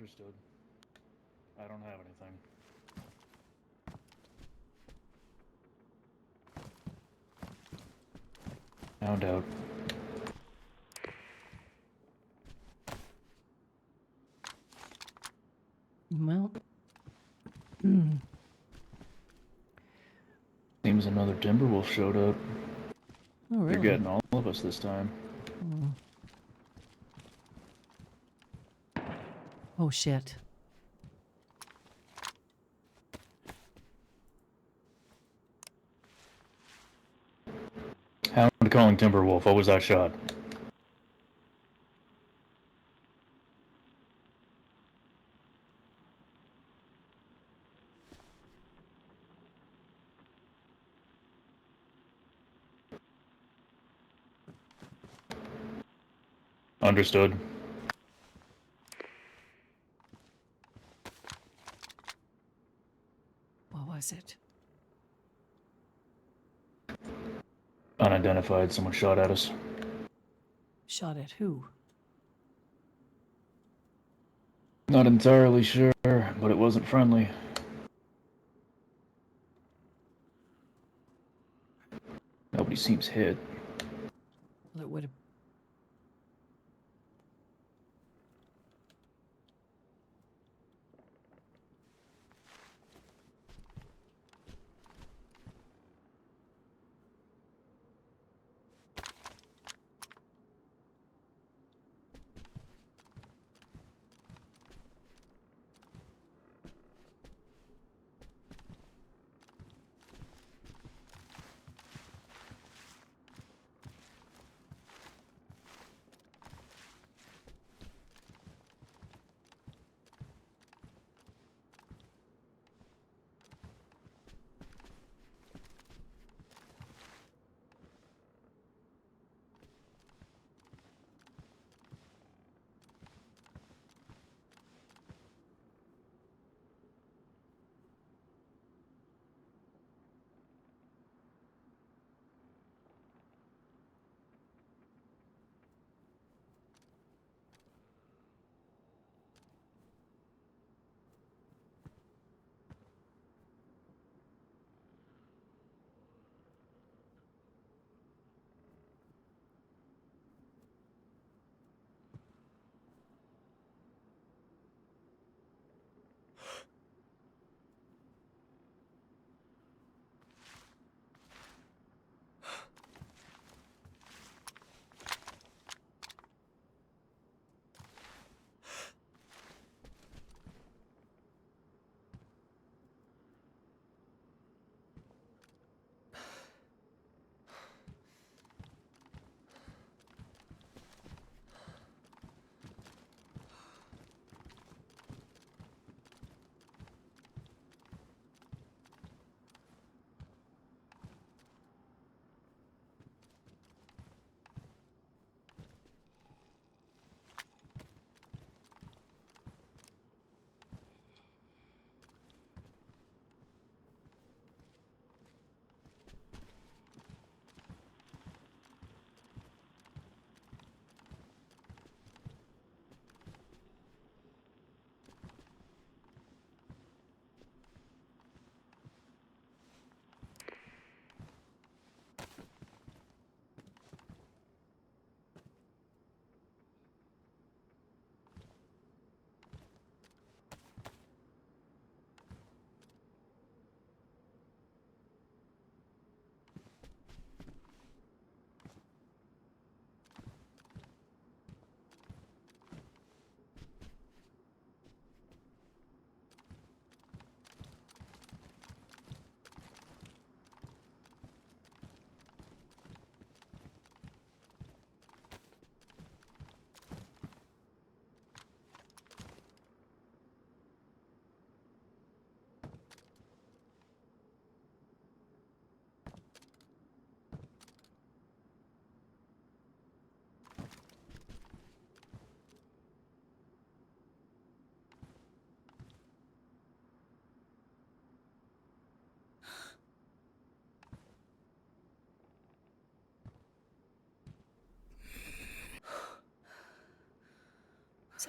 understood. I don't have anything. Found out. Well, Seems another Timberwolf showed up. oh, really? You're getting all of us this time. Oh, shit. Hound calling Timberwolf. What was that shot? Understood. What was it? Unidentified. Someone shot at us. Shot at who? Not entirely sure, but it wasn't friendly. Nobody seems hit. Well, it would have.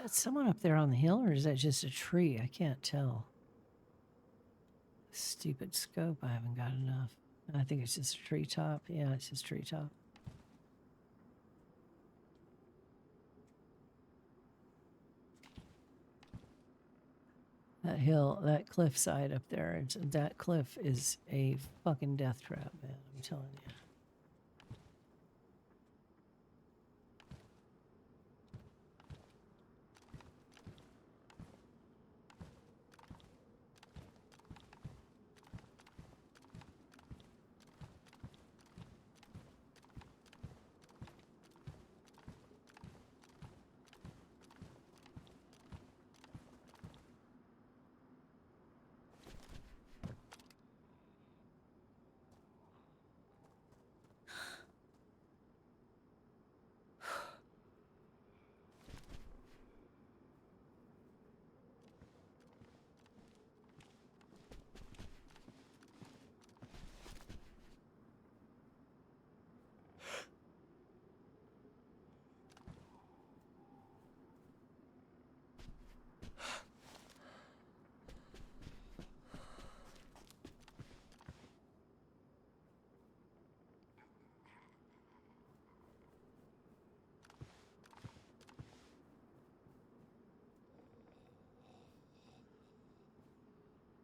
that someone up there on the hill, or is that just a tree? I can't tell. Stupid scope, I haven't got enough. I think it's just a treetop. Yeah, it's just treetop. That hill, that cliffside up there, that cliff is a fucking death trap, man. I'm telling you.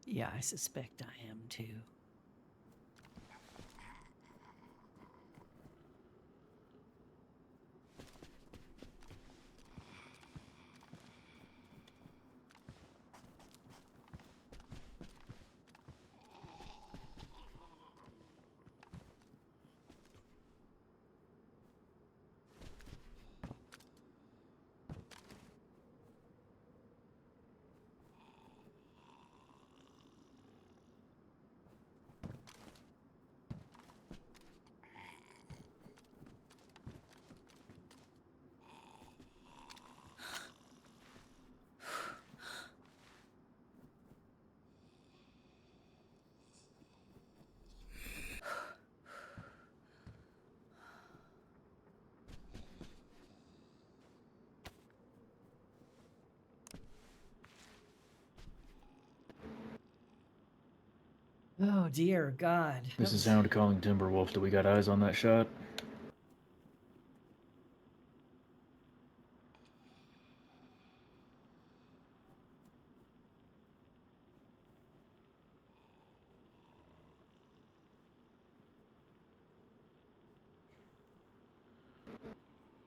Yeah, I suspect I am too. Oh dear God. This is Hound calling Timberwolf. Do we got eyes on that shot?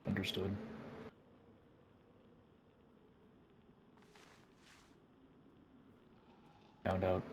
Understood. Found out.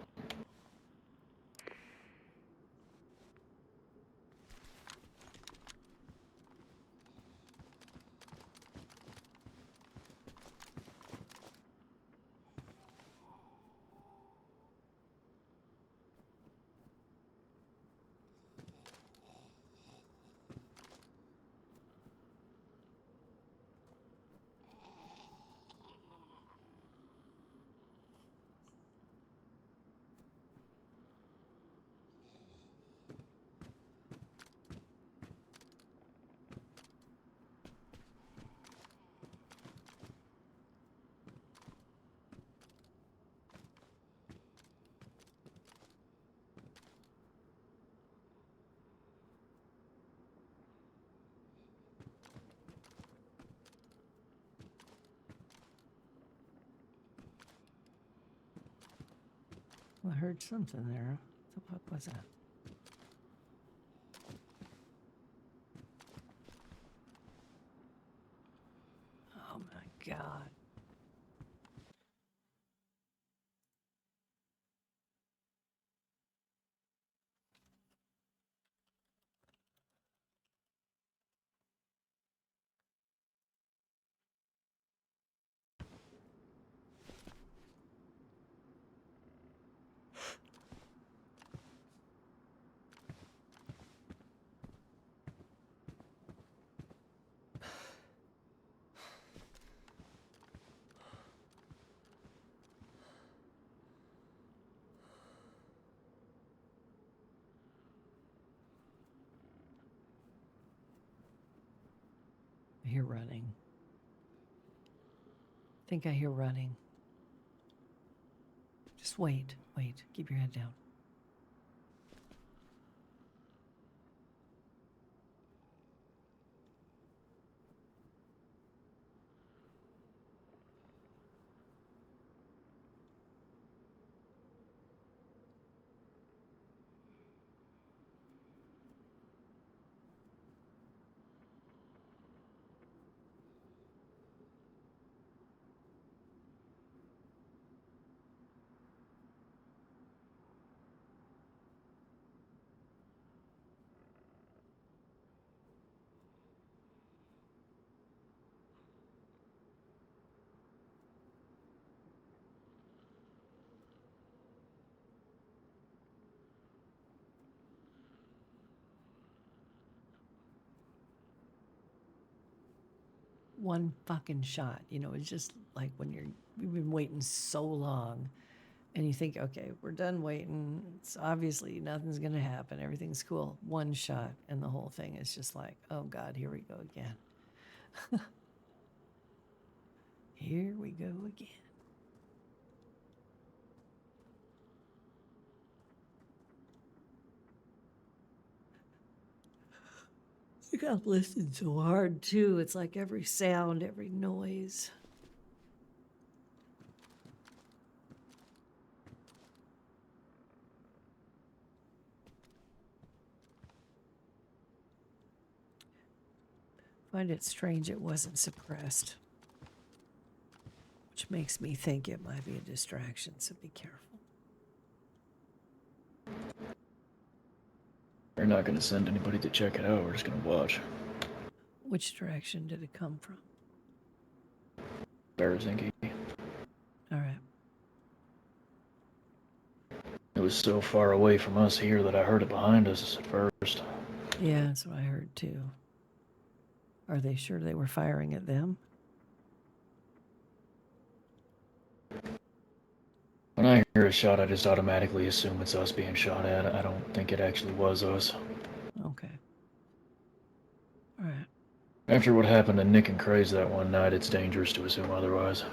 I heard something there. What the fuck was that? Oh my God. I hear running. think I hear running. Just wait. Keep your head down. One fucking shot. You know, it's just like when you've been waiting so long and you think, okay, we're done waiting. It's obviously nothing's going to happen. Everything's cool. One shot and the whole thing is just like, oh God, here we go again. Here we go again. I got listened so hard too. It's like every sound, every noise. Find it strange it wasn't suppressed, which makes me think it might be a distraction, so be careful. We're not going to send anybody to check it out. We're just going to watch. Which direction did it come from? Barazinki. All right. It was so far away from us here that I heard it behind us at first. Yeah, that's what I heard too. Are they sure they were firing at them? When I hear a shot, I just automatically assume it's us being shot at. I don't think it actually was us. Okay. All right. After what happened to Nick and Craze that one night, it's dangerous to assume otherwise.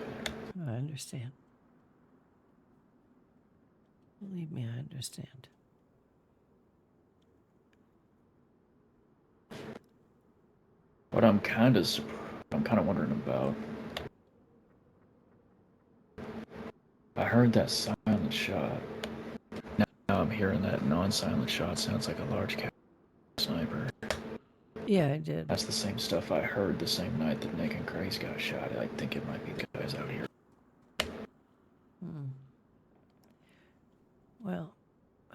I understand. Believe me, I understand. What I'm kind of wondering about. I heard that silent shot. Now I'm hearing that non-silent shot. Sounds like a large cat sniper. Yeah, I did. That's the same stuff I heard the same night that Nick and Craze got shot. I think it might be guys out here. Well,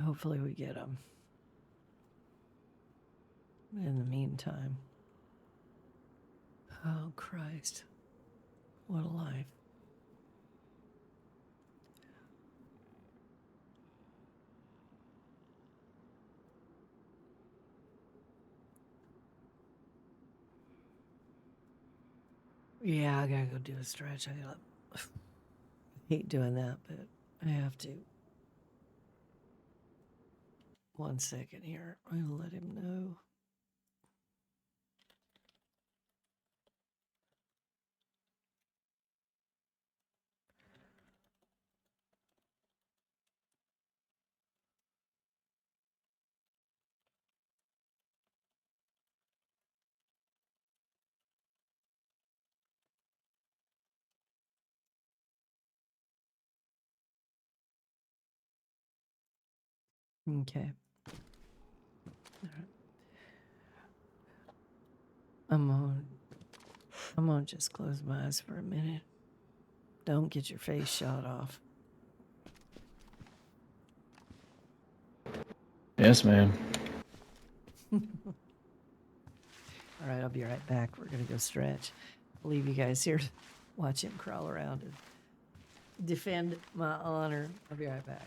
hopefully we get them. In the meantime. Oh, Christ. What a life. Yeah, I gotta go do a stretch. I hate doing that, but I have to. 1 second here. I'm gonna let him know. Okay. All right. I'm gonna just close my eyes for a minute. Don't get your face shot off. Yes, ma'am. All right, I'll be right back. We're gonna go stretch. I'll leave you guys here to watch him crawl around and defend my honor. I'll be right back.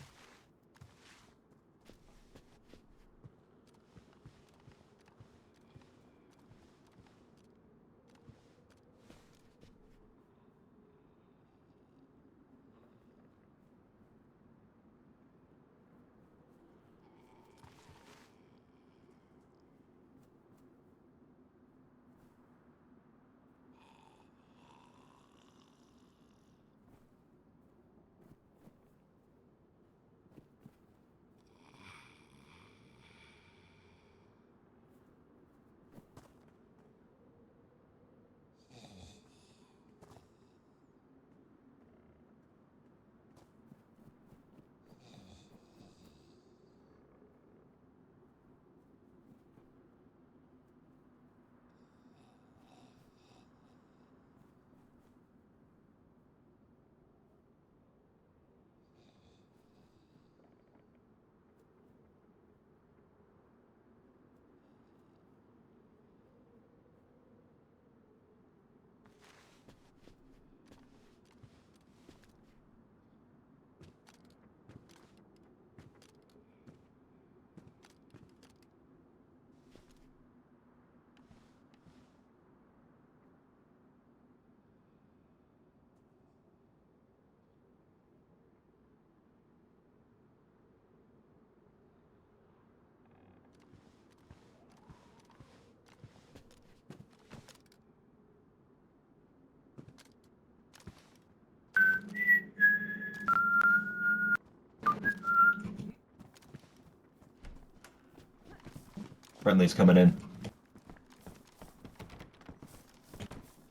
Friendly's coming in.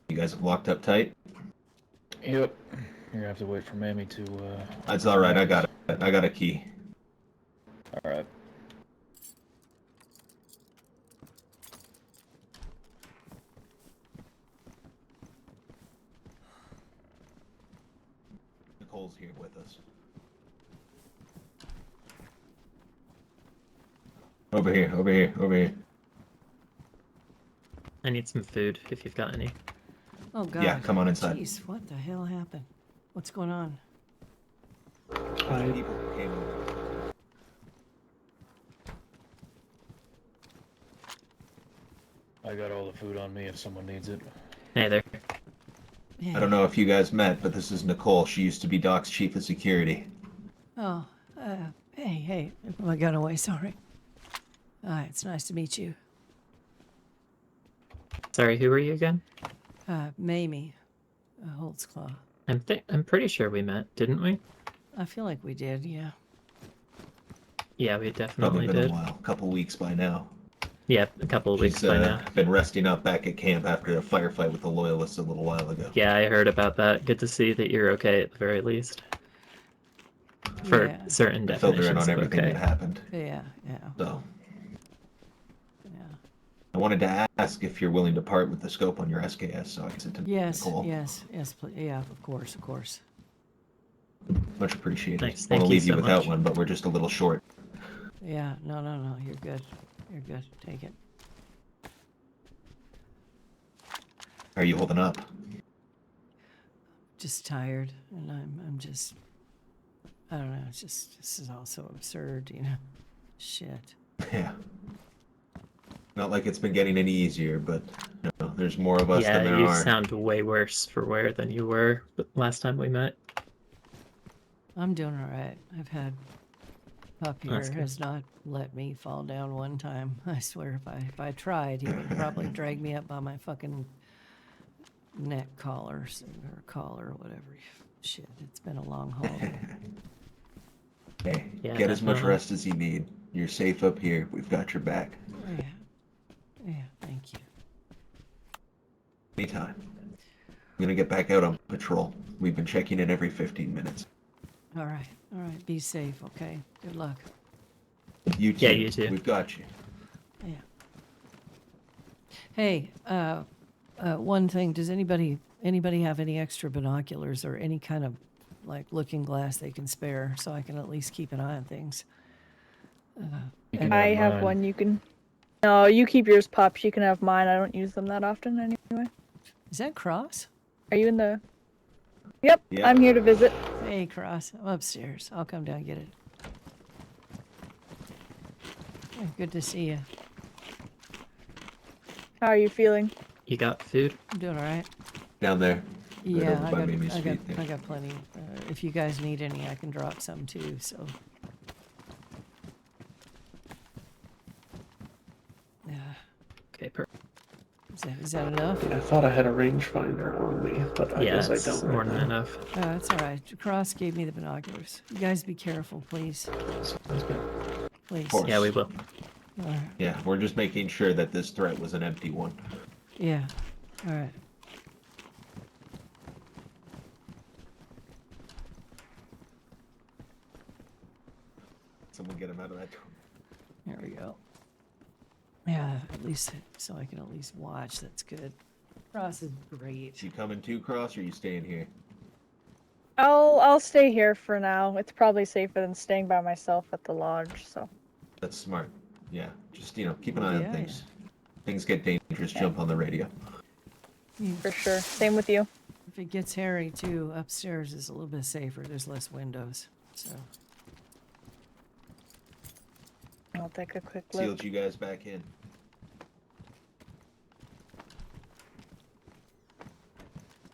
You guys have locked up tight? Yep. You're gonna have to wait for Mamie to, That's alright, I got it. I got a key. Alright. Nicole's here with us. Over here, over here, over here. I need some food if you've got any. Oh God. Yeah, come on inside. Jeez, what the hell happened? What's going on? People came over. I got all the food on me if someone needs it. Hey there. I don't know if you guys met, but this is Nicole. She used to be Doc's chief of security. Oh, hey, I put my gun away, sorry. It's nice to meet you. Sorry, who are you again? Mamie, Holtzclaw. I'm pretty sure we met, didn't we? I feel like we did, yeah. Yeah, we Probably definitely been did. a while, a couple weeks by now. Yeah, a couple of weeks She's by now. been resting up back at camp after a firefight with the loyalists a little while ago. Yeah, I heard about that. Good to see that you're okay at the very least. For Yeah. certain I filled her in definitions on of everything okay. that happened. Yeah. So Yeah. I wanted to ask if you're willing to part with the scope on your SKS so I can send it to Yes, Nicole. yes, please. Yeah, of course. Much appreciated. Nice, I thank want to you leave you so without much. one, but we're just a little short. Yeah, no, you're good. You're good. Take it. How are you holding up? Just tired, and I'm just, I don't know, it's just, this is all so absurd, you know? Shit. Yeah. Not like it's been getting any easier, but you know, there's more of us Yeah, than there you are. sound way worse for wear than you were last time we met. I'm doing all right. I've had, Pup here That's good. has not let me fall down one time. I swear, if I tried, he would probably drag me up by my fucking neck collars or collar or whatever. Shit, it's been a long haul. Hey, Yeah, get as much definitely. rest as you need. You're safe up here. We've got your back. Yeah, thank you. Anytime. I'm gonna get back out on patrol. We've been checking in every 15 minutes. All right, be safe, okay? Good luck. You too. Yeah, you too. We've got you. Yeah. Hey, one thing, does anybody have any extra binoculars or any kind of like looking glass they can spare so I can at least keep an eye on things? You can I have mine. one. You can. No, you keep yours, Pops. You can have mine. I don't use them that often anyway. Is that Cross? Are you in the? Yep. Yeah. I'm here to visit. Hey, Cross, I'm upstairs. I'll come down and get it. Hey, good to see you. How are you feeling? You got food? I'm doing all right. Down there. Yeah, over by Mamie's feet there. I got plenty. If you guys need any, I can drop some too. So. Yeah. Okay, perfect. Is that enough? Yeah, I thought I had a rangefinder on me, but I Yeah, guess I it's don't. more right than now. enough. That's all right. Cross gave me the binoculars. You guys be careful, please. Sounds good. Please. Of course. Yeah, we will. All right. Yeah, we're just making sure that this threat was an empty one. Yeah. All right. Someone get him out of that door. There we go. Yeah, at least so I can at least watch. That's good. Cross is great. You coming too, Cross, or you staying here? I'll stay here for now. It's probably safer than staying by myself at the lodge. So. That's smart. Yeah, just keep an Well, eye yeah, on things. Things get dangerous. Jump on the radio. For sure. Same with you. If it gets hairy too, upstairs is a little bit safer. There's less windows. So I'll take a quick look. Sealed you guys back in.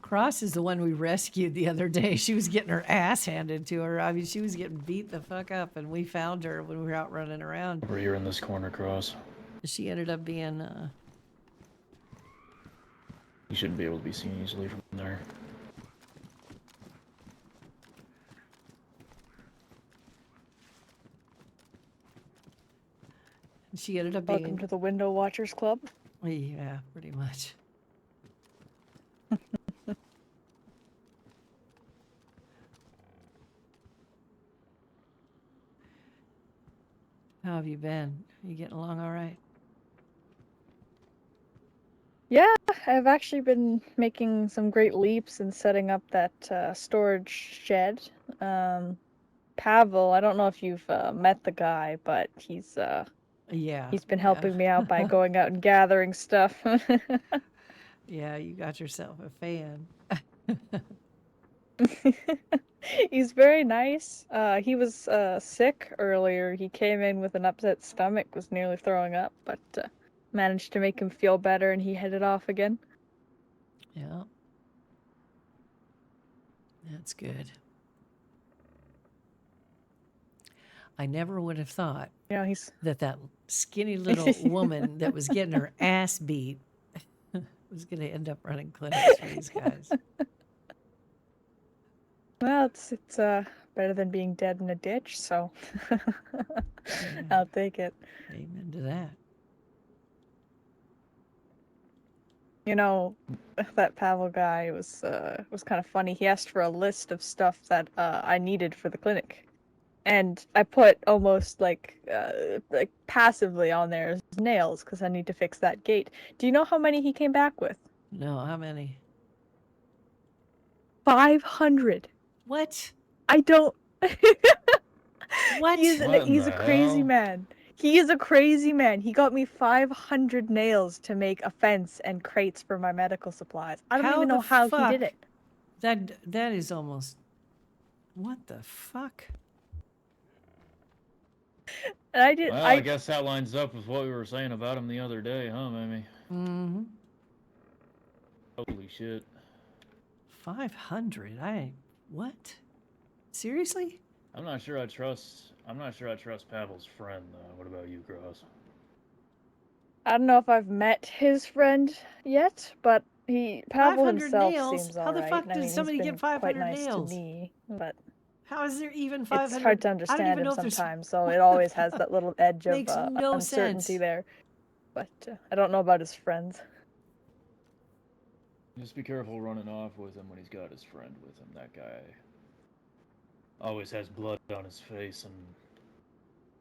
Cross is the one we rescued the other day. She was getting her ass handed to her. I mean, she was getting beat the fuck up, and we found her when we were out running around. Over here in this corner, Cross. She ended up being, You shouldn't be able to be seen easily from there. She ended up Welcome being. to the Window Watchers Club. Yeah, pretty much. How have you been? You getting along all right? Yeah, I've actually been making some great leaps in setting up that storage shed. Pavel, I don't know if you've met the guy, but he's Yeah. been helping me out by going out and gathering stuff. Yeah, you got yourself a fan. He's very nice. He was sick earlier. He came in with an upset stomach, was nearly throwing up, but managed to make him feel better, and he headed off again. Yeah. That's good. I never would have thought You know, he's that skinny little woman that was getting her ass beat was going to end up running clinics for these guys. well, it's better than being dead in a ditch, so Yeah. I'll take it. Amen to that. You know, that Pavel guy was kind of funny. He asked for a list of stuff that I needed for the clinic, and I put almost like passively on there as nails because I need to fix that gate. Do you know how many he came back with? No, how many? 500. What? I don't. What? He's What in a the crazy hell? man. He is a crazy man. He got me 500 nails to make a fence and crates for my medical supplies. I don't How even know the how he did fuck? it. That is almost. What the fuck? And I did. Well, I guess that lines up with what we were saying about him the other day, huh, Mamie? Mm-hmm. Holy shit. 500. What? Seriously? I'm not sure I trust Pavel's friend though. What about you, Gross? I don't know if I've met his friend yet, but Pavel 500 himself nails? seems How the alright. fuck And I did mean, he's somebody been get quite 500 nice to nails? me, but How is there even 500? it's hard to I don't understand even him know if there's. sometimes, so it always has that little edge of Makes no uncertainty sense. there. But I don't know about his friends. Just be careful running off with him when he's got his friend with him. That guy always has blood on his face, and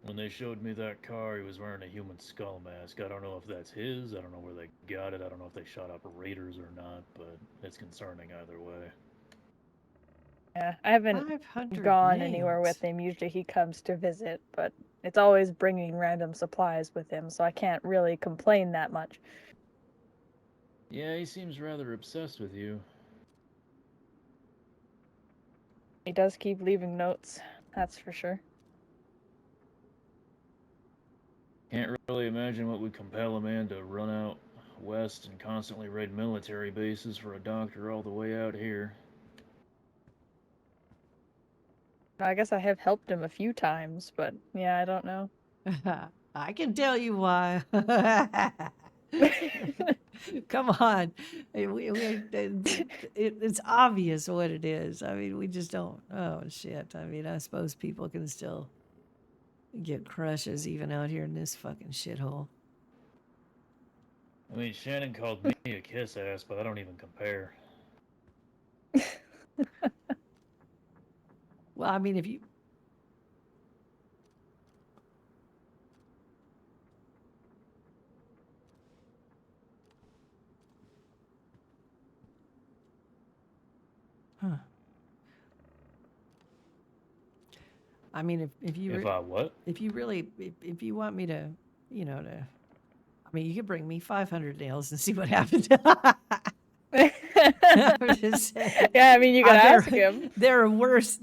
when they showed me that car, he was wearing a human skull mask. I don't know if that's his. I don't know where they got it. I don't know if they shot up raiders or not, but it's concerning either way. Yeah, I haven't 500 gone anywhere nails. with him. Usually he comes to visit, but it's always bringing random supplies with him, so I can't really complain that much. Yeah, he seems rather obsessed with you. He does keep leaving notes, that's for sure. Can't really imagine what would compel a man to run out west and constantly raid military bases for a doctor all the way out here. I guess I have helped him a few times, but yeah, I don't know. I can tell you why. Come on. It's obvious what it is. I mean, we just don't. Oh, shit. I mean, I suppose people can still get crushes even out here in this fucking shithole. I mean, Shannon called me a kiss ass, but I don't even compare. Well, I mean, if you. Huh. I mean, if you. If I what? If you really. If you want me to, to. I mean, you could bring me 500 nails and see what happens. I'm just saying. Yeah, I mean, you gotta ask him. There are worse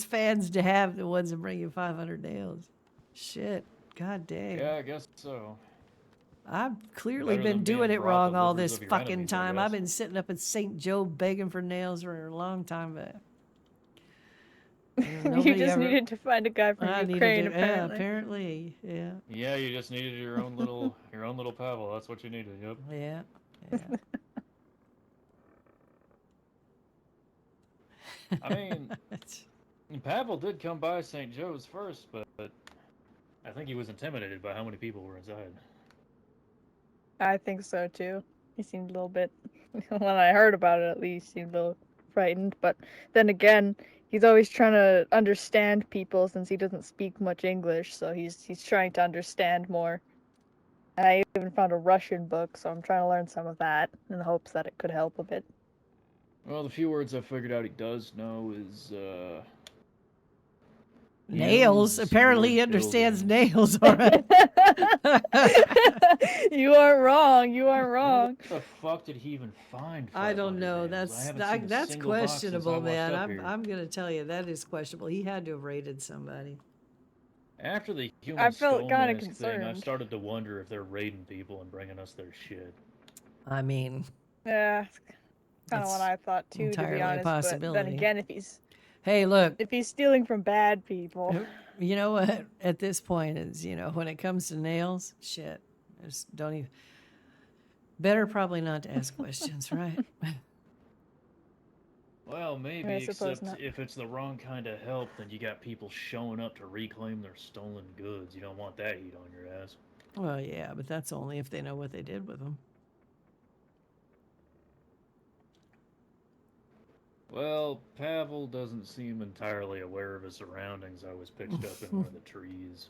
fans to have than ones that bring you 500 nails. Shit. God dang. Yeah, I guess so. I've clearly Better been than doing being it brought wrong the all livers this of your fucking enemies, I time. I've guess. been sitting up in St. Joe begging for nails for a long time, but You just needed to find a guy from Ukraine, apparently. Yeah, apparently, yeah. Yeah, you just needed your own little Pavel. That's what you needed. Yep. Yeah, yeah. I mean, Pavel did come by St. Joe's first, but I think he was intimidated by how many people were inside. I think so too. He seemed a little bit, when I heard about it at least, seemed a little frightened. But then again, he's always trying to understand people since he doesn't speak much English, so he's trying to understand more. And I even found a Russian book, so I'm trying to learn some of that in the hopes that it could help a bit. Well, the few words I figured out he does know is Nails. use Apparently, he wood understands buildings. nails. All right. You aren't wrong. You aren't wrong. Where the fuck did he even find? I don't 500 know. nails? I haven't seen a That's single box since I questionable, walked man. up here. I'm gonna tell you that is questionable. He had to have raided somebody. After the human I felt skull kinda mask thing, concerned. I've started to wonder if they're raiding people and bringing us their shit. I mean, Yeah, kind of It's what I thought too, to entirely be a honest. But then possibility. again, hey, look. if he's stealing from bad people, You know what? At this point, is when it comes to nails, shit. Just don't even. Better probably not to ask questions, right? Well, maybe, I suppose except not. if it's the wrong kind of help, then you got people showing up to reclaim their stolen goods. You don't want that heat on your ass. Well, yeah, but that's only if they know what they did with them. Well, Pavel doesn't seem entirely aware of his surroundings. I was pitched up in one of the trees,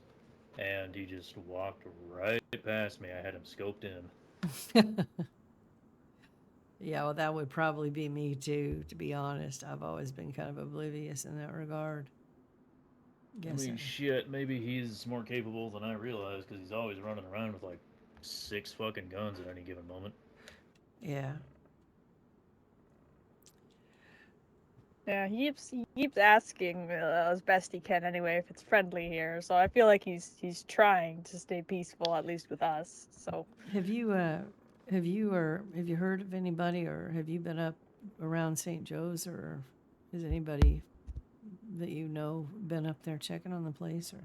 and he just walked right past me. I had him scoped in. Yeah, well, that would probably be me too, to be honest. I've always been kind of oblivious in that regard. I mean, shit, maybe he's more capable than I realize, because he's always running around with like 6 fucking guns at any given moment. Yeah. yeah, he keeps asking as best he can anyway if it's friendly here. So I feel like he's trying to stay peaceful, at least with us. So Have you heard of anybody, or have you been up around St. Joe's, or has anybody that you know been up there checking on the place, or?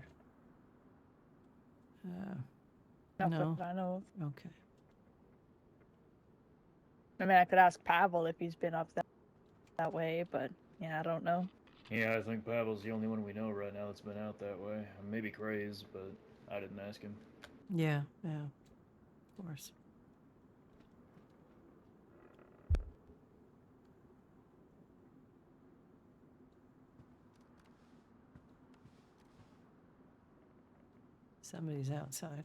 not No. that I know of. Okay. I mean, I could ask Pavel if he's been up that way, but yeah, I don't know. Yeah, I think Pavel's the only one we know right now that's been out that way. Maybe crazed, but I didn't ask him. Yeah, of course. Somebody's outside.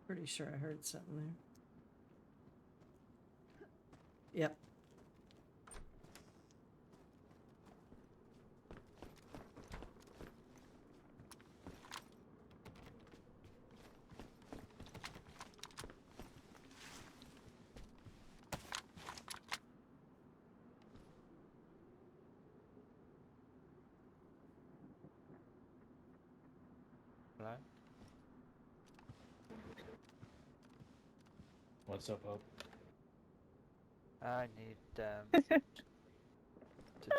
Pretty sure I heard something there. Yep. Hello? What's up, Hope? I need to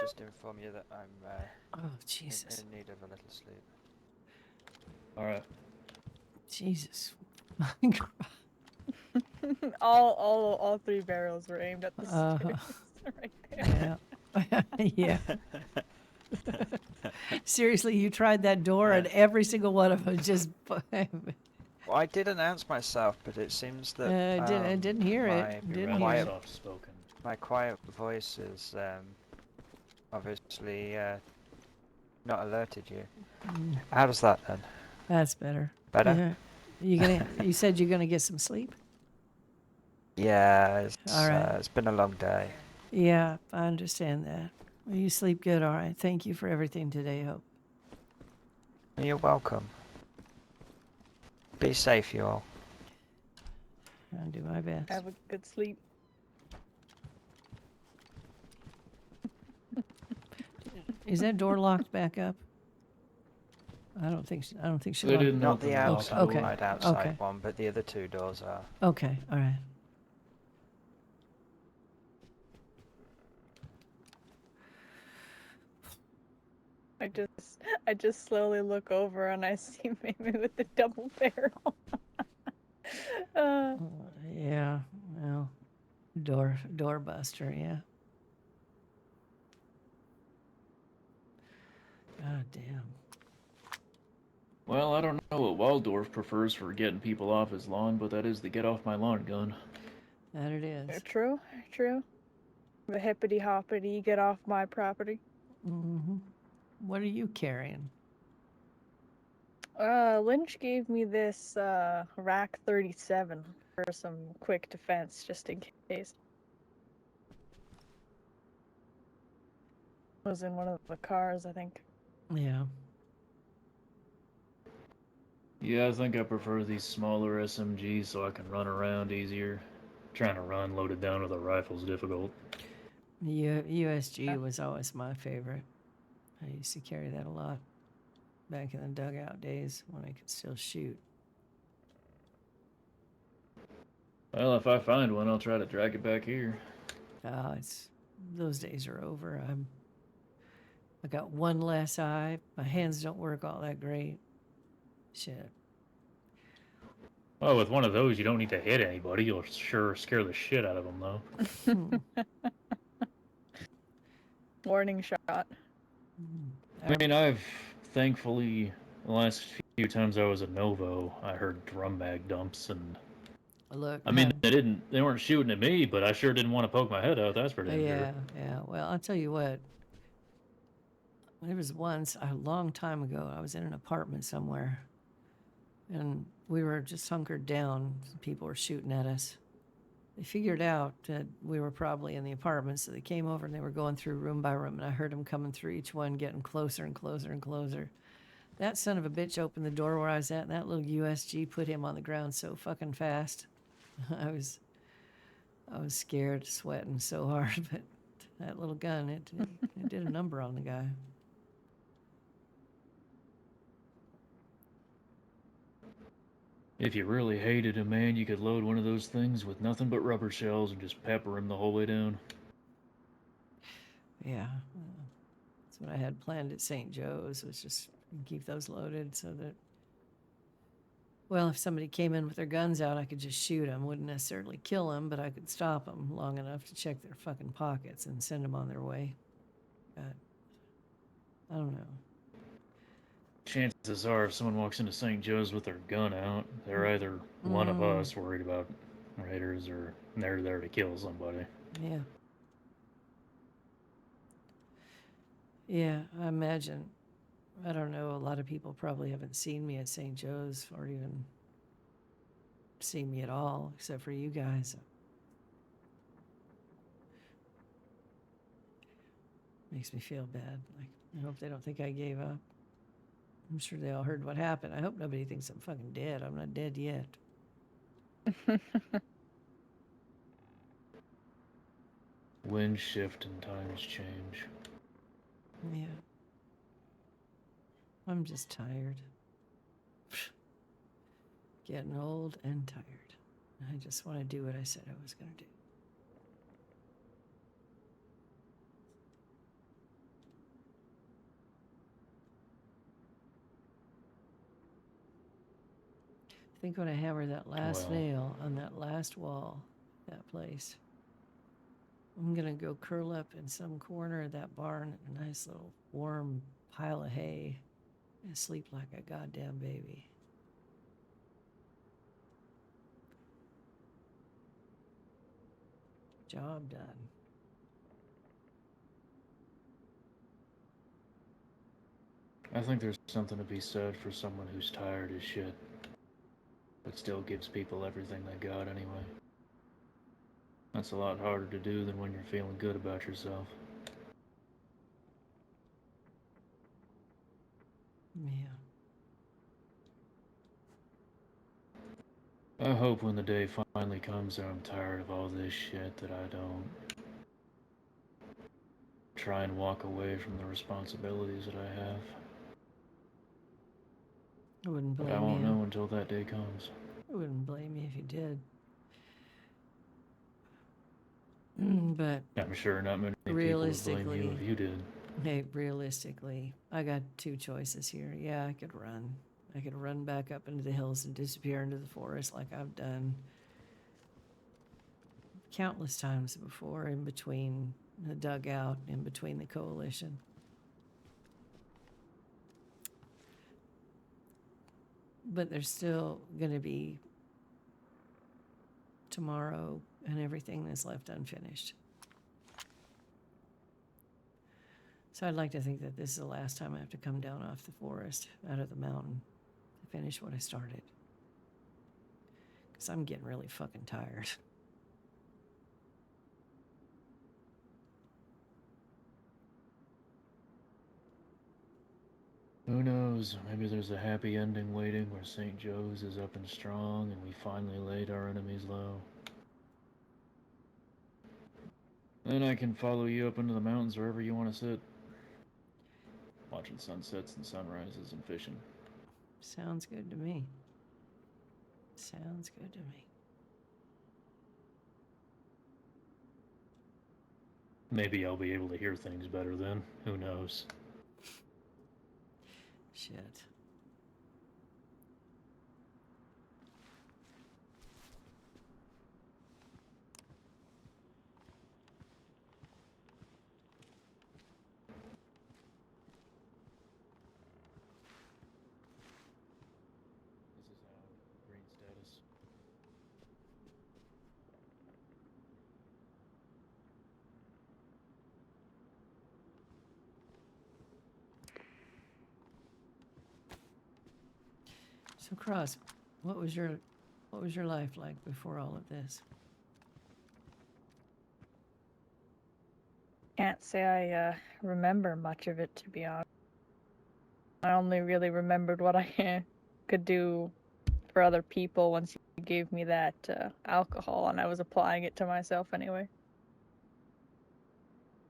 just inform you that I'm Oh, Jesus. in need of a little sleep. Alright. Jesus. all 3 barrels were aimed at the stairs right there. Yeah. Yeah. Seriously, you tried that door, and every single one of them just. Well, I did announce myself, but it seems that I didn't hear it. You're Didn't rather hear it. soft-spoken. my quiet voice is obviously not alerted you. How does that then? That's better. Better? Yeah. You said you're gonna get some sleep? Yeah, it's, All right. it's been a long day. Yeah, I understand that. Well, you sleep good, all right. Thank you for everything today, Hope. You're welcome. Be safe, you all. I'll do my best. Have a good sleep. Is that door locked back up? I don't think she They locked. didn't Not open the the outside, Okay, outside okay. one, but the other 2 doors are. Okay, all right. I just slowly look over and I see Mamie with the double barrel. uh, Yeah, well, doorbuster, yeah. God damn. Well, I don't know what Waldorf prefers for getting people off his lawn, but that is the get off my lawn gun. That it is. true. The hippity hoppity, get off my property. Mm-hmm. What are you carrying? Lynch gave me this rack 37 for some quick defense, just in case. Was in one of the cars, I think. Yeah. Yeah, I think I prefer these smaller SMGs so I can run around easier. Trying to run loaded down with a rifle is difficult. USG was always my favorite. I used to carry that a lot back in the dugout days when I could still shoot. Well, if I find one, I'll try to drag it back here. Those days are over. I got one less eye. My hands don't work all that great. Shit. Well, with one of those, you don't need to hit anybody. You'll sure scare the shit out of them, though. Warning shot. I mean, I've thankfully the last few times I was at Novo, I heard drum mag dumps, and Look. I mean they weren't shooting at me, but I sure didn't want to poke my head out. That's for damn sure. Yeah. Well, I'll tell you what. There was once a long time ago. I was in an apartment somewhere, and we were just hunkered down. People were shooting at us. They figured out that we were probably in the apartment, so they came over and they were going through room by room, and I heard them coming through each one, getting closer and closer and closer. That son of a bitch opened the door where I was at, and that little USG put him on the ground so fucking fast. I was scared, sweating so hard, but that little gun, it did a number on the guy. If you really hated a man, you could load one of those things with nothing but rubber shells and just pepper him the whole way down. Yeah, that's what I had planned at St. Joe's, was just keep those loaded so that, well, if somebody came in with their guns out, I could just shoot them. Wouldn't necessarily kill them, but I could stop them long enough to check their fucking pockets and send them on their way. But I don't know. Chances are, if someone walks into St. Joe's with their gun out, they're either one of us worried about raiders or they're there to kill somebody. Yeah. Yeah, I imagine. I don't know. A lot of people probably haven't seen me at St. Joe's or even seen me at all, except for you guys. Makes me feel bad. Like, I hope they don't think I gave up. I'm sure they all heard what happened. I hope nobody thinks I'm fucking dead. I'm not dead yet. Winds shift and times change. Yeah. I'm just tired. Getting old and tired. I just want to do what I said I was going to do. I think when I hammer that last nail on that last wall, that place, I'm going to go curl up in some corner of that barn in a nice little warm pile of hay and sleep like a goddamn baby. Job done. I think there's something to be said for someone who's tired as shit, but still gives people everything they got anyway. That's a lot harder to do than when you're feeling good about yourself. Yeah. I hope when the day finally comes that I'm tired of all this shit that I don't try and walk away from the responsibilities that I have. I wouldn't blame you. But I won't know until that day comes. I wouldn't blame you if you did. But I'm sure not many people would blame you if you did. Hey, realistically, I got two choices here. Yeah, I could run. I could run back up into the hills and disappear into the forest like I've done countless times before, in between the dugout, in between the coalition. But there's still going to be tomorrow and everything that's left unfinished. So I'd like to think that this is the last time I have to come down off the forest, out of the mountain, to finish what I started. Because I'm getting really fucking tired. Who knows? Maybe there's a happy ending waiting where St. Joe's is up and strong and we finally laid our enemies low. Then I can follow you up into the mountains wherever you want to sit. Watching sunsets and sunrises and fishing. Sounds good to me. Sounds good to me. Maybe I'll be able to hear things better then. Who knows? Shit. This is how green status. So Cross, what was your life like before all of this? Can't say I remember much of it, to be honest. I only really remembered what I could do for other people once you gave me that alcohol, and I was applying it to myself anyway.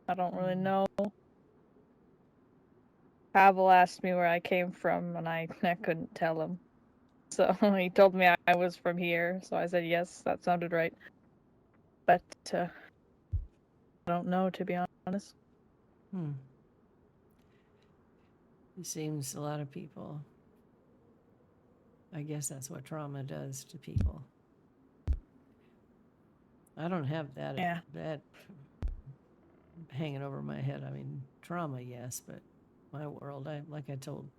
I don't really know. Pavel asked me where I came from, and I couldn't tell him. So he told me I was from here, so I said yes, that sounded right. But I don't know, to be honest. It seems a lot of people, I guess that's what trauma does to people. I don't have that that hanging over my head. I mean, trauma, yes, but my world, like I told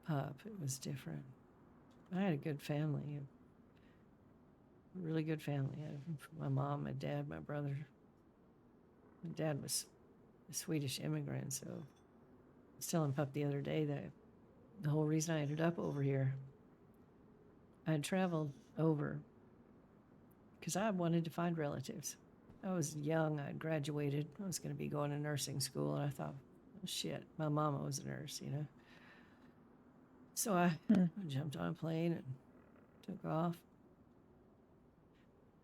Pop, it was different. I had a good family, a really good family. I had my mom, my dad, my brother. My dad was a Swedish immigrant, so I was telling Pup the other day that the whole reason I ended up over here, I had traveled over because I wanted to find relatives. I was young, I'd graduated, I was going to be going to nursing school, and I thought, oh, shit, my mama was a nurse, you know? So I jumped on a plane and took off.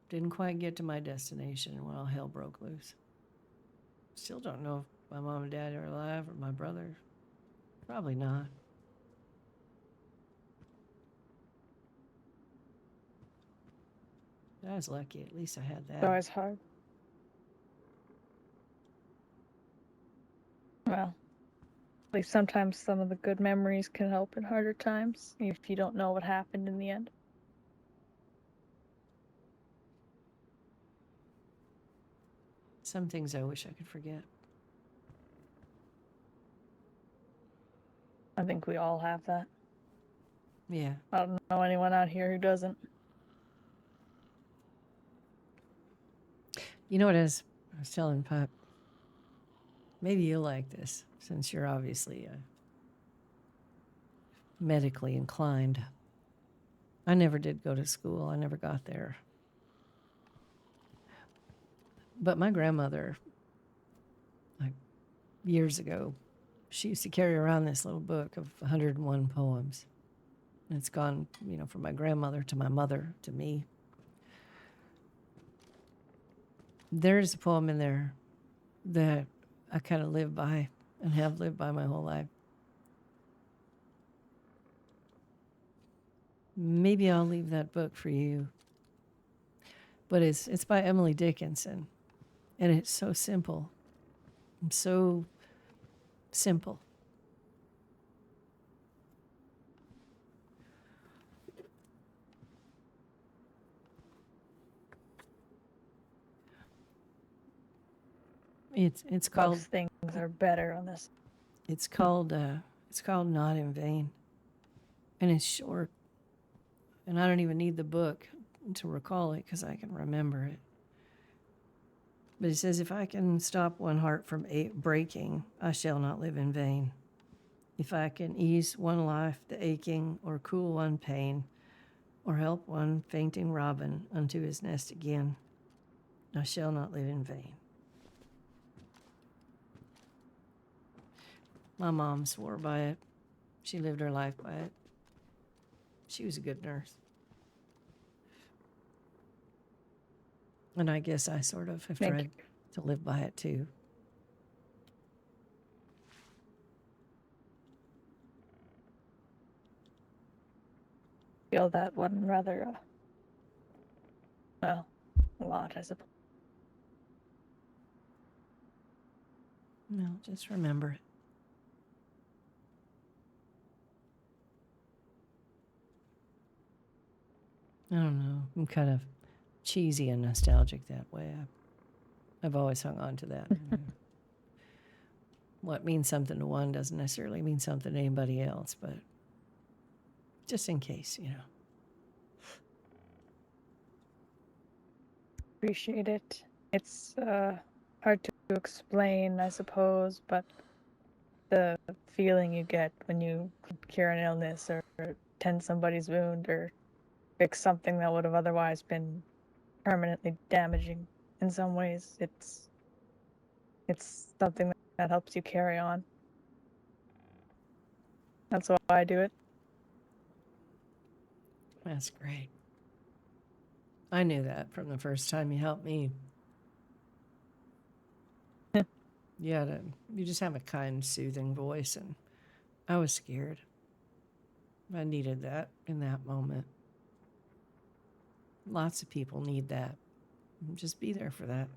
Didn't quite get to my destination when all hell broke loose. Still don't know if my mom and dad are alive or my brother. Probably not. But I was lucky, at least I had that. It's always hard. Well, at least sometimes some of the good memories can help in harder times, if you don't know what happened in the end. Some things I wish I could forget. I think we all have that. Yeah. I don't know anyone out here who doesn't. You know what I was telling Pop? Maybe you'll like this, since you're obviously medically inclined. I never did go to school. I never got there. But my grandmother, like years ago, she used to carry around this little book of 101 poems. And it's gone, from my grandmother to my mother to me. There's a poem in there that I kind of live by and have lived by my whole life. Maybe I'll leave that book for you. But it's by Emily Dickinson. And it's so simple and so Simple. It's called Most things are better on this. it's called Not in Vain. And it's short. And I don't even need the book to recall it because I can remember it. But it says, if I can stop one heart from breaking, I shall not live in vain. If I can ease one life the aching, or cool one pain, or help one fainting robin unto his nest again, I shall not live in vain. My mom swore by it. She lived her life by it. She was a good nurse. And I guess I sort of have tried to live by it too. Feel that one rather, well, a lot, I suppose. No, just remember it. I don't know. I'm kind of cheesy and nostalgic that way. I've always hung on to that. What means something to one doesn't necessarily mean something to anybody else, but just in case, you know. Appreciate it. It's hard to explain, I suppose, but the feeling you get when you cure an illness or tend somebody's wound or fix something that would have otherwise been permanently damaging in some ways, it's something that helps you carry on. That's why I do it. That's great. I knew that from the first time you helped me. You just have a kind, soothing voice, and I was scared. I needed that in that moment. Lots of people need that. Just be there for that.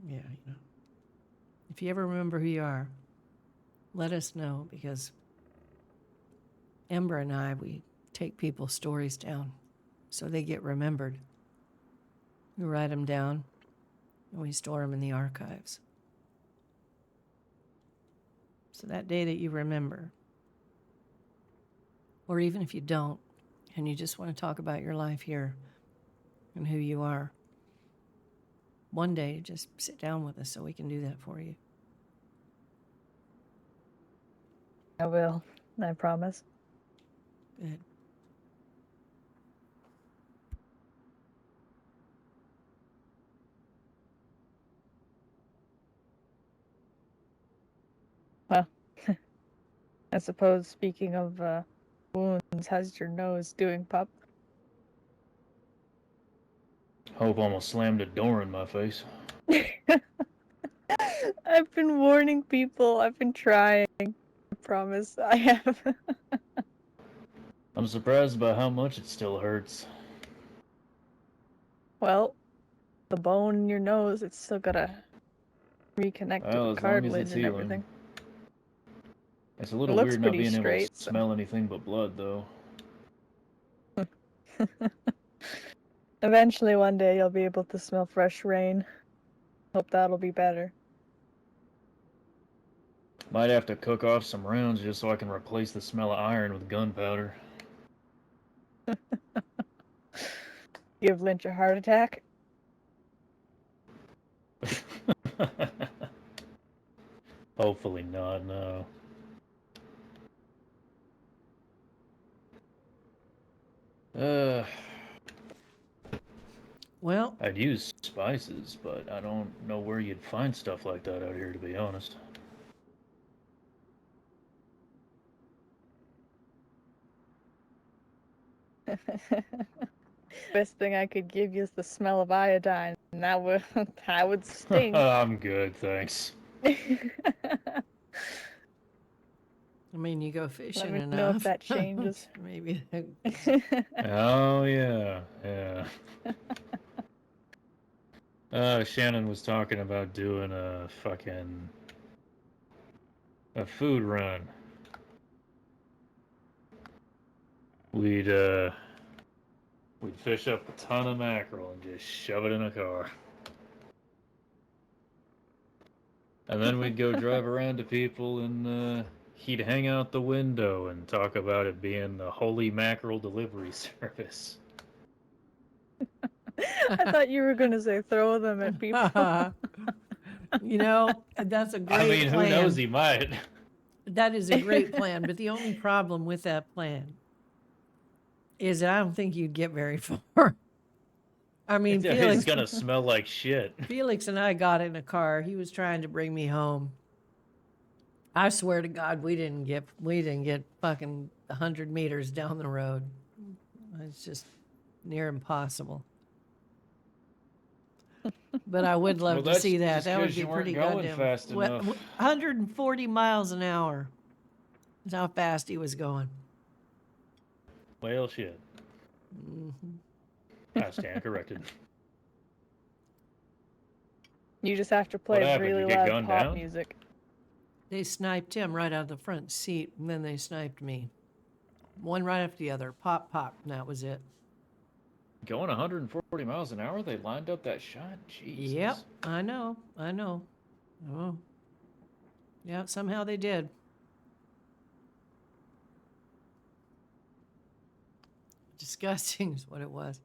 Yeah, you know. If you ever remember who you are, let us know, because Ember and I, we take people's stories down so they get remembered. We write them down and we store them in the archives. So that day that you remember, or even if you don't, and you just want to talk about your life here and who you are, one day just sit down with us so we can do that for you. I will. I promise. Good. Well, I suppose speaking of wounds, how's your nose doing, pup? Hope almost slammed a door in my face. I've been warning people. I've been trying. I promise. I have. I'm surprised by how much it still hurts. Well, the bone in your nose, it's still gotta reconnect to Well, the as long as it's cartilage and healing. everything. It's a It little looks weird not pretty being able to straight, so. smell anything but blood, though. Eventually, one day, you'll be able to smell fresh rain. Hope that'll be better. Might have to cook off some rounds just so I can replace the smell of iron with gunpowder. Give Lynch a heart attack? Hopefully not, no. Well, I'd use spices, but I don't know where you'd find stuff like that out here, to be honest. Best thing I could give you is the smell of iodine, and that would sting. I'm good, thanks. I mean, you go fishing Let me enough. know if that changes. Maybe. Oh, yeah, yeah. Shannon was talking about doing a food run. We'd fish up a ton of mackerel and just shove it in a car. And then we'd go drive around to people and he'd hang out the window and talk about it being the holy mackerel delivery service. I thought you were gonna say throw them at people. You know, that's a great I mean, plan. who knows? He might. That is a great plan, but the only problem with that plan is I don't think you'd get very far. I mean, It's gonna smell like shit. Felix and I got in a car. He was trying to bring me home. I swear to God, we didn't get fucking 100 meters down the road. It's just near impossible. But I would love to that's see that. just That would 'cause be you weren't pretty going goddamn fast enough. 140 miles an hour. That's how fast he was going. Well, shit. I stand corrected. You just have to play happened? really You get loud gunned pop down? music. They sniped him right out of the front seat, and then they sniped me. One right after the other. Pop, pop, and that was it. Going 140 miles an hour, they lined up that shot? Jesus. Yep, I know. Oh. Yeah, somehow they did. Disgusting is what it was.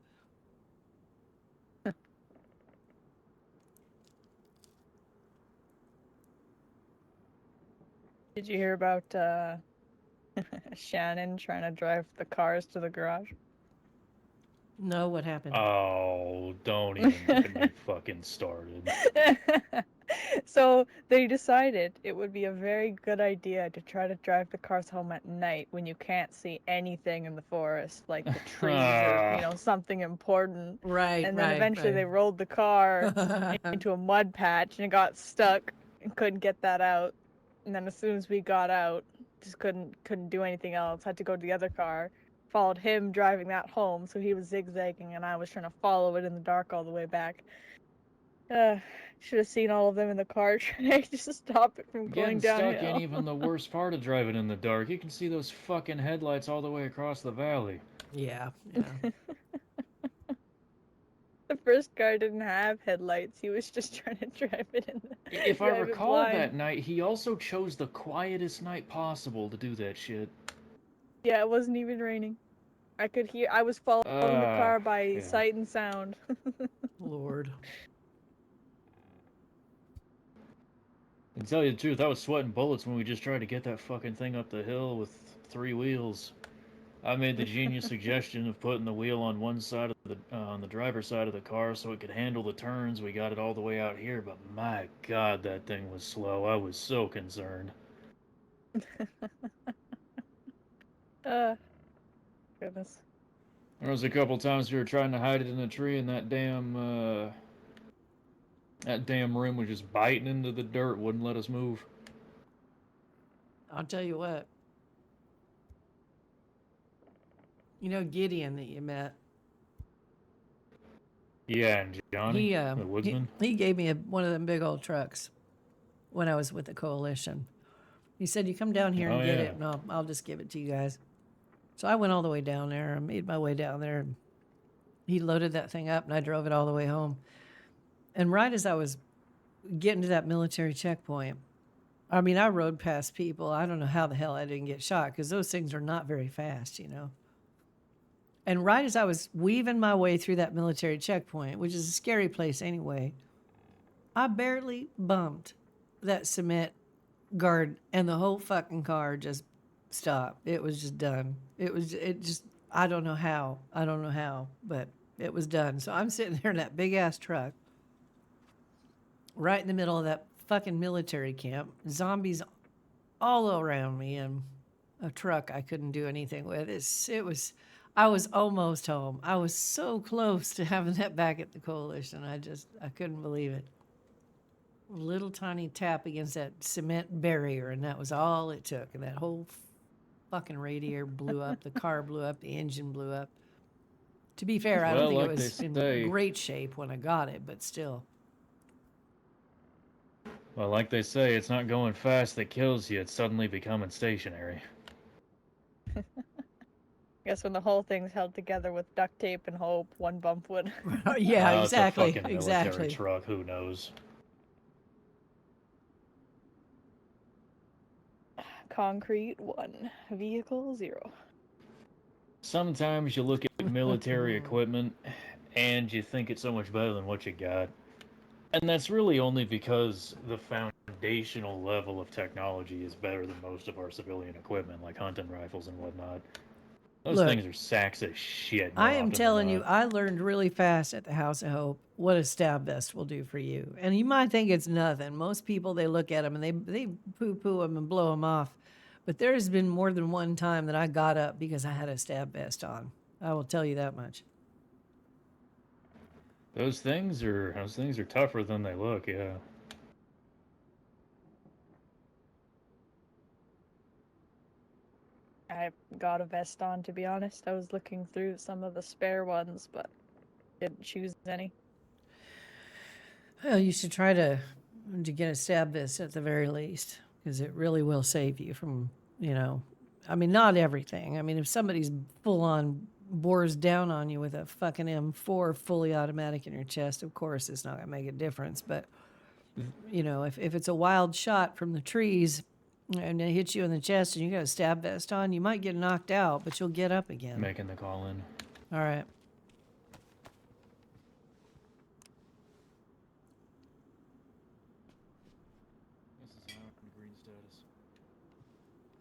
Did you hear about Shannon trying to drive the cars to the garage? No, what happened? Oh, don't even get me fucking started. So they decided it would be a very good idea to try to drive the cars home at night when you can't see anything in the forest, like the trees or something important. Right, And then right, eventually right. they rolled the car into a mud patch and it got stuck and couldn't get that out. And then as soon as we got out, just couldn't do anything else. Had to go to the other car. Followed him driving that home, so he was zigzagging and I was trying to follow it in the dark all the way back. Should have seen all of them in the car trying to just stop it from Getting going stuck downhill. ain't even the worst part of driving in the dark. You can see those fucking headlights all the way across the valley. Yeah. The first car didn't have headlights. He was just trying to drive it in the If I drive it recall blind. that night, he also chose the quietest night possible to do that shit. Yeah, it wasn't even raining. I was following the car by sight and sound. Lord. To tell you the truth, I was sweating bullets when we just tried to get that fucking thing up the hill with 3 wheels. I made the genius suggestion of putting the wheel on one side of on the driver's side of the car so it could handle the turns. We got it all the way out here, but my God, that thing was slow. I was so concerned. Goodness. There was a couple times we were trying to hide it in a tree, and that damn rim was just biting into the dirt, wouldn't let us move. I'll tell you what. You know Gideon that you met? Yeah, and Johnny, the woodsman. He gave me one of them big old trucks when I was with the coalition. He said, "You come down here and get it, and I'll just give it to you guys." So I went all the way down there. I made my way down there. And he loaded that thing up, and I drove it all the way home. And right as I was getting to that military checkpoint, I mean, I rode past people. I don't know how the hell I didn't get shot because those things are not very fast, you know. And right as I was weaving my way through that military checkpoint, which is a scary place anyway, I barely bumped that cement guard and the whole fucking car just stopped. It was just done. I don't know how, but it was done. So I'm sitting there in that big ass truck right in the middle of that fucking military camp, zombies all around me, and a truck I couldn't do anything with. I was almost home. I was so close to having that back at the coalition. I couldn't believe it. A little tiny tap against that cement barrier, and that was all it took. And that whole fucking radiator blew up. The car blew up. The engine blew up. To be fair, I don't think it was in great shape when I got it, but still. Well, like they say, it's not going fast that kills you, it's suddenly becoming stationary. I guess when the whole thing's held together with duct tape and hope, one bump would. Yeah, Oh, it's a exactly. fucking military Exactly. truck, who knows? Concrete 1, vehicle 0. Sometimes you look at military equipment and you think it's so much better than what you got. And that's really only because the foundational level of technology is better than most of our civilian equipment, like hunting rifles and whatnot. Those Look, things are sacks of shit. More I am often telling than you, not. I learned really fast at the House of Hope what a stab vest will do for you. And you might think it's nothing. Most people, they look at them and they poo-poo them and blow them off. But there has been more than one time that I got up because I had a stab vest on. I will tell you that much. Those things are tougher than they look. Yeah. I got a vest on, to be honest. I was looking through some of the spare ones, but didn't choose any. Well, you should try to get a stab vest at the very least, because it really will save you from, I mean, not everything. I mean, if somebody's full on bores down on you with a fucking M4 fully automatic in your chest, of course it's not going to make a difference. But, if it's a wild shot from the trees and it hits you in the chest and you got a stab vest on, you might get knocked out, but you'll get up again. Making the call in. All right. This is now in green status. Now in green status.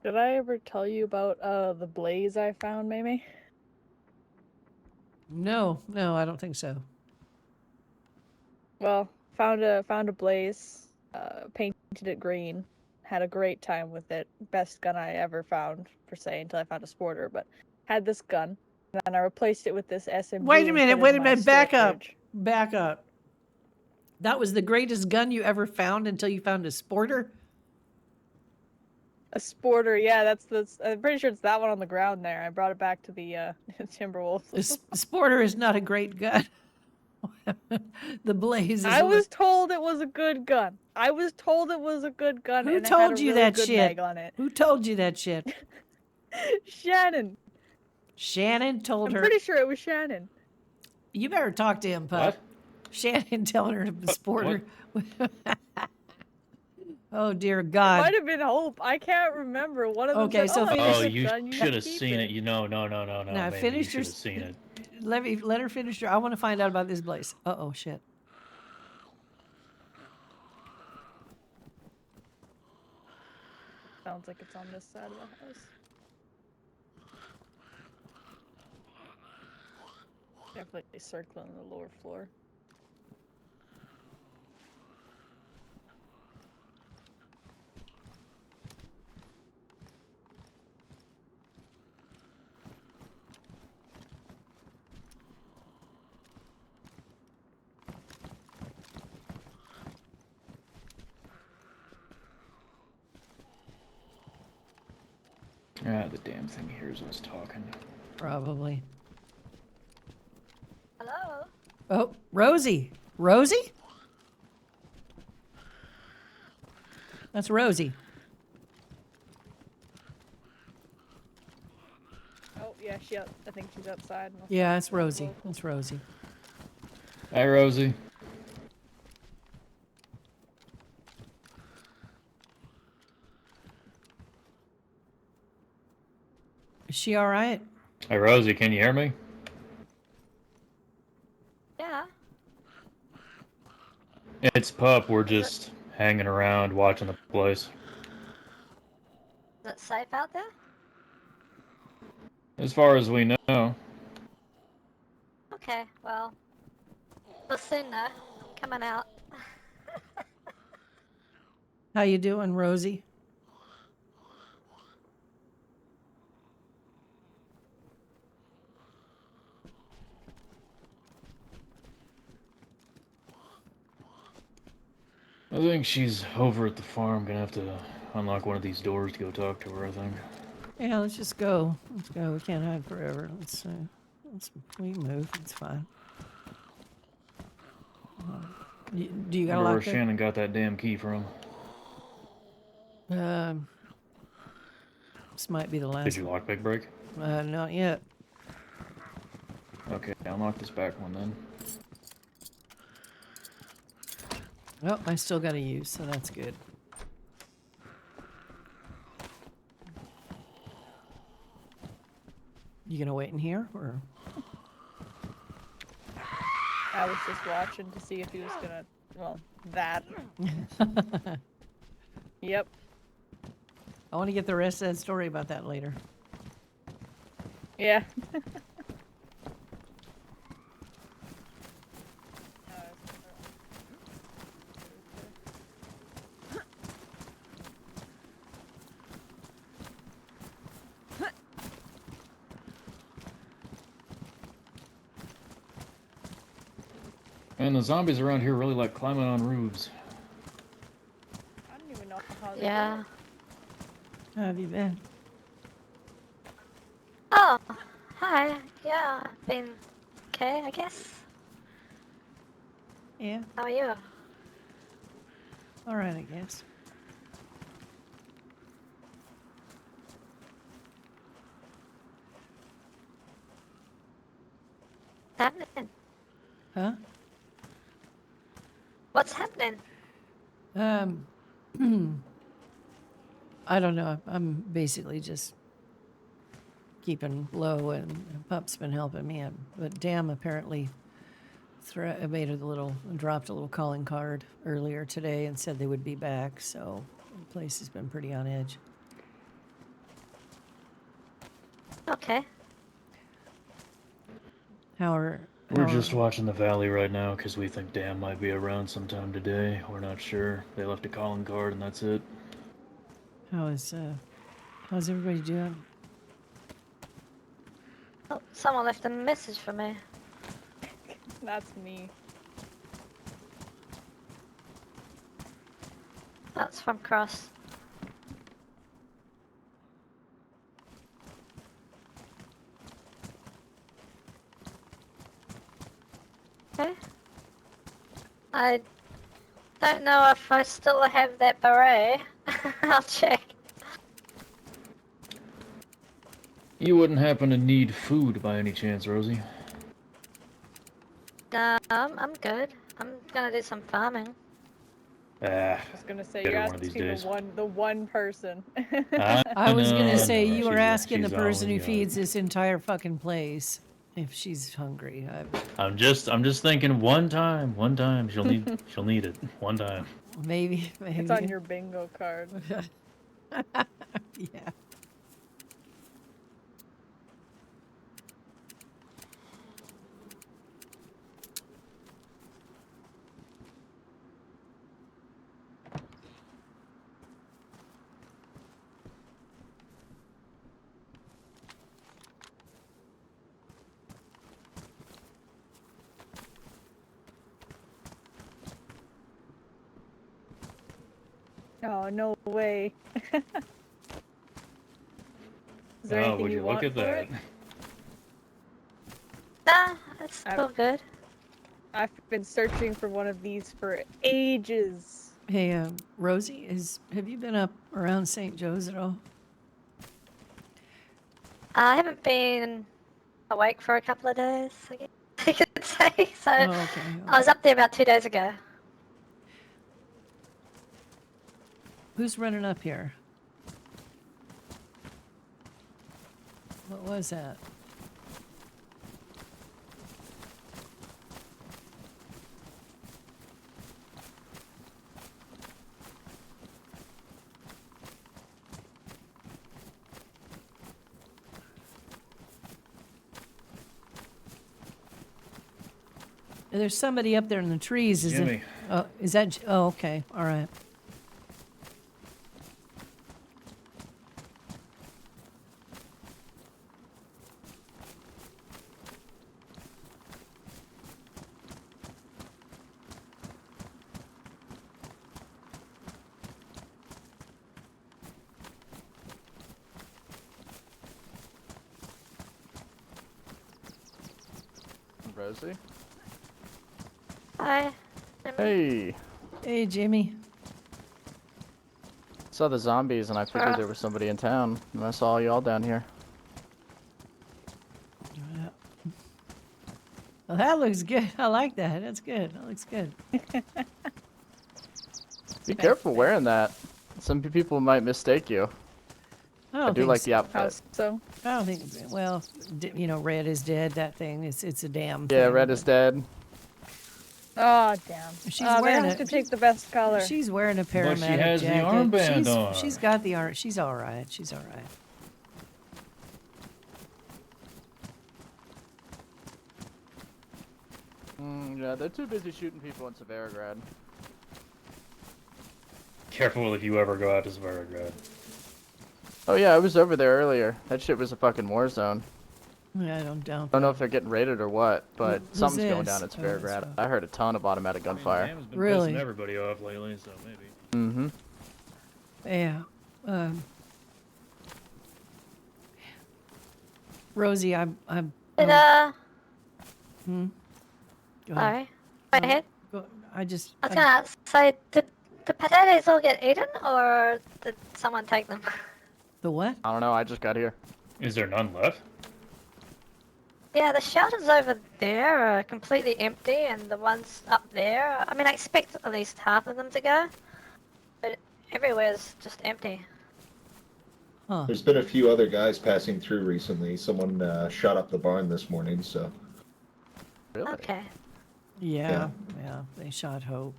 Did I ever tell you about the blaze I found, Mamie? No, I don't think so. Well, found a blaze, painted it green, had a great time with it. Best gun I ever found, per se, until I found a sporter. But had this gun, and then I replaced it with this SMG. Wait a and minute, put it in my back up. storage. Back up. That was the greatest gun you ever found until you found a sporter? A sporter, yeah, that's I'm pretty sure it's that one on the ground there. I brought it back to the Timberwolves. A sporter is not a great gun. The blaze is I was told it was a good gun. I was told it was a good gun. Who and told it had a you really that good shit? mag on it. Who told you that shit? Shannon. Shannon told I'm her. pretty sure it was Shannon. You better talk to him, Pup. What? Shannon telling her the sporter. Oh dear It God. might have been Hope. I can't remember. One of them Okay, said, so "Oh, finish- that's Oh, a good you gun, you should have keep seen it. You know, no. Now Maybe finish you your. should have seen it. Let her finish her. I want to find out about this blaze. Oh shit. Sounds like it's on this side of the house. Definitely circling the lower floor. Ah, the damn thing hears us talking. Probably. Hello? Oh, Rosie. Rosie? That's Rosie. Oh yeah, I think she's outside. Yeah, it's Rosie. It's Rosie. Hi, Rosie. Is she all right? Hey, Rosie, can you hear me? Yeah. It's Pup. We're just hanging around, watching the place. Is it safe out there? As far as we know. Okay, well. We'll soon though. Coming out. How you doing, Rosie? I think she's over at the farm. Gonna have to unlock one of these doors to go talk to her, I think. Yeah, let's just go. Let's go. We can't hide forever. We can move. It's fine. Do you got a Wonder where lock there? Shannon got that damn key from. This might be the last Did your lockpick break? one. Not yet. Okay, unlock this back one then. Oh, I still got to use, so that's good. You gonna wait in here, or? I was just watching to see if he was gonna. Well, that. Yep. I want to get the rest of that story about that later. Yeah. And the zombies around here really like climbing on roofs. I don't even know how they Yeah. do it. How have you been? Oh, hi. Yeah, I've been okay, I guess. Yeah, How are you? all right, I guess. Happening? Huh? What's happening? I don't know. I'm basically just keeping low, and Pup's been helping me. But Dam apparently dropped a little calling card earlier today and said they would be back. So the place has been pretty on edge. Okay. We're just watching the valley right now because we think Dan might be around sometime today. We're not sure. They left a calling card and that's it. How's everybody doing? Oh, someone left a message for me. That's me. That's from Cross. Okay. I don't know if I still have that beret. I'll check. You wouldn't happen to need food by any chance, Rosie? No, I'm good. I'm gonna do some farming. I was gonna say Get you're her one of these asking days. the one person. I was gonna say know, you were she's asking the person always who young. feeds this entire fucking place if she's hungry. I'm just thinking one time she'll need it one time. Maybe. It's on your bingo card. Yeah. Oh, no way. Is there Oh, anything would you you want look at for that? it? Nah, it's still good. I've been searching for one of these for ages. Hey, Rosie, have you been up around St. Joe's at all? I haven't been awake for a couple of days, I guess you could say. So Oh, okay. I was up there about 2 days ago. Who's running up here? What was that? There's somebody up there in the trees. Is Jimmy. it? Oh, is that? Oh, okay. All right. Rosie. Hi. Hey. Hey, Jimmy. Saw the zombies and I figured there was somebody in town, and I saw y'all down here. Well, that looks good. I like that. That's good. That looks good. Be careful wearing that. Some people might mistake you. I do like the outfit. So I don't think. Well, you know, red is dead. That thing. It's a damn. Yeah, thing, red is dead. oh damn. She's They wearing have it. to take the best color. She's wearing a paramedic But she has the jacket. armband on. She's got the arm. She's all right. She's all right. Yeah, they're too busy shooting people in Severograd. Careful if you ever go out to Svarograd. Oh yeah, I was over there earlier. That shit was a fucking war zone. Yeah, I don't doubt. I don't know if they're getting raided or what, but Who's something's going this? down at Oh, that's Severograd. right. I heard a ton of automatic gunfire. Sam's been Really? pissing everybody off lately, so maybe. Mm-hmm. Yeah. Rosie, I'm. Did, Hmm. Go ahead. sorry. Go ahead. Go, I just. I was gonna say, did the potatoes all get eaten, or did someone take them? The what? I don't know, I just got here. Is there none left? Yeah, the shelters over there are completely empty, and the ones up there, I mean, I expect at least half of them to go, but everywhere's just empty. Huh. There's been a few other guys passing through recently. Someone shot up the barn this morning, so. Really? Okay. Yeah. Yeah. They shot Hope.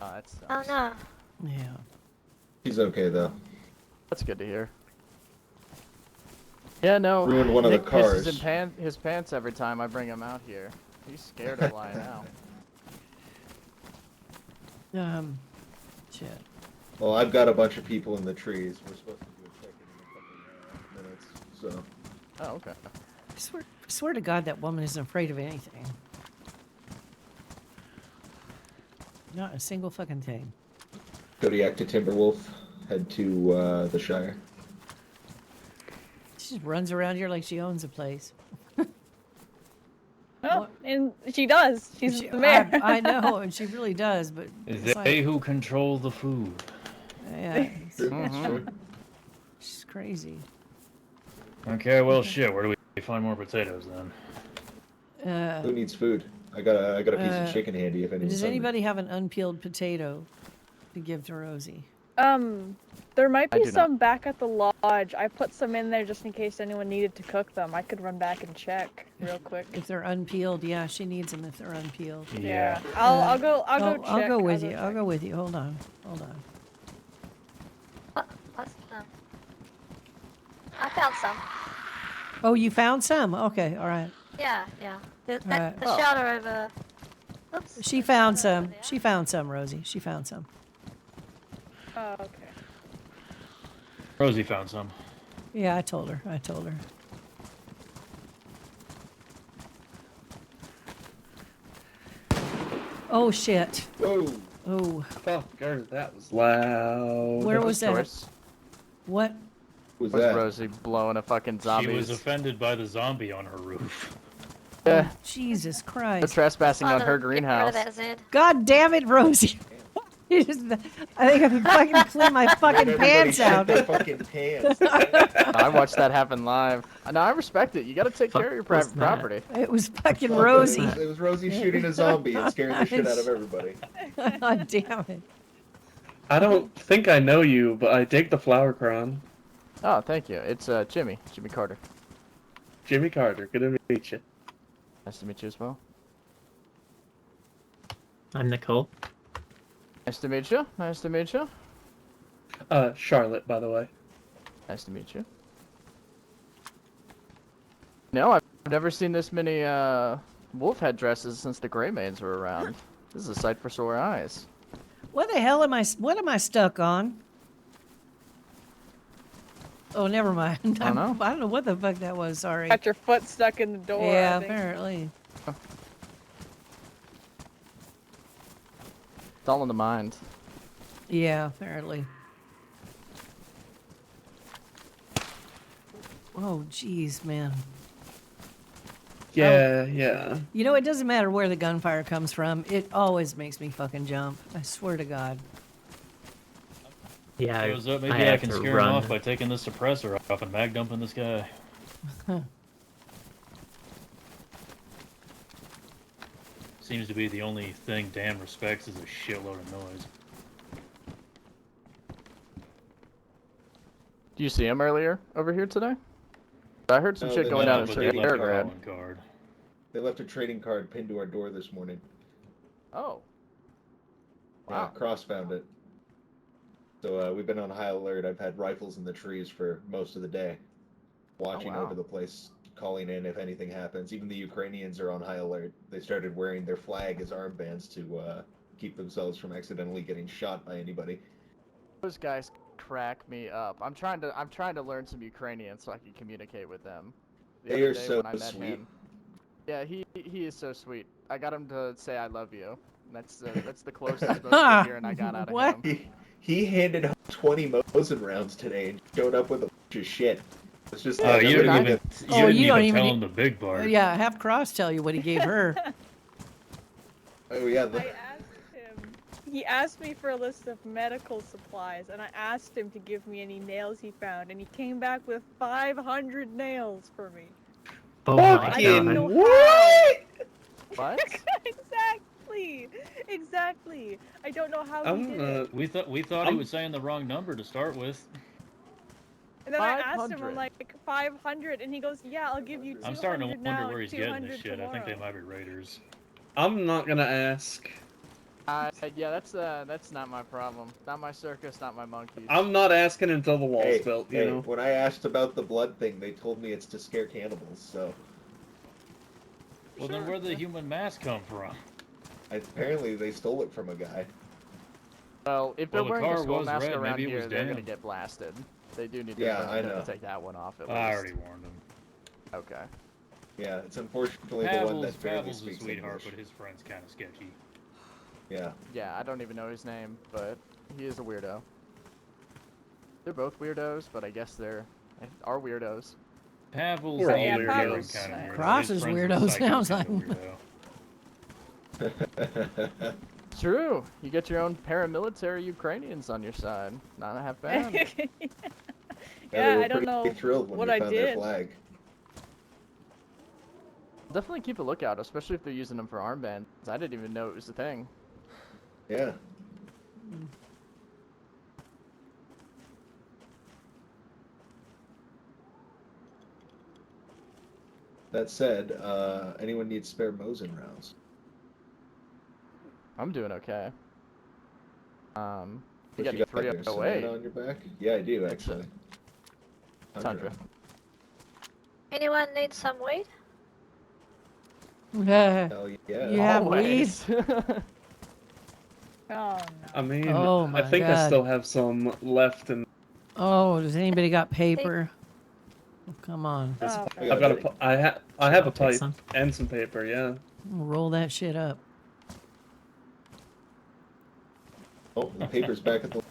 Oh, that sucks. Oh no. Yeah. He's okay, though. That's good to hear. Yeah, no. Ruined one of the Nick cars. pisses in his pants every time I bring him out here. He's scared of lying out. Shit. Well, I've got a bunch of people in the trees. We're supposed to do a check-in in a couple of minutes, so. Oh, okay. I swear to God, that woman isn't afraid of anything. Not a single fucking thing. Kodiak to Timberwolf, head to the Shire. She just runs around here like she owns a place. Oh, and she does. She's She- the mayor. I know, and she really does, but it's They like, who control the food. yeah, Mhm. she's crazy. Okay, well, shit. Where do we find more potatoes then? Who needs food? I got a piece of chicken handy if anyone's Does hungry. anybody have an unpeeled potato to give to Rosie? There might I be do some back at the lodge. I put some in there just in case anyone needed to cook them. I could run back and check real quick. If they're unpeeled, yeah, she needs them if they're unpeeled. Yeah. I'll go check. I'll go with you. check. I'll go with you. Hold on. Hold on. What's I found some. Oh, you found some? Okay, all right. Yeah. The Alright. shelter over. Oops. She found some. She found some, Rosie. She found some. Oh, okay. Rosie found some. Yeah, I told her. I told her. Oh shit. Whoa! Oh, Fucker, that was loud. where was that? Joyce. What? Who's Was that? Rosie blowing a fucking She was zombies? offended by the zombie on her roof. Yeah, Jesus they're Christ. trespassing on her Get rid of greenhouse. that, Zed. God damn it, Rosie. I think I can fucking clean my fucking Everybody pants shit out. their fucking pants. I watched that happen live. No, I respect it. You gotta take care of your private was that? property. It was fucking Fuck, Rosie. It was Rosie shooting a zombie and scaring the shit out of everybody. God damn it. I don't think I know you, but I dig the flower crown. Oh, thank you. It's Jimmy Carter. Jimmy Carter, good to meet you. Nice to meet you as well. I'm Nicole. Nice to meet you. Nice to meet you. Charlotte, by the way. Nice to meet you. No, I've never seen this many wolf headdresses since the Grey Manes were around. This is a sight for sore eyes. What the hell am I stuck on? Oh, never mind. I don't know. I don't know what the fuck that was, sorry. Got your foot stuck in the door. Yeah, I think. apparently. It's all in the mind. Yeah, apparently. Oh, jeez, man. Yeah. You know, it doesn't matter where the gunfire comes from. It always makes me fucking jump. I swear to God. Yeah, Shows up, I maybe I have can to scare him run. off by taking this suppressor off and mag dumping this guy. Seems to be the only thing Dan respects is a shitload of noise. Do you see him earlier over here today? I heard some No, shit they going left- down in but they left a Petrograd. calling card. They left a trading card pinned to our door this morning. Oh. Yeah, Wow. Cross found it. So we've been on high alert. I've had rifles in the trees for most of the day, watching wow. over the place, calling in if anything happens. Even the Ukrainians are on high alert. They started wearing their flag as armbands to keep themselves from accidentally getting shot by anybody. Those guys crack me up. I'm trying to learn some Ukrainian so I can communicate with them. The They other are day so when I met sweet. him. Yeah, he is so sweet. I got him to say I love you. That's the closest most to hearing I got out of What? him. He handed home 20 Mosin rounds today and showed up with a bunch of shit. It's just Oh, you didn't everybody- even, Oh, you don't even tell need- him the big part. Yeah, have Cross tell you what he gave her. Oh yeah, I asked him. He asked me for a list of medical supplies, and I asked him to give me any nails he found, and he came back with 500 nails for me. Oh my I don't god. know what? What? Exactly. I don't know how he did it. We thought he was saying the wrong number to start with. And then I asked him, 500. I'm like, 500, and he goes, yeah, I'll give you 200 I'm starting to now, wonder where he's getting 200 this shit. I think they tomorrow. might be raiders. I'm not gonna ask. Yeah, that's not my problem. Not my circus, not my monkeys. I'm not asking until the wall's built, you know? When I asked about the blood thing, they told me it's to scare cannibals, so Well, then where'd the human mask come from? apparently they stole it from a guy. Well, if they're Well, the wearing a car skull was mask red, around maybe it here, was they're gonna Dan. get blasted. They do need to Yeah, remember I to know. take that one off at I least. already warned him. Okay. Yeah, it's unfortunately the one that barely Pavel's a speaks sweetheart, English. but his friend's kind of sketchy. Yeah. Yeah, I don't even know his name, but he is a weirdo. They're both weirdos, but I guess they're are weirdos. Pavel's We're all the weirdos. Pavel's kind of weirdo. Cross His is friend's weirdo, the psycho sounds kind of like. weirdo. True. You get your own paramilitary Ukrainians on your side. Not half bad. they Yeah, were I don't pretty know thrilled when what we I found their did. flag. Definitely keep a lookout, especially if they're using them for armbands. I didn't even know it was a thing. Yeah. That said, anyone needs spare Mosin rounds? I'm doing okay. You What got any you got there? 308? Cement on your back? Yeah, I do It's a actually. Tundra. Anyone need some weed? Hell yeah. You have weed? Always. Oh, no. I mean, Oh I my think I God. still have some left, and Oh, does anybody got paper? Oh, come on. Oh, I've got a, I have a Take pipe some. and some paper, yeah. Roll that shit up. Oh, the paper's back at the.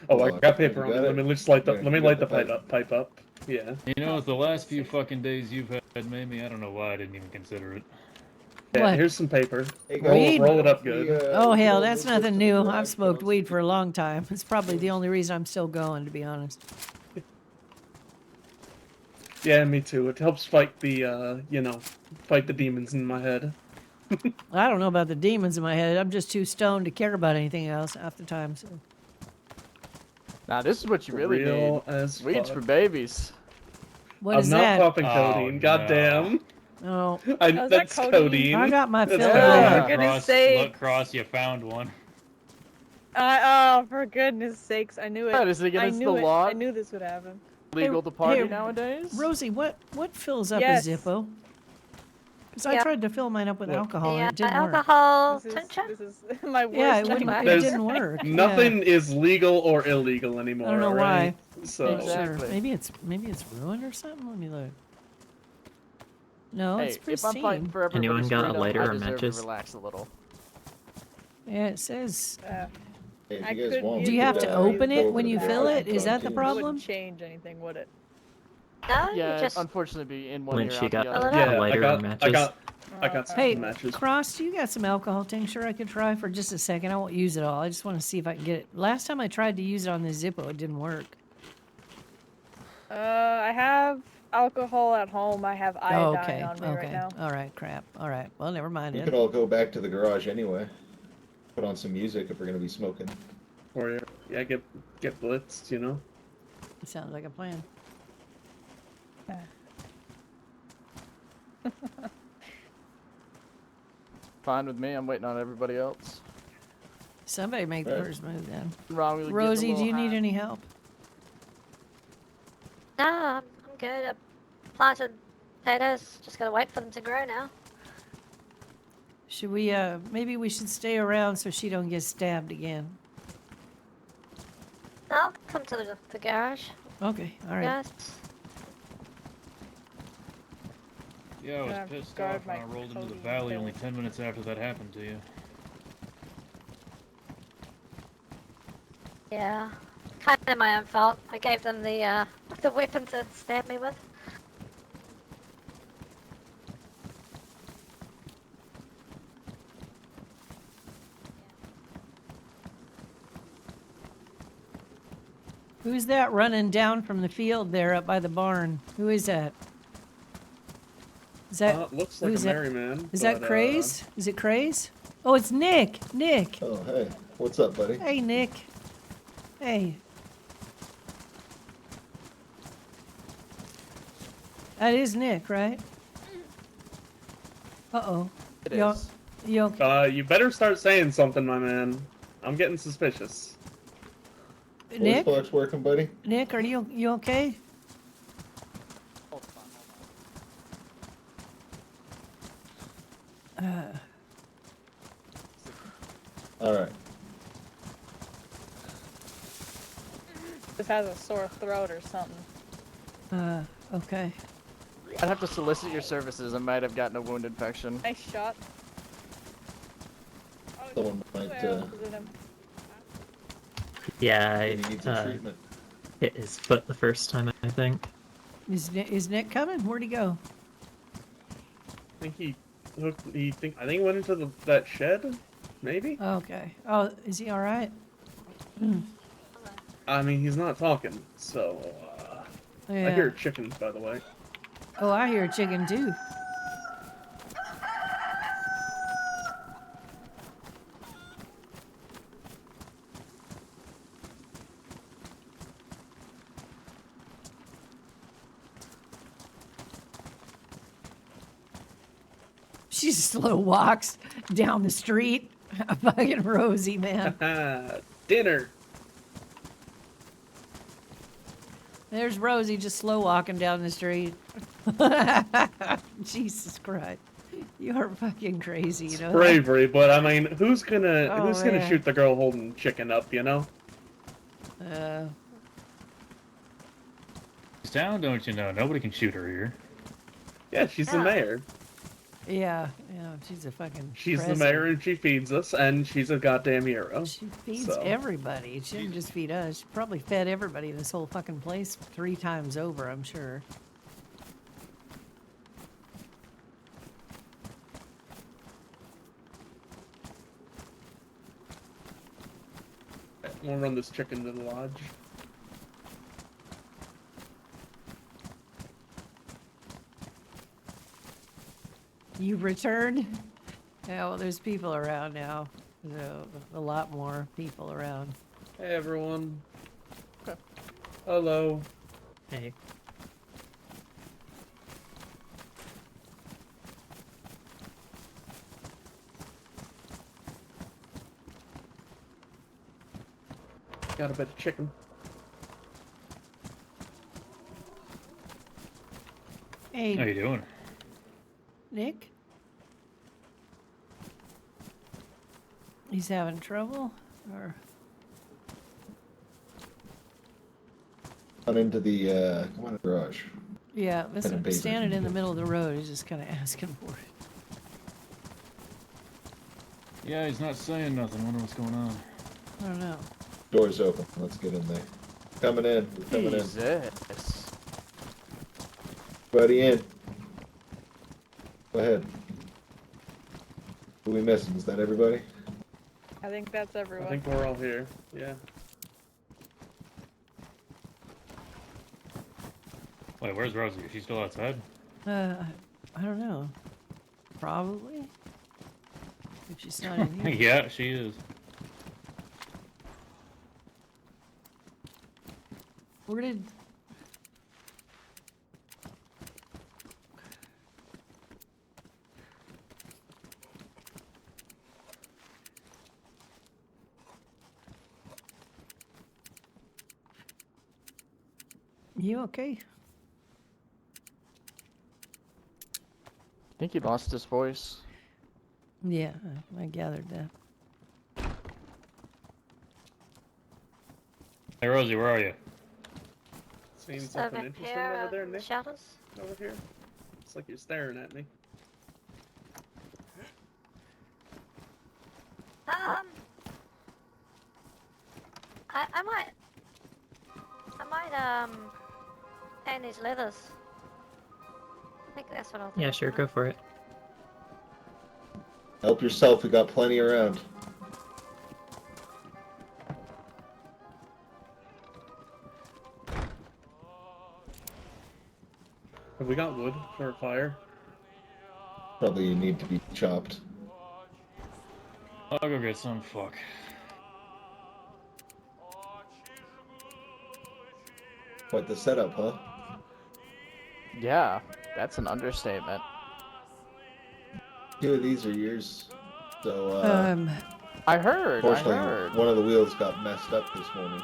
Oh, I Hold on. got paper You on got me. it? Let me just light the, Yeah, let me you light got the the pipe up. Yeah. You know, with the last few fucking days you've had, Mamie, I don't know why I didn't even consider it. Yeah, What? here's some paper. Hey, Roll, Weed? roll it up we, good. Oh we can hell, all that's move this nothing to the new. garage I've smoked downstairs. weed for a long time. It's probably the only reason I'm still going, to be honest. Yeah, me too. It helps fight the, fight the demons in my head. I don't know about the demons in my head. I'm just too stoned to care about anything else half the time. So. Now this is what you really Real need. as Weeds fuck. for babies. What I'm is not that? popping Oh, codeine. Goddamn. Oh, is that That's codeine? codeine. I got my That's fill of Yeah. that. For goodness Look, sake. Cross, you found one. Oh, for goodness sakes, I knew it. What, is it I against knew the it. law? I knew this would happen. Legal to party hey, nowadays? Rosie, what fills up Yes. a Zippo? Because I Yeah. tried to fill mine up with What? alcohol and Yeah, it didn't work. alcohol This tincture? is my worst Yeah, it nightmare. didn't work. Nothing is legal or illegal anymore. I don't know alright? why. So Exactly. Sure. Maybe it's ruined or something. Let me look. No, Hey, it's if I'm pristine. fighting for Anyone everybody's got a freedom, lighter I or deserve to matches? relax a little. Yeah, it says. Hey, if I you guys could want, give Do we you have could, to go open it over when to you the fill garage it? Is and that the talk problem? Wouldn't change anything, would it? No, Yeah, you just. unfortunately, be in one When ear, she out got the other. a Yeah, lighter or matches. I got some Hey, matches. Cross, do you got some alcohol tincture I could try for just a second? I won't use it all. I just want to see if I can get it. Last time I tried to use it on the Zippo, it didn't work. I have alcohol at home. I have Oh, iodine okay. on me Okay. right now. All right. Crap. All right. Well, never mind We it. could all go back to the garage anyway. Put on some music if we're gonna be smoking. Or yeah, get blitzed, you know. Sounds like a plan. Fine with me. I'm waiting on everybody else. Somebody make the Right. first move then. Wrong with getting a Rosie, do little you need high. any help? No, I'm good. I planted potatoes. Just gotta wait for them to grow now. Should we, maybe we should stay around so she don't get stabbed again. I'll come to the garage. Okay. All right. Yes. Yeah, I was Yeah, pissed guard off when my I rolled into the cozy valley thing. only 10 minutes after that happened to you. Yeah. Kind of my own fault. I gave them the weapon to stab me with. Who's that running down from the field there up by the barn? Who is that? Is that Looks like a who's that? merry man. Is that but, Craze? Is it Craze? Oh, it's Nick. Nick. Oh, hey. What's up, buddy? Hey, Nick. Hey. That is Nick, right? Uh-oh. It You is. You okay? You better start saying something, my man. I'm getting suspicious. Nick? Voice box working, buddy? Nick, are you okay? Alright. Just has a sore throat or something. Okay. I'd have to solicit your services. I might have gotten a wound infection. Nice shot. Someone might, Is it him? Yeah, maybe need some I treatment. hit his foot the first time, I think. Is Nick coming? Where'd he go? I think he he went into that shed, maybe? Okay. Oh, is he all right? I mean, he's not talking, so Yeah. I hear chickens, by the way. Oh, I hear a chicken too. She slow walks down the street. Fucking Rosie, man. Dinner. There's Rosie just slow walking down the street. Jesus Christ. You are fucking crazy, you know? Bravery, but I mean, who's gonna Oh, man. shoot the girl holding chicken up, you know? It's down, don't you know? Nobody can shoot her here. Yeah, she's the Yeah. mayor. Yeah, she's a fucking She's the president. mayor and she feeds us, and she's a goddamn hero. She feeds so. everybody. She didn't just feed us. She probably fed everybody in this whole fucking place 3 times over, I'm sure. We'll run this chicken to the lodge. You returned? Yeah, well, there's people around now. A lot more people around. Hey everyone. Hello. Hey. Got a bit of chicken. Hey, How you doing? Nick? He's having trouble? Or On into the, come on, garage. yeah, listen, pavement. standing in the middle of the road, he's just kind of asking for it. Yeah, he's not saying nothing. Wonder what's going on. I don't know. Door's open. Let's get in there. Coming in. We're coming in. Jesus. Everybody in. Go ahead. Who we missing? Is that everybody? I think that's I everyone. think we're all here. Yeah. Wait, where's Rosie? Is she still outside? I don't know. Probably. If she's not in here. Yeah, she is. Where did... You okay? I think he lost his voice. Yeah, I gathered that. Hey, Rosie, where are you? Seeing Just something over interesting here, over there, the Nick? shutters. Over here? It's like you're staring at me. I might tan these leathers. I think that's what I'll do. Yeah, sure, go for it. Help yourself. We got plenty around. Have we got wood for a fire? Probably need to be chopped. I'll go get some. Fuck. Quite the setup, huh? Yeah, that's an understatement. 2 of these are yours. So, I heard. unfortunately, one of the wheels got messed up this morning.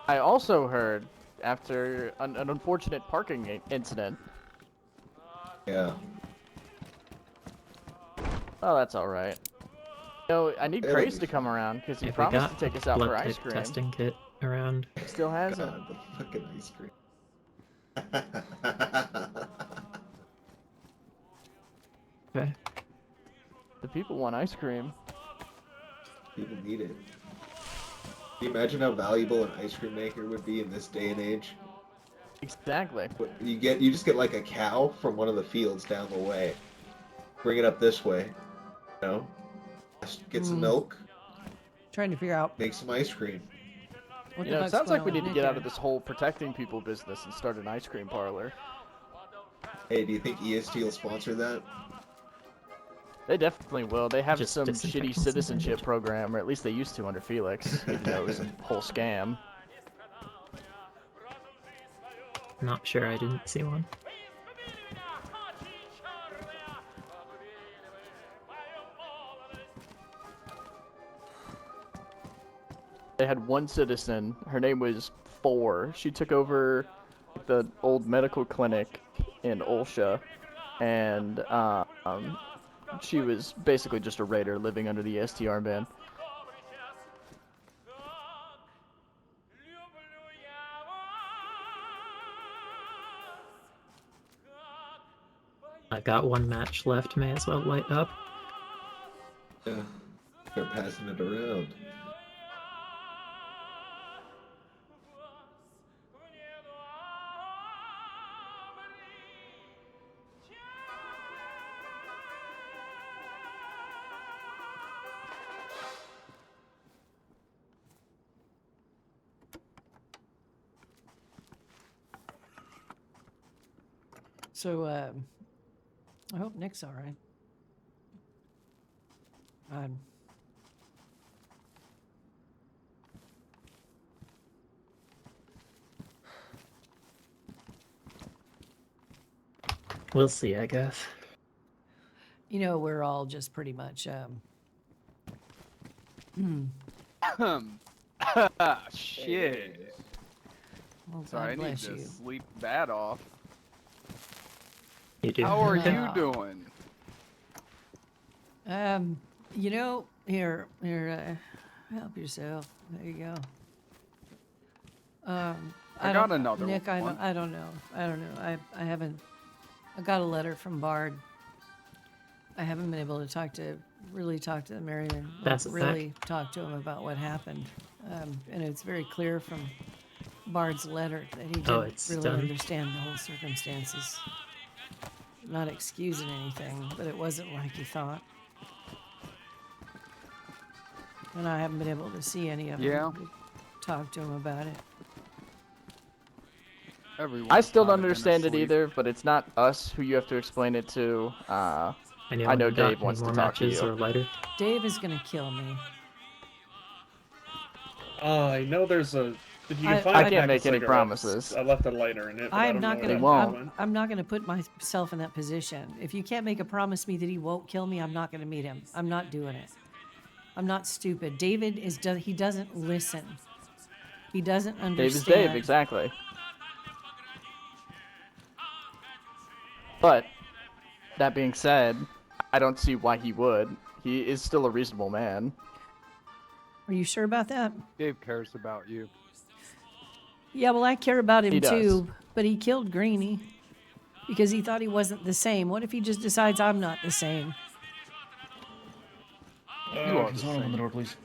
I also heard after an unfortunate parking incident. Yeah. Oh, that's all right. No, I need Hey, Craze look. to come around because he If we promised got to take us out blood for type ice cream. testing kit around. Still hasn't. God, the fucking ice cream. Okay. The people want ice cream. People need it. Can you imagine how valuable an ice cream maker would be in this day and age? Exactly. You just get like a cow from one of the fields down the way. Bring it up this way. You know? Just get some milk, Trying to figure out make some ice cream. what You the know, it fuck's sounds going like we on need with to get Nick out of this whole protecting people business and start an ice cream parlor. Hey, do you think EST will sponsor that? They definitely will. They have Just some disinfecting shitty some citizenship bandage. program, or at least they used to under Felix, even though it was a whole scam. Not sure, I didn't see one. They had one citizen. Her name was Four. She took over the old medical clinic in Olsha, and she was basically just a raider living under the EST armband. I got one match left, may as well light up. Yeah. Start passing it around. So, I hope Nick's all right. We'll see, I guess. You know, we're all just pretty much, Shit. well, Sorry, I God need bless to you. sleep that off. You do. How are Okay. you doing? You know, here, help yourself. There you go. I got another Nick, one. I don't know. I haven't. I got a letter from Bard. I haven't been able to really talk to the Merriman. Pass it back. Really talk to him about what happened. And it's very clear from Bard's letter that he didn't Oh, it's really done? understand the whole circumstances. Not excusing anything, but it wasn't like he thought. And I haven't been able to see any of Yeah. them. Talk to him about it. Everyone's I still kinda don't been understand it asleep. either, but it's not us who you have to explain it to. Anyone I know got Dave any wants to more talk to matches you. or lighter? Dave is gonna kill me. I know there's a. Did you I- find I a can't pack of make any cigarettes? promises. I left a lighter in it. But I I'm don't not know gonna. where He won't. that went. I'm not gonna put myself in that position. If you can't make a promise me that he won't kill me, I'm not gonna meet him. I'm not doing it. I'm not stupid. David is. He doesn't listen. He doesn't understand. Dave is Dave, exactly. But that being said, I don't see why he would. He is still a reasonable man. Are you sure about that? Dave cares about you. Yeah, well, I care about him He does. too, but he killed Greenie because he thought he wasn't the same. What if he just decides I'm not the same? You are Can the someone open the same. door, please?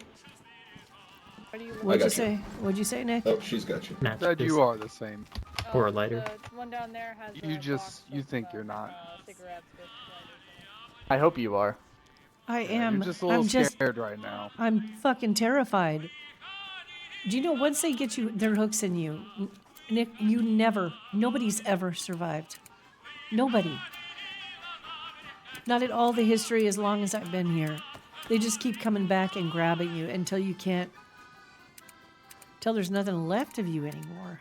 What'd you got you. say? What'd you say, Nick? Oh, she's got you. Match, Said please. you are the same. Or a lighter. The one down there has You just you think you're not. cigarettes with I hope you are. I Yeah, am. You're just a little I'm just. scared right now. I'm fucking terrified. Do you know once they get you their hooks in you, Nick? Nobody's ever survived. Nobody. Not at all the history as long as I've been here. They just keep coming back and grabbing you until you can't. Till there's nothing left of you anymore.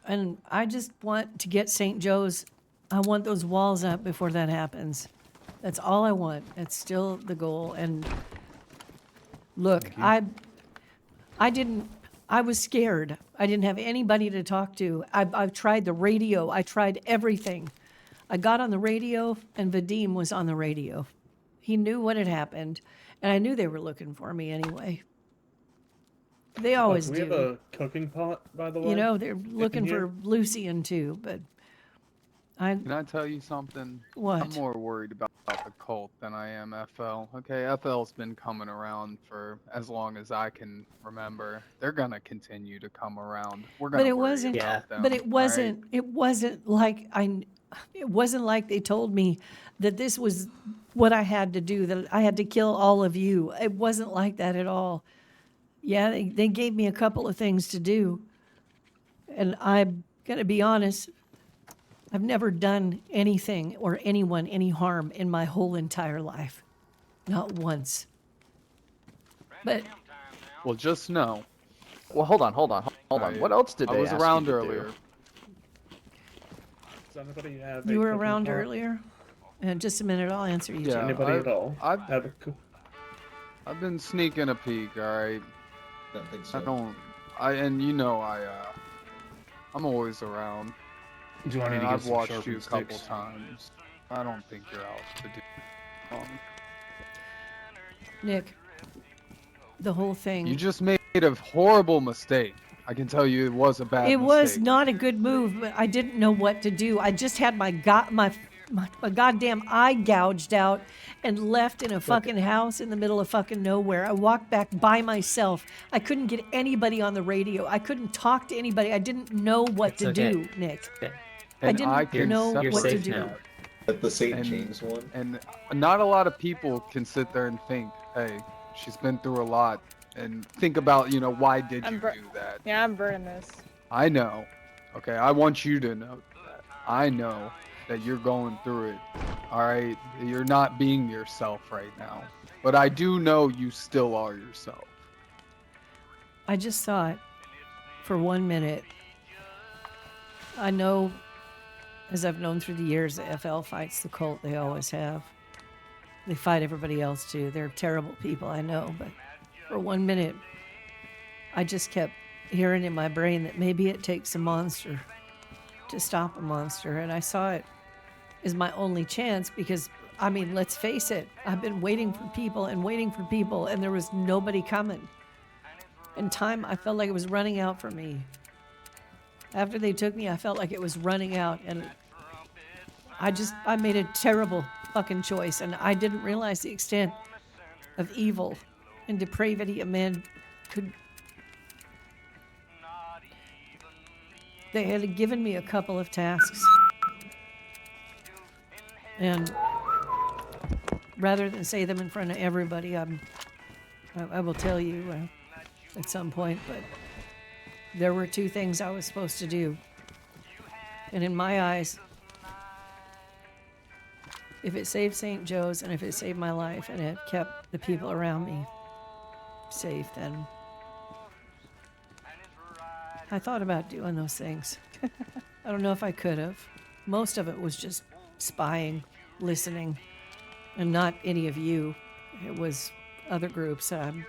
And I just want to get St. Joe's. I want those walls up before that happens. That's all I want. That's still the goal. And look, I was scared. I didn't have anybody to talk to. I've tried the radio. I tried everything. I got on the radio, and Vadim was on the radio. He knew what had happened, and I knew they were looking for me anyway. They always Do we have do. a cooking pot, by the way? You know, they're looking here? for Lucian too, but Can I tell you something? What? I'm more worried about the cult than I am FL. Okay, FL's been coming around for as long as I can remember. They're gonna continue to come around. We're gonna But it worry wasn't. about them, But it all right? wasn't. It wasn't like It wasn't like they told me that this was what I had to do. That I had to kill all of you. It wasn't like that at all. Yeah, they gave me a couple of things to do, and I'm gonna be honest. I've never done anything or anyone any harm in my whole entire life, not once. But Well, just know. Well, hold on. What else did I they was ask you around to do? earlier. Does anybody have you a were cooking around pot? earlier. In just a minute, I'll answer you. Yeah, Joe. Anybody at all? I've Have a I've been sneaking a peek. All right. Don't think so. I don't. I'm always around. Do I need to And get I've some watched sharpened you a couple sticks? times. I don't think you're out to do. Nick, the whole thing. You just made a horrible mistake. I can tell you it was a bad It mistake. was not a good move, but I didn't know what to do. I just had my goddamn eye gouged out and left in a fucking house in the middle of fucking nowhere. I walked back by myself. I couldn't get anybody on the radio. I couldn't talk to anybody. I didn't know what It's to okay. do, Nick. Okay. I And didn't can know You're what to safe do. now. At the St. And- James one? And not a lot of people can sit there and think, hey, she's been through a lot, and think about, why did you do that? Yeah, I'm burning this. I know. Okay, I want you to know that. I know that you're going through it. All right, you're not being yourself right now, but I do know you still are yourself. I just thought for 1 minute. I know, as I've known through the years, the FL fights the cult. They always have. They fight everybody else too. They're terrible people, I know. But for 1 minute, I just kept hearing in my brain that maybe it takes a monster to stop a monster. And I saw it as my only chance because, I mean, let's face it, I've been waiting for people, and there was nobody coming. And time, I felt like it was running out for me. After they took me, I felt like it was running out, and I made a terrible fucking choice, and I didn't realize the extent of evil and depravity a man could They had given me a couple of tasks. And rather than say them in front of everybody, I will tell you at some point, but there were 2 things I was supposed to do. And in my eyes, if it saved St. Joe's and if it saved my life and it kept the people around me safe, then I thought about doing those things. I don't know if I could have. Most of it was just spying, listening, and not any of you. It was other groups I'm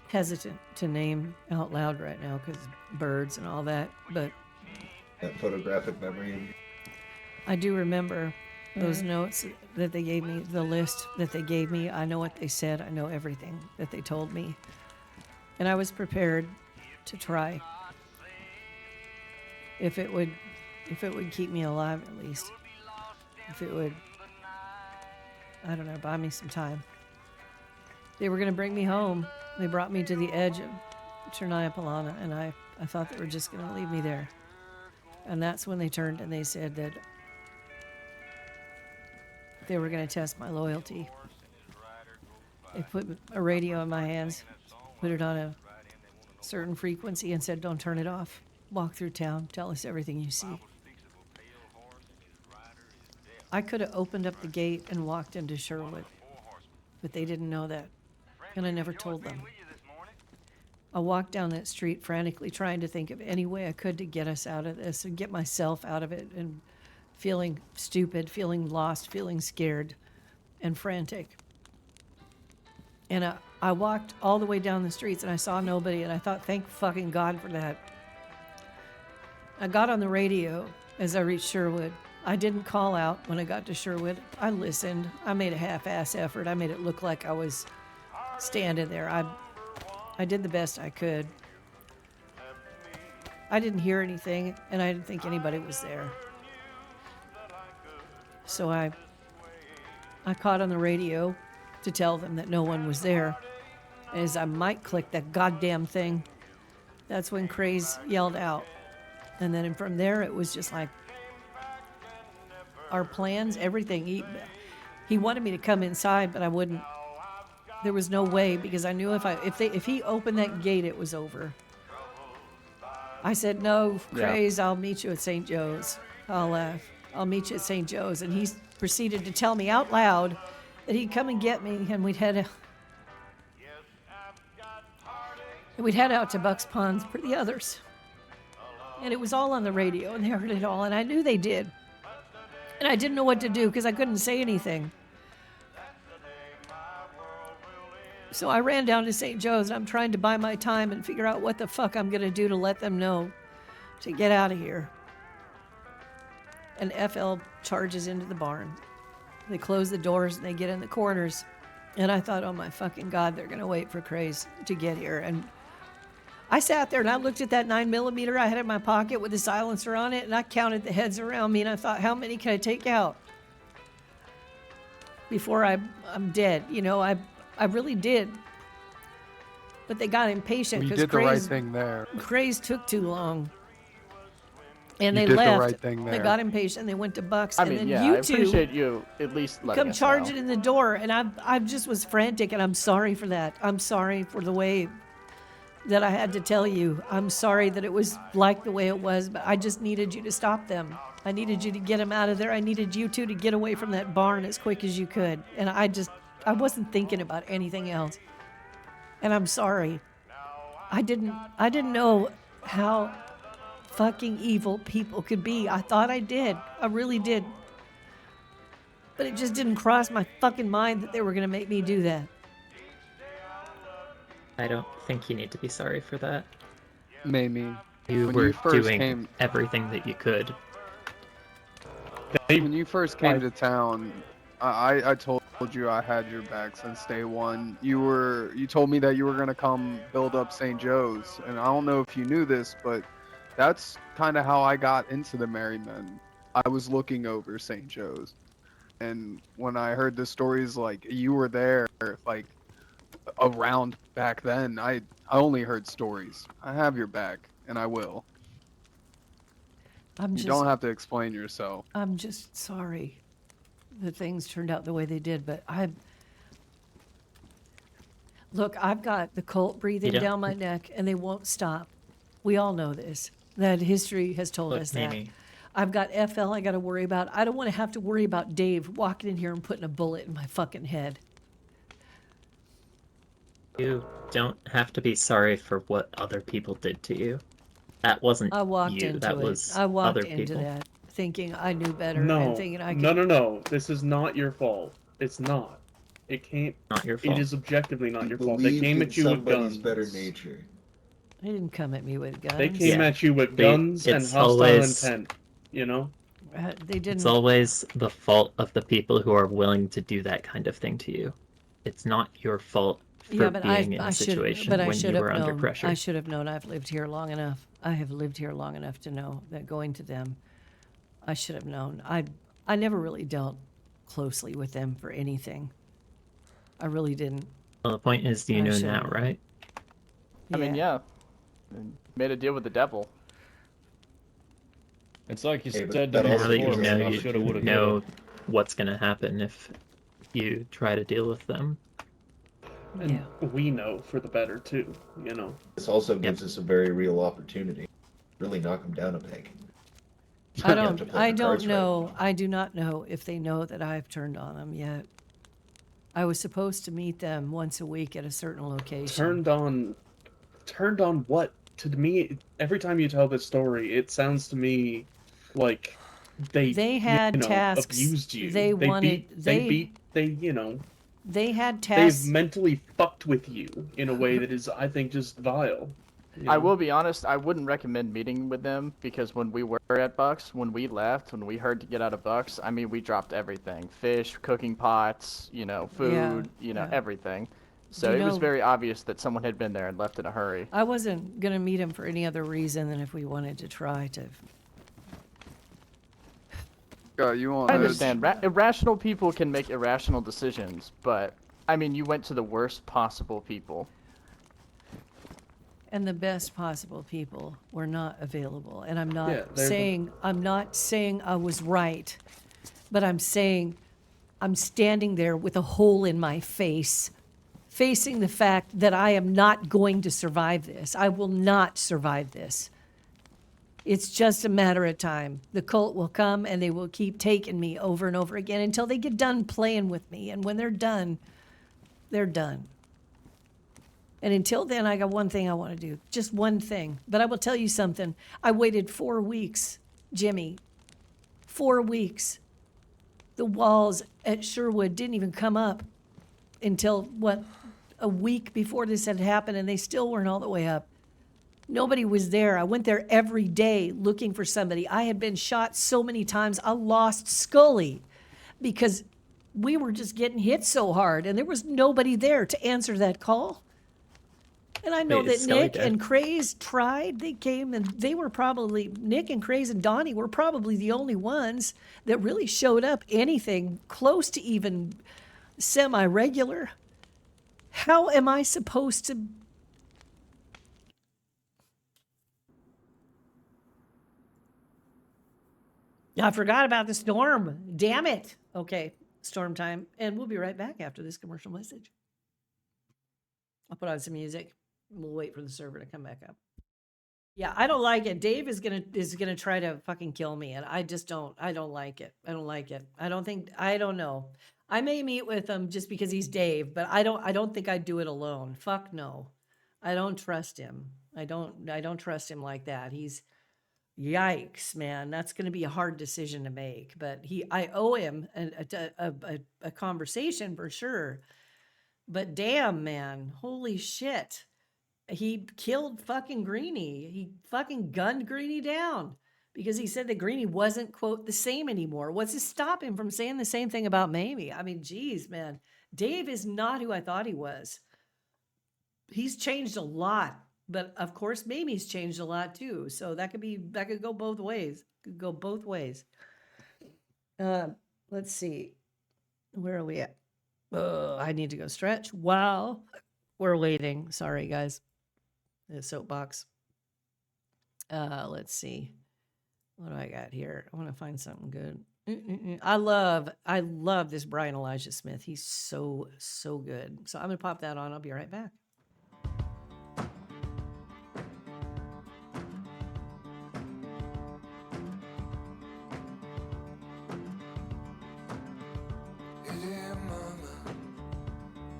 hesitant to name out loud right now because birds and all that, but That photographic memory. I do remember those notes that they gave me, the list that they gave me. I know what they said. I know everything that they told me. And I was prepared to try. If it would keep me alive at least. If it would, I don't know, buy me some time. They were going to bring me home. They brought me to the edge of Chernaya and I thought they were just going to leave me there. And that's when they turned and they said that they were going to test my loyalty. They put a radio in my hands, put it on a certain frequency and said, don't turn it off. Walk through town, tell us everything you see. I could have opened up the gate and walked into Sherwood, but they didn't know that, and I never told them. I walked down that street frantically trying to think of any way I could to get us out of this and get myself out of it, and feeling stupid, feeling lost, feeling scared and frantic. And I walked all the way down the streets and I saw nobody, and I thought, thank fucking God for that. I got on the radio as I reached Sherwood. I didn't call out when I got to Sherwood. I listened. I made a half-ass effort. I made it look like I was standing there. I did the best I could. I didn't hear anything, and I didn't think anybody was there. So I caught on the radio to tell them that no one was there. As I might click that goddamn thing, that's when Craze yelled out. And then from there, it was just like our plans, everything. He wanted me to come inside, but I wouldn't. There was no way, because I knew if he opened that gate, it was over. I said, no, Craze, I'll meet you at St. Joe's. I'll meet you at St. Joe's. And he proceeded to tell me out loud that he'd come and get me, and we'd head out to Buck's Ponds for the others. And it was all on the radio, and they heard it all, and I knew they did. And I didn't know what to do because I couldn't say anything. So I ran down to St. Joe's, and I'm trying to buy my time and figure out what the fuck I'm going to do to let them know to get out of here. And FL charges into the barn. They close the doors, and they get in the corners. And I thought, oh my fucking God, they're going to wait for Craze to get here. And I sat there, and I looked at that 9mm I had in my pocket with the silencer on it, and I counted the heads around me, and I thought, how many can I take out before I'm dead? You know, I really did. But they got impatient because You did the right thing there. Craze took too long. And You they did left. the right thing They there. got impatient. They went to Buck's. I and mean, then yeah, you I two appreciate you at least letting come us charging know. in the door, and I just was frantic, and I'm sorry for that. I'm sorry for the way that I had to tell you. I'm sorry that it was like the way it was, but I just needed you to stop them. I needed you to get them out of there. I needed you two to get away from that barn as quick as you could. And I wasn't thinking about anything else. And I'm sorry. I didn't know how fucking evil people could be. I thought I did. I really did. But it just didn't cross my fucking mind that they were going to make me do that. I don't think you need to be sorry for that. Mamie, You when were you first doing came, everything that you could. when you first came to town, I told you I had your back since day one. You told me that you were gonna come build up St. Joe's, and I don't know if you knew this, but that's kind of how I got into the Merry Men. I was looking over St. Joe's, and when I heard the stories, like you were there, like around back then, I only heard stories. I have your back, and I will. I'm You just, don't have to explain yourself. I'm just sorry that things turned out the way they did, but look, I've got the cult breathing don't- down my neck, and they won't stop. We all know this. That history has told Look, us that. Mamie, I've got FL I got to worry about. I don't want to have to worry about Dave walking in here and putting a bullet in my fucking head. you don't have to be sorry for what other people did to you. That wasn't I walked you. into That it. was I walked other into people. that thinking I knew better and No, thinking I could. no. This is not your fault. It's not. It can't. Not your It fault. is objectively not You your fault. They believed came in at you with somebody's guns. better nature. They didn't come at me with guns. They came Yeah. at you with They- guns and it's hostile always- intent. You know. They didn't. It's always the fault of the people who are willing to do that kind of thing to you. It's not your fault for Yeah, but being in a should, situation but I when should you have were under known. pressure. I should have known. I've lived here long enough. I have lived here long enough to know that going to them, I should have known. I never really dealt closely with them for anything. I really didn't. Well, the point is, you I know should've now, known. right? I mean, yeah. Made a deal with the devil. It's like you Hey, but said that to me Now that you before, know, man, I you shoulda, woulda, know coulda. what's going to happen if you try to deal with them. And Yeah. we know for the better too. You know. This also gives us a very real opportunity. Really knock them down a peg. I You have to don't. play I the don't cards right. know. I do not know if they know that I've turned on them yet. I was supposed to meet them once a week at a certain location. Turned on what? To me, every time you tell this story, it sounds to me like They had tasks. abused you. They wanted. They had tasks. They've mentally fucked with you in a way that is, I think, just vile. I will be honest, I wouldn't recommend meeting with them because when we were at Bucks, when we left, when we heard to get out of Bucks, I mean, we dropped everything. Fish, cooking pots, food, everything. So it was very obvious that someone had been there and left in a hurry. I wasn't going to meet him for any other reason than if we wanted to try to. You want I understand. Irrational people can make irrational decisions, but, I mean, you went to the worst possible people. And the best possible people were not available. And I'm not Yeah, I'm not saying I was right, but I'm saying I'm standing there with a hole in my face, facing the fact that I am not going to survive this. I will not survive this. It's just a matter of time. The cult will come and they will keep taking me over and over again until they get done playing with me. And when they're done, they're done. And until then, I got one thing I want to do. Just one thing. But I will tell you something. I waited 4 weeks, Jimmy. 4 weeks. The walls at Sherwood didn't even come up until, a week before this had happened, and they still weren't all the way up. Nobody was there. I went there every day looking for somebody. I had been shot so many times, I lost Scully because we were just getting hit so hard, and there was nobody there to answer that call. And I know Wait, that is Scully Nick dead? and Craze tried. They came and they were probably, Nick and Craze and Donnie were probably the only ones that really showed up anything close to even semi-regular. How am I supposed to? I forgot about the storm. Damn it. Okay, storm time. And we'll be right back after this commercial message. I'll put on some music. We'll wait for the server to come back up. Yeah, I don't like it. Dave is gonna try to fucking kill me, and I just don't. I don't like it. I don't like it. I don't know. I may meet with him just because he's Dave, but I don't think I'd do it alone. Fuck no. I don't trust him. I don't trust him like that. He's yikes, man. That's going to be a hard decision to make. But I owe him a conversation for sure. But damn, man, holy shit. He killed fucking Greenie. He fucking gunned Greenie down because he said that Greenie wasn't, quote, the same anymore. What's to stop him from saying the same thing about Mamie? I mean, geez, man. Dave is not who I thought he was. He's changed a lot. But of course, Mamie's changed a lot too. So that could go both ways. Could go both ways. Let's see. Where are we at? I need to go stretch. Wow. We're waiting. Sorry, guys. The soapbox. Let's see. What do I got here? I want to find something good. I love this Brian Elijah Smith. He's so good. So I'm gonna pop that on. I'll be right back. Dear mama,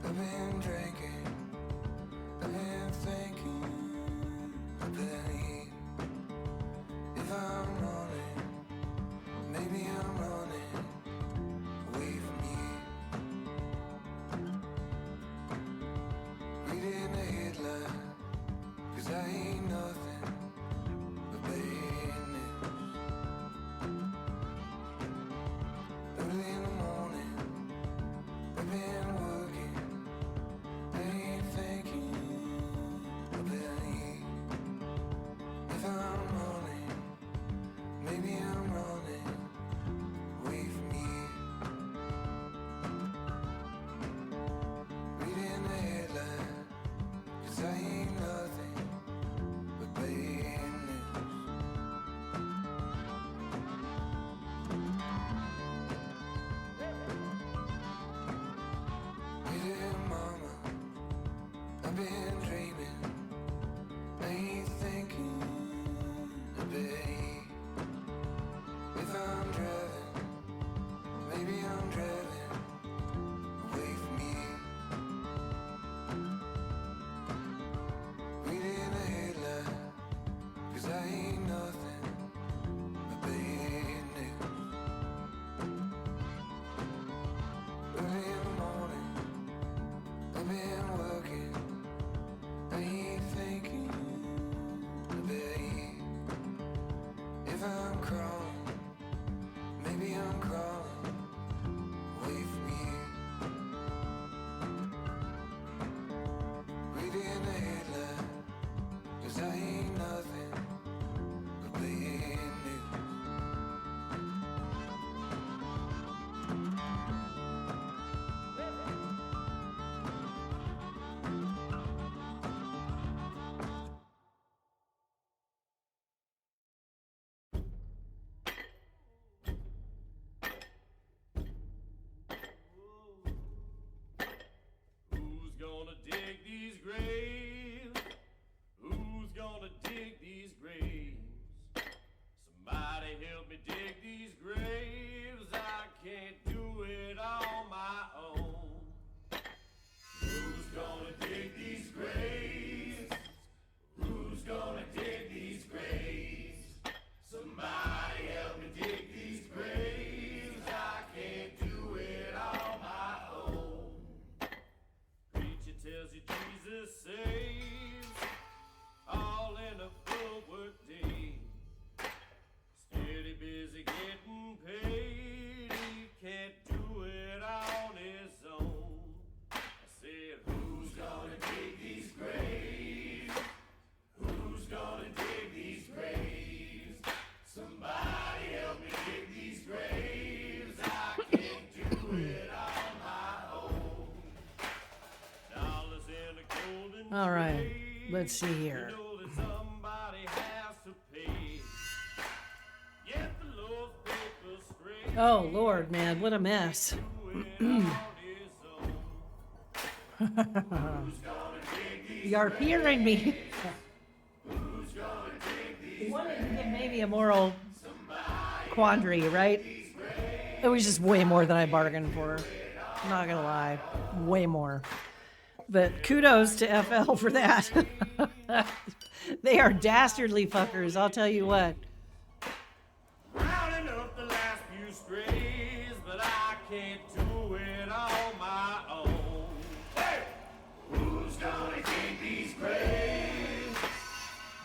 I've been drinking, I've been thinking, I've been eating. If I'm running, maybe I'm running away from you. Reading the headline, 'cause I ain't nothing but bad news. Early in the morning, I've been working, I ain't thinking about you. If I'm running, maybe I'm running away from you. Reading the headline, 'cause I ain't nothing but bad news. Dear mama, I've been dreaming, I ain't thinking about you. If I'm driving, maybe I'm driving away from you. Reading the headline, 'cause I ain't nothing but bad news. Early in the morning, I've been working, I ain't thinking about you. If I'm crawling, maybe I'm crawling away from you. Reading the headline, 'cause I ain't nothing but bad news. Who's gonna dig these graves? Who's gonna dig these graves? Somebody help me dig these graves. I can't do it on my own. Who's gonna dig these graves? Who's gonna dig these graves? Somebody help me dig these graves. I can't do it on my own. Preacher tells you Jesus saves, all in a full work day. Steady busy getting paid, he can't do it on his own. I said, who's gonna dig these graves? Who's gonna dig these graves? Somebody help me dig these graves. I can't do it on my own. Dollars in a golden All right, tray, let's see here. you know that somebody has to pay. Get the Lord's paper straight. Oh Lord, man, what a mess. You are hearing me. You wanted to get maybe a moral quandary, right? It was just way more than I bargained for. I'm not gonna lie, way more. But kudos to FL for that. They are dastardly fuckers, I'll tell you what. Rounding up the last few strays, but I can't do it on my own. Hey! Who's gonna dig these graves?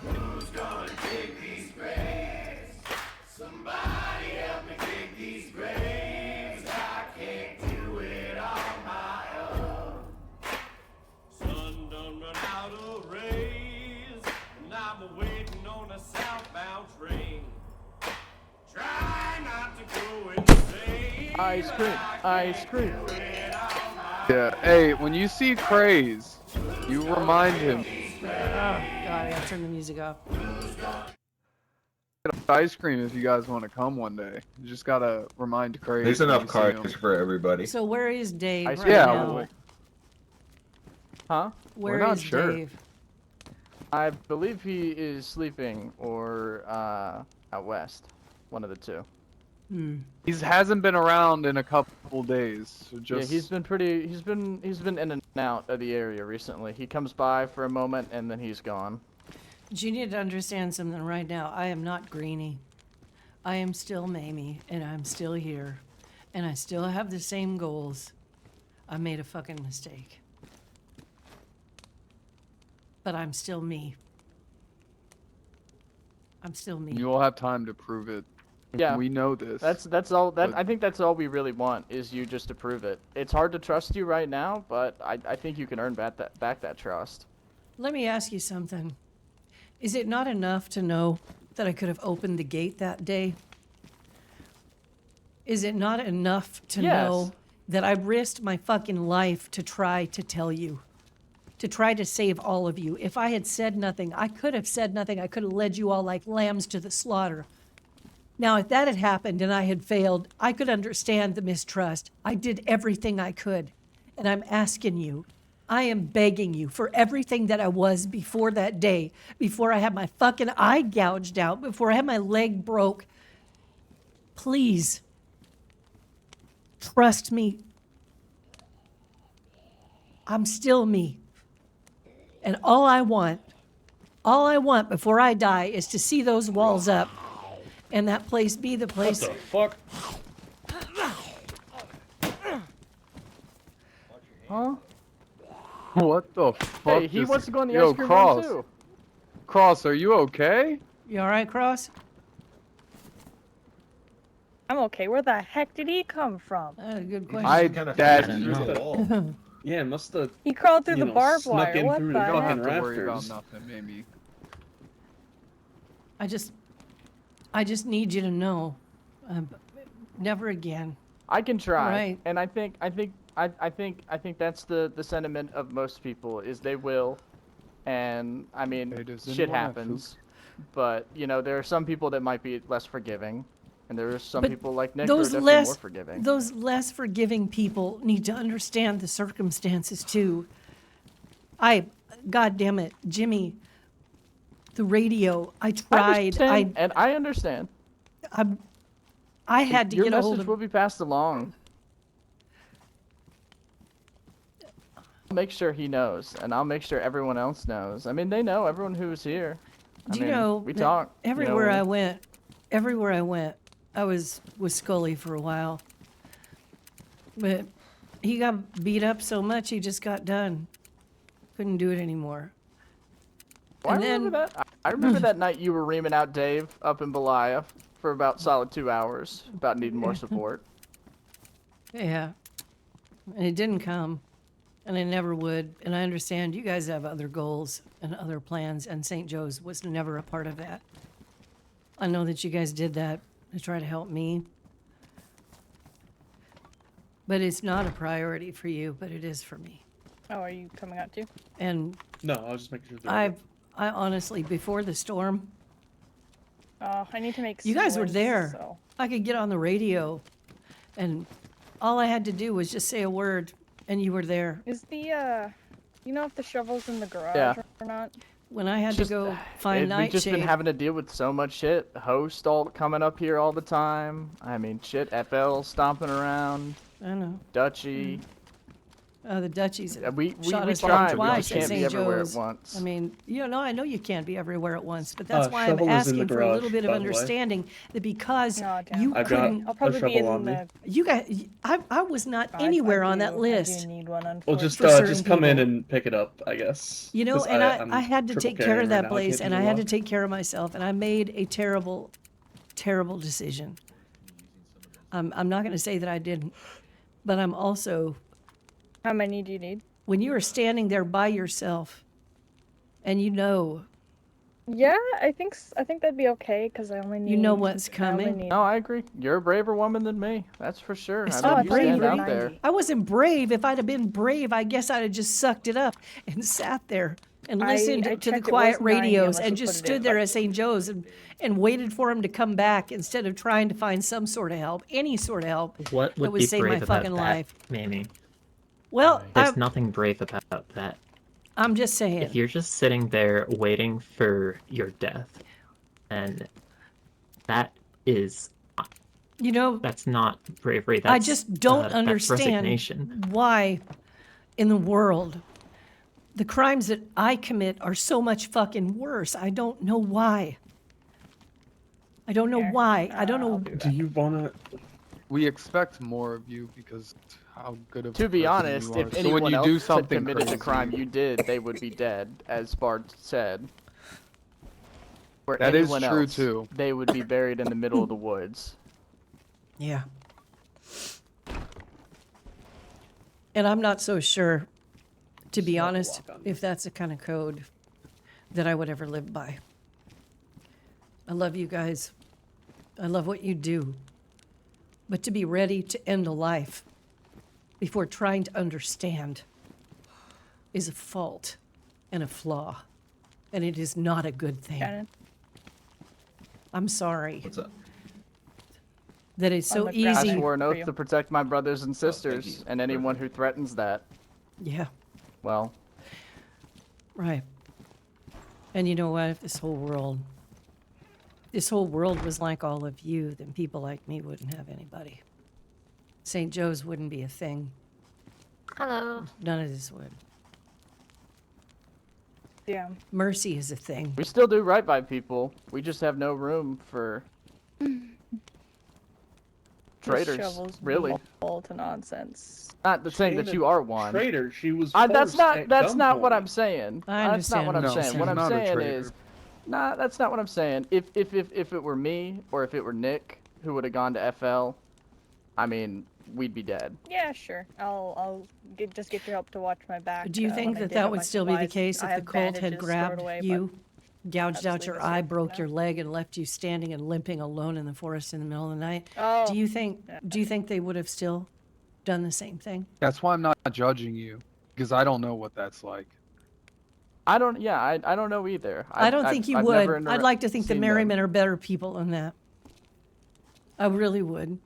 Who's gonna dig these graves? Somebody help me dig these graves. I can't do it on my own. Sun done run out of rays, and I'm waiting on a southbound train. Try not to go insane. Ice cream, ice cream. Yeah, hey, when you see Craze, you remind him. Oh god, I gotta turn the music off. ice cream if you guys want to come one day. You just gotta remind Craig. There's when enough you see cars him. for everybody. So where is Dave right Yeah, now? Huh? Where we're not is sure. Dave? I believe he is sleeping or out west. One of the two. He hasn't been around in a couple days. So just Yeah, he's been in and out of the area recently. He comes by for a moment and then he's gone. But you need to understand something right now. I am not Greenie. I am still Mamie, and I'm still here. And I still have the same goals. I made a fucking mistake. But I'm still me. I'm still me. You will have time to prove it. Yeah, we know this. That's all. but- I think that's all we really want is you just to prove it. It's hard to trust you right now, but I think you can earn back that trust. Let me ask you something. Is it not enough to know that I could have opened the gate that day? Is it not enough to know that I risked my fucking life to try to tell you? To try to save all of you. If I had said nothing, I could have said nothing. I could have led you all like lambs to the slaughter. Now, if that had happened and I had failed, I could understand the mistrust. I did everything I could. And I'm asking you, I am begging you for everything that I was before that day, before I had my fucking eye gouged out, before I had my leg broke. Please, trust me. I'm still me. And all I want before I die is to see those walls up and that place be the place. What the fuck? Huh? What the fuck? Hey, he just- wants to go in the Yo, ice cream Cross. room too. Cross, are you okay? You all right, Cross? I'm okay. Where the heck did he come from? Good question. I Kind of that through the wall. Yeah, must have. He crawled through You the know, barbed snuck wire. in What through the the You don't heck? have to worry about rafters. nothing, maybe. I just need you to know, never again. I can try, Right. and I think that's the sentiment of most people is they will, and I mean They doesn't shit wanna happens, but you know there are some people that might be less forgiving, and there are some But people like Nick who are those definitely more less forgiving. those less forgiving people need to understand the circumstances too. God damn it, Jimmy, the radio. I tried. And I understand. I had to Your get a hold message of. will be passed along. I'll make sure he knows, and I'll make sure everyone else knows. I mean, they know everyone who's here. Do you know? we that talk everywhere I went. Everywhere I went, I was with Scully for a while. But he got beat up so much, he just got done. Couldn't do it anymore. Well, I And remember then- that. I remember that night you were reaming out Dave up in Belia for about solid 2 hours about needing more support. Yeah. And it didn't come. And it never would. And I understand you guys have other goals and other plans, and St. Joe's was never a part of that. I know that you guys did that to try to help me. But it's not a priority for you, but it is for me. Oh, are you coming out too? And No, I was just making sure. I honestly, before the storm, Oh, I need to make. you guys were s'mores, there. So. I could get on the radio, and all I had to do was just say a word, and you were there. Is the you know if the shovel's in the garage Yeah. or not? When I had to go find We've just been Nightshade, having to deal with so much shit. Host all coming up here all the time. I mean, shit. FL stomping around. I know. Dutchy. The Dutchies We shot us try. down We twice just at can't be St. everywhere Joe's. at once. I mean, I know you can't be everywhere at once, but that's why shovel I'm is in the asking for a little garage, bit of by the way. understanding that because Oh, damn. you I've got couldn't, I'll probably shovel be in on me. the. you guys, I was not I anywhere on do- that list. I do need one, Well, unfortunately. just come in and pick it up, I guess. You know, 'Cause and I'm I had to triple take care carrying of right that now, I place, can't and do I a had to lot. take care of myself, and I made a terrible, terrible decision. I'm not going to say that I didn't, but I'm also, How many do you need? when you are standing there by yourself, and Yeah, I think that'd be okay because I only need. You know what's I only coming. need- No, I agree. You're a braver woman than me. That's for sure. It's I not mean, you stand bravery. out there. I wasn't brave. If I'd have been brave, I guess I'd have just sucked it up and sat there. and I listened to the checked, it quiet was 90 radios unless and you just put it in, stood there but- at St. Joe's and waited for him to come back instead of trying to find some sort of help, any sort of help What that would would be save brave my about fucking that, life. Mamie? Well, There's nothing brave about that. I'm just saying. If you're just sitting there waiting for your death, and that is, You know, that's not bravery. That's, I just don't that's understand resignation. why in the world the crimes that I commit are so much fucking worse. I don't know why. I don't know why. I don't know. Do you wanna? We expect more of you because how good of a To be person honest, you are. if So anyone when you else do had something committed crazy, the crime you did, they would be dead, as Bart said. Where That is anyone true, else, too. they would be buried in the middle of the woods. Yeah. And I'm not so sure, to be honest, if that's the kind of code that I would ever live by. I love you guys. I love what you do. But to be ready to end a life before trying to understand is a fault and a flaw. And it is not a good thing. Shannon? I'm sorry. What's up? That it's so I easy. swore an oath to protect my brothers and sisters, and anyone who threatens that. Yeah. Well. Right. And you know what? If this whole world was like all of you, then people like me wouldn't have anybody. St. Joe's wouldn't be a thing. Hello. None of this would. Yeah. Mercy is a thing. We still do right by people. We just have no room for traitors, Shovels really. all to nonsense. Not the saying that you are one. Traitor. She was. That's forced not. at That's not what gunpoint. I'm saying. I That's not what I'm understand. saying. No, What she's I'm not a saying traitor. is, nah, that's not what I'm saying. If it were me or if it were Nick who would have gone to FL, I mean, we'd be dead. Yeah, sure. I'll just get your help to watch my back. Do you when think I that dig that up would my still be the supplies. case I if the have cult had bandages stored grabbed away, you, gouged just out leave your us eye, here broke now. your leg, and left you standing and limping alone in the forest in the middle of the night? Oh. Do you think they would have still done the same thing? that's why I'm not judging you because I don't know what that's like. I don't. Yeah, I don't know either. I don't think you I've would. never I'd like to think the seen Merrymen them. are better people than that. I really would.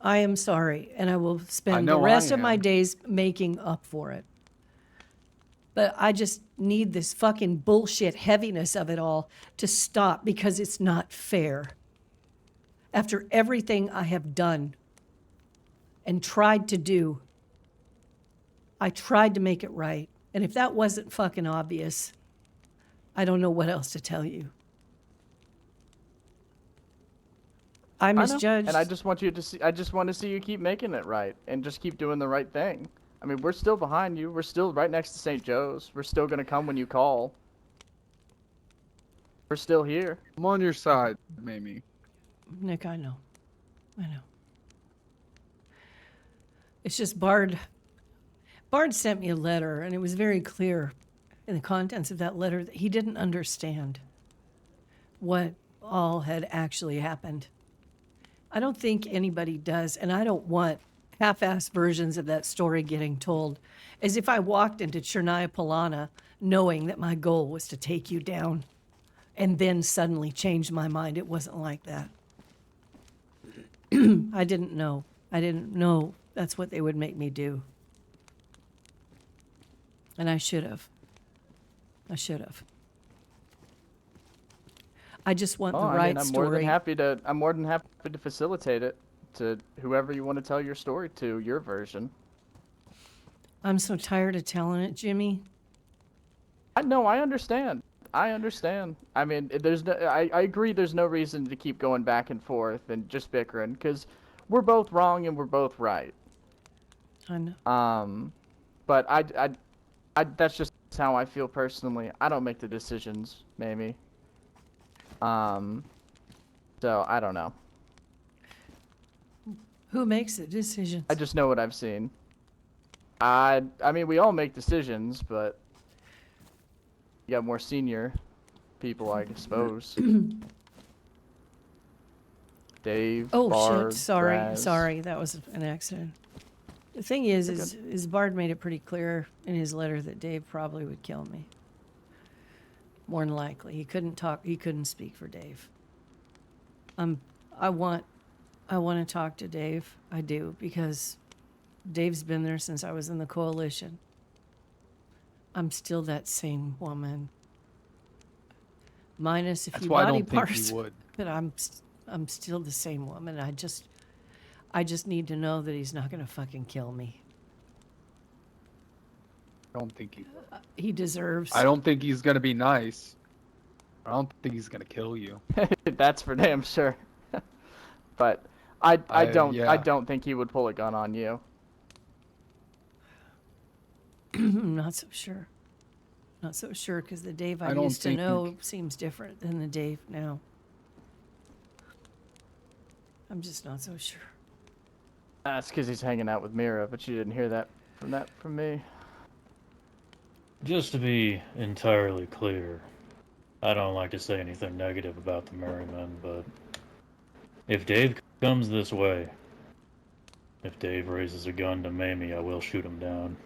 I am sorry, and I will spend the know I rest of my am. days making up for it. But I just need this fucking bullshit heaviness of it all to stop because it's not fair. After everything I have done and tried to do, I tried to make it right. And if that wasn't fucking obvious, I don't know what else to tell you. I I know, misjudged. and I just want you to see. I just want to see you keep making it right and just keep doing the right thing. I mean, we're still behind you. We're still right next to St. Joe's. We're still gonna come when you call. We're still here. I'm on your side, Mamie. Nick, I know. I know. It's just Bard sent me a letter, and it was very clear in the contents of that letter that he didn't understand what all had actually happened. I don't think anybody does, and I don't want half-assed versions of that story getting told, as if I walked into Chernaya Polana knowing that my goal was to take you down, and then suddenly change my mind. It wasn't like that. I didn't know. I didn't know that's what they would make me do. And I should have. I should have. I just want the I right mean, I'm story. more than happy to facilitate it to whoever you want to tell your story to, your version. I'm so tired of telling it, Jimmy. I understand. I understand. I mean, I agree there's no reason to keep going back and forth and just bickering, because we're both wrong and we're both right. I know. But I that's just how I feel personally. I don't make the decisions, Mamie. So I don't know. Who makes the decisions? I just know what I've seen. I mean, we all make decisions, but you got more senior people, I suppose. Dave. Oh Barb, shit! Sorry, Raz. sorry. That was an accident. The thing is Bard made it pretty clear in his letter that Dave probably would kill me. More than likely. He couldn't talk, he couldn't speak for Dave. I want to talk to Dave. I do, because Dave's been there since I was in the coalition. I'm still that same woman. Minus a That's few why I body don't think parts. you would. But I'm still the same woman. I just need to know that he's not going to fucking kill me. I don't think he would. He deserves. I don't think he's gonna be nice. I don't think he's gonna kill you. That's for damn sure. But I yeah. don't think he would pull a gun on you. I'm not so sure. Not so sure, because the Dave I I don't used to think- know seems different than the Dave now. I'm just not so sure. That's because he's hanging out with Mira, but you didn't hear that from me. Just to be entirely clear, I don't like to say anything negative about the Merrymen, but if Dave comes this way, if Dave raises a gun to Mamie, I will shoot him down.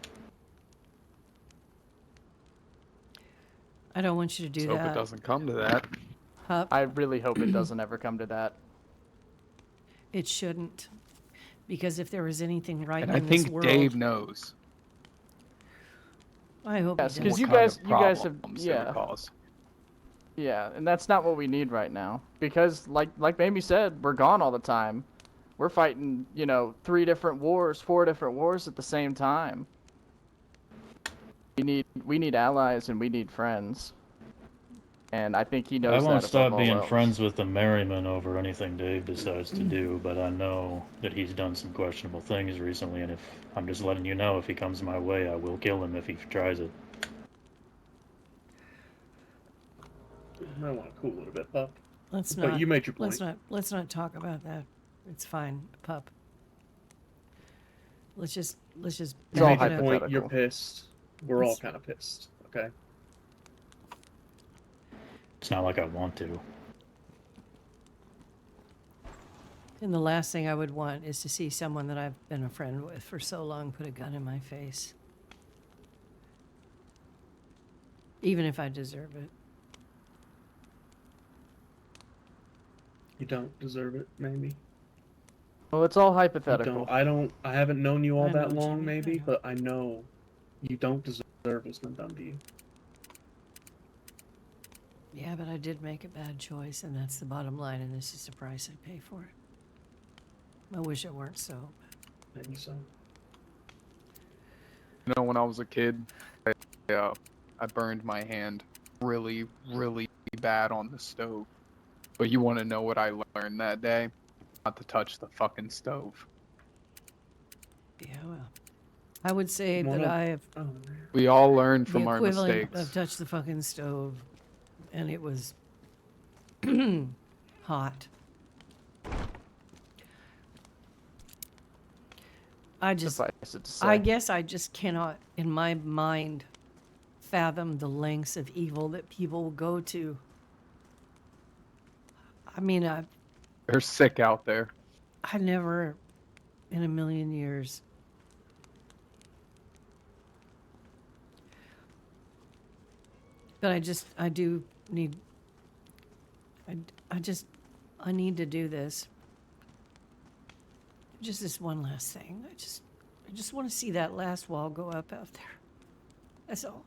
I don't want you to do Hope that. it doesn't come to that. Hup. I really hope it doesn't ever come to that. It shouldn't. Because if there was anything right And in I this think world, Dave knows. I hope Yes, he because does. you guys have problems it would yeah. cause. Yeah, and that's not what we need right now. Because like Mamie said, we're gone all the time. We're fighting, 3 different wars, 4 different wars at the same time. We need allies and we need friends. And I think he knows I that. won't stop above all being else. friends with the Merrymen over anything Dave decides to do, but I know that he's done some questionable things recently, and if I'm just letting you know, if he comes my way, I will kill him if he tries it. You might want to cool it a bit, pup. Let's But not. you made your point. Let's not talk about that. It's fine, pup. Let's just. You all made your point. hypothetical. You're pissed. We're all It's- kind of pissed. Okay. It's not like I want to. And the last thing I would want is to see someone that I've been a friend with for so long put a gun in my face. Even if I deserve it. You don't deserve it, maybe. Well, it's all You hypothetical. don't. I haven't known you all I know that what you long, mean, maybe, I know. but I know you don't deserve what's been done to you. Yeah, but I did make a bad choice, and that's the bottom line, and this is the price I pay for it. I wish it weren't so. Maybe so. When I was a kid, I burned my hand really, really bad on the stove. But you want to know what I learned that day? Not to touch the fucking stove. Yeah, well. I would say One that of- I have Oh, man. We all learn the from our equivalent mistakes. of touch the fucking stove, and it was hot. I Suffice it to say. I guess I just cannot, in my mind, fathom the lengths of evil that people will go to. I mean, They're sick out there. I never, in a million years. But I do need, I need to do this. Just this one last thing. I just want to see that last wall go up out there. That's all.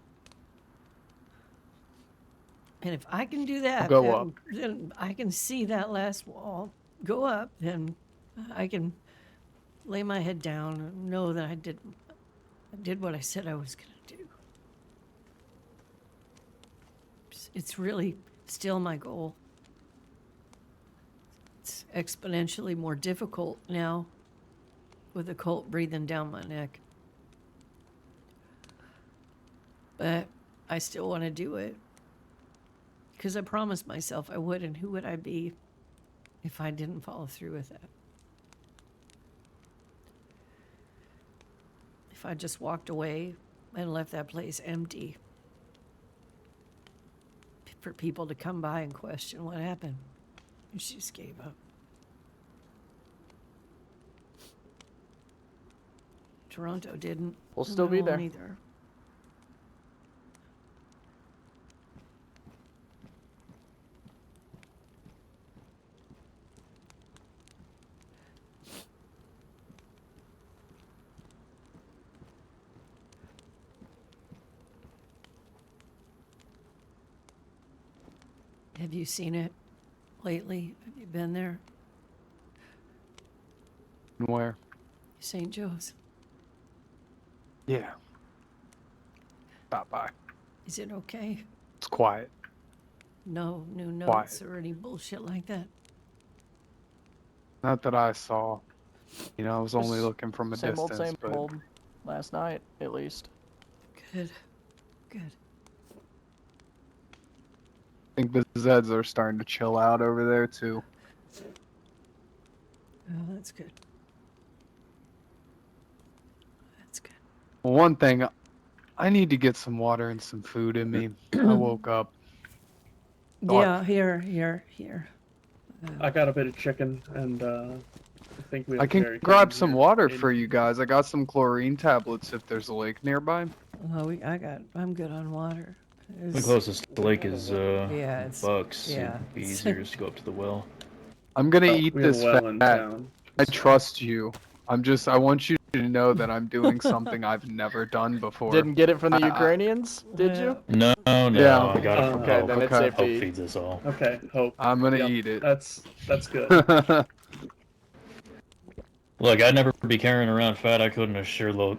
And if I can do that, Go then, up. then I can see that last wall go up, then I can lay my head down and know that I did what I said I was going to do. It's really still my goal. It's exponentially more difficult now with the cult breathing down my neck. But I still want to do it. Because I promised myself I would, and who would I be if I didn't follow through with that? If I just walked away and left that place empty for people to come by and question what happened, and she just gave up. Toronto didn't. We'll still be We won't there. Either. Have you seen it lately? Have you been there? Where? St. Joe's. Yeah. Stop by. Is it okay? It's quiet. No new Quiet. notes or any bullshit like that? Not that I saw. You know, I was only Just looking from a Same distance, old, same but old. Last night, at least. Good. Good. I think the Zeds are starting to chill out over there too. Oh, that's good. That's good. Well, one thing, I need to get some water and some food in me. I woke up. Yeah, here. I got a bit of chicken, and I think we. I have can jerry grab cans some here. water In- for you guys. I got some chlorine tablets if there's a lake nearby. Oh, I'm good on water. The closest lake is Yeah, it's Bucks. yeah. It'd be easier just to go up to the well. I'm gonna Oh, eat we have a this well in fat. town. I trust you. I want you to know that I'm doing something I've never done before. Didn't get it from the I- Ukrainians, did you? No, Yeah. I got it from Okay, Hope. then it's Okay. Hope safety. feeds us all. Okay, hope. I'm gonna Yep, eat it. That's good. Look, I'd never be carrying around fat I couldn't assure the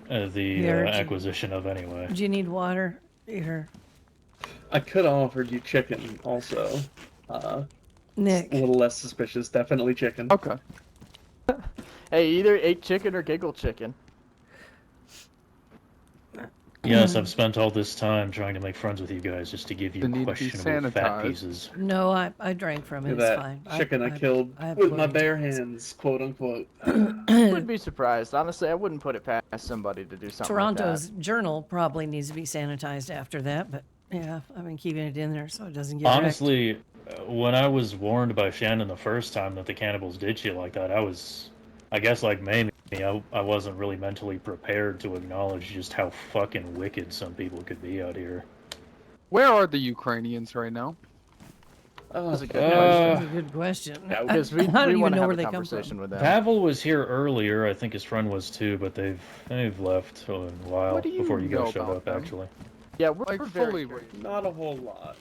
Here, acquisition of anyway. Do you need water? Here. I could have offered you chicken also. Nick. A little less suspicious. Definitely chicken. Okay. Hey, either ate chicken or giggle chicken. Yes, I've spent all this time trying to make friends with you guys just to give you They need to be questionable fat sanitized. pieces. No, I drank from it. Look at It's that fine. chicken I killed I have with my plenty bare of- hands, quote unquote. Wouldn't be surprised. Honestly, I wouldn't put it past somebody to do something Toronto's like journal probably needs to be sanitized after that, but yeah, I've been keeping it in there so it doesn't get Honestly, when I was warned by Shannon the first time that the cannibals did shit like that, I guess like Mamie, I wasn't really mentally prepared to acknowledge just how fucking wicked some people could be out here. Where are the Ukrainians right now? That's a good That's question. a good question. Because we I don't even want to know have where a they come conversation from. with them. Pavel was here earlier. I think his friend was too, but they've left a while What do you before you know guys showed about up. them? Actually, Yeah, we're Like very fully. curious. Not a whole lot.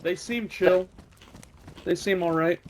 They seem chill. They seem alright.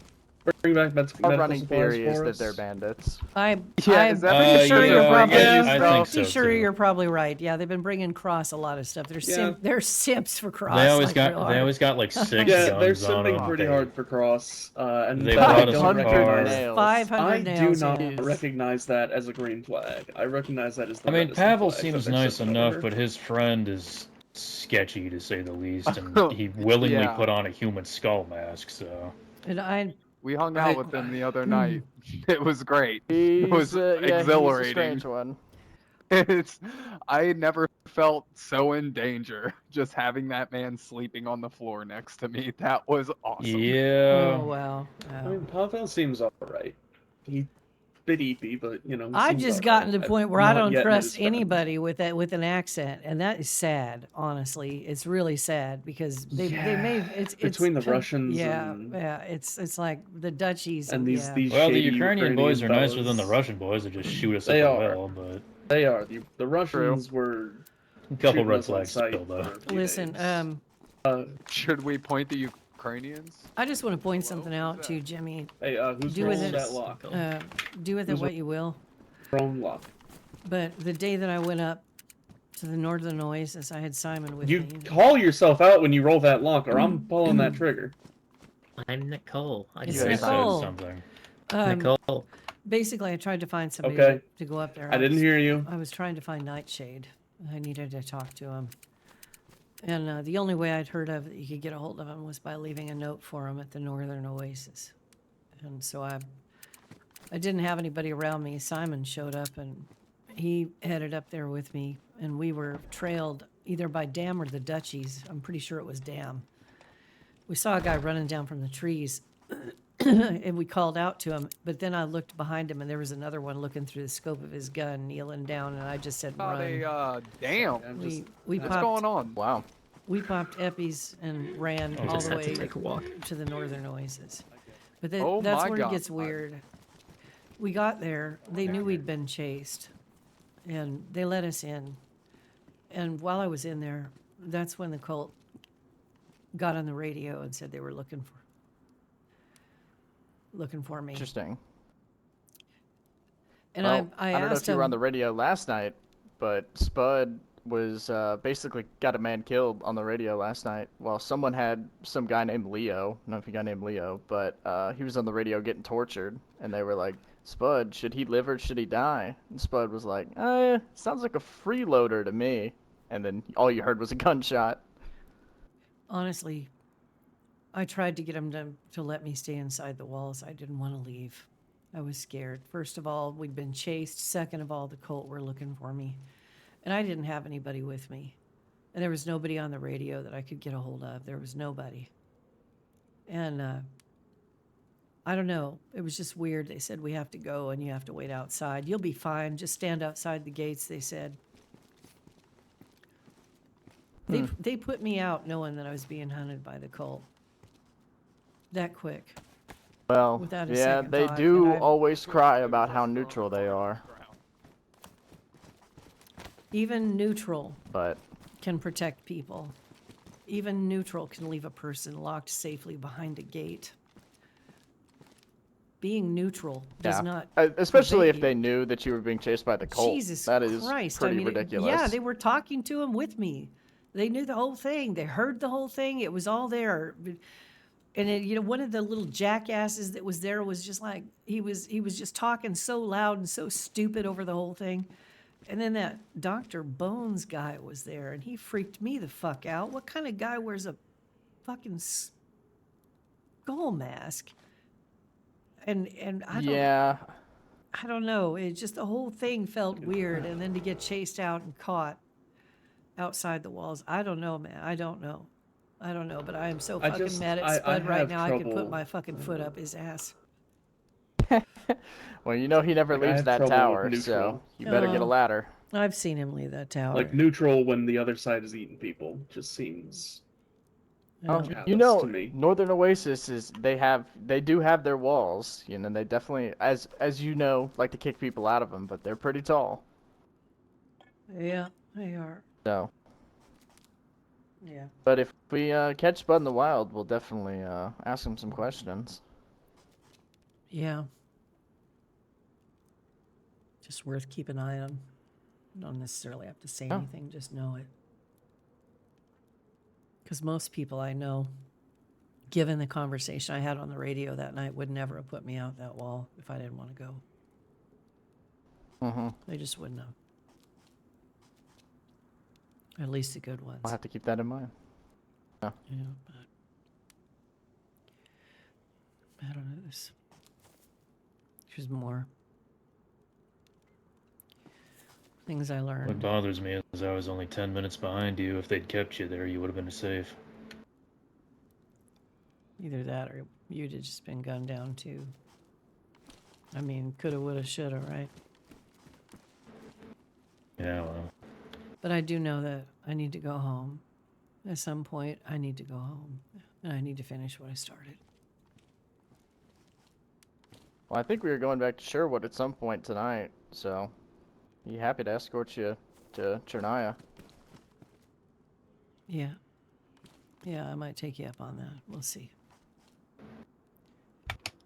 Bring back medical Our running supplies theory is for that us. they're bandits. I'm is that pretty sure you're probably. I think Pretty so sure too. you're probably right. Yeah, they've been bringing Cross a lot of stuff. They're simps for Cross. they always like got real they hard. always got like 6 Yeah, they're guns on simping them. pretty hard for Cross, and They but I brought us don't a recognize. car. nails. 500 I nails. do not yeah. recognize that as a green flag. I recognize that as the I mean, reticent Pavel flag seems that they're nice sending enough, over. but his friend is sketchy to say the least, and he willingly Yeah. put on a human skull mask. So And We hung out with them the other night. It was great. He's, It was yeah, he's a exhilarating. strange one. I never felt so in danger just having that man sleeping on the floor next to me. That was awesome. yeah. Oh wow. I mean, Pavel seems alright. He bit eepy, but you know. He I've seems just all gotten to right. the point I've where I not don't yet met his trust friend. anybody with an accent, and that is sad. Honestly, it's really sad because they made it's Between the kind of- Russians Yeah, and- yeah. It's like the duchies And these yeah. these Well, the shady Ukrainian boys are nicer fellows. than the Russian boys. They just shoot us They at the are. well, but They are. The Russians were a couple shooting red us on flags sight still, though. for a few Listen, days. Should we point the Ukrainians? I just want to point something out to Jimmy. Hey, who's Do with rolling it, that lock? do with it Who's what you will. Wrong lock. But the day that I went up to the Northern Oasis, I had Simon with You me. call yourself out when you roll that lock, or I'm pulling that trigger. I'm Nicole. I It's just You guys Nicole. said something. Nicole. Basically, I tried to find somebody Okay. to go up there. I didn't hear you. I was trying to find Nightshade. I needed to talk to him. And the only way I'd heard of that you could get a hold of him was by leaving a note for him at the Northern Oasis. And so I didn't have anybody around me. Simon showed up and he headed up there with me, and we were trailed either by Dam or the Duchies. I'm pretty sure it was Dam. We saw a guy running down from the trees and we called out to him. But then I looked behind him, and there was another one looking through the scope of his gun, kneeling down, and I just said, Oh, "Run." damn. We What's popped. going on? Wow. We popped Eppies and ran all just the had to way take a walk. to the Northern Oasis. But Oh that's my where God. it gets weird. We got there. They knew we'd been chased, and they let us in. And while I was in there, that's when the cult got on the radio and said they were looking for me. Interesting. And Well, I don't know asked if you were on him. the radio last night, but Spud was basically got a man killed on the radio last night. Well, someone had some guy named Leo. I don't know if he got named Leo, but he was on the radio getting tortured, and they were like, "Spud, should he live or should he die?" And Spud was like, sounds like a freeloader to me." And then all you heard was a gunshot. Honestly, I tried to get him to let me stay inside the walls. I didn't want to leave. I was scared. First of all, we'd been chased. Second of all, the cult were looking for me. And I didn't have anybody with me. And there was nobody on the radio that I could get a hold of. There was nobody. And I don't know. It was just weird. They said, "We have to go and you have to wait outside. You'll be fine. Just stand outside the gates," they said. They put me out knowing that I was being hunted by the cult. That quick. Well, Without a yeah, second they thought, do and I- always cry about how neutral they are, Even neutral but can protect people. Even neutral can leave a person locked safely behind a gate. Being neutral does yeah. not. Especially if prevent they you. knew that you were being chased by the cult. Jesus That is Christ! pretty I mean, ridiculous. yeah, they were talking to him with me. They knew the whole thing. They heard the whole thing. It was all there. And one of the little jackasses that was there was just like he was just talking so loud and so stupid over the whole thing. And then that Dr. Bones guy was there, and he freaked me the fuck out. What kind of guy wears a fucking skull mask? And I don't know. It just the whole thing felt weird, and then to get chased out and caught outside the walls, I don't know, man. I don't know. But I am so fucking mad at Spud right now. I could put my fucking foot up his ass. Well, you know he never Like, I leaves have that trouble tower, with so neutral. you better get a ladder. I've seen him leave that tower. Like neutral when the other side is eating people just seems. Oh, callous you know, to me. Northern Oasis they do have their walls. You know, they definitely, as you know, like to kick people out of them, but they're pretty tall. Yeah, they are. So. Yeah. But if we catch Spud in the wild, we'll definitely ask him some questions. Yeah. Just worth keeping an eye on. Don't necessarily have to say anything, just know it. Because most people I know, given the conversation I had on the radio that night, would never have put me out that wall if I didn't want to go. Mm-hmm. They just wouldn't have. At least the good ones. I'll have to keep that in mind. Yeah. Yeah, but I don't know. There's more things I learned. What bothers me is I was only 10 minutes behind you. If they'd kept you there, you would have been safe. Either that or you'd have just been gunned down too. I mean, coulda, woulda, shoulda, right? Yeah, well. But I do know that I need to go home. At some point, I need to go home. And I need to finish what I started. Well, I think we were going back to Sherwood at some point tonight, so be happy to escort you to Chernaya. Yeah. Yeah, I might take you up on that. We'll see.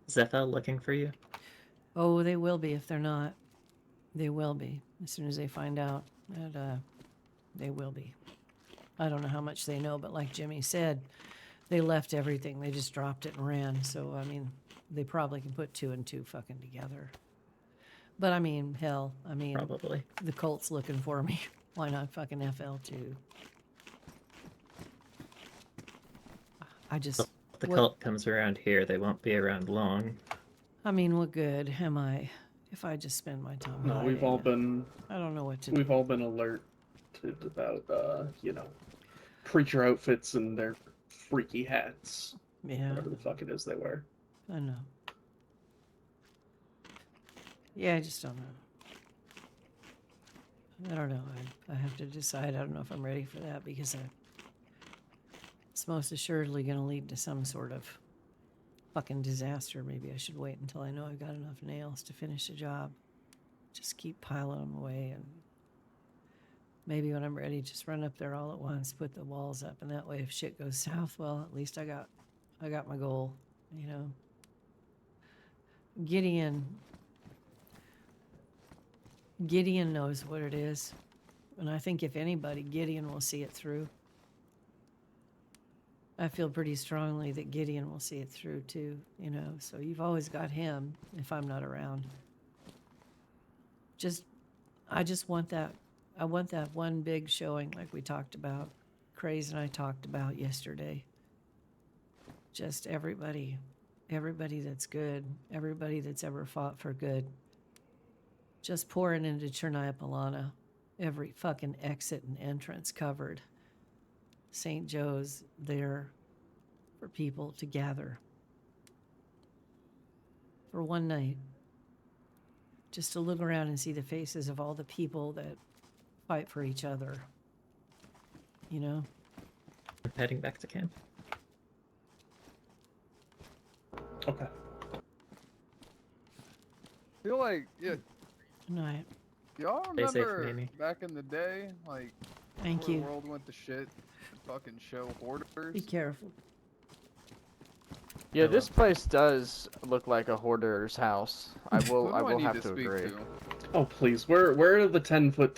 Is Zephyr looking for you? Oh, they will be if they're not. They will be. As soon as they find out that they will be. I don't know how much they know, but like Jimmy said, they left everything. They just dropped it and ran. So, I mean, they probably can put two and two fucking together. But, I mean, hell, Probably. the cult's looking for me. Why not fucking FL2? I just... If the cult comes around here, they won't be around long. I mean, what good am I if I just spend my time No, we've hiding? all been. I don't know what to do. We've all been alerted about, preacher outfits and their freaky hats. Yeah. Whatever the fuck it is they wear. I know. Yeah, I just don't know. I don't know. I have to decide. I don't know if I'm ready for that because it's most assuredly going to lead to some sort of fucking disaster. Maybe I should wait until I know I've got enough nails to finish the job. Just keep piling them away, and maybe when I'm ready, just run up there all at once, put the walls up, and that way, if shit goes south, well, at least I got my goal. You know, Gideon knows what it is, and I think if anybody, Gideon will see it through. I feel pretty strongly that Gideon will see it through too, you know, so you've always got him if I'm not around. I just want that. I want that one big showing like we talked about, Craze and I talked about yesterday. Just everybody that's good, everybody that's ever fought for good. Just pouring into Chernaya Polana, every fucking exit and entrance covered. St. Joe's there for people to gather for one night. Just to look around and see the faces of all the people that fight for each other. You know? We're heading back to camp. Okay. I feel like, yeah. Good night. Y'all Stay safe, remember Mamie. back in the day, like, Thank before you. the world went to shit, the fucking show Hoarders? Be careful. Yeah, this place does look like a hoarder's house. I will need have to speak agree. Oh please, where are the 10-foot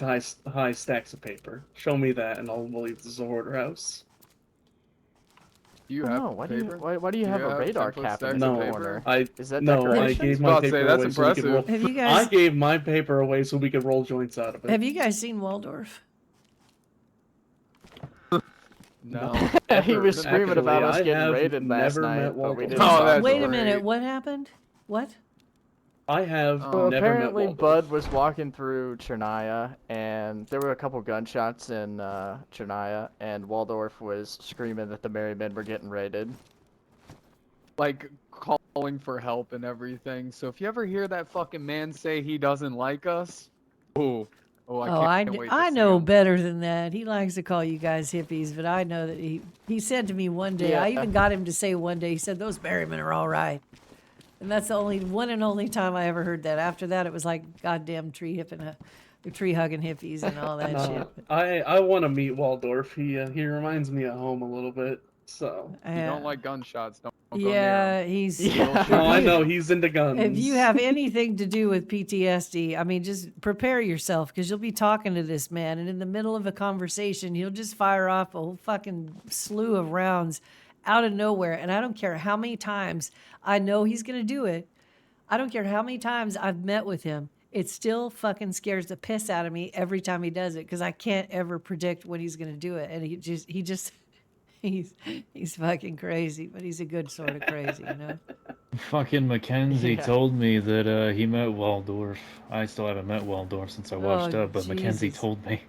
high stacks of paper? Show me that, and I'll believe this is a hoarder house. Do you Oh, have no, why paper? do you have a radar 10-foot cap in stacks the of No, corner? Is that I decoration? gave I my was about to paper say, that's away so we could roll. impressive. Have you guys- I gave my paper away so we could roll joints out of it. Have you guys seen Waldorf? No. He was screaming Actually, about us I getting have raided last never met night, but we Waldorf. didn't Oh, talk that's to Wait him. a minute, great. what happened? What? I have So never apparently met Bud Waldorf. was walking through Chernaya, and there were a couple gunshots in Chernaya, and Waldorf was screaming that the Merry Men were getting raided. Like, calling for help and everything. So if you ever hear that fucking man say he doesn't like us, oh, I can't wait to I see know him. better than that. He likes to call you guys hippies, but I know that he said to me one day, I Yeah. even got him to say one day, he said, those Berrymen are all right. And that's the only one and only time I ever heard that. After that, it was like goddamn tree hugging hippies and all that shit. I want to meet Waldorf. He reminds me of home a little bit. So You don't like gunshots, don't go near yeah, him. he's. Yeah. no, I know he's into guns. If you have anything to do with PTSD, I mean, just prepare yourself because you'll be talking to this man, and in the middle of a conversation, he'll just fire off a whole fucking slew of rounds out of nowhere. And I don't care how many times I know he's going to do it. I don't care how many times I've met with him. It still fucking scares the piss out of me every time he does it because I can't ever predict when he's going to do it. And he's fucking crazy, but he's a good sort of crazy, you know? Fucking Mackenzie Yeah. told me that he met Waldorf. I still haven't met Waldorf since I washed Oh, up, but Mackenzie Jesus. told me.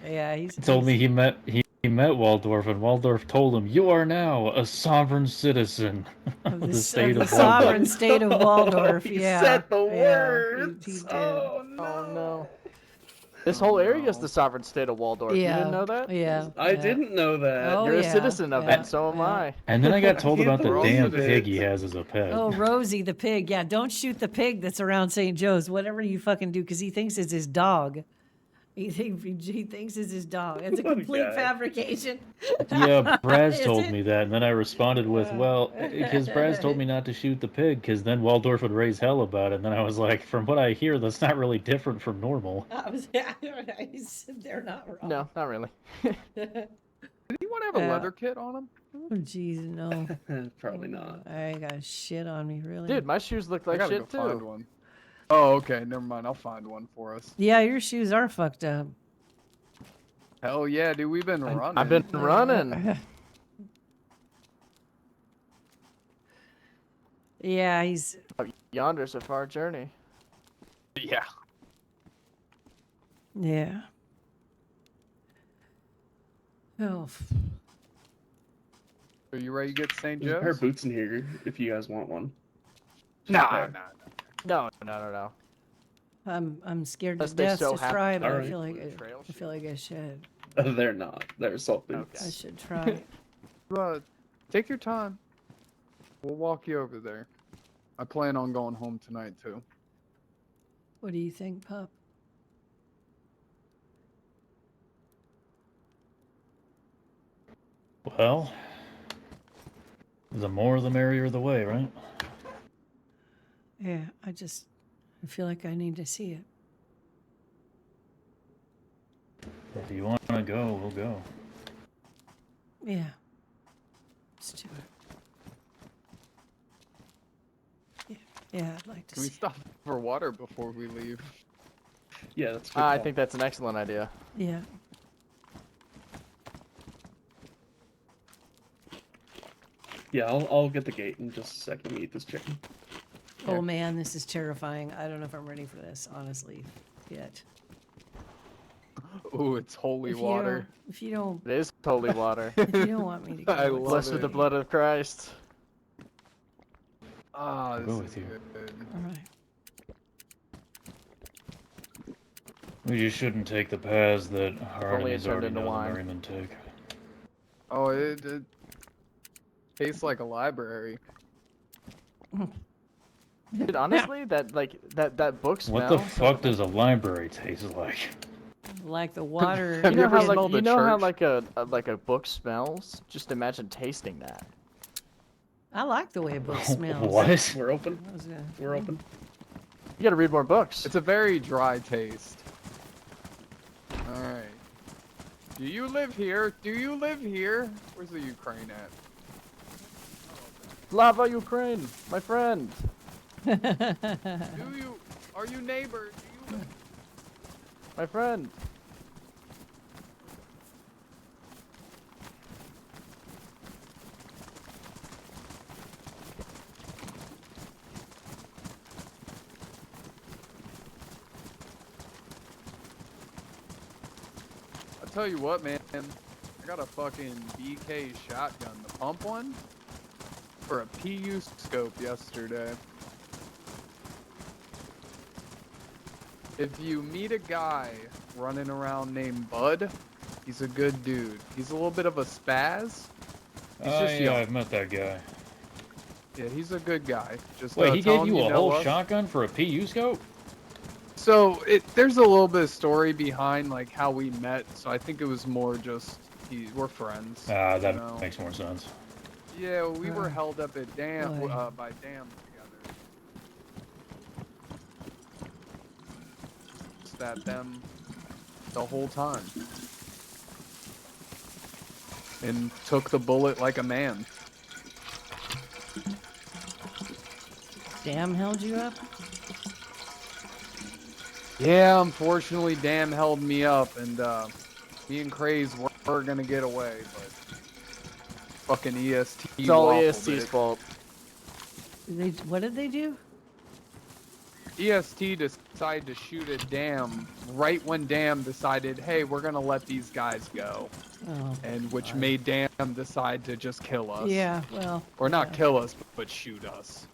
Yeah, he Told me he met Waldorf, and Waldorf told him, "You are now a sovereign citizen of the state of sovereign Waldorf." state of Waldorf. He yeah, said the yeah, words. He did. Oh no. Oh no. This whole area is the sovereign state of Waldorf. Yeah, You didn't know that? Yeah, I yeah. didn't know that. Oh, You're yeah, a citizen of yeah, it, so am yeah. I. And then I got told He about the believes damn it. pig he has as a pet. Oh, Rosie the pig. Yeah, don't shoot the pig that's around St. Joe's. Whatever you fucking do, because he thinks it's his dog. He thinks it's his dog. It's a What a complete guy. fabrication. Yeah, Braz Is told it? me that, and then I responded with, "Well, because Braz told me not to shoot the pig, because then Waldorf would raise hell about it." And then I was like, "From what I hear, that's not really different from normal." I said they're not wrong. No, not really. Did anyone have a Yeah. leather kit on him? Oh, jeez, no. Probably not. I got shit on me, really. Dude, my shoes look I like gotta shit go find too. one. Oh, okay, never mind. I'll find one for us. Yeah, your shoes are fucked up. Hell yeah, dude, we've been running. I've been running. Yeah, he's. Yonder's a far journey. Yeah. Yeah. Oh. Are you ready to get to St. There's a pair Joe's? of boots in here if you guys want one. Nah. No. I'm scared Unless to they death so to try, but Alright. I feel like I feel like I should. They're not. They're salt boots. I should try. Take your time. We'll walk you over there. I plan on going home tonight too. What do you think, pup? Well, the more the merrier the way, right? Yeah, I feel like I need to see it. If you want to go, we'll go. Yeah. Let's do it. Yeah, I'd like to Can we see stop for water before we leave? Yeah, that's good. I think that's an excellent idea. it. Yeah. Yeah, I'll get the gate in just a second to eat this chicken. Oh man, this is terrifying. I don't know if I'm ready for this, honestly, yet. Ooh, it's holy If you water. don't- If you don't, It is holy water. if you don't want me to go, I it's love Blessed it. with the blood of Christ. Ah, this go is with you. good. all right. We just shouldn't take the paths that our Only it enemies turned already into know the wine. merrymen take. Oh, it tastes like a library. Dude, honestly, that book What smell. the fuck does a library taste like? Like the water. Have You know ever how smelled you a know how church? like a book smells? Just imagine tasting that. I like the way a book smells. What? We're open. That was a- We're open. You gotta read more books. It's a very dry taste. Alright. Do you live here? Do you live here? Where's the Ukraine at? Slava Ukraine, my friend. Do you? Are you neighbor? Do you live? My friend. I'll tell you what, man. I got a fucking BK shotgun, the pump one, for a PU scope yesterday. If you meet a guy running around named Bud, he's a good dude. He's a little bit of a spaz. He's Oh just yeah, young. I've met that guy. Yeah, he's a good guy. Just Wait, he gave telling you a know whole us. shotgun for a PU scope? So there's a little bit of story behind like how we met. So I think it was more just we're friends. Ah, that you know? makes more sense. Yeah, we were held up at boy. by Dam together. Just that them the whole time. And took the bullet like a man. Damn held you up? Yeah, unfortunately Dam held me up and me and Craze were gonna get away, but fucking EST It's all waffled EST's it. fault. What did they do? EST decided to shoot at Dam right when Dam decided, hey, we're gonna let these guys go. Oh. And which made Dam decide to just kill us. Yeah, well. Or not yeah. kill us, but shoot us.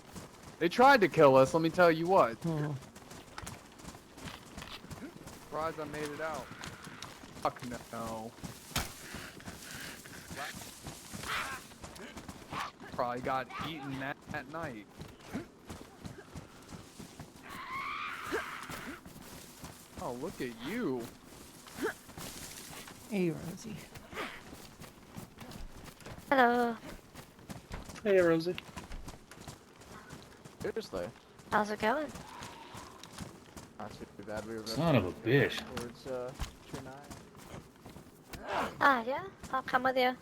They tried to kill us, let me tell you what. Oh. Surprised I made it out. Fuck no. Probably got eaten that night. Oh, look at you. Hey, Rosie. Hello. Hey, Rosie. Seriously. How's it going? Not too bad. We were Son of a bitch. towards Chennai. Ah, yeah? I'll come with you.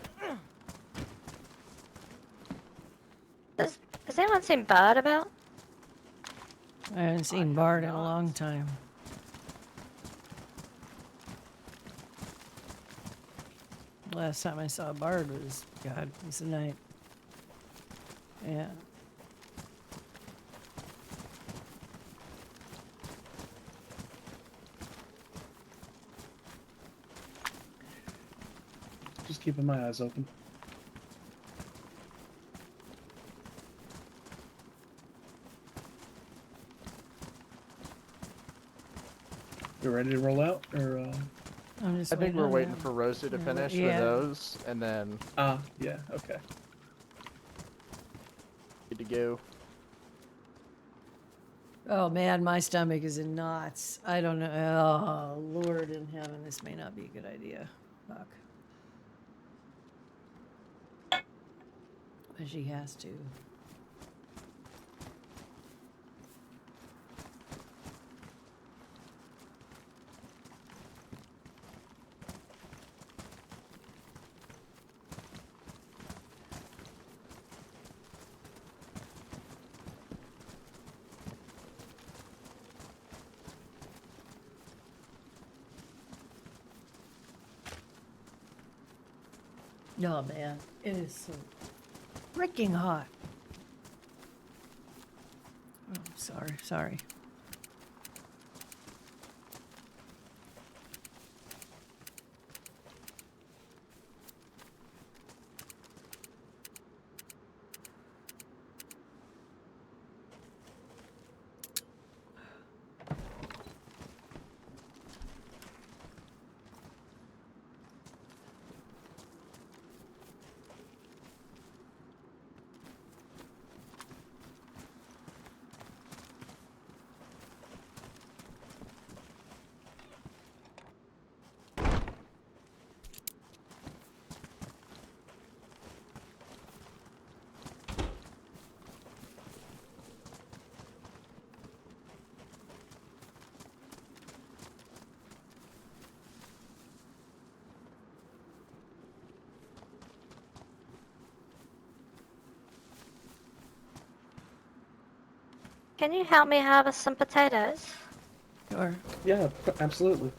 Has anyone seen Bard about? I haven't seen Bart in a long time. Last time I saw Bard was, God, it was the night. Yeah. Just keeping my eyes open. we ready to roll out, or? I'm just I think waiting we're on waiting them. for Rosie to Yeah, finish with yeah. those, and then Yeah, okay. good to go. Oh man, my stomach is in knots. I don't know. Oh Lord in heaven, this may not be a good idea. Fuck. But she has to. Oh man, it is so freaking hot. Oh, sorry. Can you help me harvest some potatoes? Sure. Yeah, absolutely.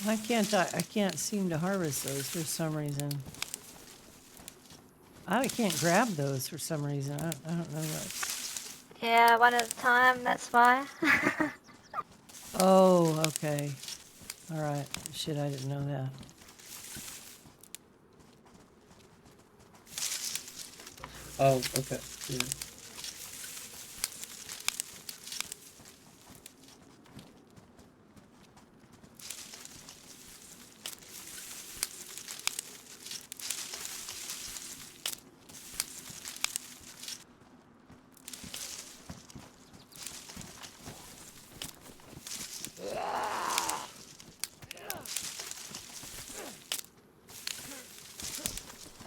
Why can't I can't seem to harvest those for some reason. I can't grab those for some reason. I don't know what's. Yeah, one at a time, that's why. Oh, okay. All right. Shit, I didn't know that. Oh, okay. Yeah.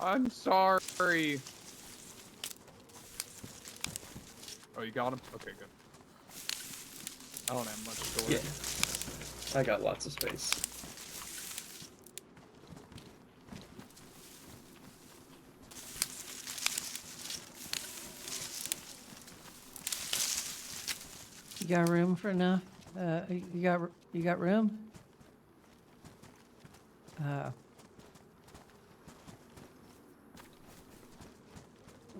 I'm sorry. Oh, you got him? Okay, good. I don't have much storage. Yeah. I got lots of space. You got room for enough? You got room?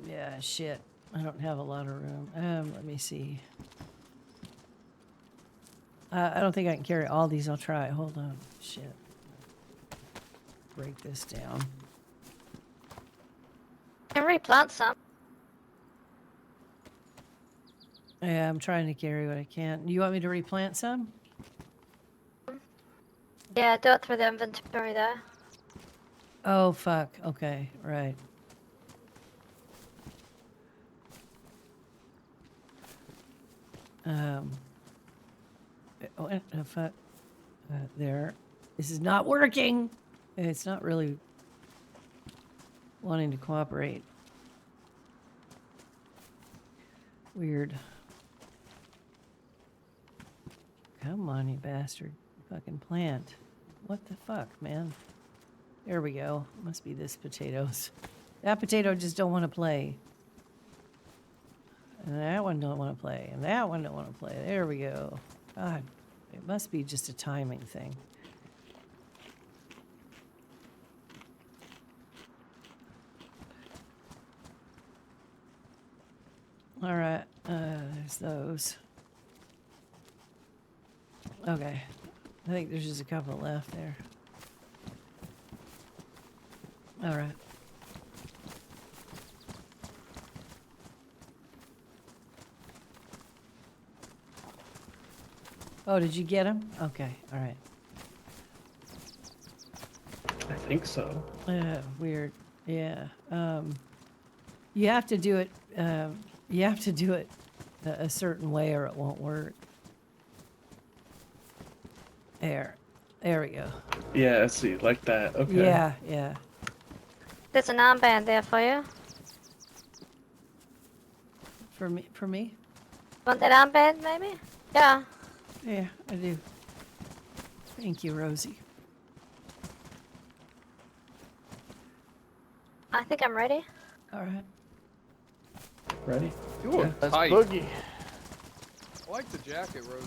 Yeah, shit. I don't have a lot of room. Let me see. I don't think I can carry all these. I'll try. Hold on. Shit. Break this down. Can replant some. Yeah, I'm trying to carry what I can. You want me to replant some? Yeah, do it through the inventory there. Oh, fuck. Okay, right. Fuck. There. This is not working. It's not really wanting to cooperate. Weird. Come on, you bastard. Fucking plant. What the fuck, man? There we go. Must be this potatoes. That potato just don't want to play. And that one don't want to play. And that one don't want to play. There we go. God, it must be just a timing thing. All right, there's those. Okay. I think there's just a couple left there. All right. Oh, did you get him? Okay, all right. I think so. Weird. Yeah. You have to do it. You have to do it a certain way, or it won't work. There we go. Yeah, I see, like that. Okay. Yeah, yeah. There's an armband there for you. For me, for me. Want that armband, maybe? Yeah. Yeah, I do. Thank you, Rosie. I think I'm ready. All right. Ready? You look That's tight. Boogie. I like the jacket, Rosie.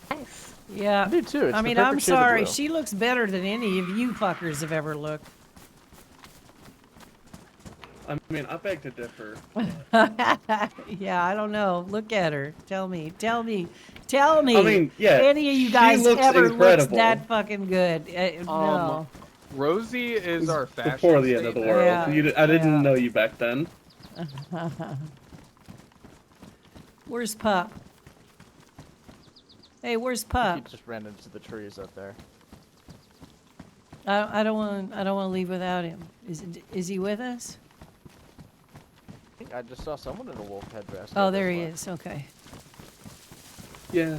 Thanks. Yeah. I do too. It's I the mean, perfect I'm shade of sorry. blue. She looks better than any of you fuckers have ever looked. I mean, I beg to differ. Yeah, I don't know. Look at her. Tell me. Tell me. Tell me. I mean, yeah, Any of you she guys looks ever looks incredible. that fucking good? No. Rosie is our fashion Before the end of the statement. world. Yeah, I didn't yeah. know you back then. Where's Pup? Hey, where's He Pup? just ran into the trees up there. I don't want to leave without him. Is he with us? I think I just saw someone in a wolf headdress. Oh, go there this he way. is. Okay. Yeah.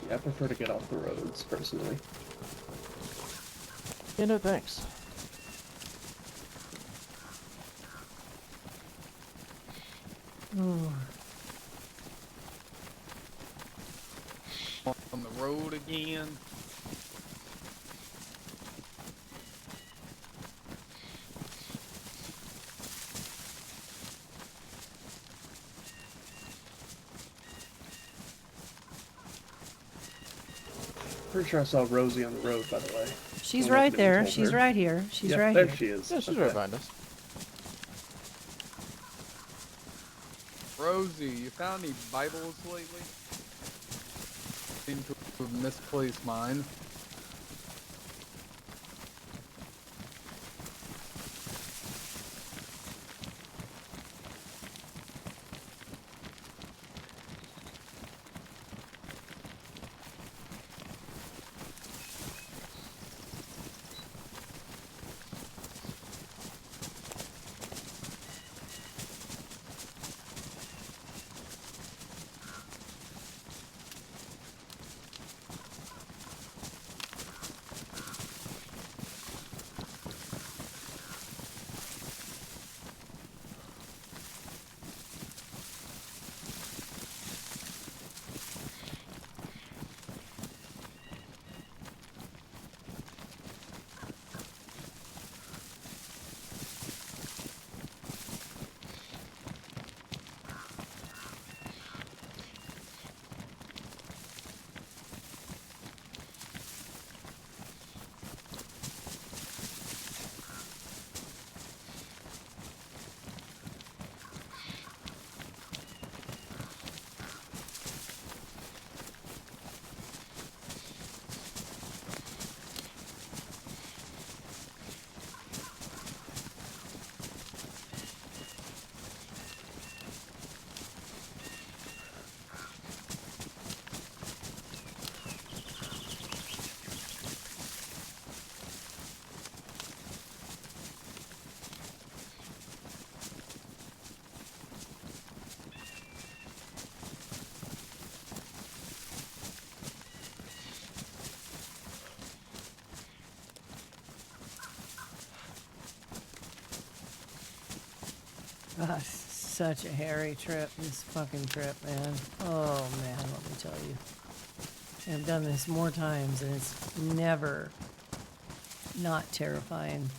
Yeah, I prefer to get off the roads, personally. Yeah, no thanks. Ooh. On the road again. Pretty sure I saw Rosie on the road, by the way. She's I don't know if right anyone there. told She's her. right here. She's Yep, right there here. she is. Yeah, she's Okay. right behind us. Rosie, you found any Bibles lately? Seem to have misplaced mine. Gosh, such a hairy trip, this fucking trip, man. Oh, man, let me tell you. I've done this more times, and it's never not terrifying.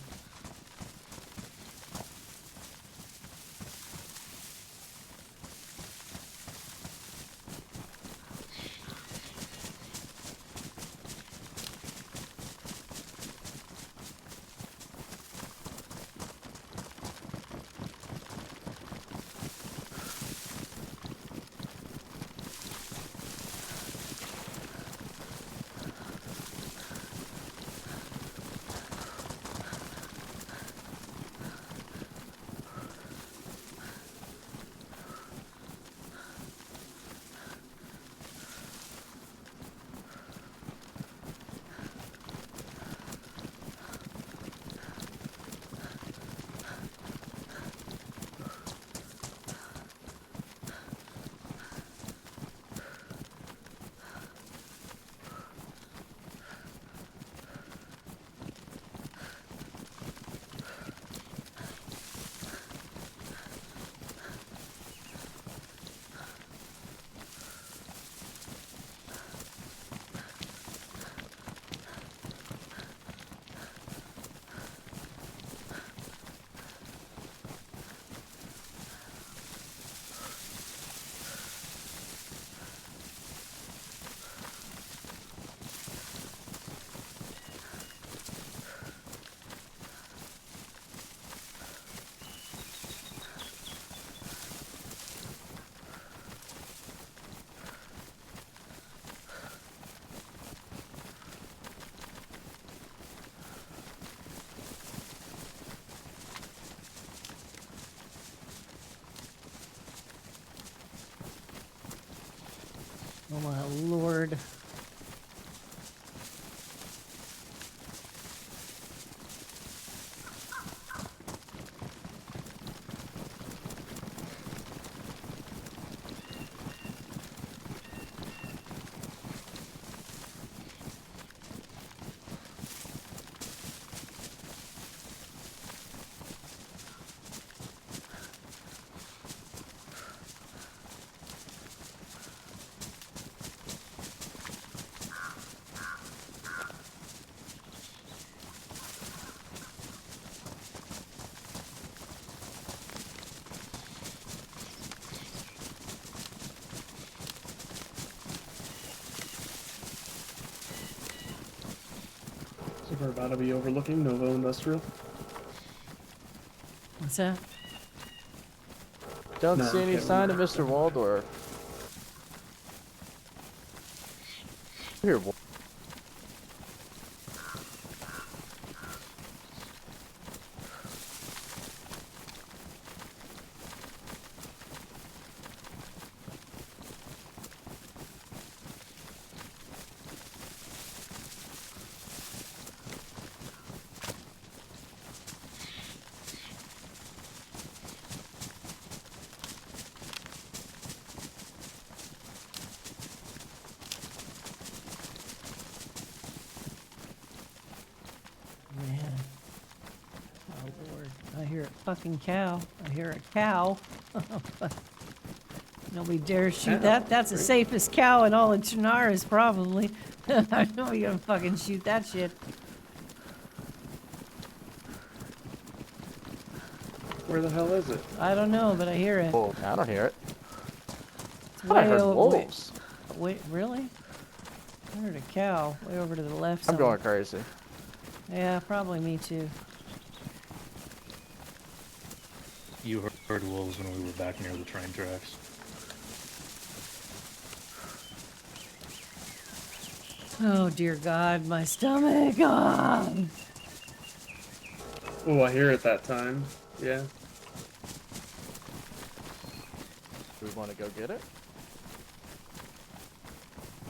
Oh my lord. So we're about to be overlooking Novo Industrial. What's that? Don't No, see any okay, sign of we're- Mr. Waldorf. Here, Man. Oh lord. I hear a fucking cow. I hear a cow. Nobody dares shoot Cow? that. That's the Great. safest cow in all of Chernarus, probably. I know you're gonna fucking shoot that shit. Where the hell is it? I don't know, but I hear it. oh, I don't hear it. It's I heard way wolves. Wait, really? I heard a cow way over to the left. I'm going somewhere. crazy. Yeah, probably me too. You heard wolves when we were back near the train tracks. Oh dear God, my stomach. Ah. Oh, I hear it that time. Yeah. Do we want to go get it?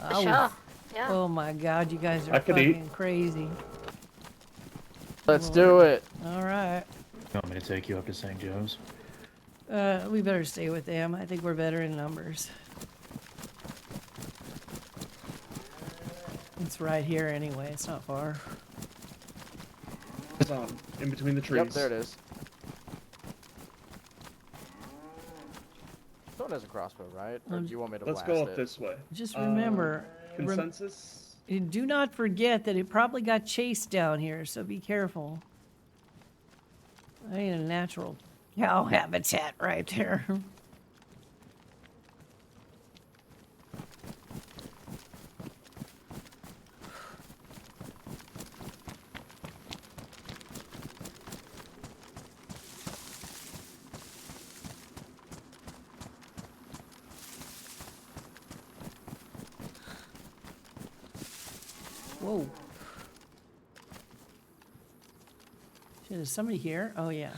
Oh, Sure. Yeah. oh my God, you guys are I could fucking eat. crazy. Let's do it. All right. You want me to take you up to St. Joe's? We better stay with them. I think we're better in numbers. It's right here anyway. It's not far. It's on in between the trees. Yep, there it is. Someone has a crossbow, right? Or do you want me to Let's blast go up it? this way. Just remember, Consensus? and do not forget that it probably got chased down here, so be careful. I ain't a natural cow habitat right there. Whoa. Shit, is somebody here? Oh, yeah.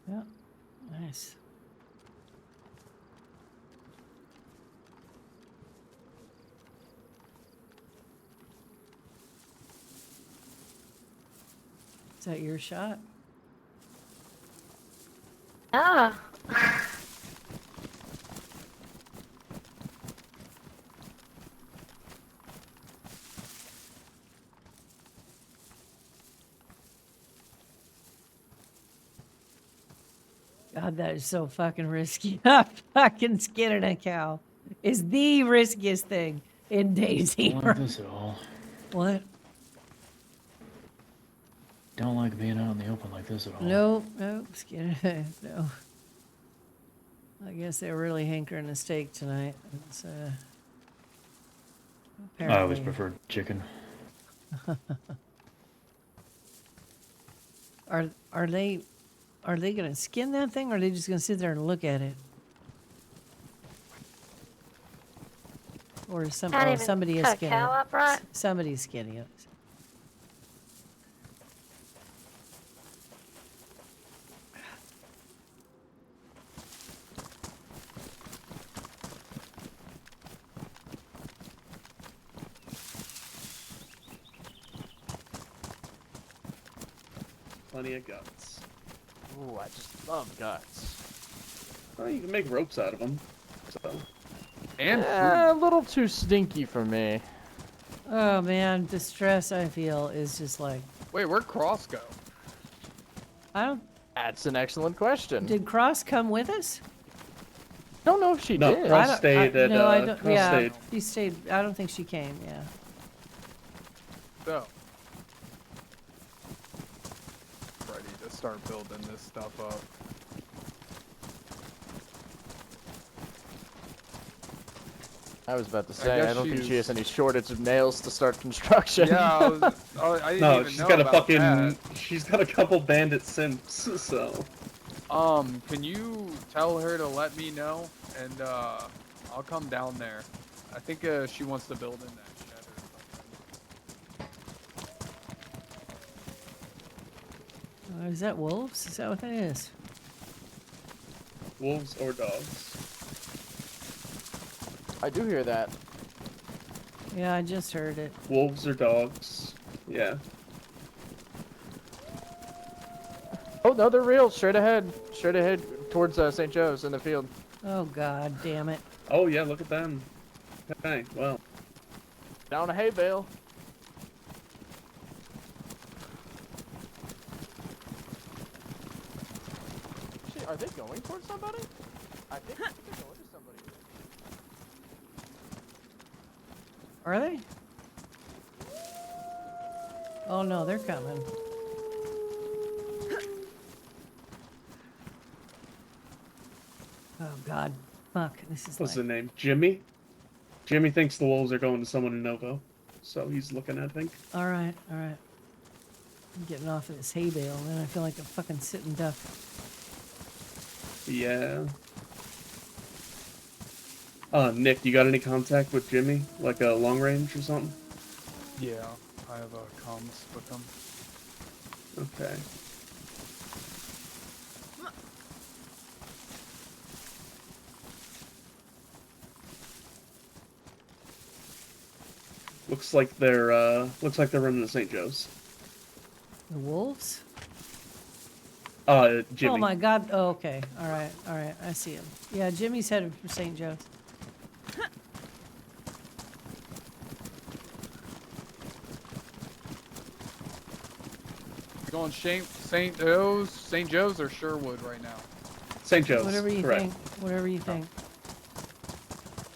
Yeah, nice. Is that your shot? Ah. God, that is so fucking risky. Fucking skinning a cow is the riskiest thing in Daisy. Don't like this at all. What? Don't like being out in the open like this at all. Nope, nope, skinning. No. I guess they're really hankering a steak tonight. It's, I always apparently. preferred chicken. Are they gonna skin that thing, or are they just gonna sit there and look at it? Or is Can't even somebody is cut a skinning cow it? up, right? Somebody's skinning it. Plenty of guts. Ooh, I just love guts. Well, you can make ropes out of them. So. And A little too stinky for me. Oh man, the stress I feel is just like, wait, where'd Cross go? I don't. That's an excellent question. Did Cross come with us? Don't know if she No, did. Cross stayed at. No, I don't. Cross Yeah, stayed. she stayed. I don't think she came. Yeah. So. Ready to start building this stuff up. I was about to say, I, guess don't think she she's- has any shortage of nails to start construction. Yeah, I didn't No, even she's know got a about fucking. that. She's got a couple bandit simps. So. Can you tell her to let me know, and I'll come down there. I think she wants to build in that shed or something. Is that wolves? Is that what that is? Wolves or dogs? I do hear that. Yeah, I just heard it. Wolves or dogs? Yeah. Oh no, they're real. Straight ahead towards St. Joe's in the field. Oh god, damn it! Oh yeah, look at them. Okay, well. Down a hay bale. Shit, are they going towards somebody? I think they're going to somebody. Are they? Oh no, they're coming. Oh god, fuck! This is What's like. the name? Jimmy? Jimmy thinks the wolves are going to someone in Novo. So he's looking, I think. All right, all right. I'm getting off of this hay bale, and I feel like a fucking sitting duck. Yeah. Nick, you got any contact with Jimmy? Like a long range or something? Yeah, I have comms with them. Okay. Looks like they're running to St. Joe's. The wolves? Jimmy. Oh my god. Oh, okay. All right, all right. I see him. Yeah, Jimmy's headed for St. Joe's. Going St. Joe's or Sherwood right now? St. Joe's. Whatever you correct. think. Whatever you think.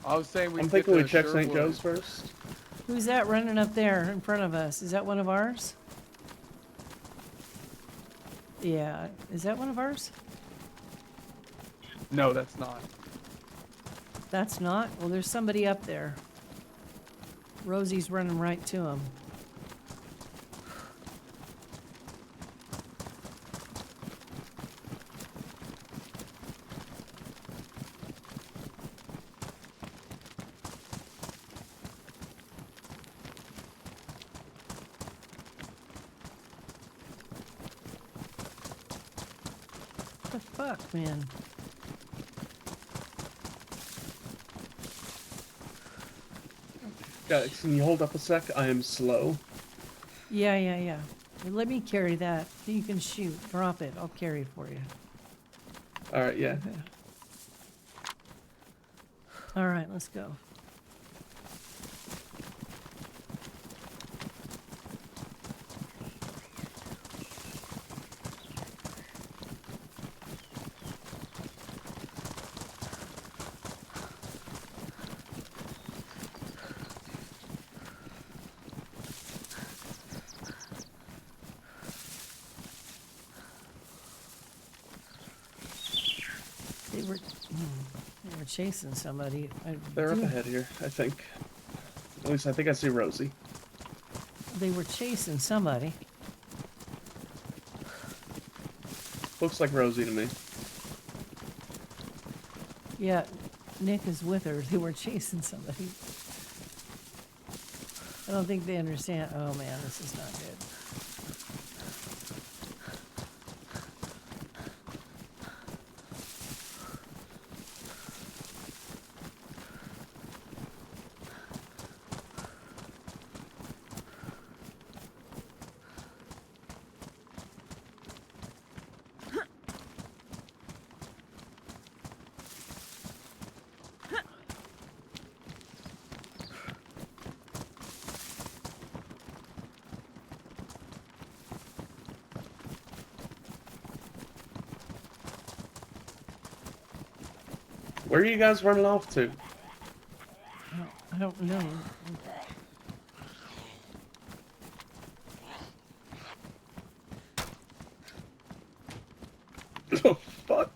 I was saying I'm thinking we check St. Joe's first. Who's that running up there in front of us? Is that one of ours? Yeah. Is that one of ours? No, that's not. That's not? Well, there's somebody up there. Rosie's running right to him. What the fuck, man? Guys, can you hold up a sec? I am slow. Yeah, yeah, yeah. Well, let me carry that. You can shoot. Drop it. I'll carry it for you. Alright, yeah. All right, let's go. They were chasing somebody. They're up ahead here, I think. At least I think I see Rosie. They were chasing somebody. Looks like Rosie to me. Yeah, Nick is with her. They were chasing somebody. I don't think they understand. Oh man, this is not good. Where are you guys running off to? I don't know. Oh, fuck.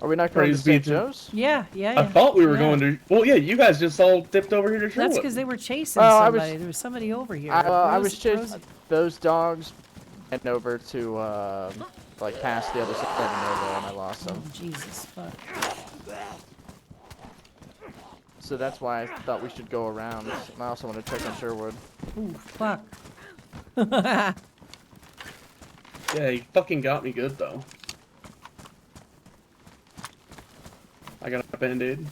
Are we not going to Praise be St. to- Joe's? Yeah. I thought we were going to. Well, yeah, you guys just all dipped over here to That's Sherwood. because they were chasing Oh, somebody. There was somebody over here. I was chasing Rosie- those dogs and over to like past the other side of Nova, and I lost them. Oh, Jesus, fuck. So that's why I thought we should go around. And I also want to check on Sherwood. Ooh, fuck. Yeah, he fucking got me good, though. I got a band-aid.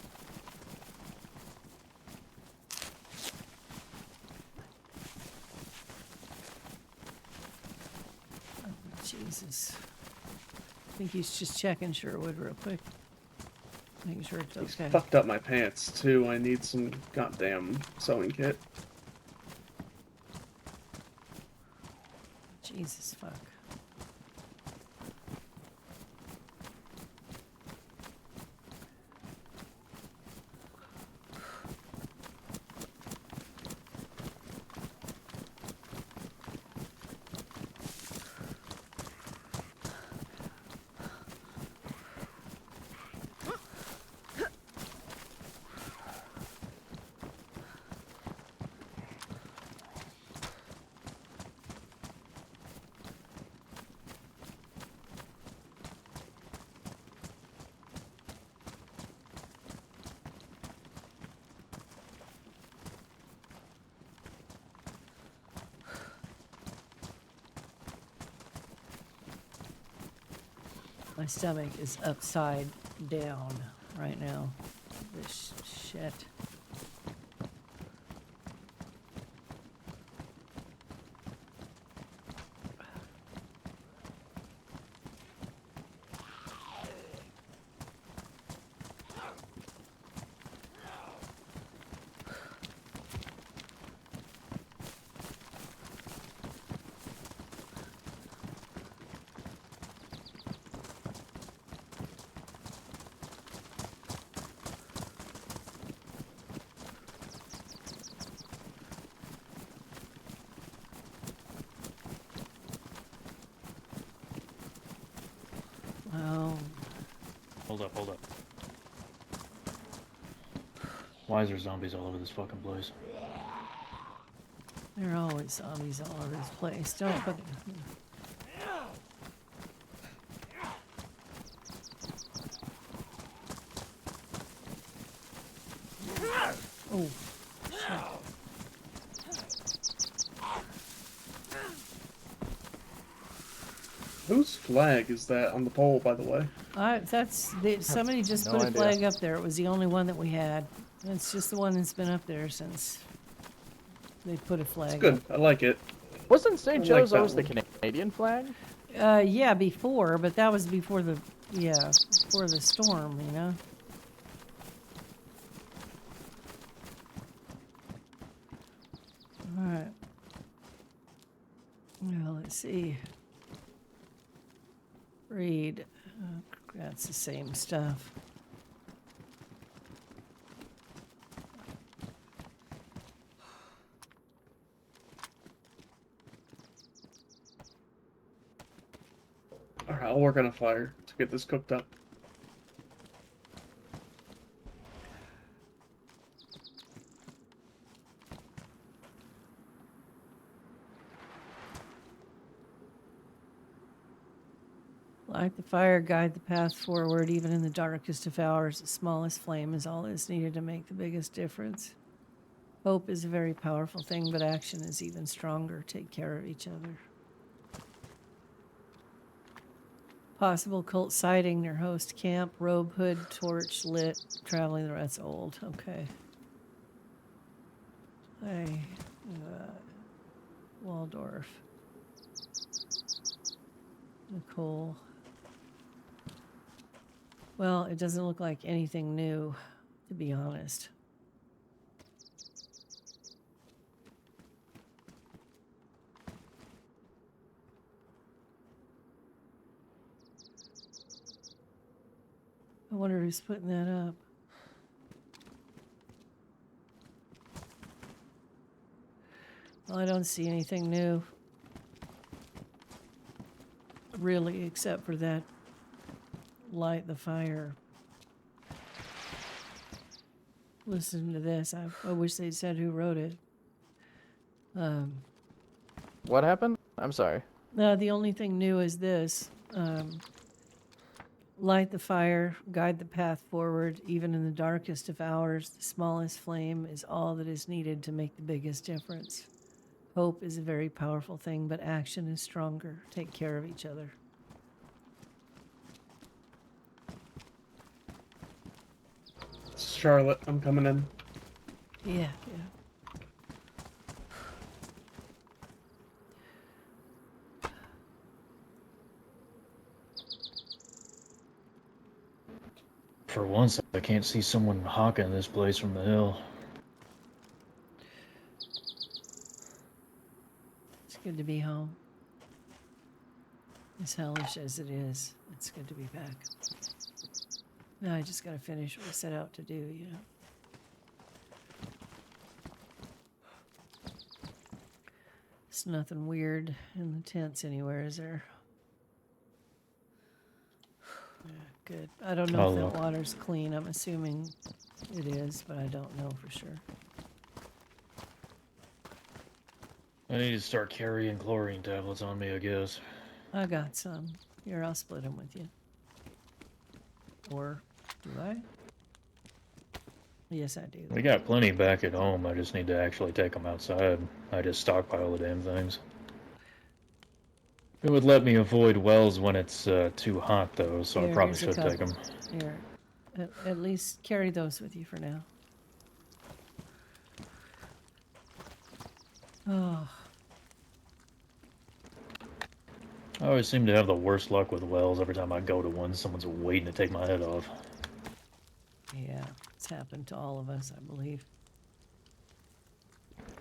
Jesus. I think he's just checking Sherwood real quick. Making sure it's He's okay. fucked up my pants, too. I need some goddamn sewing kit. Jesus, fuck. My stomach is upside down right now. This shit. Well, Hold up, hold up. Why is there zombies all over this fucking place? there are always zombies all over this place. Don't put it. Oh, shit. Whose flag is that on the pole, by the way? Somebody just no put a idea. flag up there. It was the only one that we had. It's just the one that's been up there since they put a flag It's good. I like it. Wasn't St. I Joe's like that always the one. Canadian flag? Yeah, before, but that was before the storm, you know? Alright. Well, let's see. Read. That's the same stuff. Alright, I'll work on a fire to get this cooked up. Light the fire, guide the path forward, even in the darkest of hours. The smallest flame is all that's needed to make the biggest difference. Hope is a very powerful thing, but action is even stronger. Take care of each other. Possible cult sighting near host camp. Robe hood, torch lit. Traveling the rest old. Okay. Waldorf. Nicole. Well, it doesn't look like anything new, to be honest. I wonder who's putting that up. Well, I don't see anything new. Really, except for that light the fire. Listen to this. I wish they'd said who wrote it. What happened? I'm sorry. No, the only thing new is this. Light the fire, guide the path forward, even in the darkest of hours. The smallest flame is all that is needed to make the biggest difference. Hope is a very powerful thing, but action is stronger. Take care of each other. Charlotte, I'm coming in. Yeah. For once, I can't see someone hawking this place from the hill. It's good to be home. As hellish as it is, it's good to be back. Now I just gotta finish what I set out to do, you know. It's nothing weird in the tents anywhere, is there? Yeah, good. I don't know if that water's clean. I'm assuming it is, but I don't know for sure. I need to start carrying chlorine tablets on me, I guess. I got some. Here, I'll split them with you. Or do I? Yes, I do. We got plenty back at home. I just need to actually take them outside. I just stockpile the damn things. It would let me avoid wells when it's too hot, though, so I probably should take them. Here, at least carry those with you for now. Oh. I always seem to have the worst luck with wells. Every time I go to one, someone's waiting to take my head off. Yeah, it's happened to all of us, I believe.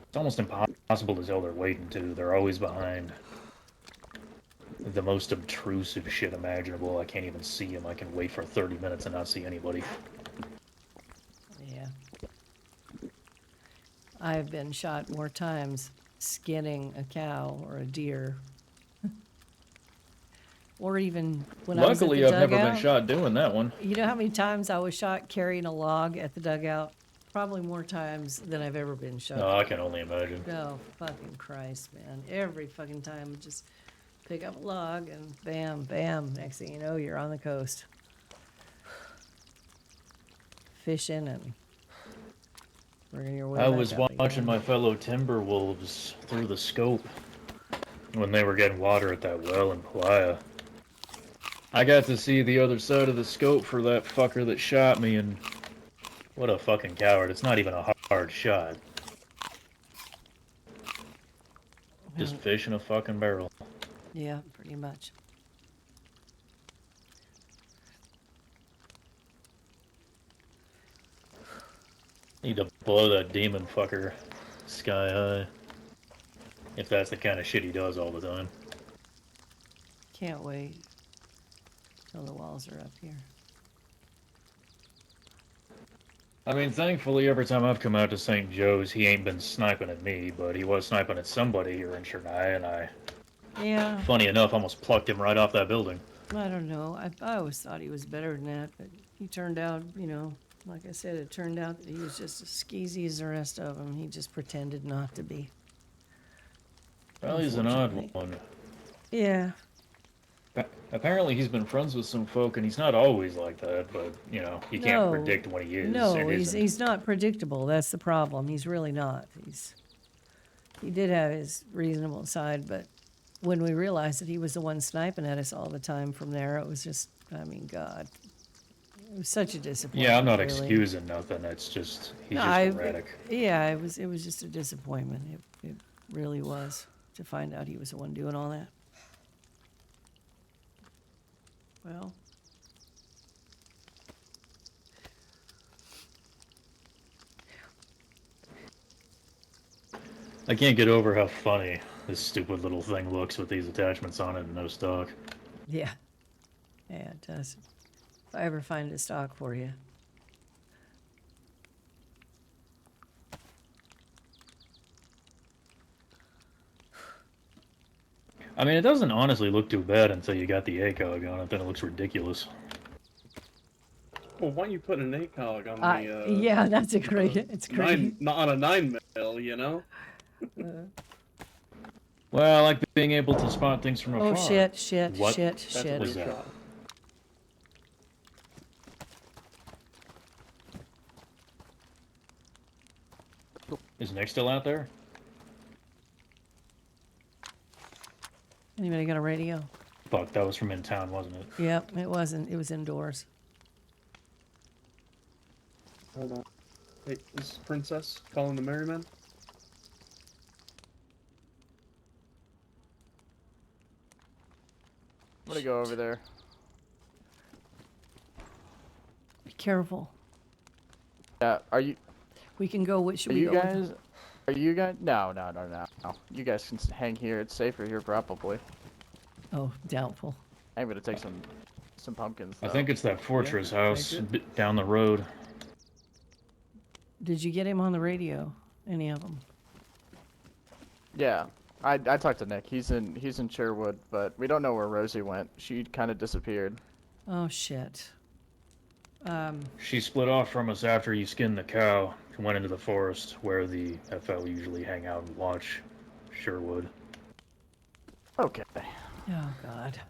It's almost impossible to tell they're waiting, too. They're always behind. The most obtrusive shit imaginable. I can't even see them. I can wait for 30 minutes and not see anybody. Yeah. I've been shot more times skinning a cow or a deer. Or even when I was at the Luckily, I've never dugout. been shot doing that one. You know how many times I was shot carrying a log at the dugout? Probably more times than I've ever been shot. Oh, I can only imagine. Oh, fucking Christ, man. Every fucking time, just pick up a log and bam, bam. Next thing you know, you're on the coast. Fishing and working your way I back was up watching again. my fellow Timberwolves through the scope when they were getting water at that well in Playa. I got to see the other side of the scope for that fucker that shot me, and what a fucking coward. It's not even a hard shot. Just fish in a fucking barrel. Yeah, pretty much. Need to blow that demon fucker sky high. If that's the kind of shit he does all the time. Can't wait till the walls are up here. I mean, thankfully, every time I've come out to St. Joe's, he ain't been sniping at me, but he was sniping at somebody here in Chernai, and I, Yeah, funny enough, almost plucked him right off that building. I don't know. I always thought he was better than that, but he turned out, you know, like I said, it turned out that he was just as skeezy as the rest of them. He just pretended not to be. Well, he's an odd Unfortunately. one. Yeah. Apparently he's been friends with some folk, and he's not always like that, but, you know, you can't No, predict when he is no, and isn't. he's not predictable. That's the problem. He's really not. He did have his reasonable side, but when we realized that he was the one sniping at us all the time from there, it was just, I mean, God, it was such a disappointment. Yeah, I'm not really. excusing nothing. It's just he's No, just erratic. Yeah, it was just a disappointment. It really was to find out he was the one doing all that. Well. I can't get over how funny this stupid little thing looks with these attachments on it and no stock. Yeah. Yeah, it does. If I ever find a stock for you. I mean, it doesn't honestly look too bad until you got the ACOG on it, then it looks ridiculous. Well, why don't you put an ACOG on the? Yeah, that's a great. It's great. Not on a 9mm, you know. Well, I like being able to spot things from afar. Oh shit! Shit! What? Shit! What Shit! was that? Is Nick still out there? Anybody got a radio? Fuck, that was from in town, wasn't it? Yep, it wasn't. It was indoors. Hold on. Hey, this is Princess calling the Merryman. I'm gonna go over there. Be careful. Yeah, are you? We can go. What should we go? Are you guys? No. You guys can hang here. It's safer here, probably. Oh, doubtful. I'm gonna take some pumpkins. I though. think it's that fortress house down the road. Did you get him on the radio? Any of them? Yeah, I talked to Nick. He's in Sherwood, but we don't know where Rosie went. She kind of disappeared. Oh shit. She split off from us after you skinned the cow and went into the forest where the FL usually hang out and watch. Sherwood. Okay. Oh God.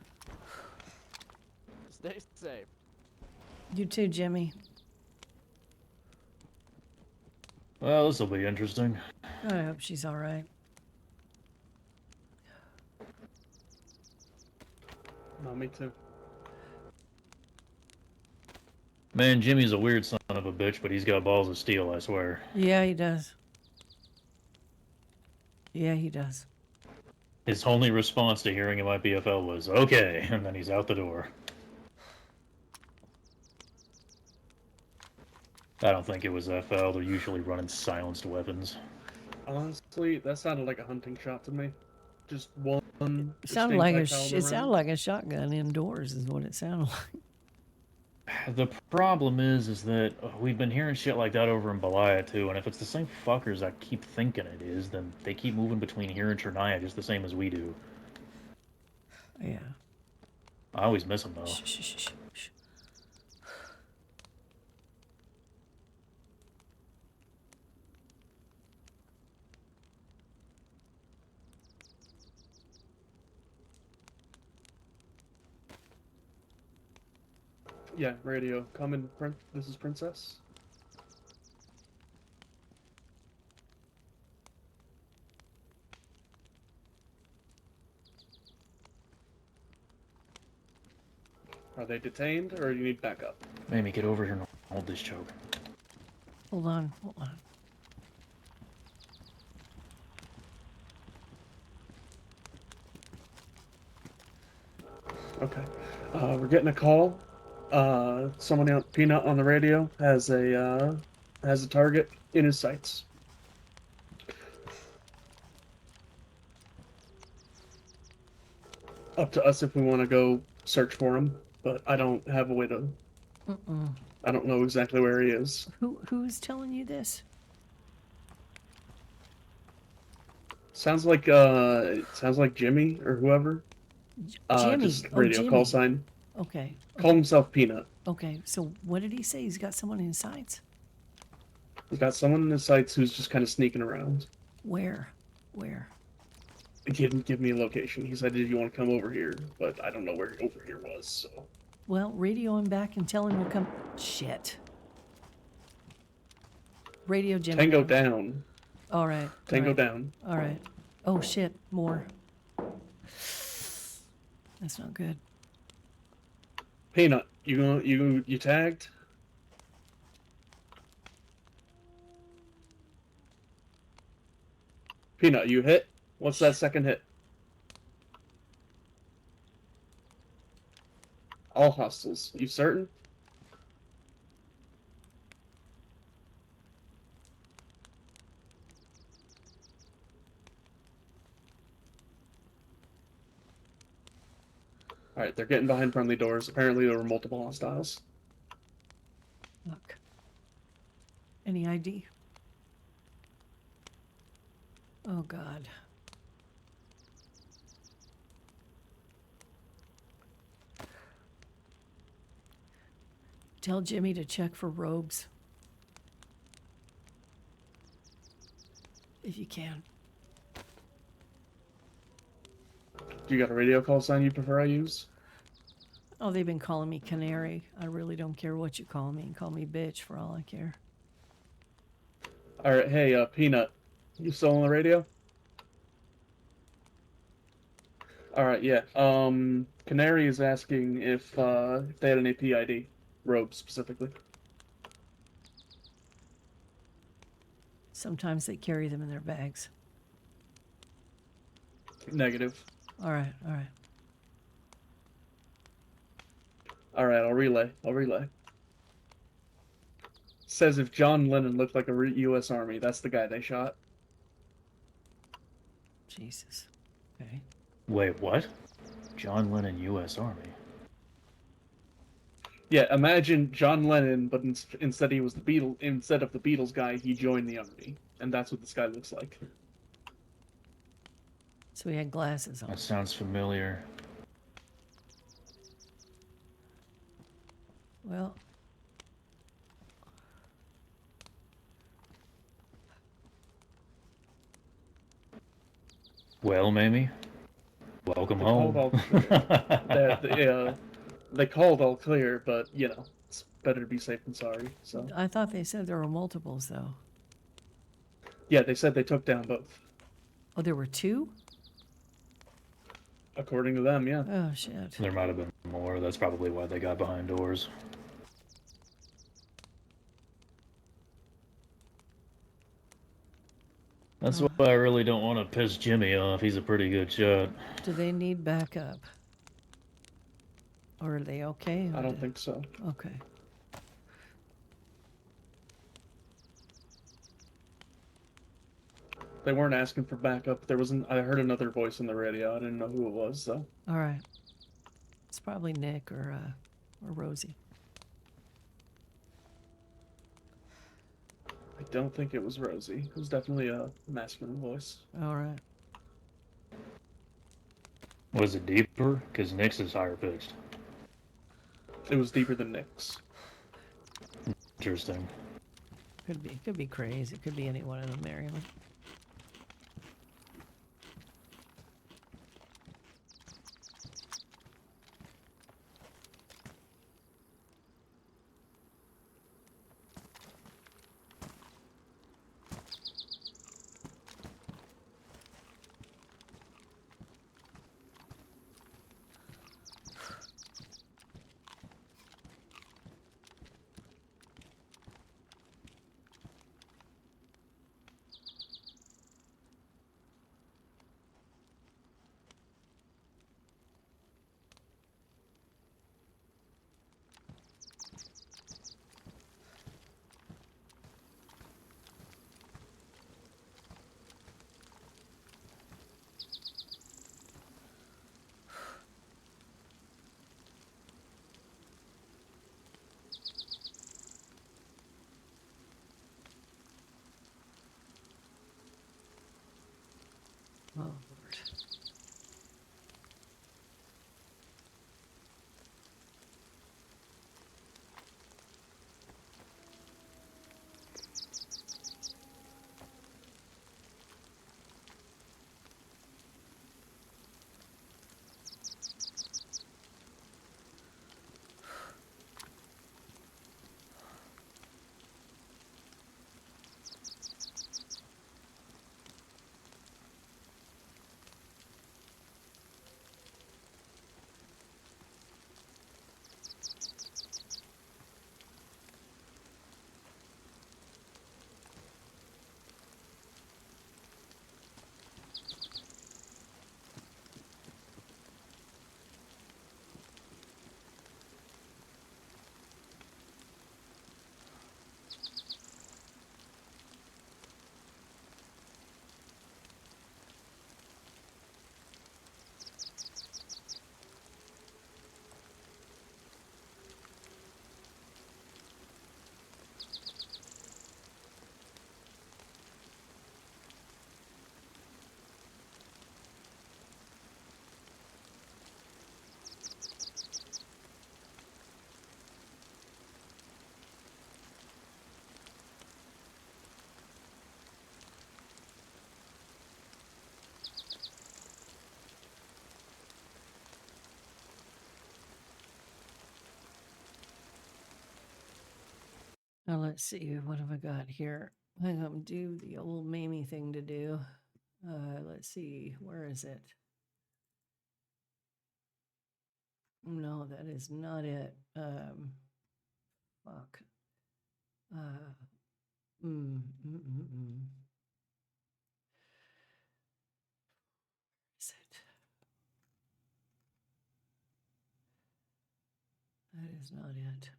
Stay safe. You too, Jimmy. Well, this will be interesting. I hope she's all right. No, me too. Man, Jimmy's a weird son of a bitch, but he's got balls of steel, I swear. Yeah, he does. Yeah, he does. His only response to hearing my BFL was, okay, and then he's out the door. I don't think it was FL. They're usually running silenced weapons. Honestly, that sounded like a hunting shot to me. Just one. It sounded like it sounded like a shotgun indoors is what it sounded like. The problem is that we've been hearing shit like that over in Belaya too, and if it's the same fuckers I keep thinking it is, then they keep moving between here and Chernaya just the same as we do. Yeah. I always miss them though. Shh. Yeah, radio. Come in, this is Princess. Are they detained, or do you need backup? Mamie, get over here and hold this choke. Hold on. Okay. We're getting a call. Someone else, Peanut on the radio, has a target in his sights. Up to us if we want to go search for him, but I don't have a way to. I don't know exactly where he is. Who's telling you this? Sounds like Jimmy or whoever. Jimmy. Just radio call sign. Okay. Call himself Peanut. Okay. So what did he say? He's got someone in his sights? He's got someone in his sights who's just kind of sneaking around. Where? He didn't give me a location. He said, "Did you want to come over here?" But I don't know where over here was. So Well, radio him back and tell him we'll come. Shit. Radio Jimmy. Tango now. down. All right. Tango all right, down. All right. Oh shit! More. That's not good. Peanut, you tagged? Peanut, you hit? What's that second hit? All hostiles. You certain? Alright, they're getting behind friendly doors. Apparently there were multiple hostiles. Look. Any ID? Oh God. Tell Jimmy to check for rogues. If you can. Do you got a radio call sign you prefer I use? Oh, they've been calling me Canary. I really don't care what you call me. Call me bitch for all I care. Alright, hey, Peanut. You still on the radio? Alright, yeah. Canary is asking if they had an PID. Rogue, specifically. Sometimes they carry them in their bags. Negative. All right, all right. Alright, I'll relay. Says if John Lennon looked like a U.S. Army, that's the guy they shot. Jesus. Okay. Wait, what? John Lennon, U.S. Army. Yeah, imagine John Lennon, but instead he was the Instead of the Beatles guy, he joined the army, and that's what this guy looks like. So he had glasses on. That sounds familiar. Well. Well, Mamie, welcome home. They called all clear, but you know, it's better to be safe than sorry. So I thought they said there were multiples, though. yeah, they said they took down both. Oh, there were two? According to them, yeah. Oh, shit. There might have been more. That's probably why they got behind doors. That's why I really don't want to piss Jimmy off. He's a pretty good shot. Do they need backup? Or are they okay? I don't think so. Okay. They weren't asking for backup. I heard another voice on the radio. I didn't know who it was, though. All right. It's probably Nick or Rosie. I don't think it was Rosie. It was definitely a masculine voice. All right. Was it deeper? Because Nick's is higher pitched. It was deeper than Nick's. Interesting. Could be crazy. It could be any one of them, Maryland. Oh, Lord. Now let's see, what have I got here? I'm gonna do the old Mamie thing to do. Let's see, where is it? No, that is not it. Fuck. Is it? That is not it.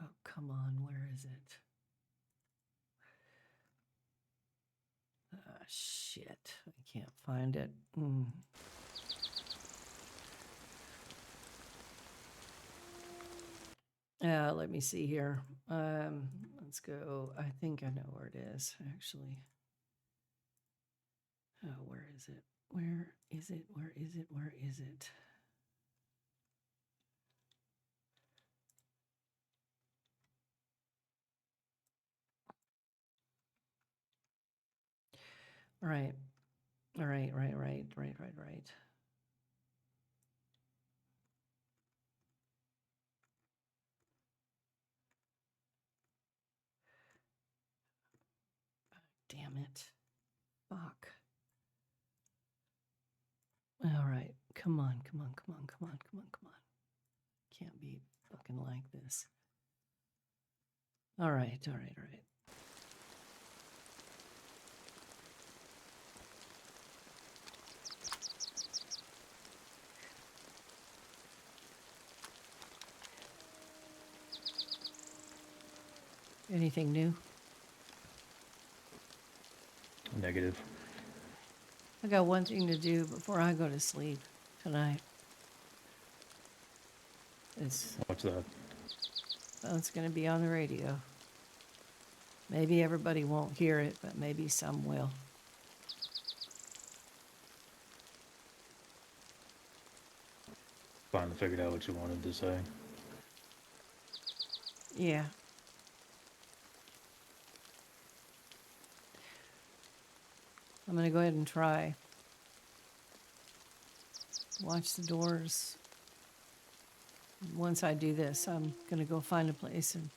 Oh, come on, where is it? Ah, shit. I can't find it. Let me see here. Let's go. I think I know where it is, actually. Oh, where is it? Where is it? Where is it? Where is it? Right. Right. Damn it. Fuck. All right. Come on. Can't be fucking like this. All right. Anything new? Negative. I got one thing to do before I go to sleep tonight. What's that? Well, it's going to be on the radio. Maybe everybody won't hear it, but maybe some will. Finally figured out what you wanted to say. Yeah. I'm going to go ahead and try. Watch the doors. Once I do this, I'm going to go find a place and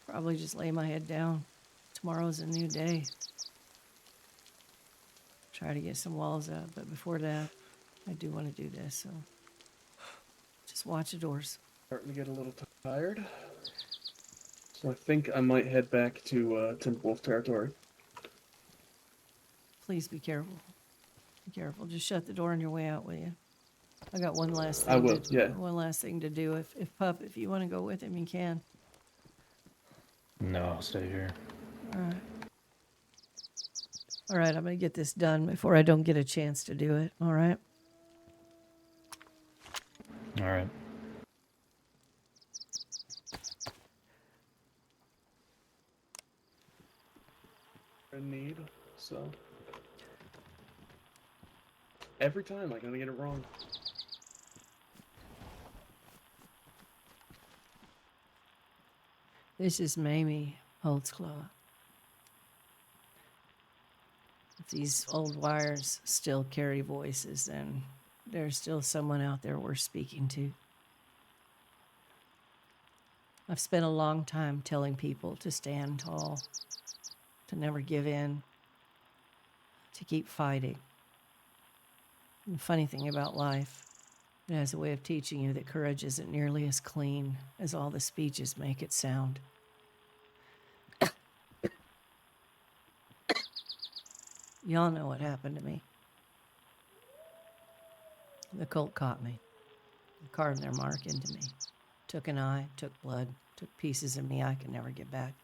probably just lay my head down. Tomorrow's a new day. Try to get some walls up, but before that, I do want to do this, so just watch the doors. Starting to get a little tired. So I think I might head back to Timberwolf territory. Please be careful. Be careful. Just shut the door on your way out, will you? I got one last thing. I will, yeah. One last thing to do. If Pup, if you want to go with him, you can. No, I'll stay here. All right. All right, I'm going to get this done before I don't get a chance to do it. All right? All right. In need, so every time I'm gonna get it wrong. This is Mamie Holtzclaw. If these old wires still carry voices, then there's still someone out there worth speaking to. I've spent a long time telling people to stand tall, to never give in, to keep fighting. And the funny thing about life, it has a way of teaching you that courage isn't nearly as clean as all the speeches make it sound. Y'all know what happened to me. The cult caught me. They carved their mark into me. Took an eye, took blood, took pieces of me I could never get back.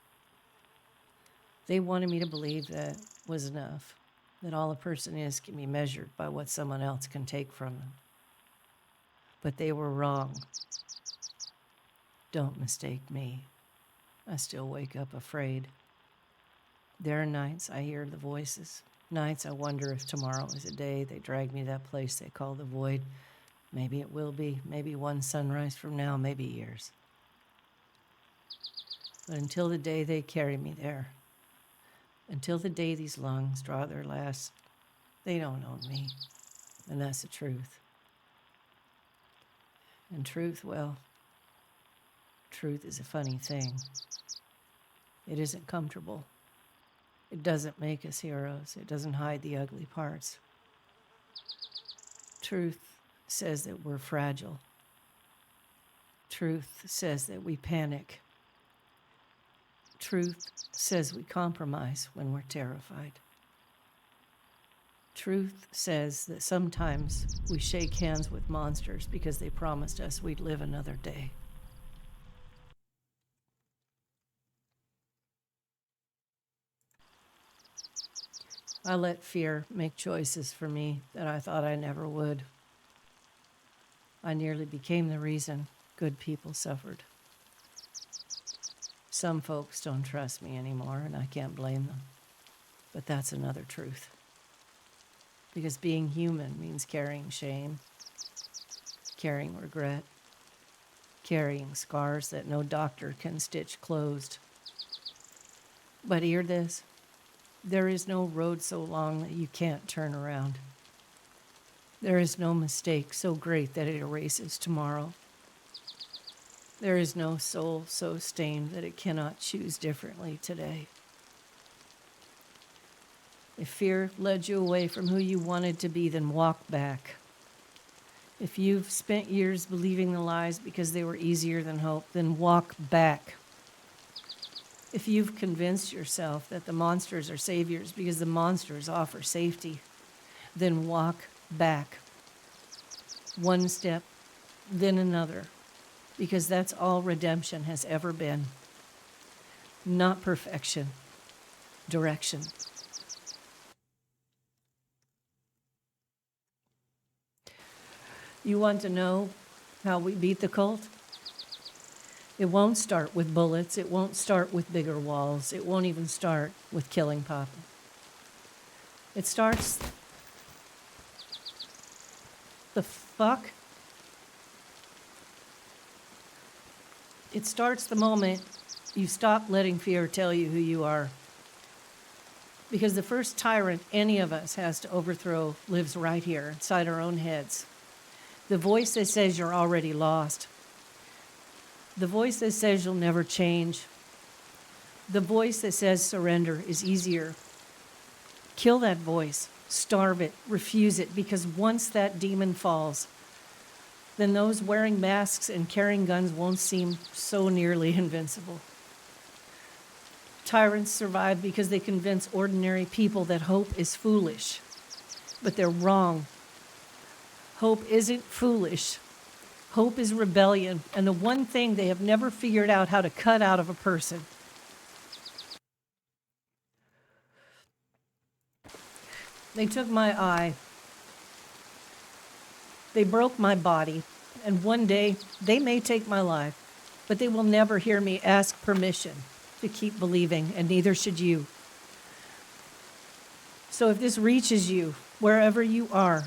They wanted me to believe that was enough, that all a person is can be measured by what someone else can take from them. But they were wrong. Don't mistake me. I still wake up afraid. There are nights I hear the voices. Nights I wonder if tomorrow is a day they drag me to that place they call the void. Maybe it will be. Maybe one sunrise from now, maybe years. But until the day they carry me there, until the day these lungs draw their last, they don't own me. And that's the truth. And truth, well, truth is a funny thing. It isn't comfortable. It doesn't make us heroes. It doesn't hide the ugly parts. Truth says that we're fragile. Truth says that we panic. Truth says we compromise when we're terrified. Truth says that sometimes we shake hands with monsters because they promised us we'd live another day. I let fear make choices for me that I thought I never would. I nearly became the reason good people suffered. Some folks don't trust me anymore, and I can't blame them. But that's another truth. Because being human means carrying shame, carrying regret, carrying scars that no doctor can stitch closed. But hear this, there is no road so long that you can't turn around. There is no mistake so great that it erases tomorrow. There is no soul so stained that it cannot choose differently today. If fear led you away from who you wanted to be, then walk back. If you've spent years believing the lies because they were easier than hope, then walk back. If you've convinced yourself that the monsters are saviors because the monsters offer safety, then walk back. One step, then another, because that's all redemption has ever been. Not perfection, direction. You want to know how we beat the cult? It won't start with bullets. It won't start with bigger walls. It won't even start with killing Papa. It starts... The fuck? It starts the moment you stop letting fear tell you who you are. Because the first tyrant any of us has to overthrow lives right here, inside our own heads. The voice that says you're already lost. The voice that says you'll never change. The voice that says surrender is easier. Kill that voice, starve it, refuse it, because once that demon falls, then those wearing masks and carrying guns won't seem so nearly invincible. Tyrants survive because they convince ordinary people that hope is foolish, but they're wrong. Hope isn't foolish. Hope is rebellion, and the one thing they have never figured out how to cut out of a person. They took my eye. They broke my body, and one day they may take my life, but they will never hear me ask permission to keep believing, and neither should you. So if this reaches you, wherever you are,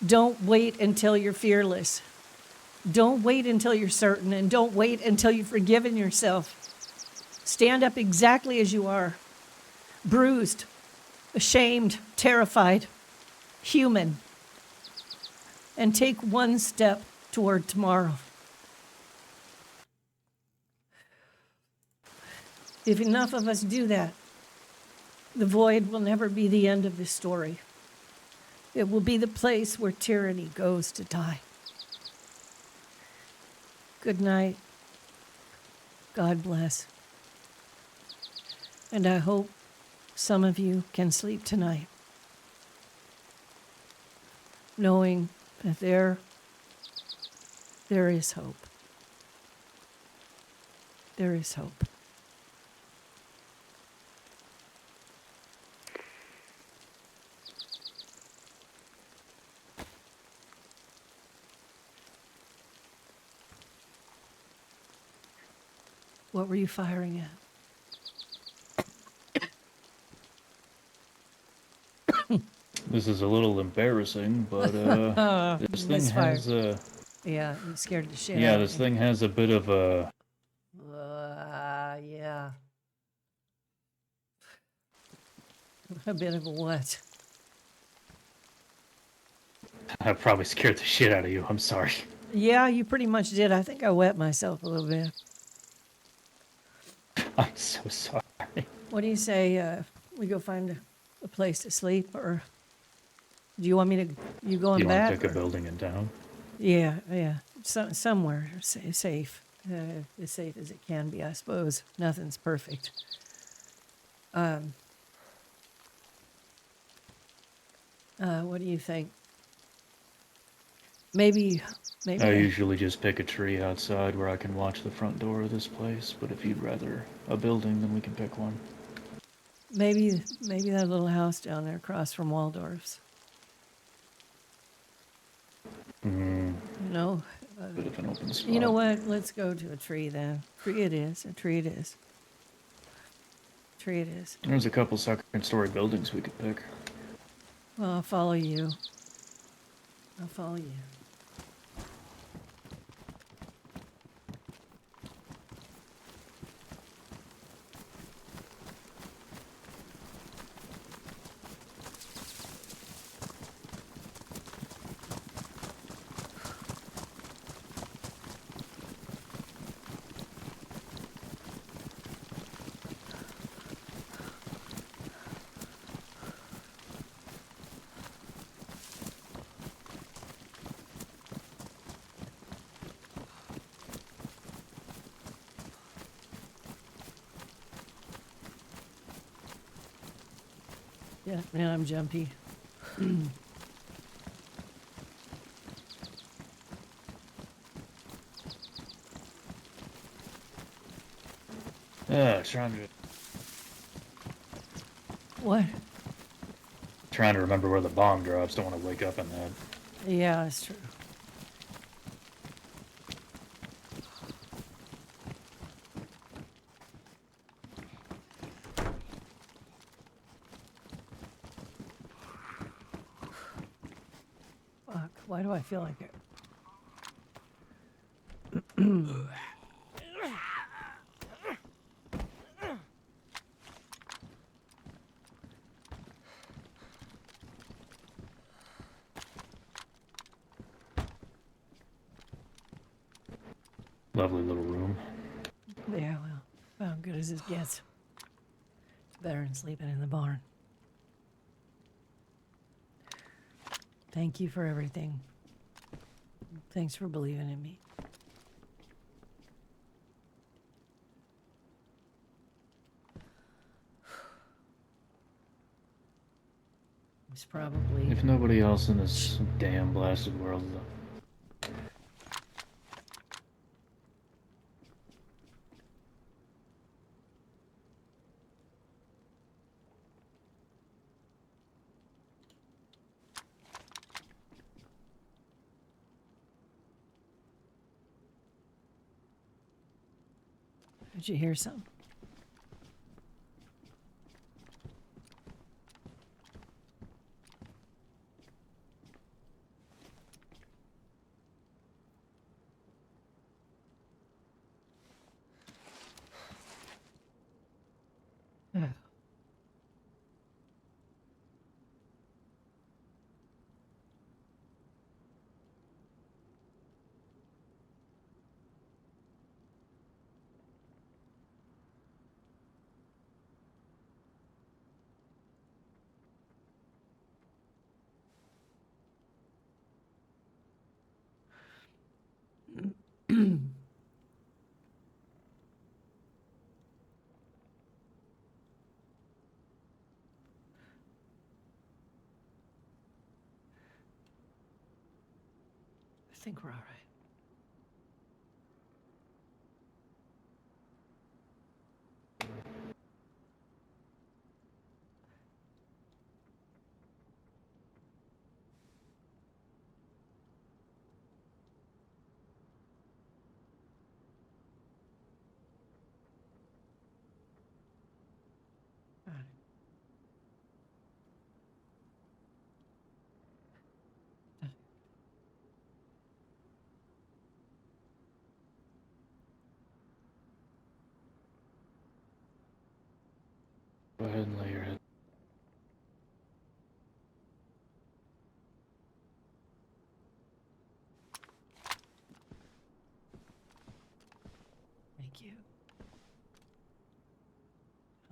don't wait until you're fearless. Don't wait until you're certain, and don't wait until you've forgiven yourself. Stand up exactly as you are. Bruised, ashamed, terrified, human. And take one step toward tomorrow. If enough of us do that, the void will never be the end of this story. It will be the place where tyranny goes to die. Good night. God bless. And I hope some of you can sleep tonight, knowing that there is hope. There is hope. What were you firing at? This is a little embarrassing, but this thing Misfire. has Yeah, you scared the shit yeah, out this of me. thing has a bit of a Yeah. A bit of a what? I probably scared the shit out of you. I'm sorry. Yeah, you pretty much did. I think I wet myself a little bit. I'm so sorry. What do you say? We go find a place to sleep, or do you want me to? You going You want to back? pick a or- building in town? Yeah, yeah. Somewhere safe, as safe as it can be, I suppose. Nothing's perfect. What do you think? Maybe. I usually just pick a tree outside where I can watch the front door of this place, but if you'd rather a building, then we can pick one. Maybe that little house down there across from Waldorf's. Hmm. You know. Bit of an open spot. You know what? Let's go to a tree then. Tree it is. A tree it is. Tree it is. There's a couple second-story buildings we could pick. Well, I'll follow you. I'll follow you. Yeah, man, I'm jumpy. Trying to remember where the bomb drops. Don't want to wake up in that. Yeah, that's true. Fuck, why do I feel like it? Lovely little room. Yeah, well, about good as it gets. Better than sleeping in the barn. Thank you for everything. Thanks for believing in me. It's probably... If nobody else in this damn blasted world, Did you hear something? Yeah. I think we're all right. All right. go ahead and lay your head. Thank you.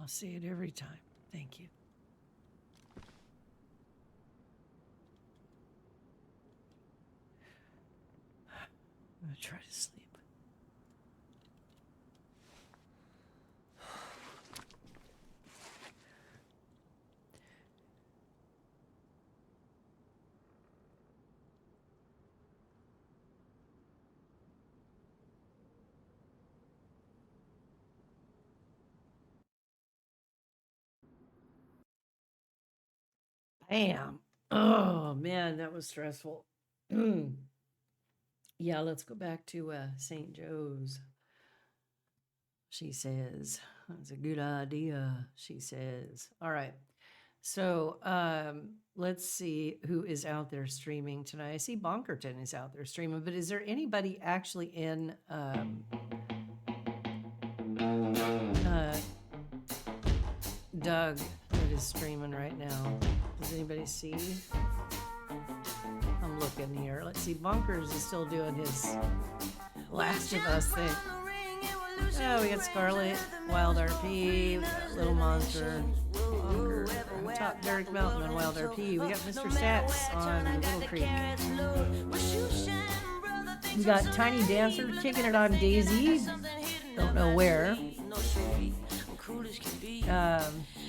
I'll say it every time. Thank you. I'm gonna try to sleep. Bam. Oh man, that was stressful. Yeah, let's go back to St. Joe's. She says, that's a good idea. She says, all right. So let's see who is out there streaming tonight. I see Bonkerton is out there streaming, but is there anybody actually in Doug that is streaming right now? Does anybody see? I'm looking here. Let's see. Bonkers is still doing his Last of Us thing. Oh, we got Scarlet, Wild RP, we got Little Monster, Bonker, Top Derek Mountain on Wild RP. We got Mr. Stats on Little Creek. We got Tiny Dancer kicking it on Dayz. Don't know where.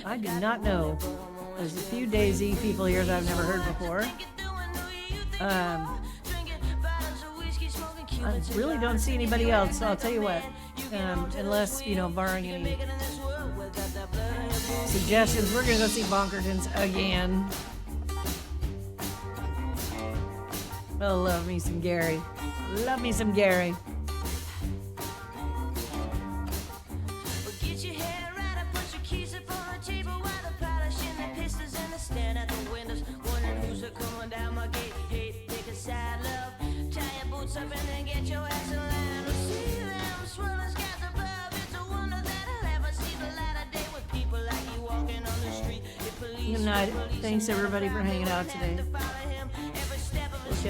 I do not know. There's a few Dayz people here that I've never heard before. I really don't see anybody else, so I'll tell you what. Unless, barring any suggestions, we're gonna go see Bonkertons again. Oh, love me some Gary. Love me some Gary. Good night. Thanks everybody for hanging out today.